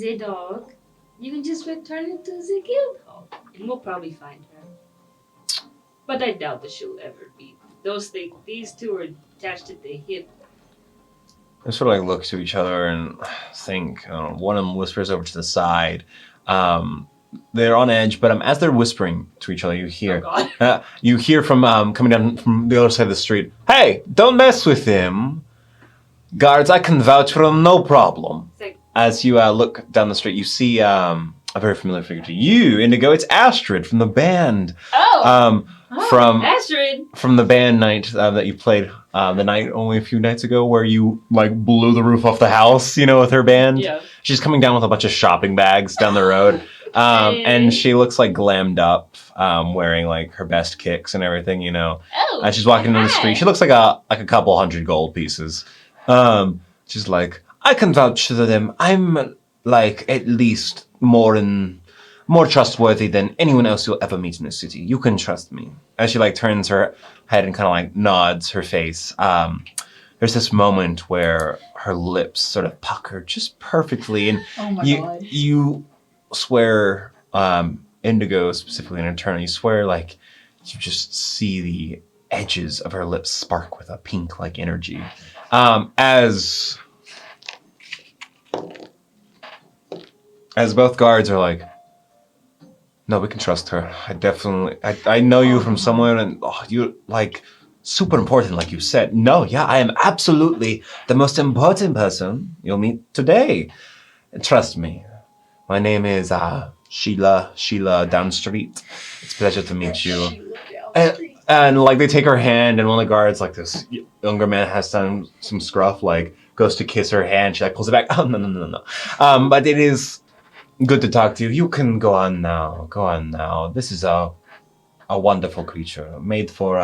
the dog, you can just return it to the guild hall, and we'll probably find her. But I doubt that she'll ever be. These two are attached at the hip. They sort of like look to each other and think. One of them whispers over to the side. They're on edge, but as they're whispering to each other, you hear from coming down from the other side of the street. "Hey, don't mess with him, guards. I can vouch for him, no problem." Sick. As you look down the street, you see a very familiar figure to you, Indigo. It's Astrid from the band. Oh. from Astrid. from the band night that you played the night only a few nights ago, where you like blew the roof off the house, with her band. Yeah. She's coming down with a bunch of shopping bags down the road, and she looks like glammed up, wearing like her best kicks and everything, Oh. And she's walking down the hi. street. She looks like a couple hundred gold pieces. She's like, I can vouch for them. I'm like at least more trustworthy than anyone else you'll ever meet in this city. You can trust me. As she like turns her head and kind of like nods her face, there's this moment where her lips sort of pucker just perfectly, and Oh my god. you swear, Indigo specifically in Eternal, you swear like you just see the edges of her lips spark with a pink like energy. As both guards are like, no, we can trust her. I know you from somewhere, and you're like super important, like you said. No, yeah, I am absolutely the most important person you'll meet today. And trust me, my name is Sheila Downstreet. It's a pleasure to meet you. And like they take her hand, and one of the guards, like this younger man, has some scruff, like goes to kiss her hand. She like pulls it back. Oh no. But it is good to talk to you. You can go on now. This is a wonderful creature made for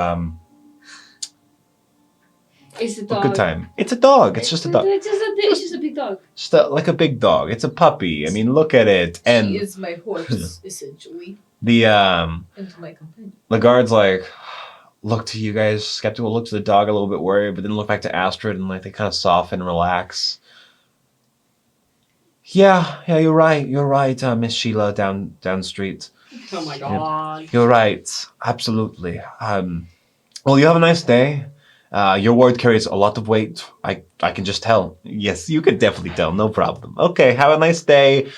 It's a a dog. good time. It's a dog. It's just a dog. It's just a big dog. Just like a big dog. It's a puppy. I mean, look at it. She And is my horse, essentially, the and my companion. the guards like look to you guys skeptical, look to the dog a little bit worried, but then look back to Astrid and like they kind of soften, relax. Yeah, you're right, Miss Sheila down street. Oh my god. You're right, absolutely. Well, you have a nice day. Your word carries a lot of weight. I can just tell. Yes, you could definitely tell, no problem. Okay, have a nice day.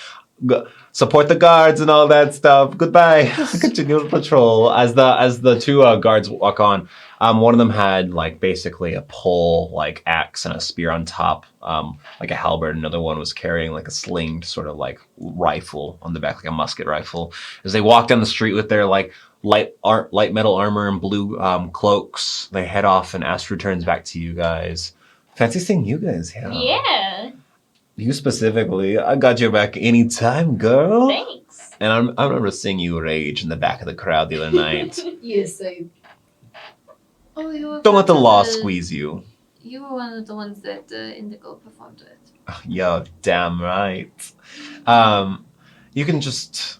Support the guards and all that stuff. Goodbye. Continue the patrol. As the two guards walk on, one of them had like basically a pole like axe and a spear on top, like a halberd. Another one was carrying like a slinged sort of like rifle on the back, like a musket rifle. As they walk down the street with their like light metal armor and blue cloaks, they head off, and Astrid turns back to you guys. Fancy seeing you guys here. Yeah. You specifically, I got your back anytime, girl. Thanks. And I remember seeing you rage in the back of the crowd the other night. Yes, I. Oh, you were Don't let the one of law squeeze you. You were one of the ones that Indigo performed with. Yo, damn right. You can just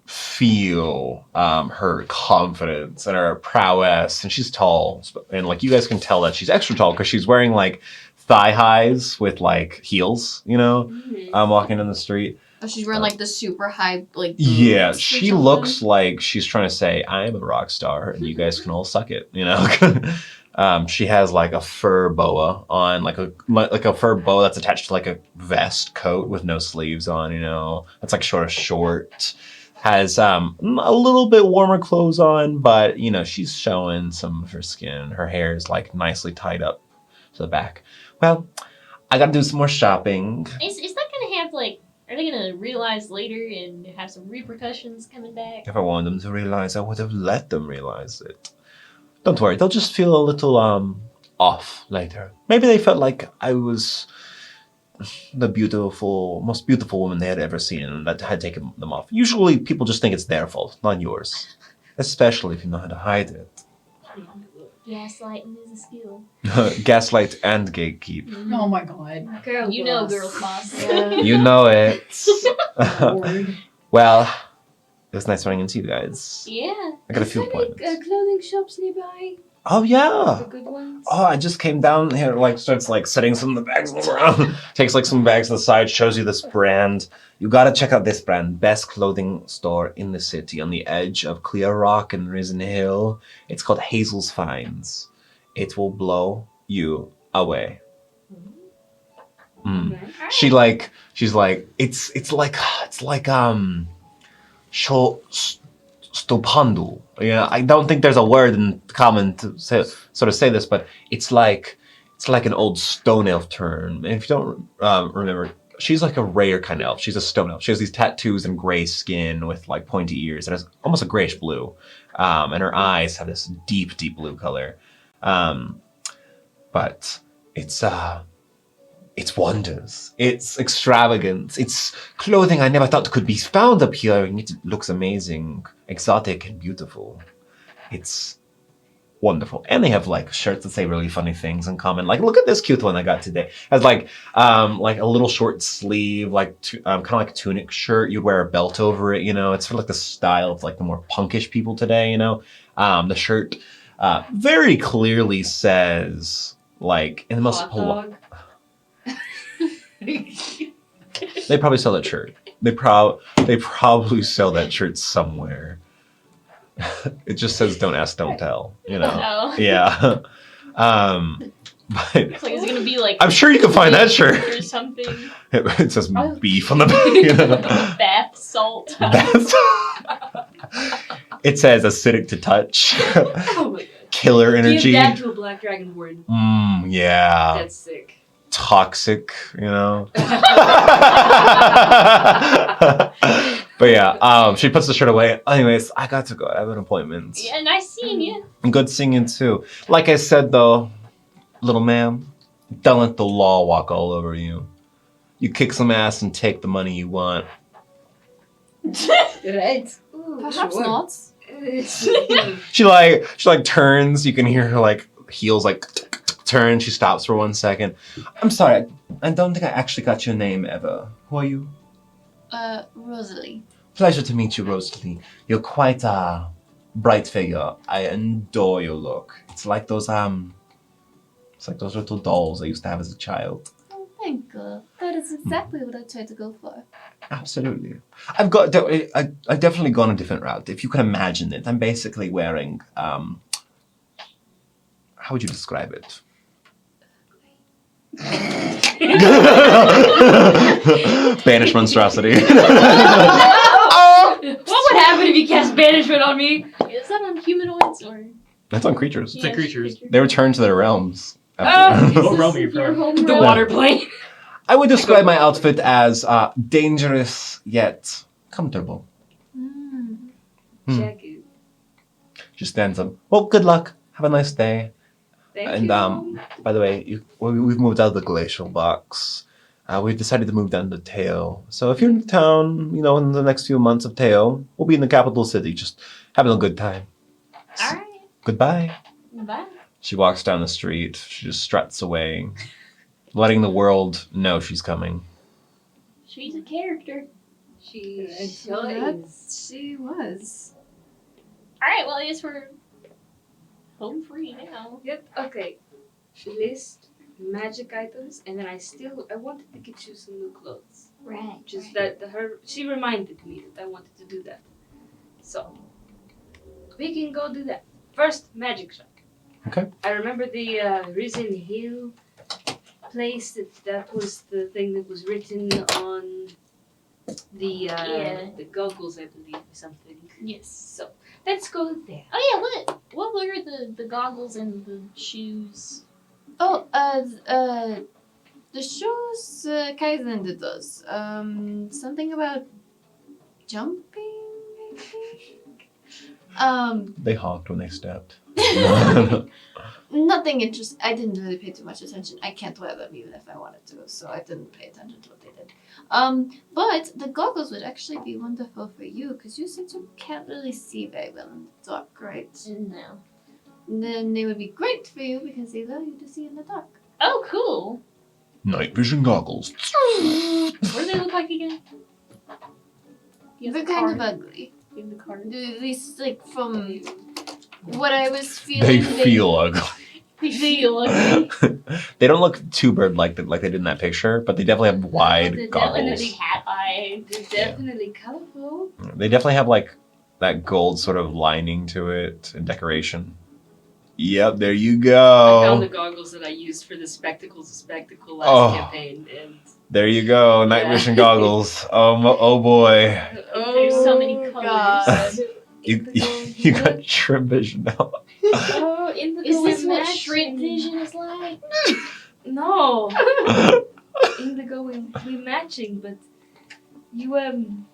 feel her confidence and her prowess, and she's tall, and like you guys can tell that she's extra tall because she's wearing like thigh highs with like heels, walking down the street. Oh, she's wearing like the super high like. Yeah, boots or she something? looks like she's trying to say, I am a rock star and you guys can all suck it, She has like a fur boa on, like a fur boa that's attached to like a vest coat with no sleeves on, It's like short. Has a little bit warmer clothes on, but she's showing some of her skin. Her hair is like nicely tied up to the back. Well, I gotta do some more shopping. Is that gonna have like? Are they gonna realize later and have some repercussions coming back? If I wanted them to realize, I would have let them realize it. Don't worry, they'll just feel a little off later. Maybe they felt like I was the most beautiful woman they had ever seen, and that had taken them off. Usually people just think it's their fault, not yours. Especially if you know how to hide it. Gaslighting is a skill. Gaslight and gatekeep. Oh my god. Girl, You know, boss. girls boss. Yeah. You know it. Lord. Well, it was nice running into you guys. Yeah. I got a Is few there appointments. any clothing shops nearby? Oh yeah. The good ones? Oh, I just came down here, like, starts, like, setting some of the bags around. Takes, like, some bags to the side, shows you this brand. You gotta check out this brand. Best clothing store in the city on the edge of Clear Rock and Risen Hill. It's called Hazel's Finds. It will blow you away. Mm. Okay. She's like, it's like, stupendo. Yeah, I don't think there's a word in common to say this, but it's like an old stone elf term. And if you don't remember, she's like a rare kind of elf. She's a stone elf. She has these tattoos and gray skin with like pointy ears and has almost a grayish blue. And her eyes have this deep, deep blue color. But it's wonders. It's extravagance. It's clothing I never thought could be found up here, and it looks amazing, exotic, and beautiful. It's wonderful. And they have like shirts that say really funny things in common. Like, look at this cute one I got today. It has like a little short sleeve, like kind of like a tunic shirt. You'd wear a belt over it, you know. It's sort of like the style of like the more punkish people today, you know. The shirt very clearly says like in the most They probably sell that shirt. They probably sell that shirt somewhere. It just says "Don't ask, don't tell." You know. Oh. Yeah. But It's like it's gonna be like. I'm sure you can find that shirt. Or something. It says beef on the back. You know? Bath salt. It says acidic to touch. Oh my god. Killer energy. Give that to a black dragonborn. Yeah. That's sick. Toxic, you know. But yeah, she puts the shirt away. Anyways, I got to go. I have an appointment. Yeah, nice seeing you. And good singing too. Like I said though, little ma'am, don't let the law walk all over you. You kick some ass and take the money you want. Right. Perhaps not. She like turns. You can hear her like heels like turn. She stops for 1 second. I'm sorry. I don't think I actually got your name ever. Who are you? Rosalie. Pleasure to meet you, Rosalie. You're quite a bright figure. I adore your look. It's like those little dolls I used to have as a child. Oh, thank you. That is exactly what I tried to go for. Absolutely. I've definitely gone a different route. If you can imagine it, I'm basically wearing how would you describe it? Banish monstrosity. What would happen if you cast banishment on me? Is that on humanoids or? That's on creatures. It's like creatures. They return to their realms. Oh. after- What realm are you Your from? home The realm? water plane. I would describe my outfit as dangerous yet comfortable. Hmm. Jacket. She stands up. Well, good luck. Have a nice day. Thank And you. by the way, we've moved out of the glacial box. We've decided to move down to Teo. So if you're in town, you know, in the next few months of Teo, we'll be in the capital city, just having a good time. All right. Goodbye. Bye. She walks down the street. She just struts away, letting the world know she's coming. She's a character. She She was. All right. Well, I guess we're home free now. Yep. Okay. List magic items, and then I wanted to get you some new clothes. Right. Just that she reminded me that I wanted to do that. So we can go do that. First, magic shop. Okay. I remember the Risen Hill place. That was the thing that was written on the the goggles, I believe, or something. Yes. So let's go there. Oh yeah. What were the goggles and the shoes? Oh, the shows Kaizlyn did those. Something about jumping, I think. They honked when they stepped. Nothing interesting. I didn't really pay too much attention. I can't wear them even if I wanted to, so I didn't pay attention to what they did. But the goggles would actually be wonderful for you because you said you can't really see very well in the dark, right? No. Then they would be great for you because they allow you to see in the dark. Oh, cool. Night vision goggles. What do they look like again? You have They're the kind of card? ugly. You have the card? At least, like, from what I was They feeling. feel ugly. They feel ugly. They don't look too bird-like like they did in that picture, but they definitely have wide They're goggles. definitely Cat eye. They're definitely colorful. They definitely have like that gold sort of lining to it and decoration. Yep, there you I found the go. goggles that I used for the Spectacles of Spectacle Oh. last campaign, and There you go. Night Yeah. vision goggles. Oh boy. There's so many colors. God. You got trim vision now. oh, in the Is this what shrimp vision is like? No. Indigo, we matching, but you okay.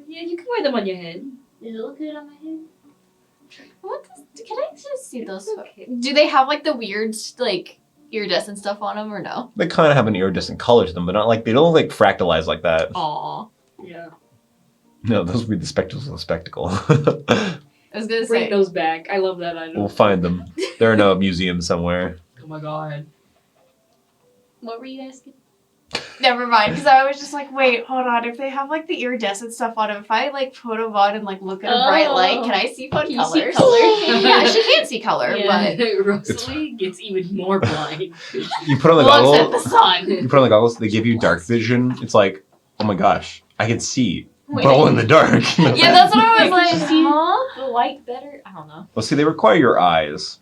Yeah, you can wear them on your head. Does it look good on my head? What does, can I just see those? Okay. Do they have like the weird like iridescent stuff on them or no? They kind of have an iridescent color to them, but not like they don't like fractalize like that. Aw. Yeah. No, those would be the spectacles of the spectacle. I was gonna Bring say. those back. I love that item. We'll find them. They're in a museum somewhere. Oh my god. What were you asking? Never mind, because I was just like, wait, hold on. If they have like the iridescent stuff on them, if I like put them on and like look at a bright light, can I see fun Can you see colors? color? Yeah, she can't see color, Yeah. but Rosalie gets even more blind. You put on the looks at goggles. the sun. You put on the goggles. They give you dark vision. It's like, oh my gosh, I can see, Wait. but all in the dark. Yeah, that's what I was Wait, like, did you see- huh? The light better? I don't know. Well, see, they require your eyes.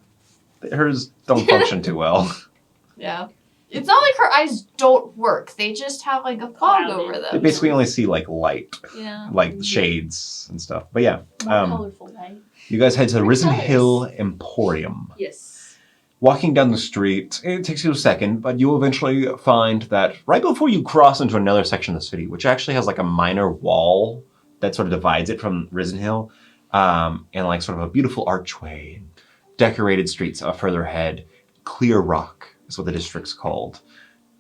Hers don't function too well. Yeah. It's not like her eyes don't work. They just have like a fog Clouded. over They them. basically only see like light, Yeah. like shades and stuff. But yeah, More colorful light. you guys head to the Risen Nice. Hill Emporium. Yes. Walking down the street, it takes you a second, but you'll eventually find that right before you cross into another section of the city, which actually has like a minor wall that sort of divides it from Risen Hill, and like sort of a beautiful archway, and decorated streets further ahead. Clear Rock is what the district's called.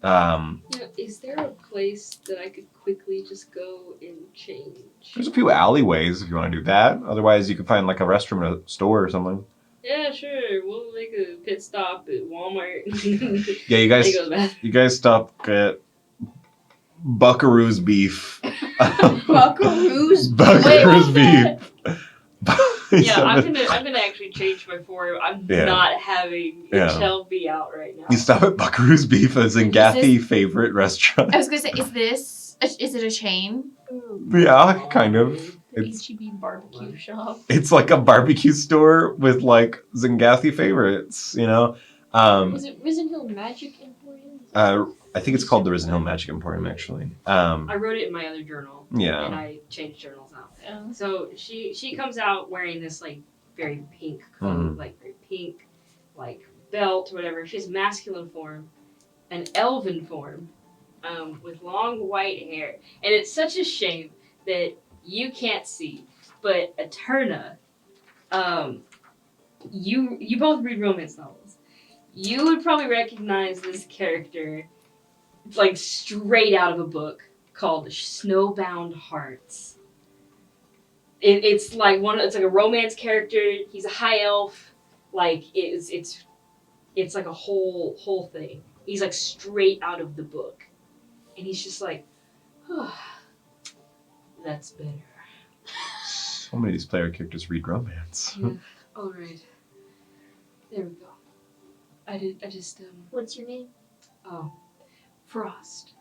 Yeah, is there a place that I could quickly just go and change? There's a few alleyways if you want to do that. Otherwise, you can find like a restroom in a store or something. Yeah, sure. We'll make a pit stop at Walmart. Yeah, you There guys, goes that. you guys stop at Buckaroo's Beef. Buckaroos? Buckaroo's Beef. Yeah, I'm gonna actually change my form. I'm Yeah. not having Yeah. Michelle be out right now. You stop at Buckaroo's Beef, a Zangathy favorite restaurant. I was gonna say, is it a chain? Yeah, kind of. The It's HEB barbecue shop. it's like a barbecue store with like Zangathy favorites, you know. Was it Risen Hill Magic Emporium? I think it's called the Risen Hill Magic Emporium, actually. I wrote it in my other journal, and Yeah. I changed journals out. Yeah. So she comes out wearing this like very pink coat, like very pink, like belt, whatever. She has masculine form, an elven form, with long white hair, and it's such a shame that you can't see, but Eterna, you both read romance novels. You would probably recognize this character, like straight out of a book called Snowbound Hearts. It's like it's like a romance character. He's a high elf. Like it's like a whole thing. He's like straight out of the book, and he's just like, oh, that's better. So many of these player characters read romance. Yeah. All right. There we go. I just What's your name? oh, Frost.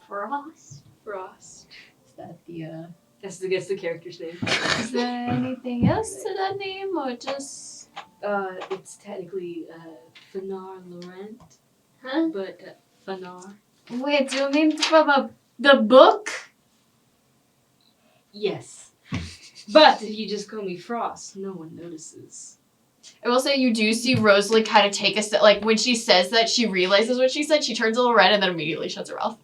Frost. Frost. Is that the, That's the character's name. Is there anything else to that name, or just? It's technically Fanar Laurent, Huh? but Fanar. Wait, do you mean from the book? Yes. But if you just call me Frost, no one notices. I will say you do see Rosalie kind of take a step, like when she says that, she realizes what she said, she turns a little red and then immediately shuts her mouth.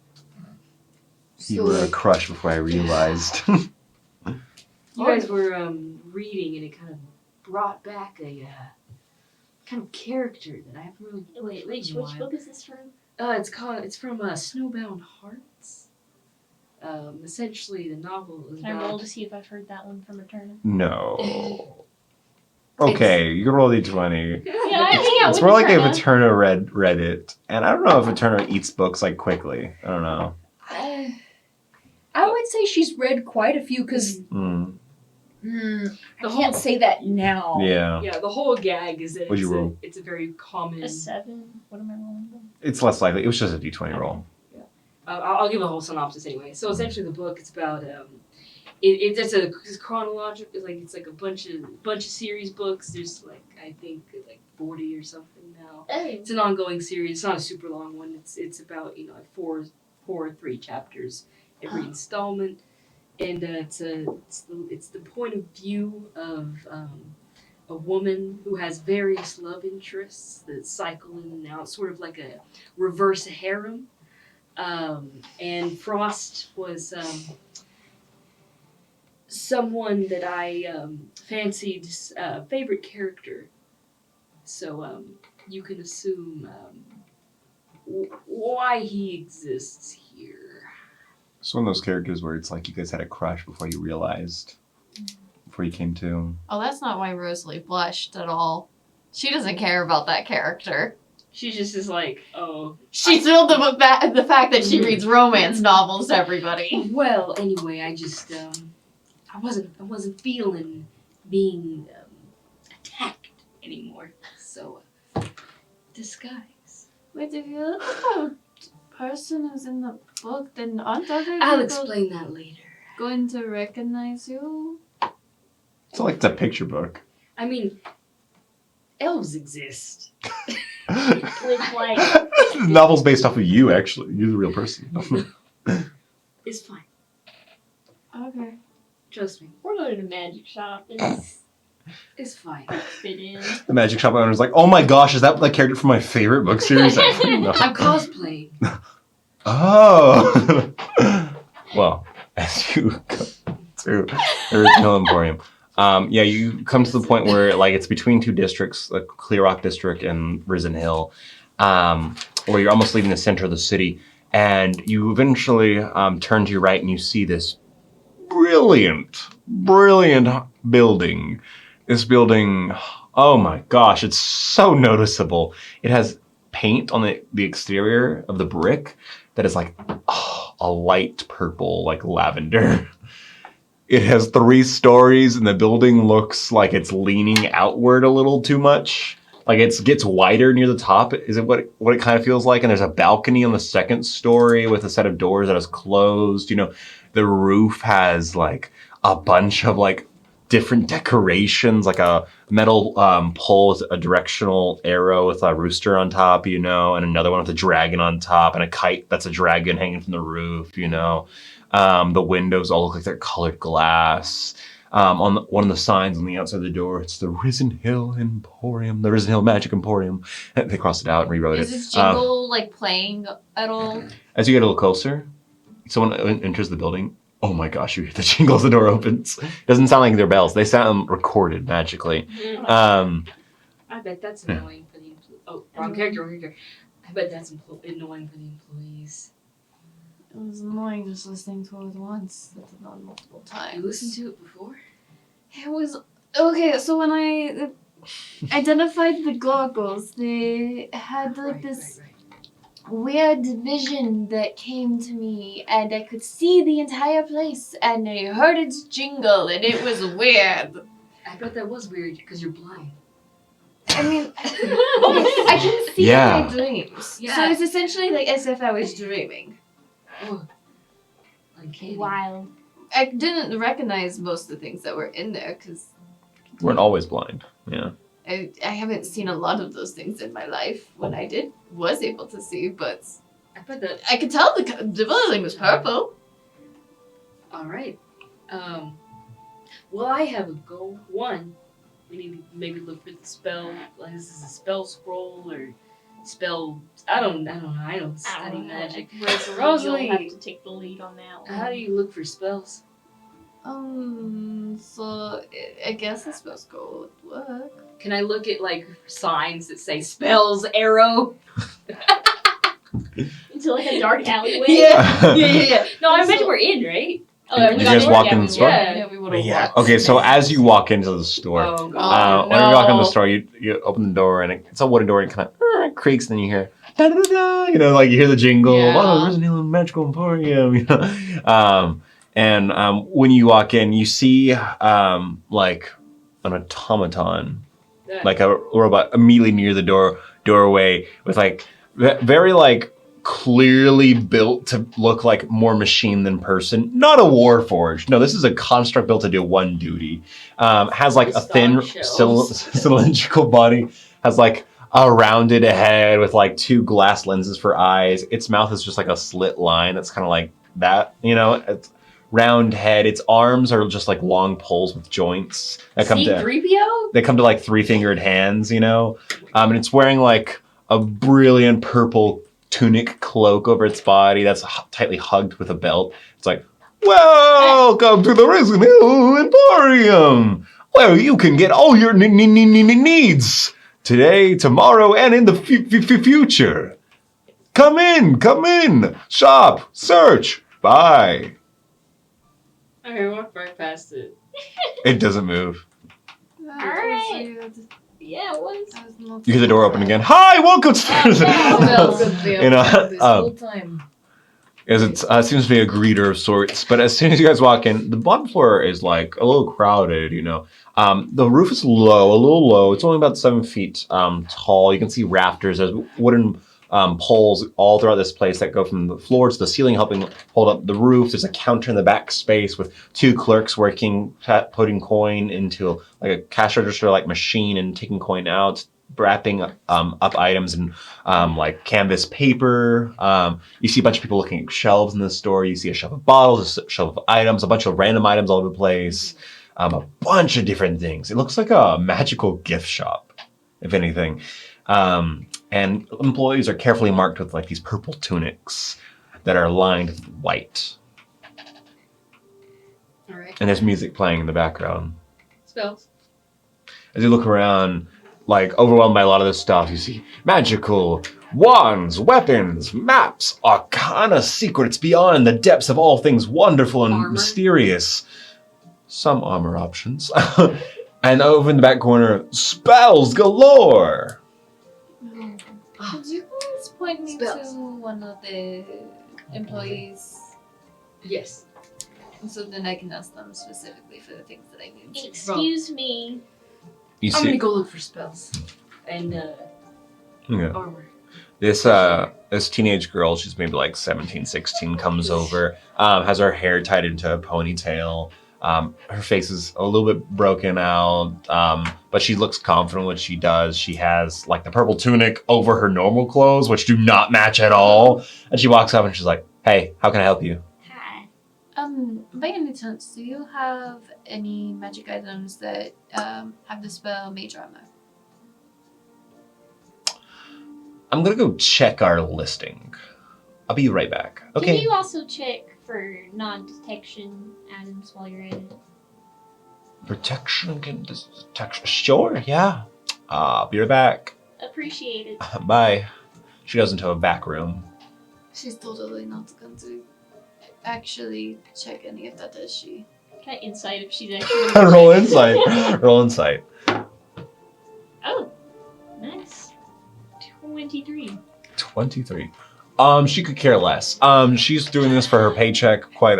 You were a crush before I realized. You guys were reading, and it kind of brought back a kind of character that I haven't really. Wait, which book is this from? It's from Snowbound Hearts. Essentially, the novel is Can I roll about. to see if I've heard that one from Eterna? No. Okay, you can roll a d20. Yeah, I hang out It's with more like if Eterna. Eterna read it, and I don't know if Eterna eats books like quickly. I don't know. I would say she's read quite a few because Mm. I can't say that now. Yeah, Yeah, the whole gag is that What'd you roll? it's a very common. A 7? What am I rolling? it's less likely. It was just a d20 roll. I'll give a whole synopsis anyway. So essentially, the book it's about it's chronological. It's like a bunch of series books. There's like I think like 40 or something now. Hey. It's an ongoing series. It's not a super long one. It's about like four or 3 chapters every installment, and it's the point of view of a woman who has various love interests that cycle in and out, sort of like a reverse harem. And Frost was someone that I fancied's favorite character. So you can assume why he exists here. It's one of those characters where it's like you guys had a crush before you realized, before you came to. Oh, that's not why Rosalie blushed at all. She doesn't care about that character. She just is like, oh. She thrilled the fact that she reads romance novels to everybody. Well, anyway, I just I wasn't feeling being attacked anymore. So disguise. Wait, if you look at the person who's in the book, then aren't other I'll people explain that later. going to recognize you? It's like the picture book. I mean, elves exist. With like, The novel's based off of you, actually. You're the real person. It's fine. Okay. Trust me. we're going to the magic shop and It's fine. fit in. The magic shop owner's like, oh my gosh, is that the character from my favorite book series? No. I'm cosplaying. Oh. Well, as you go to the original Emporium, yeah, you come to the point where like it's between two districts, like Clear Rock District and Risen Hill, where you're almost leaving the center of the city, and you eventually turn to your right and you see this brilliant building. This building, oh my gosh, it's so noticeable. It has paint on the exterior of the brick that is like a light purple, like lavender. It has 3 stories and the building looks like it's leaning outward a little too much. Like it gets wider near the top, is it what it kind of feels like? And there's a balcony on the 2nd story with a set of doors that is closed. You know, the roof has like a bunch of like different decorations, like a metal pole with a directional arrow with a rooster on top, you know, and another one with a dragon on top and a kite that's a dragon hanging from the roof, you know. The windows all look like they're colored glass. On one of the signs on the outside of the door, it's the Risen Hill Emporium, the Risen Hill Magic Emporium. They crossed it out and rewrote Is it. this jingle like playing at all? As you get a little closer, someone enters the building. Oh my gosh, you hear the jingle as the door opens. Doesn't sound like they're bells. They sound recorded magically. I bet that's annoying for the employees. Oh, wrong character. I bet that's annoying for the employees. It was annoying just listening to it once, not multiple times. You listened to it before? It was okay. So when I identified the goggles, they had like this weird vision that came to me, and I could see the entire place, and I heard its jingle, and it was weird. I bet that was weird because you're blind. I mean, I can see Yeah. my dreams, Yeah. so it's essentially like as if I was dreaming. Oh, uncanny. Wild. I didn't recognize most of the things that were in there because You weren't always blind. Yeah. I haven't seen a lot of those things in my life. When I was able to see, but I bet that. I could tell the building was purple. All right. Well, I have a goal. 1, we need to maybe look for the spell. Like, this is a spell scroll or spell. I don't know. I don't study magic. Rosalie, you'll have to take the lead on that one. How do you look for spells? So I guess the spell scroll would work. Can I look at like signs that say spells arrow? Into like a dark alleyway? Yeah. No, I imagine we're in, right? You guys walk in the store? Yeah. we would have Yeah. Okay, so as you walk into the store, Oh god. when you walk into the store, you open the door and it's a wooden door and it kind of creaks, and then you hear da da da, you know, like you hear the jingle. Yeah. Oh, Risen Hill Magical Emporium, you know. And when you walk in, you see like an automaton, like a robot, immediately near the doorway with like very like clearly built to look like more machine than person. Not a warforged. No, this is a construct built to do one duty. Has like a thin cylindrical body. Has like a rounded head with like 2 glass lenses for eyes. Its mouth is just like a slit line. That's kind of like that, you know. It's round head. Its arms are just like long poles with joints that come to. C-3PO? They come to like 3-fingered hands, you know. And it's wearing like a brilliant purple tunic cloak over its body that's tightly hugged with a belt. It's like, welcome to the Risen Hill Emporium, where you can get all your needs today, tomorrow, and in the future. Come in, shop, search, buy. Okay, walk right past it. It doesn't move. Alright. Yeah, it was. You hear the door open again. Hi, welcome to This whole time. As it seems to be a greeter of sorts, but as soon as you guys walk in, the bottom floor is like a little crowded, you know. The roof is low, a little low. It's only about 7 feet tall. You can see rafters. There's wooden poles all throughout this place that go from the floor to the ceiling, helping hold up the roof. There's a counter in the back space with 2 clerks working, putting coin into like a cash register like machine and taking coin out, wrapping up items in like canvas paper. You see a bunch of people looking at shelves in the store. You see a shelf of bottles, a shelf of items, a bunch of random items all over the place. A bunch of different things. It looks like a magical gift shop, if anything. And employees are carefully marked with like these purple tunics that are lined with white. All right. And there's music playing in the background. Spells. As you look around, like overwhelmed by a lot of this stuff, you see magical wands, weapons, maps, arcana secrets beyond the depths of all things wonderful and Armor. mysterious. Some armor options. And over in the back corner, spells galore. Could you please point me Spells. to one of the employees Yes. so then I can ask them specifically for the things that I need? Excuse me. You I'm gonna see go look for spells and yeah. armor. This teenage girl, she's maybe like 17, 16, comes over, has her hair tied into a ponytail. Her face is a little bit broken out, but she looks confident when she does. She has like the purple tunic over her normal clothes, which do not match at all. And she walks up and she's like, "Hey, how can I help you?" Hi. By any chance, do you have any magic items that have the spell Mage Armor? I'm gonna go check our listing. I'll be right back. Okay. Can you also check for non-detection items while you're at it? Protection against detection. Sure, yeah. Be right back. Appreciate it. Bye. She goes into a back room. She's totally not going to actually check any of that, is she? Can I insight if she's actually Roll insight. Roll insight. Oh, nice. 23. 23. She could care less. She's doing this for her paycheck quite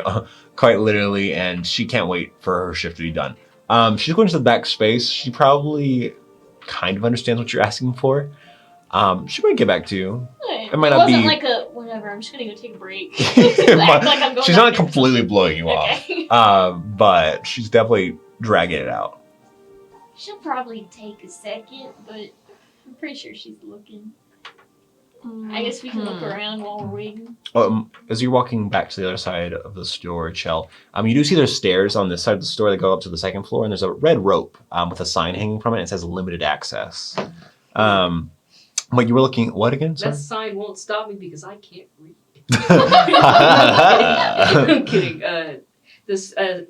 literally, and she can't wait for her shift to be done. She's going to the back space. She probably kind of understands what you're asking for. She might get back to you. It might not wasn't be- like a whatever. I'm just gonna go take a break. It might- Act like I'm going She's not out there. completely blowing you Okay. off. But she's definitely dragging it out. She'll probably take a second, but I'm pretty sure she's looking. I guess we can look around while we're waiting. As you're walking back to the other side of the store, Chell, you do see there's stairs on this side of the store that go up to the second floor, and there's a red rope with a sign hanging from it. It says limited access. But you were looking what again? Sorry? That sign won't stop me because I can't read. I'm kidding. This a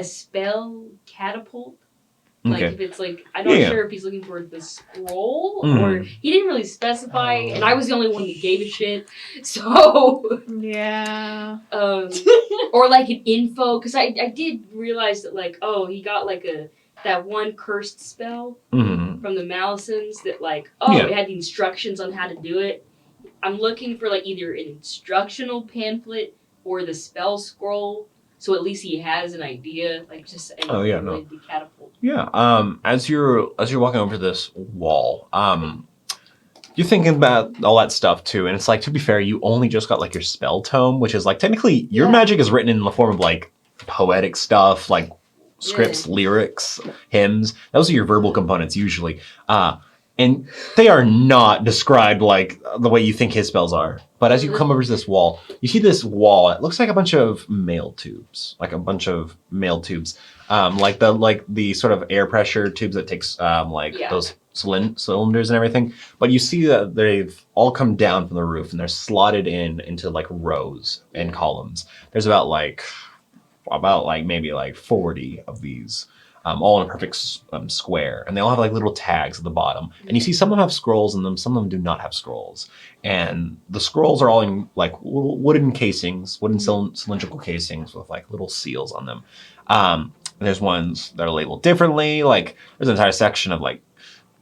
spell catapult. Like Okay. if it's like I'm not Yeah. sure if he's looking for the scroll Mhm. or he didn't really specify, and I was the only one that gave a shit. So Yeah. or like an info because I did realize that like he got like that one cursed spell Mhm. from the Malisons that like Yeah. it had the instructions on how to do it. I'm looking for like either an instructional pamphlet or the spell scroll, so at least he has an idea, like just Oh, yeah, no. related to catapult. Yeah. As you're walking over this wall, you're thinking about all that stuff too, and it's like, to be fair, you only just got like your spell tome, which is like technically your magic is written in the form of like poetic stuff, like scripts, lyrics, hymns. Those are your verbal components usually. And they are not described like the way you think his spells are. But as you come over to this wall, you see this wall. It looks like a bunch of mail tubes, like the sort of air pressure tubes that takes those cylinders and everything. But you see that they've all come down from the roof and they're slotted into like rows and columns. There's about maybe like 40 of these. All in a perfect square, and they all have like little tags at the bottom. And you see some of them have scrolls in them, some of them do not have scrolls. And the scrolls are all in like little wooden casings, cylindrical casings with like little seals on them. There's ones that are labeled differently. Like there's an entire section of like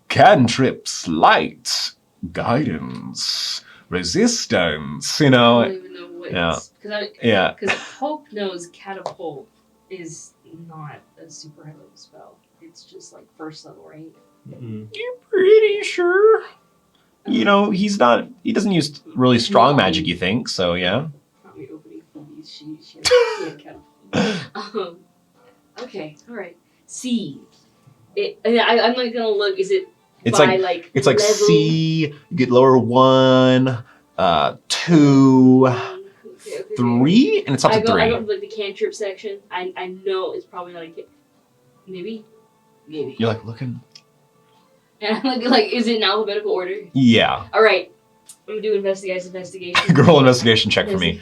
cantrips, light, guidance, resistance. You I know, don't even know what. Yeah. Because because Hope knows catapult is not a super high level spell. It's just like first level, right? Mm-mm. you're pretty sure. You know, he doesn't use really strong magic, you think, so yeah. Not me opening Phoebe's. She had catapult. Okay, alright. C. I'm like gonna look. Is it It's by like like it's like level? C, you get lower 1, 2, Okay. 3, and it's up I to go 3. like the cantrip section. I know it's probably not a maybe. You're like looking. And I'm like, is it in alphabetical order? Yeah. All right, I'm gonna do investigation. Roll investigation check for me.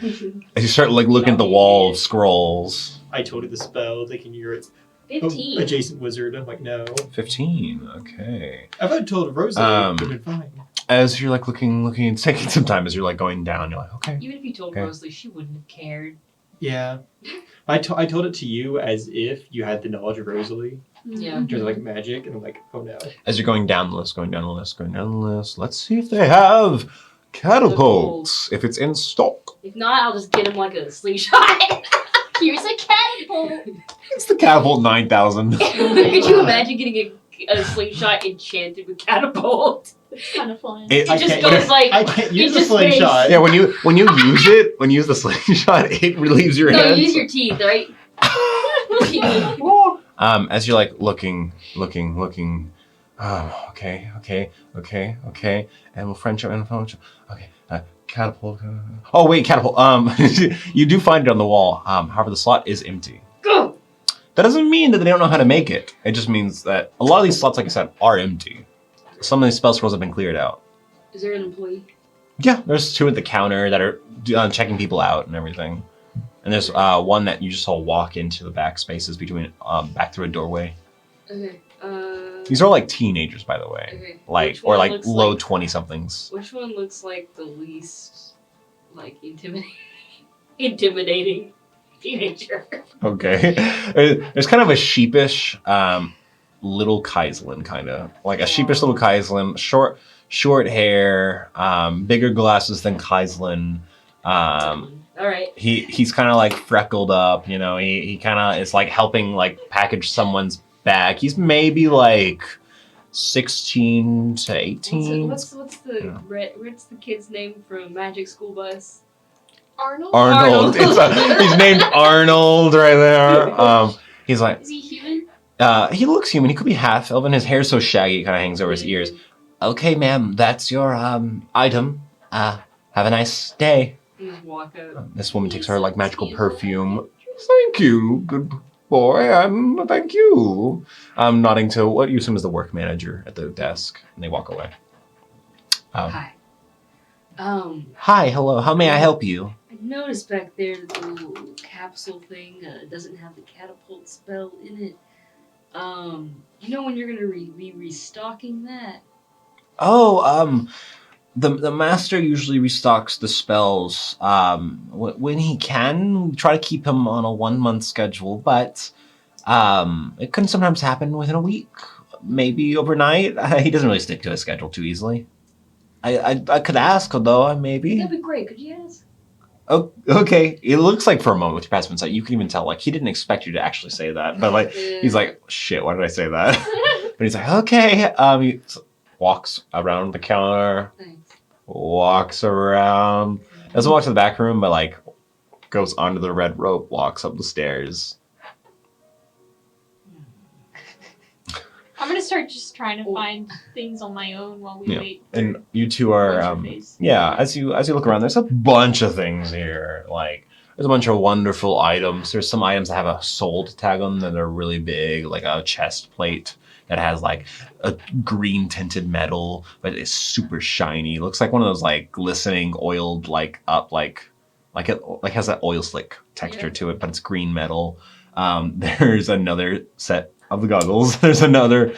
As you start like looking at the wall of scrolls. I told you the spell, thinking you're an 15. adjacent wizard. I'm like, no. 15. Okay. If I told Rosa, it would have been fine. As you're like looking, it's taking some time as you're like going down. You're like, okay. Even if you told Okay. Rosalie, she wouldn't have cared. Yeah. I told it to you as if you had the knowledge of Rosalie. Yeah. In terms of like magic, and I'm like, oh no. As you're going down the list, let's see if they have catapults. If it's in stock. If not, I'll just get him like a slingshot. Here's a catapult. It's the catapult 9000. Could you imagine getting a slingshot enchanted with catapult? It's kind of fun. It just can't- goes like I can't use the just slingshot. Yeah, when you use the slingshot, it relieves your no, hands. use your teeth, right? As you're like looking. Oh, okay. And we'll friendship. Okay, catapult. Oh wait, catapult. You do find it on the wall. However, the slot is empty. Go. That doesn't mean that they don't know how to make it. It just means that a lot of these slots, like I said, are empty. Some of these spell scrolls have been cleared out. Is there an employee? Yeah, there's 2 at the counter that are checking people out and everything. And there's one that you just saw walk into the back spaces between back through a doorway. Okay. These are like teenagers, by the way, Okay. like Which or one like looks low like- 20-somethings. Which one looks like the least like intimidating teenager? Okay, there's kind of a sheepish little Kaizlyn, kind of like a sheepish little Kaizlyn, short hair, bigger glasses than Kaizlyn. All right. He's kind of like freckled up, you know. He kind of is like helping like package someone's bag. He's maybe like 16 to 18. What's the kid's name from Magic School Bus? Arnold? Arnold. He's named Arnold right there. He's like, Is he human? he looks human. He could be half elven. His hair's so shaggy it kind of hangs over his ears. Okay, ma'am, that's your item. Have a nice day. You just walk out. This woman takes her like magical perfume. Thank you, good boy. Thank you. I'm nodding to what you assume is the work manager at the desk, and they walk away. Hi. Hi, hello. How may I help you? I noticed back there that the little capsule thing doesn't have the catapult spell in it. You know when you're gonna be restocking that? Oh, the master usually restocks the spells when he can. We try to keep him on a 1-month schedule, but it can sometimes happen within a week, maybe overnight. He doesn't really stick to his schedule too easily. I could ask, though, maybe. That'd be great. Could you ask? Oh, okay. It looks like for a moment with your passive insight, you can even tell, like, he didn't expect you to actually say that. But, like, he's like, shit, why did I say that? But he's like, okay. He walks around the counter, Thanks. walks around, doesn't walk to the back room, but, like, goes onto the red rope, walks up the stairs. I'm gonna start just trying to find things on my own while we Yeah. wait. And you two are, What's your face? yeah, as you look around, there's a bunch of things here. Like, there's a bunch of wonderful items. There's some items that have a sold tag on them that are really big, like a chest plate that has like a green tinted metal, but it's super shiny. Looks like one of those like glistening oiled like up like it like has that oil slick texture to it, but it's green metal. There's another set of the goggles. There's another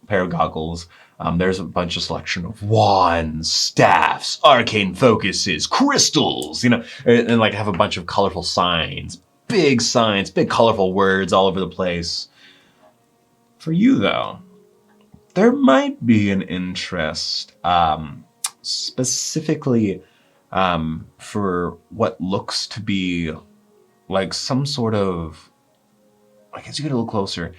pair of goggles. There's a bunch of selection of wands, staffs, arcane focuses, crystals, you know, and like have a bunch of colorful signs, big colorful words all over the place. For you though, there might be an interest, specifically for what looks to be like some sort of, like as you get a little closer,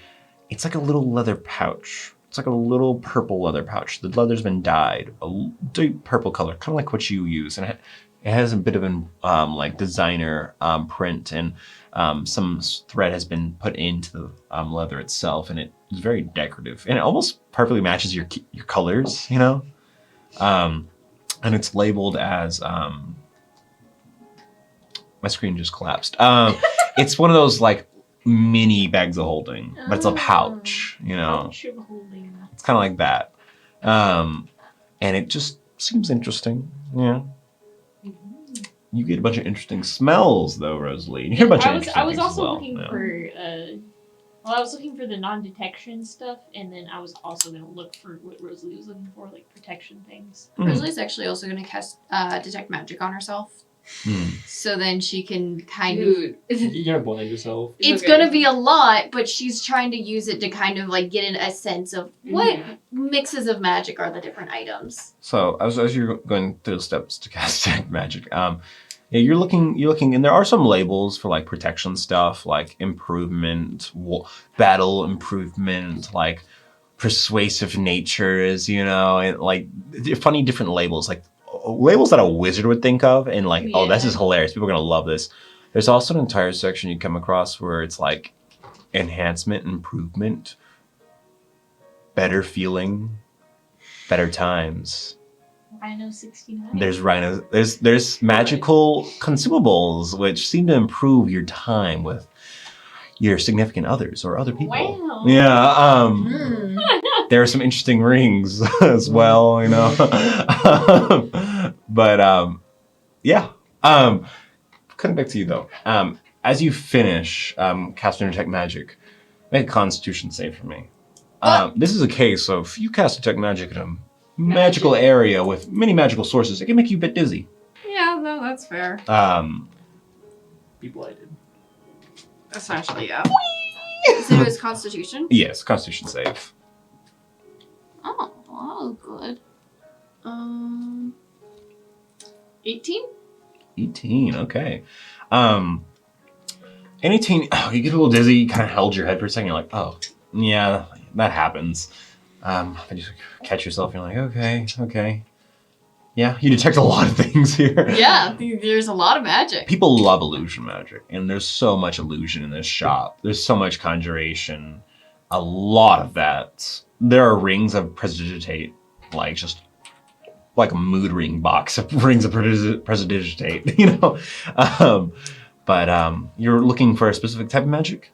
it's like a little leather pouch. It's like a little purple leather pouch. The leather's been dyed a deep purple color, kind of like what you use, and it has a bit of an like designer print, and some thread has been put into the leather itself, and it is very decorative, and it almost perfectly matches your colors, you know. And it's labeled as my screen just collapsed. It's one of those like mini bags of holding, but it's a pouch, you know. Pouch of holding. It's kind of like that. And it just seems interesting. Yeah. You get a bunch of interesting smells though, Rosalie. You get a bunch of interesting I was things also as well. looking for I was looking for the non-detection stuff, and then I was also going to look for what Rosalie was looking for, like protection things. Rosalie's actually also going to cast detect magic on herself. So then she can kind of... You're gonna blind yourself. It's going to be a lot, but she's trying to use it to kind of like get in a sense of what mixes of magic are the different items. So as you're going through the steps to cast magic, yeah, you're looking, and there are some labels for like protection stuff, like improvement, battle improvement, like persuasive natures, you know, and like funny different labels, like labels that a wizard would think of, and like, oh, this is hilarious. People are gonna love this. There's also an entire section you come across where it's like enhancement, improvement, better feeling, better times. Rhino 69. There's rhinos. There's magical consumables which seem to improve your time with your significant others or other people. Wow. Yeah. There are some interesting rings as well, you know. But yeah. Cutting back to you though. As you finish casting detect magic, make a Constitution save for me. This is a case of you cast detect magic in a magical area with many magical sources. It can make you a bit dizzy. Yeah, no, that's fair. Be blinded. Essentially, yeah. So it was Constitution? Yes, Constitution save. Oh, good. 18? 18, okay. And 18, you get a little dizzy, you kind of held your head for a second, you're like, oh, yeah, that happens. Then you catch yourself, and you're like, okay. Yeah, you detect a lot of things here. Yeah, there's a lot of magic. People love illusion magic, and there's so much illusion in this shop. There's so much conjuration, a lot of that. There are rings of prestidigitate, like just like a mood ring box of rings of prestidigitate, you know. But you're looking for a specific type of magic?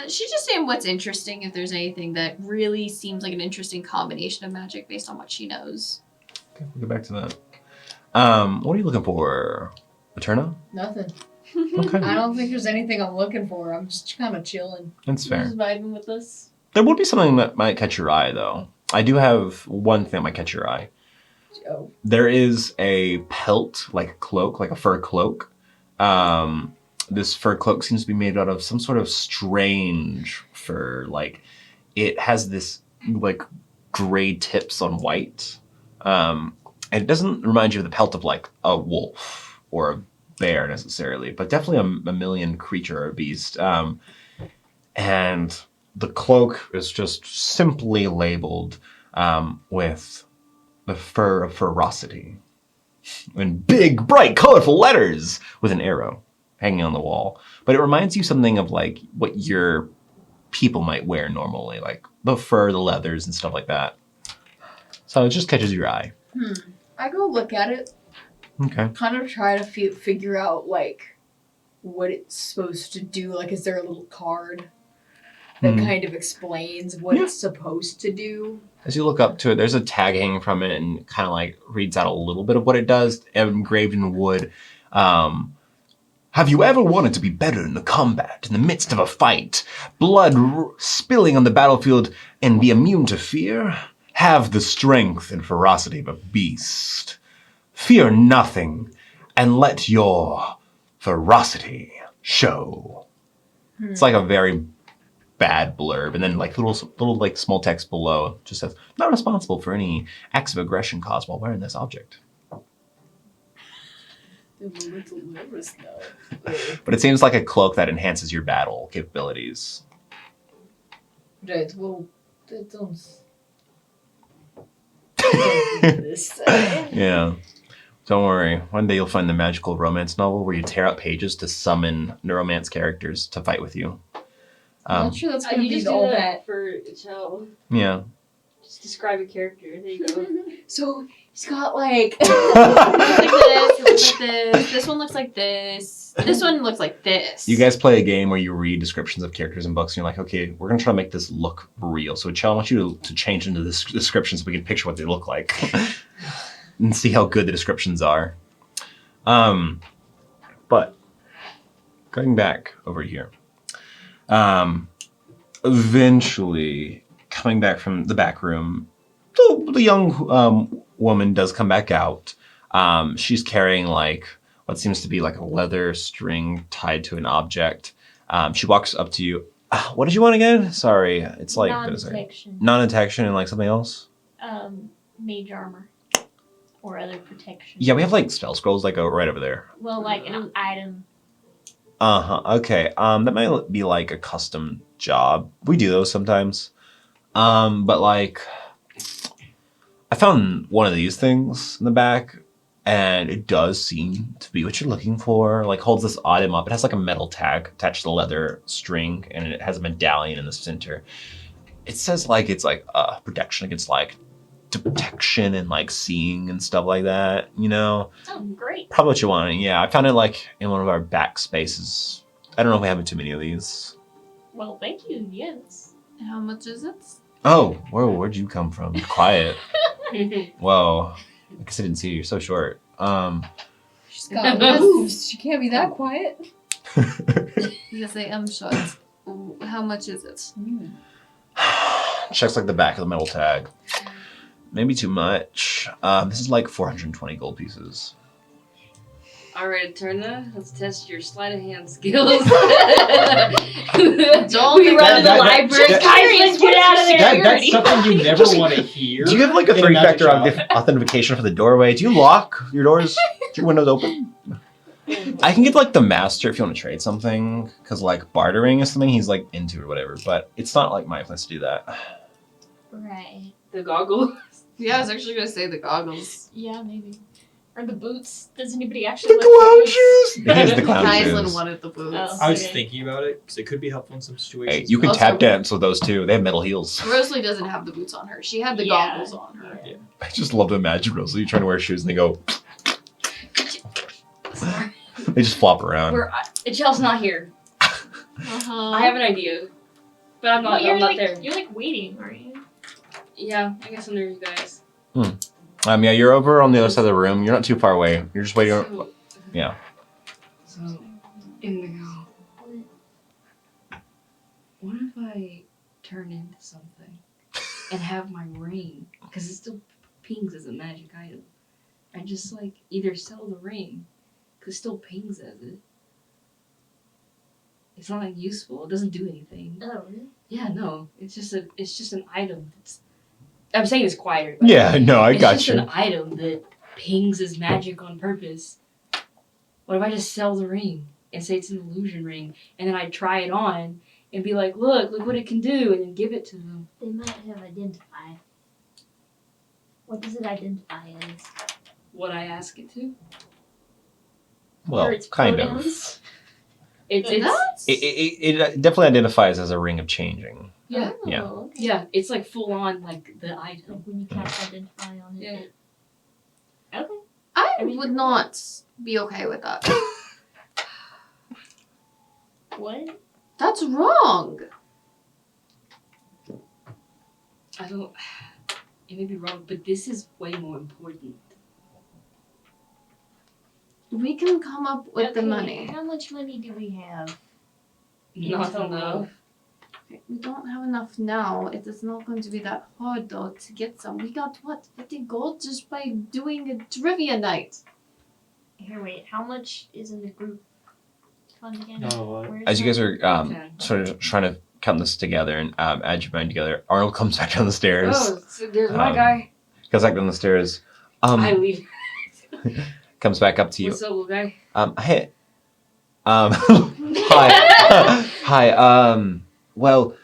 She's just saying what's interesting, if there's anything that really seems like an interesting combination of magic based on what she knows. Okay, we'll get back to that. What are you looking for? Eterna? Nothing. Okay. I don't think there's anything I'm looking for. I'm just kind of chilling. That's fair. Just vibing with this. There would be something that might catch your eye, though. I do have one thing that might catch your eye. Oh. There is a pelt, like a cloak, like a fur cloak. This fur cloak seems to be made out of some sort of strange fur. Like, it has this, like, gray tips on white. And it doesn't remind you of the pelt of, like, a wolf or a bear, necessarily, but definitely a mammalian creature or beast. And the cloak is just simply labeled with the fur of ferocity in big, bright, colorful letters with an arrow hanging on the wall. But it reminds you something of like what your people might wear normally, like the fur, the leathers, and stuff like that. So it just catches your eye. I go look at it, Okay. kind of try to figure out like what it's supposed to do. Like, is there a little card that Mhm. kind of explains what Yeah. it's supposed to do. As you look up to it, there's a tag hanging from it and kind of like reads out a little bit of what it does, engraved in wood. Have you ever wanted to be better in the combat, in the midst of a fight, blood spilling on the battlefield, and be immune to fear? Have the strength and ferocity of a beast. Fear nothing, and let your ferocity show. It's like a very bad blurb, and then like little like small text below just says, not responsible for any acts of aggression caused while wearing this object. I'm a little nervous now. But it seems like a cloak that enhances your battle capabilities. Right, well, that sounds... this. Yeah. Don't worry. One day you'll find the magical romance novel where you tear out pages to summon romance characters to fight with you. I'm not sure that's going to You be just do all that that. for a child. Yeah. Just describe a character. There you go. So, he's got like... It looks like this. It looks like this. This one looks like this. This one looks like this. You guys play a game where you read descriptions of characters in books and you're like, okay, we're going to try to make this look real. So I want you to change into this description so we can picture what they look like and see how good the descriptions are. But going back over here, eventually coming back from the back room, the young woman does come back out. She's carrying like what seems to be like a leather string tied to an object. She walks up to you. What did you want again? Sorry, it's like Non-detection. non-detection and like something else. Mage armor. Or other protection. Yeah, we have like spell scrolls that go right over there. Well, like an item. Okay. That might be like a custom job. We do those sometimes. But like, I found one of these things in the back, and it does seem to be what you're looking for. Like, holds this item up. It has like a metal tag attached to the leather string, and it has a medallion in the center. It says like it's like protection against like detection and like seeing and stuff like that. You know. Oh, great. Probably what you want. Yeah, I found it like in one of our back spaces. I don't know if we have too many of these. Well, thank you, yes. How much is it? Oh, where'd you come from? Quiet. Whoa. I guess I didn't see you. You're so short. She's got moves. She can't be that quiet. Yes, I am short. How much is it? Checks like the back of the metal tag. Maybe too much. This is like 420 gold pieces. Alright, Eterna, let's test your sleight of hand skills. We run to the library. Kaizlyn, get out of there. That's something you never want to hear. Do you have like a in 3-factor magic shop. authentication for the doorway? Do you lock your doors? Do your windows open? I can get like the master if you want to trade something, because like bartering is something he's like into or whatever. But it's not like my place to do that. Right. The goggles. Yeah, I was actually gonna say the goggles. Yeah, maybe. Or the boots. Does anybody actually The like clown boots? shoes. It is the clown Kaizlyn shoes. wanted the boots. Oh. I was Okay. thinking about it because it could be helpful in some Hey, situations. you can Also- tap dance with those too. They have metal heels. Rosalie doesn't have the boots on her. She had the Yeah. goggles on her. I just love to imagine Rosalie trying to wear shoes and they go. They just flop around. Ichel's not here. Uh-huh. I have an idea, but I'm not. Well, you're I'm not like there. you're like waiting, aren't you? Yeah, I guess I'm there, you guys. Yeah, you're over on the other side of the room. You're not too far away. You're just waiting. So, Yeah. So, Indigo. What if I turn into something and have my ring? Because it still pings as a magic item. I just like either sell the ring, because it still pings as it. It's not like useful. It doesn't do anything. Oh, really? Yeah, no. It's just an item. I'm saying it's quieter. But Yeah, no, I it's got just you. an item that pings as magic on purpose. What if I just sell the ring and say it's an illusion ring, and then I try it on and be like, look what it can do, and then give it to them? They might have identified. What does it identify as? What I ask it to? Well, Or its kind of. pronouns? It's It definitely identifies as a ring of changing. yeah, Oh, Yeah. okay. yeah. It's like full on like the Like item. when you cast identify on it. Yeah. Okay. I would not be okay with that. What? That's wrong. I don't. It may be wrong, but this is way more important. We can come up with the Okay, money. How much money do we have? Not total? enough. Okay, we don't have enough now. It is not going to be that hard though to get some. We got what, 50 gold just by doing a trivia night. Here, wait. How much is in the group fund again? Where is As you that? guys are sort of trying to count this together and add your mind together, Arnold comes back down the stairs. Oh, so there's my Um, guy. Comes back down the stairs. I leave. Comes back up to you. What's up, little guy? Hey. Hi. Hi. Well,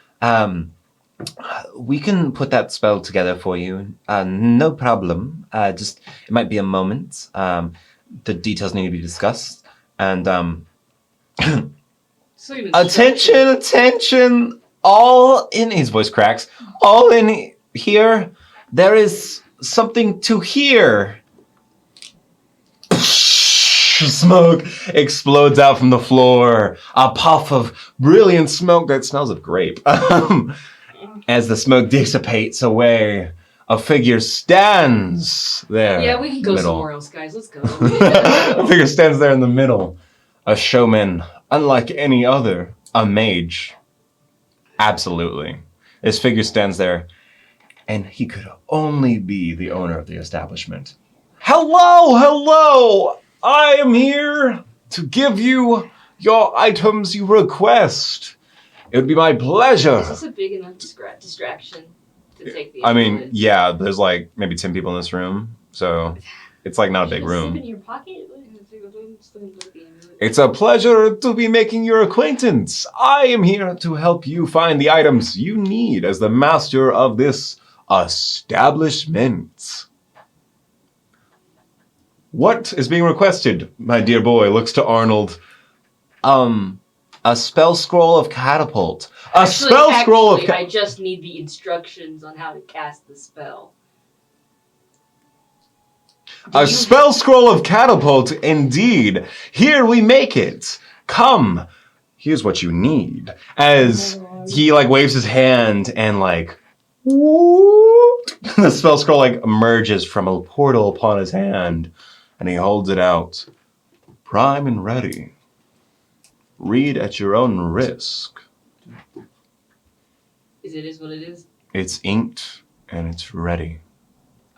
we can put that spell together for you. No problem. Just, it might be a moment. The details need to be discussed. And, So you attention! All in, his voice cracks. All in here, there is something to hear. Smoke explodes out from the floor. A puff of brilliant smoke that smells of grape. As the smoke dissipates away, a figure stands there. Yeah, we can go middle. somewhere else, guys. Let's go. A figure stands there in the middle. A showman, unlike any other. A mage. Absolutely. This figure stands there, and he could only be the owner of the establishment. Hello! I am here to give you your items you request. It would be my pleasure. Is this a big enough distraction to take the? I mean, influence? yeah, there's like maybe 10 people in this room, so it's like not a big Slip in room. your pocket? It's a pleasure to be making your acquaintance. I am here to help you find the items you need as the master of this establishment. What is being requested, my dear boy? Looks to Arnold. A spell scroll of catapult. Actually, I just need the instructions on how to cast the spell. A spell scroll of catapult, indeed. Here we make it. Come. Here's what you need. As he like waves his hand and like whoop, the spell scroll like emerges from a portal upon his hand, and he holds it out. Prime and ready. Read at your own risk. Is what it is? It's inked and it's ready.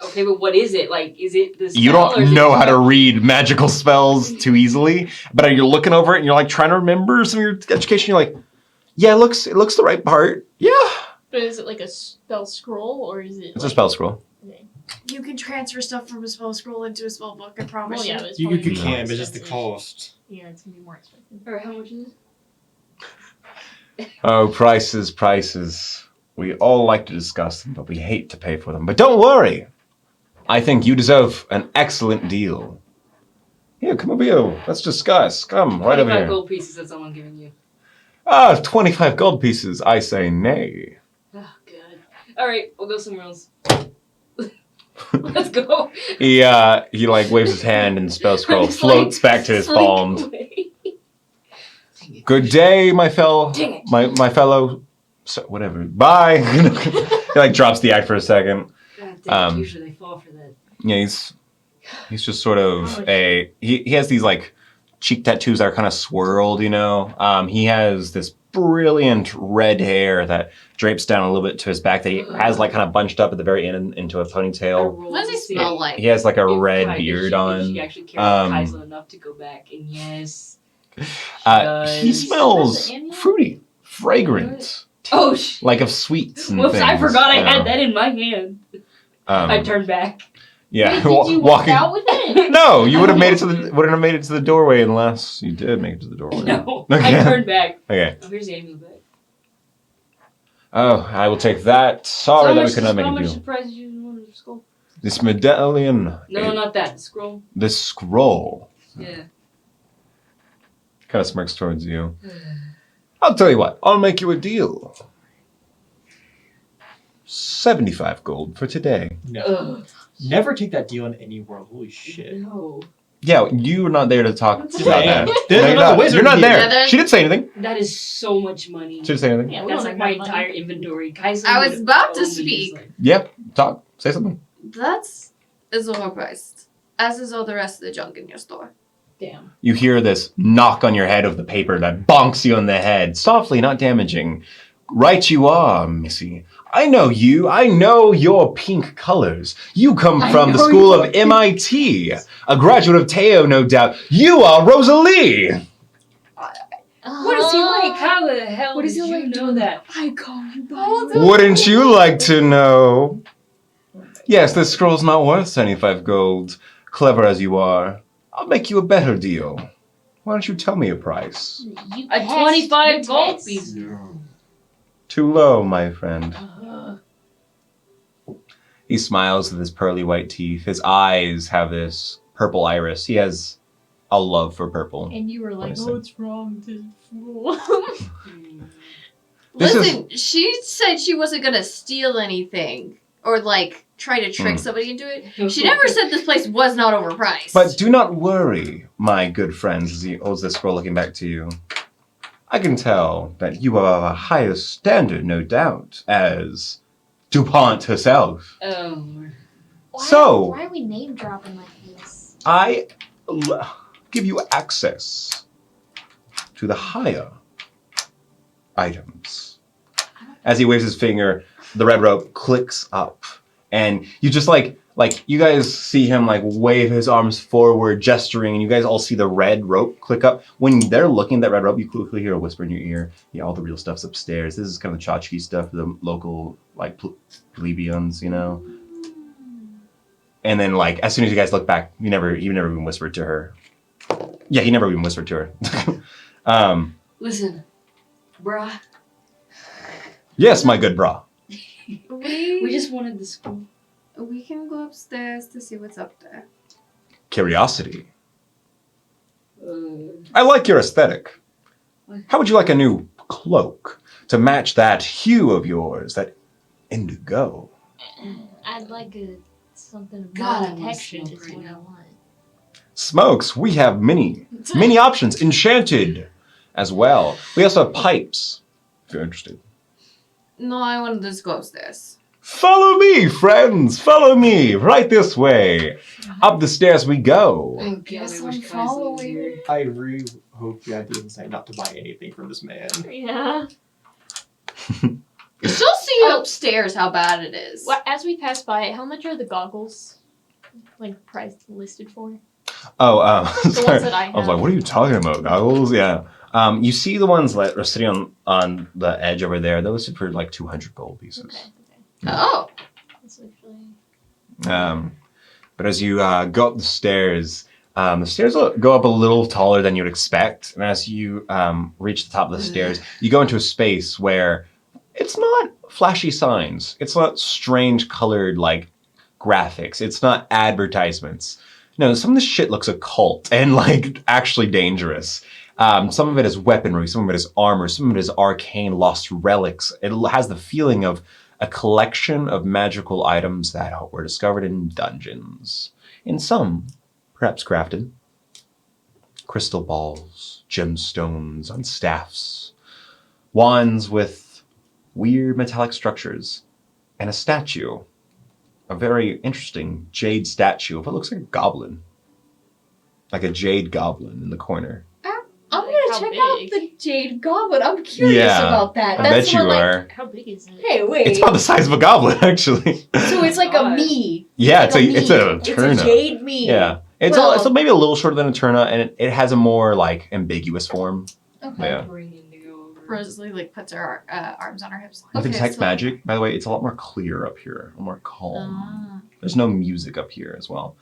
Okay, but what is it? Like, is it the spell? You or don't is know it how to read magical spells too easily, but you're looking over it and you're like trying to remember some of your education. You're like, yeah, it looks the right part. Yeah. But is it like a spell scroll or is it? It's a spell scroll. Okay. You can transfer stuff from a spell scroll into a spell book, I promise Well, yeah, you. but it's You probably can, gonna be more but just the expensive. cost. Yeah, it's gonna be more expensive. Or how much is it? Oh, prices. We all like to discuss them, but we hate to pay for them. But don't worry. I think you deserve an excellent deal. Here, come over here. Let's discuss. Come, right over 25 here. gold pieces that someone giving you. 25 gold pieces. I say nay. Oh, good. Alright, we'll go somewhere else. Let's go. He like waves his hand and the spell scroll Just, floats like, back to his slink palm. away. Good day, my fellow. Dang it. My fellow. So, whatever. Bye. He like drops the act for a second. God damn, Um, usually they fall for that. Yeah, he's just sort of he has these like cheek tattoos that are kind of swirled, you know. He has this brilliant red hair that drapes down a little bit to his back that he has like kind of bunched up at the very end into a ponytail. What does he smell like? He has like a If red Kai- beard if on. She actually cares about Um, Kaizlyn enough to go back, and yes, He does. smells Does it fruity, fragrant, Oh, like of sweets and whoops! things. I forgot I you had know. that in my hand. I Um, turned back. yeah, Wait, did you walk walking. out with it? No, you would have made it to the wouldn't have made it to the doorway unless you did make it to the doorway. No, Okay. I turned back. Okay. Oh, here's the amulet back. Oh, I will take that. Sorry that we could not make How a much deal. surprise you in one of the scroll? This medallion. No, not that. The scroll. This scroll. Yeah. Kind of smirks towards you. I'll tell you what. I'll make you a deal. 75 gold for today. No. Ugh. Never take that deal in any world. Holy shit. No. Yeah, you were not there to talk about that. There's No, you're another not. wizard You're not here. there. Yeah, She didn't say anything. That is so much money. She didn't say anything. Yeah, we That's don't like my have money. entire inventory. Kaizlyn I was would about to owe me speak. this, like- Yeah, talk. Say something. That is overpriced, as is all the rest of the junk in your store. Damn. You hear this knock on your head of the paper that bonks you on the head, softly, not damaging. Right you are, Missy. I know you. I know your pink colors. You come from the school of MIT. A graduate of Teo, no doubt. You are Rosalie. What is he like? How the hell What is did he you like know doing? that? I call you by Oh, your Wouldn't you like to know? Yes, this scroll's not worth 75 gold. Clever as you are, I'll make you a better deal. Why don't you tell me a price? You A test 25 your gold test. piece. Too low, my friend. Uh, He smiles with his pearly white teeth. His eyes have this purple iris. He has a love for purple. And you were like, What is it? what's wrong to fool? This is- Listen, she said she wasn't gonna steal anything or like try to trick Hmm. somebody into it. She never said this place was not overpriced. But do not worry, my good friends, as he holds the scroll looking back to you. I can tell that you are of a higher standard, no doubt, as DuPont herself. oh. Why are we name dropping like this? I give you access to the higher items. As he waves his finger, the red rope clicks up, and you just like you guys see him like wave his arms forward, gesturing, and you guys all see the red rope click up. When they're looking at that red rope, you quickly hear a whisper in your ear. Yeah, all the real stuff's upstairs. This is kind of the tchotchke stuff, the local like plebeians, you know. And then like as soon as you guys look back, you never even whispered to her. Yeah, he never even whispered to her. Listen, bruh. Yes, my good bra. We just wanted the school. we can go upstairs to see what's up there. Curiosity. I like your aesthetic. How would you like a new cloak to match that hue of yours, that indigo? I'd like something of God, I more wanna protection smoke is right what I now. want. Smokes, we have many options. Enchanted as well. We also have pipes, if you're interested. No, I want to just go upstairs. Follow me, friends. Follow me. Right this way. Up the stairs we go. I God, guess I wish I'm Kaizlyn was following. here. I really hope you had the insight not to buy anything from this man. Yeah. She'll see upstairs how bad it is. Well, as we pass by, how much are the goggles, like, price listed for? Oh, The sorry. ones that I I was have. like, what are you talking about? Goggles? Yeah. You see the ones that are sitting on the edge over there. Those are for like 200 gold pieces. Okay. Oh. That's actually... But as you go up the stairs will go up a little taller than you'd expect. And as you reach the top of the stairs, you go into a space where it's not flashy signs. It's not strange colored like graphics. It's not advertisements. No, some of this shit looks occult and like actually dangerous. Some of it is weaponry, some of it is armor, some of it is arcane lost relics. It has the feeling of a collection of magical items that were discovered in dungeons. In some, perhaps crafted. Crystal balls, gemstones on staffs, wands with weird metallic structures, and a statue. A very interesting jade statue of what looks like a goblin. Like a jade goblin in the corner. I'm gonna How check big? out the Jade Goblin. I'm curious Yeah, about that. I That's bet you more like, are. How big is it? hey, wait. It's about the size of a goblin, actually. So it's like a God. me. Yeah, Like it's a It's Turna. a Jade me. Yeah. It's Well- maybe a little shorter than a Turna, and it has a more like ambiguous form. Okay. Yeah. Bring Indigo over. Rosalie like puts her arms on her hips. With Okay, detect so- magic, by the way, it's a lot more clear up here, a lot more calm. There's no music up here as well.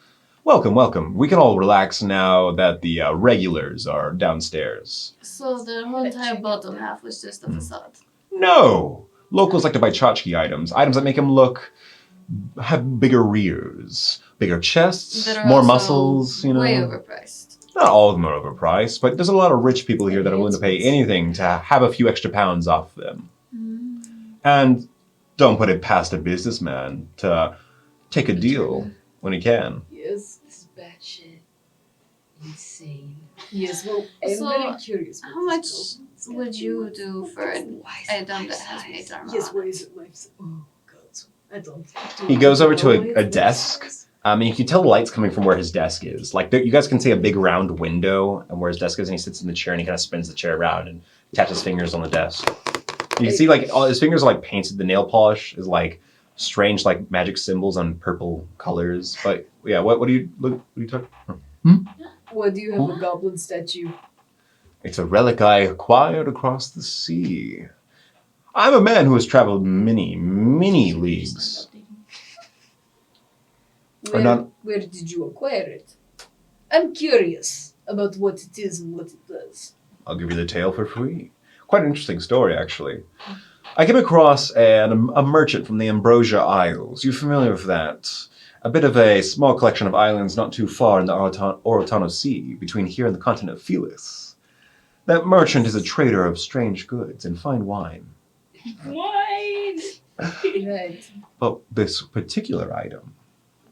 Welcome, welcome. We can all relax now that the regulars are downstairs. So the whole entire bottom half was just a facade. No! Locals like to buy tchotchke items that make them have bigger rears, bigger chests, That are more also muscles, you know. Way overpriced. Not all of them are overpriced, but there's a lot of rich people here that are willing to pay anything to have a few extra pounds off them. And don't put it past a businessman to take a deal when he can. Yes. This is bad shit. insane. Yes, well, I'm So, very curious. How much would you do for an item that has mage armor? Yes, on why it? is it life? Oh God, I don't. He goes over to know a it. desk. And you can tell the light's coming from where his desk is. Like, you guys can see a big round window and where his desk is, and he sits in the chair and he kind of spins the chair around and taps his fingers on the desk. You can see, like, all his fingers are, like, painted. The nail polish is, like, strange, like, magic symbols on purple colors. But, yeah, what do you talking? Why do you have a goblin statue? It's a relic I acquired across the sea. I'm a man who has traveled many, many leagues. Where did you acquire it? I'm curious about what it is and what it does. I'll give you the tale for free. Quite an interesting story, actually. I came across a merchant from the Ambrosia Isles. You familiar with that? A bit of a small collection of islands not too far in the Orotano Sea, between here and the continent of Felis. That merchant is a trader of strange goods and fine wine. Wine! Right. But this particular item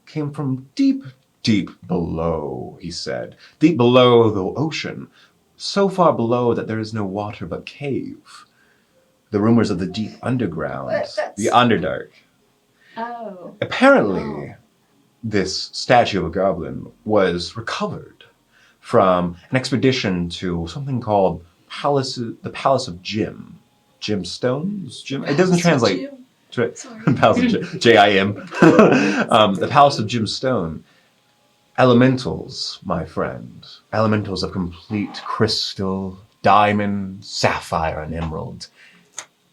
came from deep, deep below, he said. Deep below the ocean. So far below that there is no water but cave. The rumors of the deep underground. The Underdark. Oh. Apparently, this statue of a goblin was recovered from an expedition to something called the Palace of Jim. Gemstones? It doesn't translate. Palace of Jim. The Palace of Gemstone. Elementals, my friend. Elementals of complete crystal, diamond, sapphire, and emerald.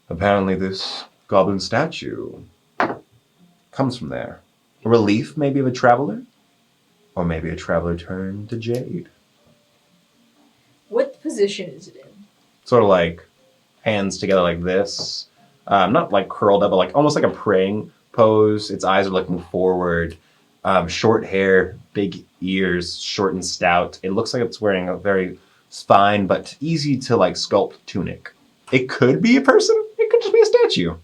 Apparently this goblin statue comes from there. A relief, maybe, of a traveler? Or maybe a traveler turned to jade. What position is it in? Sort of like hands together like this. Not like curled up, but like almost like a praying pose. Its eyes are looking forward. Short hair, big ears, short and stout. It looks like it's wearing a very fine but easy to like sculpt tunic. It could be a person. It could just be a statue.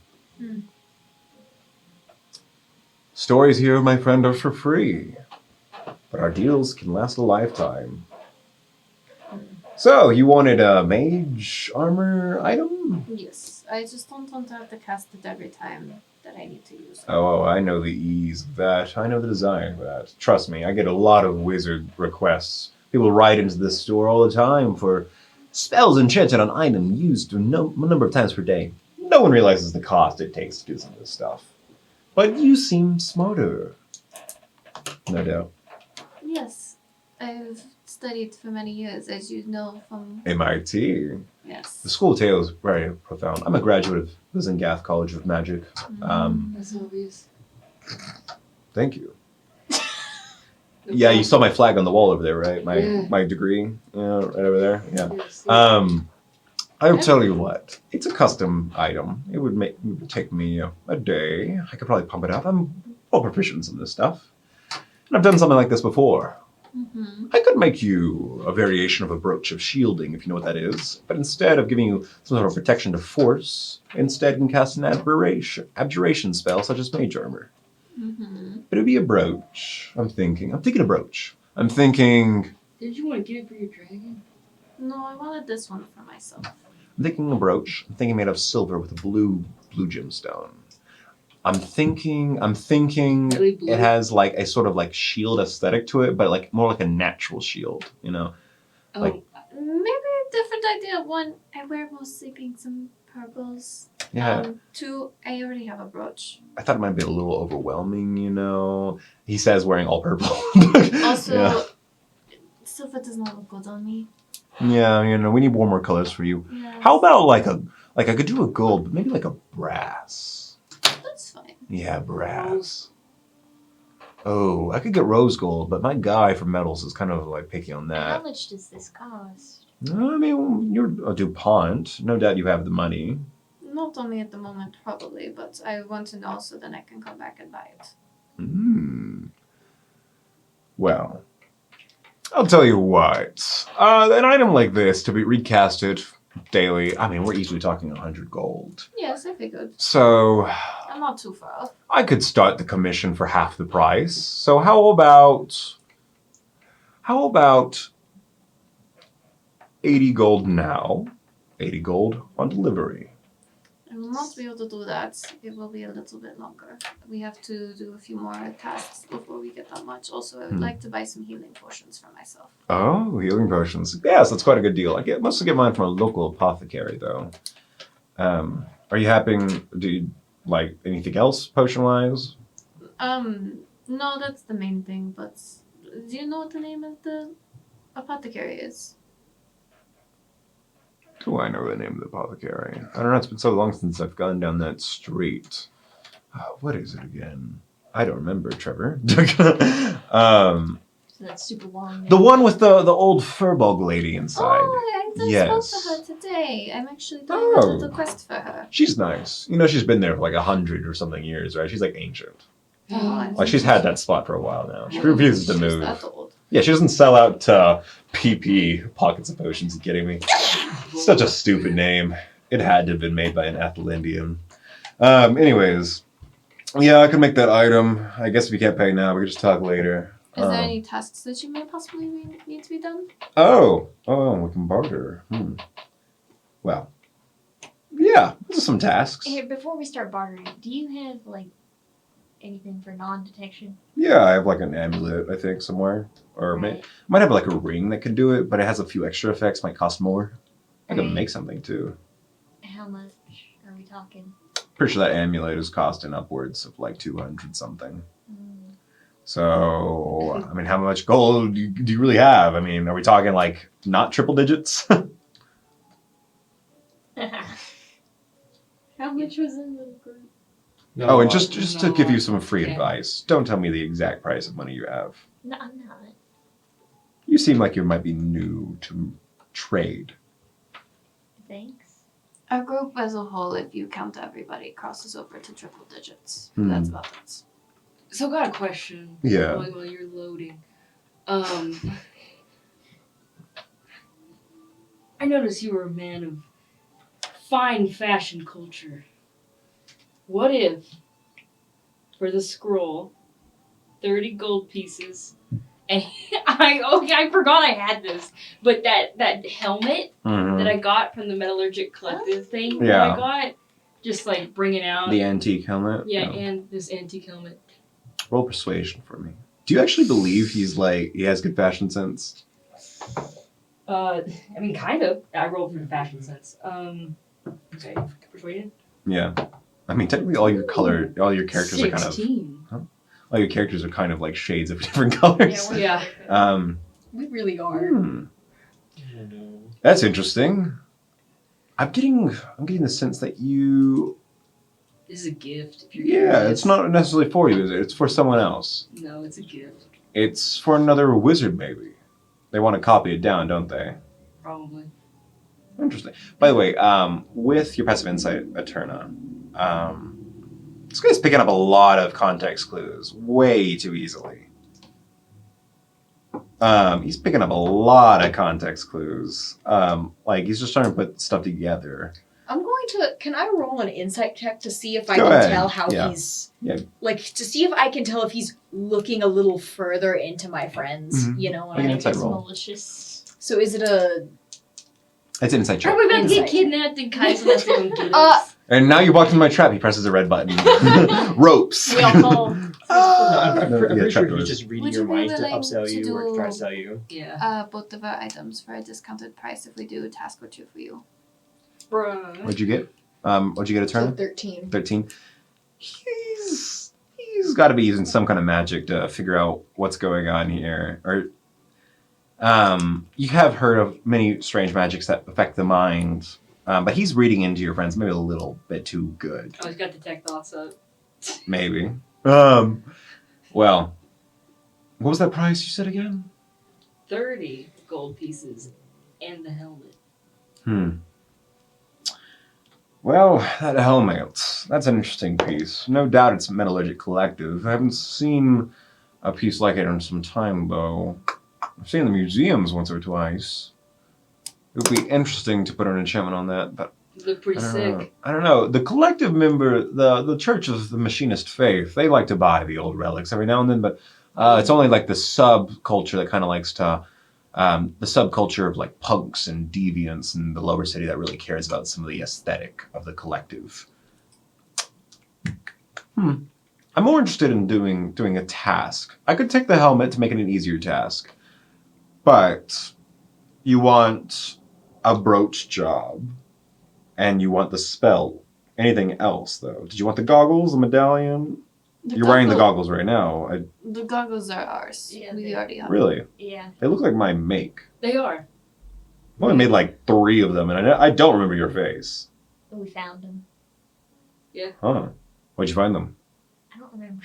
Stories here, my friend, are for free. But our deals can last a lifetime. So, you wanted a mage armor item? Yes. I just don't want to have to cast it every time that I need to use it. Oh, I know the ease of that. I know the design of that. Trust me, I get a lot of wizard requests. People write into this store all the time for spells enchanted on item used a number of times per day. No one realizes the cost it takes to do some of this stuff. But you seem smarter. No doubt. Yes. I've studied for many years, as you know from... MIT. Yes. The School of Tale is very profound. I'm a graduate of Wizengath College of Magic. That's obvious. Thank you. Yeah, you saw my flag on the wall over there, right? My degree, right over there. Yeah. Yes. I'll tell you what. It's a custom item. It would take me a day. I could probably pump it up. I'm well proficient in some of this stuff, and I've done something like this before. Mm-hmm. I could make you a variation of a brooch of shielding, if you know what that is. But instead of giving you some sort of protection to force, instead you can cast an abjuration spell such as mage armor. Mm-hmm. But it'd be a brooch. I'm thinking a brooch. I'm thinking Did you want to get it for your dragon? No, I wanted this one for myself. a brooch. I'm thinking made of silver with a blue gemstone. I'm thinking Really blue? it has like a sort of like shield aesthetic to it, but like more like a natural shield, you know? Oh, Like- Maybe a different idea. One, I wear mostly pinks and purples. Yeah. Two, I already have a brooch. I thought it might be a little overwhelming, you know? He says wearing all purple. Also, Yeah. silver does not look good on me. Yeah, you know, we need warmer colors for you. Yes. How about like I could do a gold, but maybe like a brass. That's fine. Yeah, brass. Oh, I could get rose gold, but my guy for metals is kind of like picky on How that. much does this cost? I mean, you're a DuPont. No doubt you have the money. Not on me at the moment, probably, but I want to know so then I can come back and buy it. Well, I'll tell you what. An item like this, to be recasted daily, I mean, we're easily talking 100 gold. Yes, I figured. So, I'm not too far off. I could start the commission for half the price. So how about 80 gold now, 80 gold on delivery. I will not be able to do that. It will be a little bit longer. We have to do a few more tasks before we get that much. Also, I would like to buy some healing potions for myself. Oh, healing potions. Yes, that's quite a good deal. I mostly get mine from a local apothecary, though. Are you having, do you like anything else potion-wise? No, that's the main thing, but do you know what the name of the apothecary is? Do I know the name of the apothecary? I don't know, it's been so long since I've gone down that street. What is it again? I don't remember, Trevor. That's super long. The one with the old furbog lady inside. Oh, I Yes. spoke to her today. I'm actually doing a little quest for her. She's nice. You know, she's been there for like 100 or something years, right? She's like ancient. Oh, Like she's had that spot for a while now. She refuses to she's move. that old. Yeah, she doesn't sell out PP, Pockets of Potions. You kidding me? Such a stupid name. It had to have been made by an Athelindian. Anyways, yeah, I could make that item. I guess if you can't pay now, we could just talk later. Is there any tasks that you may possibly need to be done? Oh, we can barter. Well, yeah, those are some tasks. Here, before we start bartering, do you have like anything for non-detection? Yeah, I have like an amulet, I think, somewhere. Or might have like a ring that can do it, but it has a few extra effects, might cost more. I could make something too. How much are we talking? Pretty sure that amulet is costing upwards of like 200 something. So, I mean, how much gold do you really have? I mean, are we talking like not triple digits? How much was in the group? No, Oh, and just to give you some free Okay. advice, don't tell me the exact price of money you have. No, I'm not. You seem like you might be new to trade. Thanks. Our group as a whole, if you count everybody, crosses over to triple digits. Hmm. That's about it. So I got a question. Yeah. While you're loading. I noticed you were a man of fine fashion culture. What if, for the scroll, 30 gold pieces, and I forgot I had this, but that helmet that I got from the Metallurgic Collective thing that I got, just like bring it out. The antique helmet? Yeah, and this antique helmet. Roll persuasion for me. Do you actually believe he has good fashion sense? I mean, kind of. I rolled for the fashion sense. Okay, persuasion. Yeah. I mean, technically all your characters are kind of... 16. All your characters are kind of like shades of different colors. Yeah. We really are. That's interesting. I'm getting the sense that you... This is a gift. If you're Yeah, curious. it's not necessarily for you, is it? It's for someone else. No, it's a gift. It's for another wizard, maybe. They want to copy it down, don't they? Probably. Interesting. By the way, with your passive insight, Eterna, this guy's picking up a lot of context clues way too easily. He's picking up a lot of context clues. Like he's just trying to put stuff together. I'm going to. Can I roll an insight check to see if I Go can ahead. tell how Yeah. he's. Yeah. Like, to see if I can tell if he's looking a little further into my friends. Mhm. You know what Like I an mean? insight It's roll. malicious. So is it a. It's an insight check. Are we about to get Insight. kidnapped and Kaizlyn has to come get us? And now you walked into my trap. He presses a red button. Ropes. We all fall. I'm No, pretty yeah, sure trapdoors. he's just reading Would your you be mind to willing upsell to you or try to do- sell you. Yeah. Both of our items for a discounted price if we do a task or two for you. Bruh. What'd you get? What'd you get a So turn? 13. 13. He's got to be using some kind of magic to figure out what's going on here. Or you have heard of many strange magics that affect the mind, but he's reading into your friends maybe a little bit too good. Oh, he's got detect thoughts up. Maybe. Well, what was that price you said again? 30 gold pieces and the helmet. Well, that helmet, that's an interesting piece. No doubt it's Metallurgic Collective. I haven't seen a piece like it in some time, though. I've seen it in the museums once or twice. It would be interesting to put an enchantment on that, but You look pretty sick. I don't know. The collective member, the Church of the Machinist Faith, they like to buy the old relics every now and then, but it's only like the subculture that kind of likes to the subculture of like punks and deviants in the lower city that really cares about some of the aesthetic of the collective. I'm more interested in doing a task. I could take the helmet to make it an easier task, but you want a brooch job, and you want the spell. Anything else though? Did you want the goggles, the medallion? You're wearing the goggles right now. The goggles are ours. Yeah, We they- already have. Really? Yeah. They look like my make. They are. I've only made like 3 of them, and I don't remember your face. We found them. Huh? Where'd you find them? I don't remember.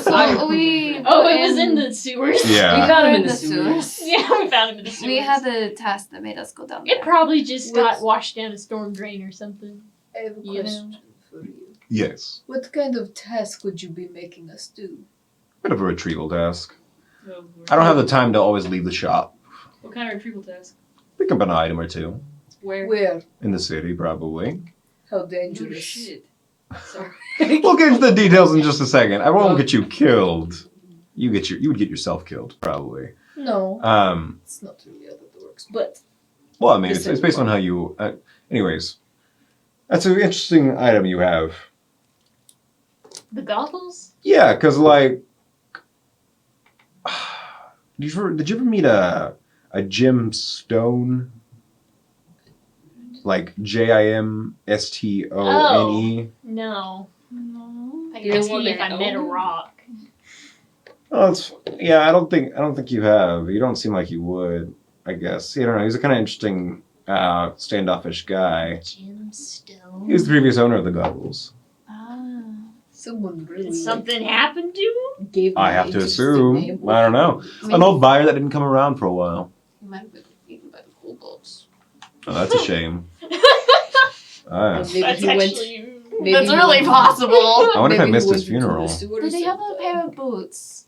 So we. Oh, it was in the sewers. Yeah. We found found him in in the the sewers. sewers. Yeah, we found him in the sewers. We had a task that made us go down there. It probably just What's- got washed down a storm drain or something. I have a You know. question for you. Yes. What kind of task would you be making us do? Bit of a retrieval task. Oh, I don't have the time to always leave the shop. What kind of retrieval task? Pick up an item or 2 Where? Where? in the city, probably. How Oh, dangerous? shit. Sorry. We'll get into the details in just a second. I won't get you killed. You would get yourself killed, probably. No, Um. it's not really how that works. But Well, I mean, it's based on how you. Anyways, that's an interesting item you have. The goggles? Yeah, because like, did you ever meet a Jim Stone? Like Jimstone? No. No. I You're asked the one me if that I met a owned? rock. Oh, it's yeah. I don't think you have. You don't seem like you would. I guess I don't know. He's a kind of interesting, standoffish guy. Gemstone. He was the previous owner of the goggles. Ah. someone really Did something happen to him? gave me I an have to interesting assume. name. I don't know. An old buyer that didn't come around for a while. You might have been eaten by the kobolds. Oh, that's a shame. Or maybe That's he went. actually. Maybe That's he really went- possible. I wonder if I maybe he missed his went into the funeral. sewers Did they have a and, pair of boots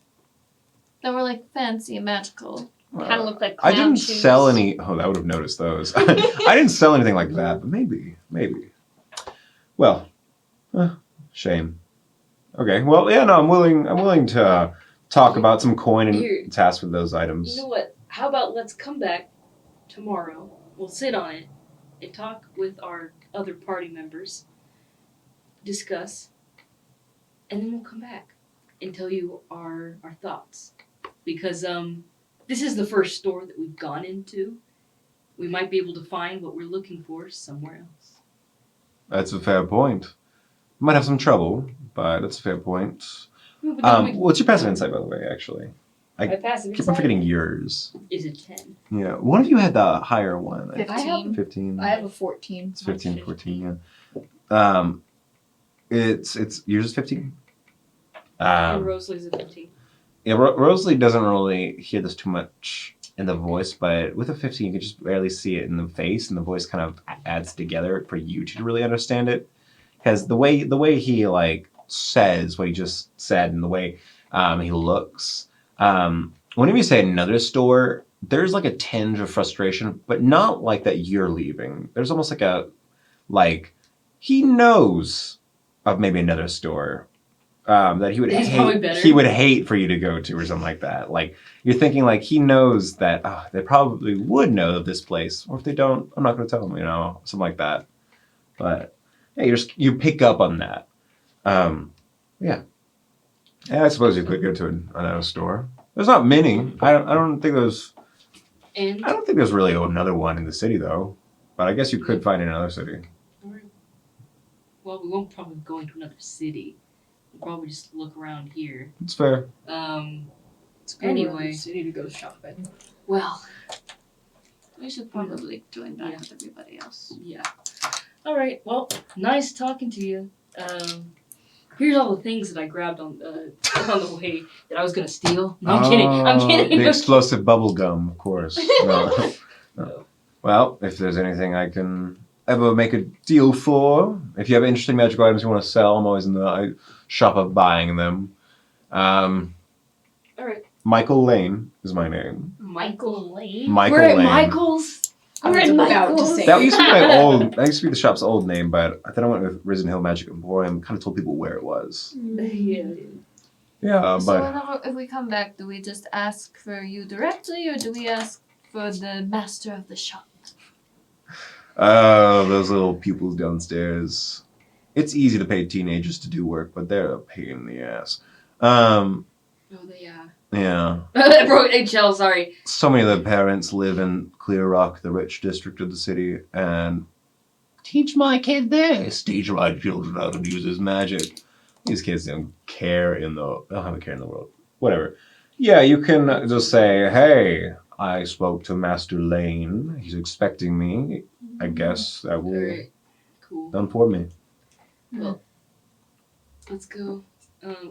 that were like fancy and magical? Kind of look like I clown didn't shoes. sell any. Oh, I would have noticed those. I didn't sell anything like that, but maybe. Well, shame. Okay. Well, yeah. No, I'm willing to talk about some coin Here. and tasks with those items. You know what? How about let's come back tomorrow. We'll sit on it and talk with our other party members, discuss, and then we'll come back and tell you our thoughts. Because this is the first store that we've gone into. We might be able to find what we're looking for somewhere else. That's a fair point. Might have some trouble, but that's a fair point. But then we- What's your passive insight, by the way? Actually, I my passive keep on insight forgetting yours. is a 10. Yeah, one of you had the higher one. 15. 15. I have a 14. It's 15, 14, yeah. It's yours is 15. And Rosalie's a 15. Yeah, Rosalie doesn't really hear this too much in the voice, but with a 15, you can just barely see it in the face, and the voice kind of adds together for you to really understand it. Because the way he like says what he just said, and the way he looks. Whenever you say another store, there's like a tinge of frustration, but not like that you're leaving. There's almost like he knows of maybe another store that he would It's probably hate. better. He would hate for you to go to or something like that. Like you're thinking like he knows that they probably would know of this place, or if they don't, I'm not going to tell them. Something like that. But yeah, you pick up on that. Yeah. I suppose you could go to another store. There's not many. I don't think there's really another one in the city though. But I guess you could find it in another city. Well, we won't probably go into another city. We'll probably just look around here. It's fair. It's kind of Anyway. a city to go shopping. Well, We should probably join back Yeah. with everybody else. yeah. All right. Well, nice talking to you. Here's all the things that I grabbed on the way that I was gonna steal. No, I'm kidding. I'm kidding. The explosive bubble gum, of course. No. No. Well, if there's anything I can ever make a deal for, if you have interesting magical items you want to sell, I'm always in the shop of buying them. All right. Michael Lane is my name. Michael Lane. Michael We're at Lane. Michael's. I We're was in about to Michael's. say That used to be my old. That used to be the shop's old name, but then I went with Risen Hill Magic Emporium. Kind of told people where it was. Yeah. Yeah, So but whenever if we come back, do we just ask for you directly, or do we ask for the master of the shop? those little pupils downstairs. It's easy to pay teenagers to do work, but they're a pain in the ass. Oh, they Yeah. Bro, HL, sorry. So many of the parents live in Clear Rock, the rich district of the city, and teach my kid this. Teach my children how to use this magic. These kids don't care they don't have a care in the world. Whatever. Yeah, you can just say, hey, I spoke to Master Lane. He's expecting me. I guess that will Alright, cool. done for me. Let's go.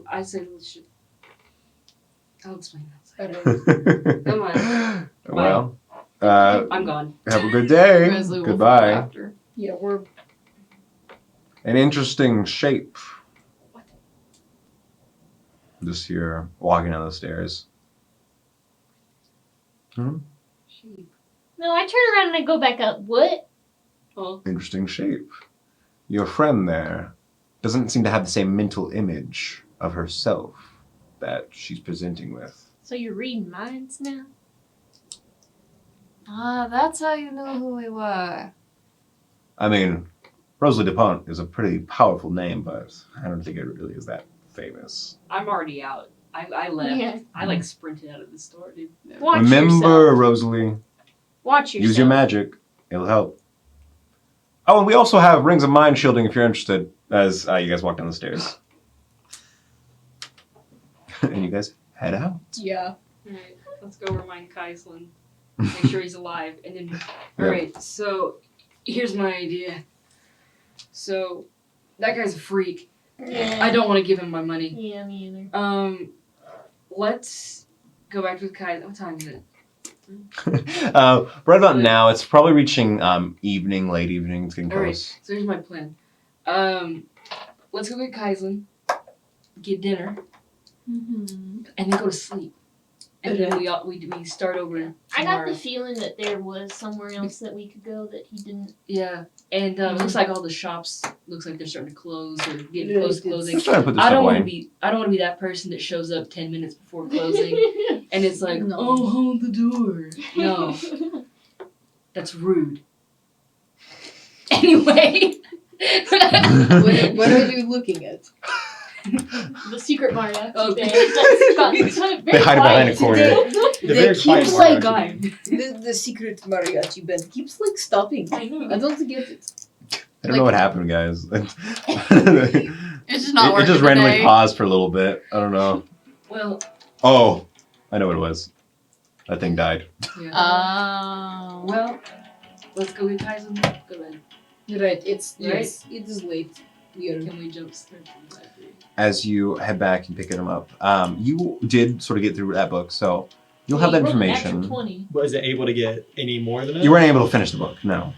I said we should. I'll explain that. Alright. Come on. Well, I'm gone. have a good day. Grizzly will follow Goodbye. after. Yeah, we're An interesting shape. What? Just here, walking down the stairs. Sheep. No, I turn around and I go back up. What? Oh. Interesting shape. Your friend there doesn't seem to have the same mental image of herself that she's presenting with. So you're reading minds now? Ah, that's how you knew who we were. I mean, Rosalie DuPont is a pretty powerful name, but I don't think it really is that famous. I'm already out. I left. Yeah. I like sprinted out of the store, dude. Watch Remember, yourself. Rosalie, Watch yourself. use your magic. It'll help. Oh, and we also have rings of mind shielding if you're interested, as you guys walk down the stairs. And you guys head out. yeah. Alright, let's go remind Kaizlyn. Make sure he's alive. And then, alright, so here's my idea. So, that guy's a freak. Yeah. I don't want to give him my money. Yeah, me either. Let's go back to Kaizlyn. What time is it? Right about now, it's probably reaching evening, late evening. It's getting Alright, close. so here's my plan. Let's go get Kaizlyn, get dinner, Mm-hmm. and then go to sleep. And then we start over I got tomorrow. the feeling that there was somewhere else that we could go that he didn't. Yeah, and it looks like all the shops looks like they're starting to close or getting close to closing. Let's try to put this I don't away. want to be. I don't want to be that person that shows up 10 minutes before closing, and it's like, No. oh, hold the door. No, that's rude. Anyway, What are you looking at? The secret Mario. Oh. Band that's gotten They hide behind a corner. They're very keep quiet like guy. the secret mariachi band keeps like stopping. I know. I don't get it. I don't know what happened, guys. It's just not It working just randomly today. paused for a little bit. I don't know. well, Oh, I know what it was. That thing died. yeah. Well, let's go get Kaizlyn. Go ahead. Right, it's Right? yes, it is late. We are Can we jump start to the library? As you head back and pick them up, you did sort of get through that book, so you'll have that Roll an natural information. 20. Was it able to get any more than that? You weren't able to finish the book, no.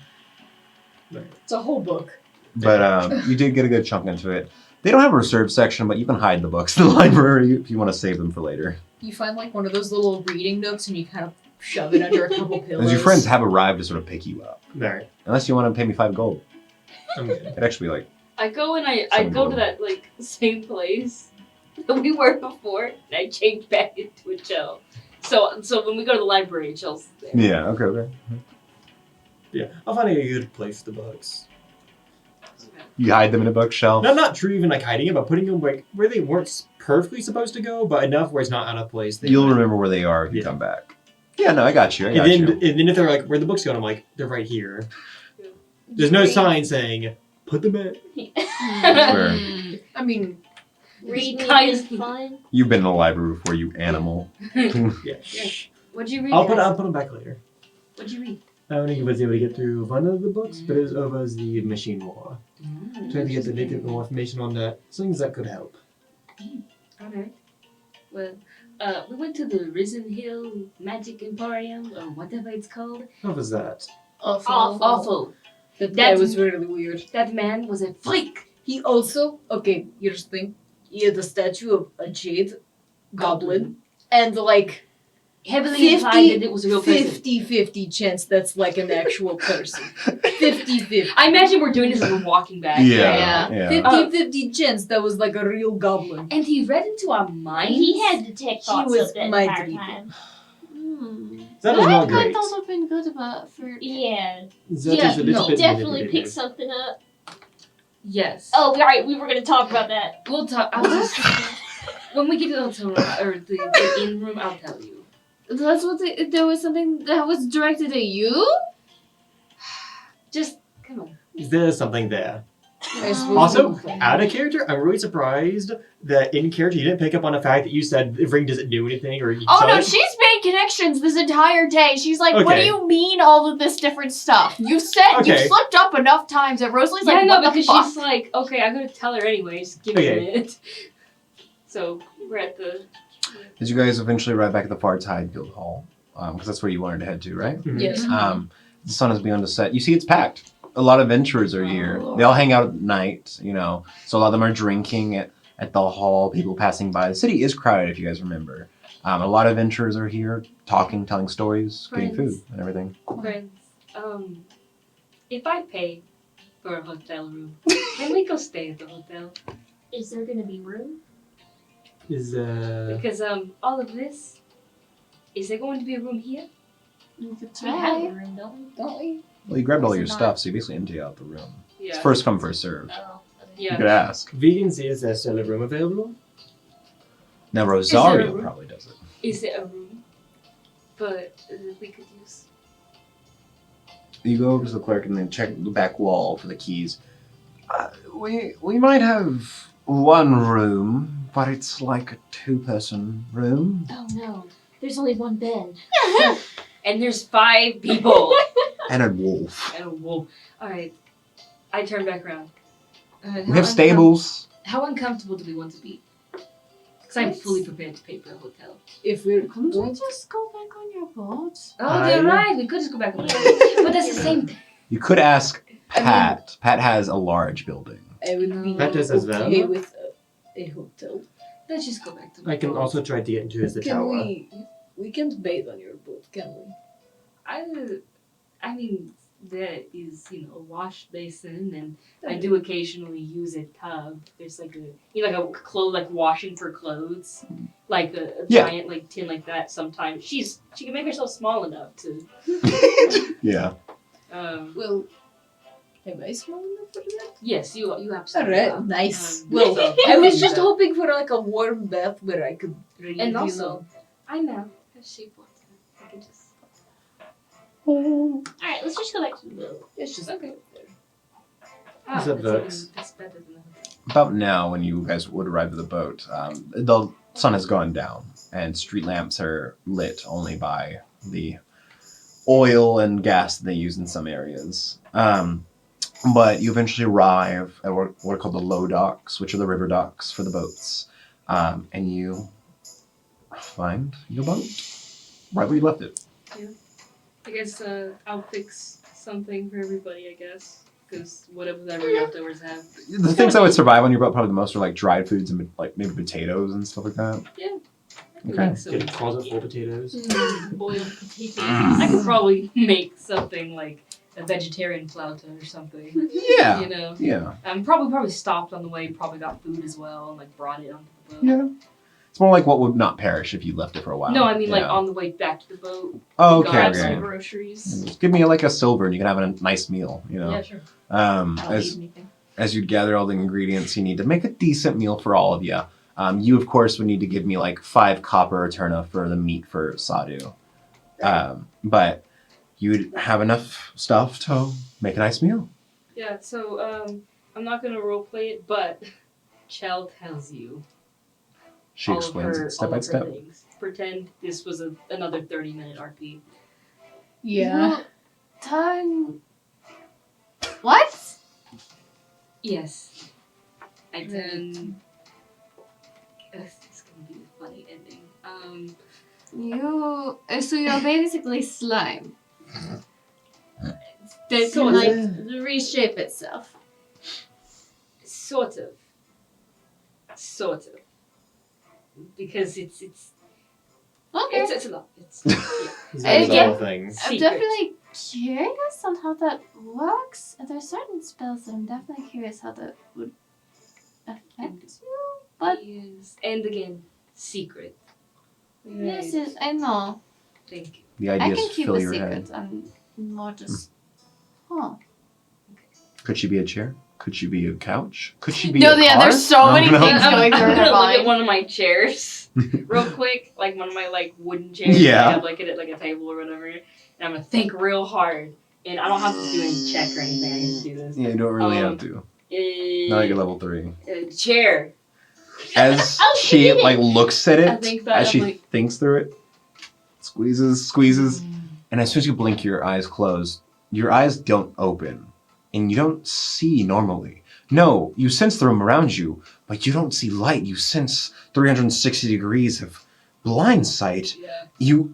It's a whole book. But you did get a good chunk into it. They don't have a reserve section, but you can hide the books in the library if you want to save them for later. You find like one of those little reading nooks and you kind of shove it under a couple pillows. As your friends have arrived to sort of pick you up. Alright, Unless you want to pay me 5 gold. I'm good. It'd actually be like, I go and I Some go to room. that like same place that we were before, and I change back into a Chell. So when we go to the library, Chell's there. yeah, okay. Yeah, I'll find a good place for the books. You hide them in a bookshelf. Not true even like hiding it, but putting them like where they weren't perfectly supposed to go, but enough where it's not out of place. You'll remember where they are if you Yeah. come back. Yeah, no, I got you. I And got then, you. and then if they're like, where the books go, I'm like, they're right here. There's no sign saying, put them back. Swear. I mean, Reading Guys. is fun. You've been in a library before, you animal. Yeah. What'd you read? I'll put guys? them back later. What'd you read? I only was able to get through one of the books, but it was over the Machine War. Trying to get a little bit more information on that, things that could help. Alright. Well, we went to the Risen Hill Magic Emporium, or whatever it's called. What was that? Awful. that That's- was really weird. That man was a freak. He also, okay, here's the thing. He had a statue of a jade goblin, and like heavily implied that it was a real person. 50-50 chance that's like an actual person. 50-50. I imagine we're doing this as we're walking back. Yeah. right? Yeah. 50-50 chance that was like a real goblin. And he read into our minds. He had detect thoughts was up that my entire dream. time. That is not I've great. also been good about for. Yeah. That Yeah, is a little no, bit definitely pick manipulative. something up. Yes. Oh, right, we were going to talk about that. We'll talk. I'll just, when we get to the hotel room, or the inn room, I'll tell you. That's what there was something that was directed at you. Just, come on. There's something there. I suppose Also, we- out of character, I'm really surprised that in character you didn't pick up on the fact that you said the ring doesn't do anything or you Oh saw no, it. she's made connections this entire day. She's like, what do Okay. you mean all of this different stuff? You said you Okay. slipped up enough times that Rosalie's Yeah, like, no, what the because fuck? she's like, okay, I'm gonna tell her anyway. Just give me Okay. a minute. So we're at the. Did you guys eventually arrive back at the Far Tide Guild Hall? Because that's where you wanted to head to, right? Mhm. Yes. The sun has begun to set. You see, it's packed. A lot of adventurers are here. They all hang out at night, you know. So a lot of them are drinking at the hall. People passing by. The city is crowded, if you guys remember. A lot of adventurers are here, talking, telling stories, getting Friends. food and everything. Friends, if I pay for a hotel room, can we go stay at the hotel? Is there going to be room? Is Because all of this, is there going to be a room here? You could We have try. a room, don't we? Don't we? Well, you grabbed all Is it your not? stuff, so you basically empty out the room. Yeah. It's first come, first serve. Oh. You Yeah. could ask. vegan says there's still a room available? Now there a Rosario room? probably does it. Is there a room? But we could use. You go over to the clerk and then check the back wall for the keys. We might have one room, but it's like a two-person room. Oh no, there's only one bed. And there's 5 people. And a wolf. And a wolf. Alright. I turn back around. We have stables. How uncomfortable do we want to be? Because I'm fully prepared to pay for a hotel. If we're Couldn't we just go back on your boat? Oh, you're right. We could just go back on the boat. But that's the same thing. You could ask Pat. Pat has a large building. I would be That is as well. okay with a hotel. Let's just go back to the I can boat. also try to get into the Can tower. we can't bathe on your boat, can we? I mean, there is, a wash basin, and I do occasionally use a tub. There's like a washing for clothes, like a Yeah. giant tin like that. Sometimes she can make herself small enough to. Yeah. Well, am I small enough for that? Yes, you absolutely. are. Alright, nice. Well, Well, I was just hoping for like a warm bath where I could breathe, And you also, know. I know a sheep water. I can just. Alright, let's just go back to the boat. It's just Okay. Is that Vex? That's better than that. About now, when you guys would arrive at the boat, the sun has gone down, and street lamps are lit only by the oil and gas that they use in some areas. But you eventually arrive at what are called the low docks, which are the river docks for the boats. And you find your boat right where you left it. I guess I'll fix something for everybody, I guess. Because whatever leftovers have. The things that would survive on your boat, probably the most, are like dried foods and like maybe potatoes and stuff like that. I can Okay. make some Get a closet full of potatoes. Boiled potatoes. I could probably make something like a vegetarian flauta or something. Yeah. You know? Yeah. Probably stopped on the way, probably got food as well, and like brought it onto the boat. Yeah. It's more like what would not perish if you left it for a while. No, I mean like Yeah. on the way back to the boat. Oh, Grab okay, some okay. groceries. Just give me like a silver and you can have a nice meal, you know. Yeah, sure. I don't eat As anything. as you'd gather all the ingredients you need to make a decent meal for all of you. You of course would need to give me like 5 copper eterna for the meat for Sadu. But you'd have enough stuff to make a nice meal. Yeah, so I'm not gonna roleplay it, but Chell tells you. She all of explains her- it step all by of her step. things. Pretend this was another 30-minute RP. Yeah. Time. What? Yes. I then. It's gonna be a funny ending. So you're basically slime. That Sort can like reshape itself. Sort of. Because it's Okay. It's a lot. It's He's And doing the again, whole thing. I'm secret. definitely curious on how that works. And there's certain spells that I'm definitely curious how that would affect you. But Yes. And again, secret. yes, yes, I know. Thank you. The I idea can is keep fill a your secret. head. I'm more just. Huh. Could she be a chair? Could she be a couch? Could she be No, a yeah, car? there's so many No. things going through I'm her gonna look at mind. one of my chairs real quick, like one of my like wooden chairs. Yeah. I have like it at like a table or whatever, and I'm gonna think real hard. And I don't have to do any check or anything. I can just do this. Yeah, you don't really Um, have to. Not like a level 3. Chair. As I'll she get it. like looks at I it, think that as I'm she like- thinks through it, squeezes, and as soon as you blink, your eyes close. Your eyes don't open, and you don't see normally. No, you sense the room around you, but you don't see light. You sense 360 degrees of blind sight. Yeah. You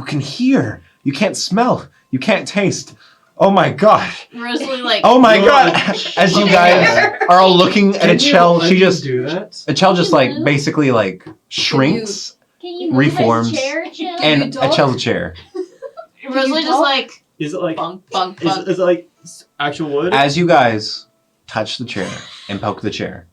can hear. You can't smell. You can't taste. Oh my god. Rosalie, like. Oh my No. god. As you guys are all looking at Achel, she just do that. Achel just like Move? basically like shrinks Can you move Reforms. this chair, Jill? and you talk? Achel's a chair. Rosalie just like. Is it like Bunk, bunk, is, bunk. is it like actual wood? As you guys touch the chair and poke the chair,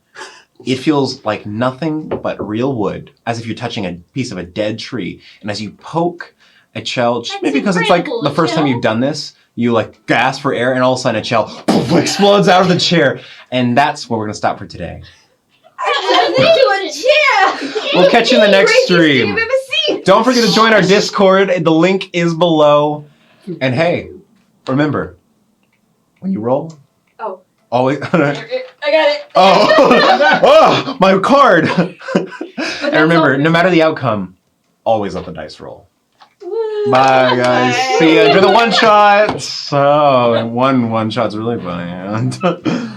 it feels like nothing but real wood, as if you're touching a piece of a dead tree. And as you poke Achel, just That's maybe because it's like incredible, the first time Achel. you've done this, you like gasp for air, and all of a sudden Achel explodes out of the chair. And that's where we're gonna stop for today. We'll catch you in the next stream. Don't forget to join our Discord. The link is below. And hey, remember, when you roll, Oh. always. I got it. Oh, oh, my card. And remember, no matter the outcome, always let the dice roll. Bye, guys. See ya. Enjoy the one shots. Oh, one shot's really funny.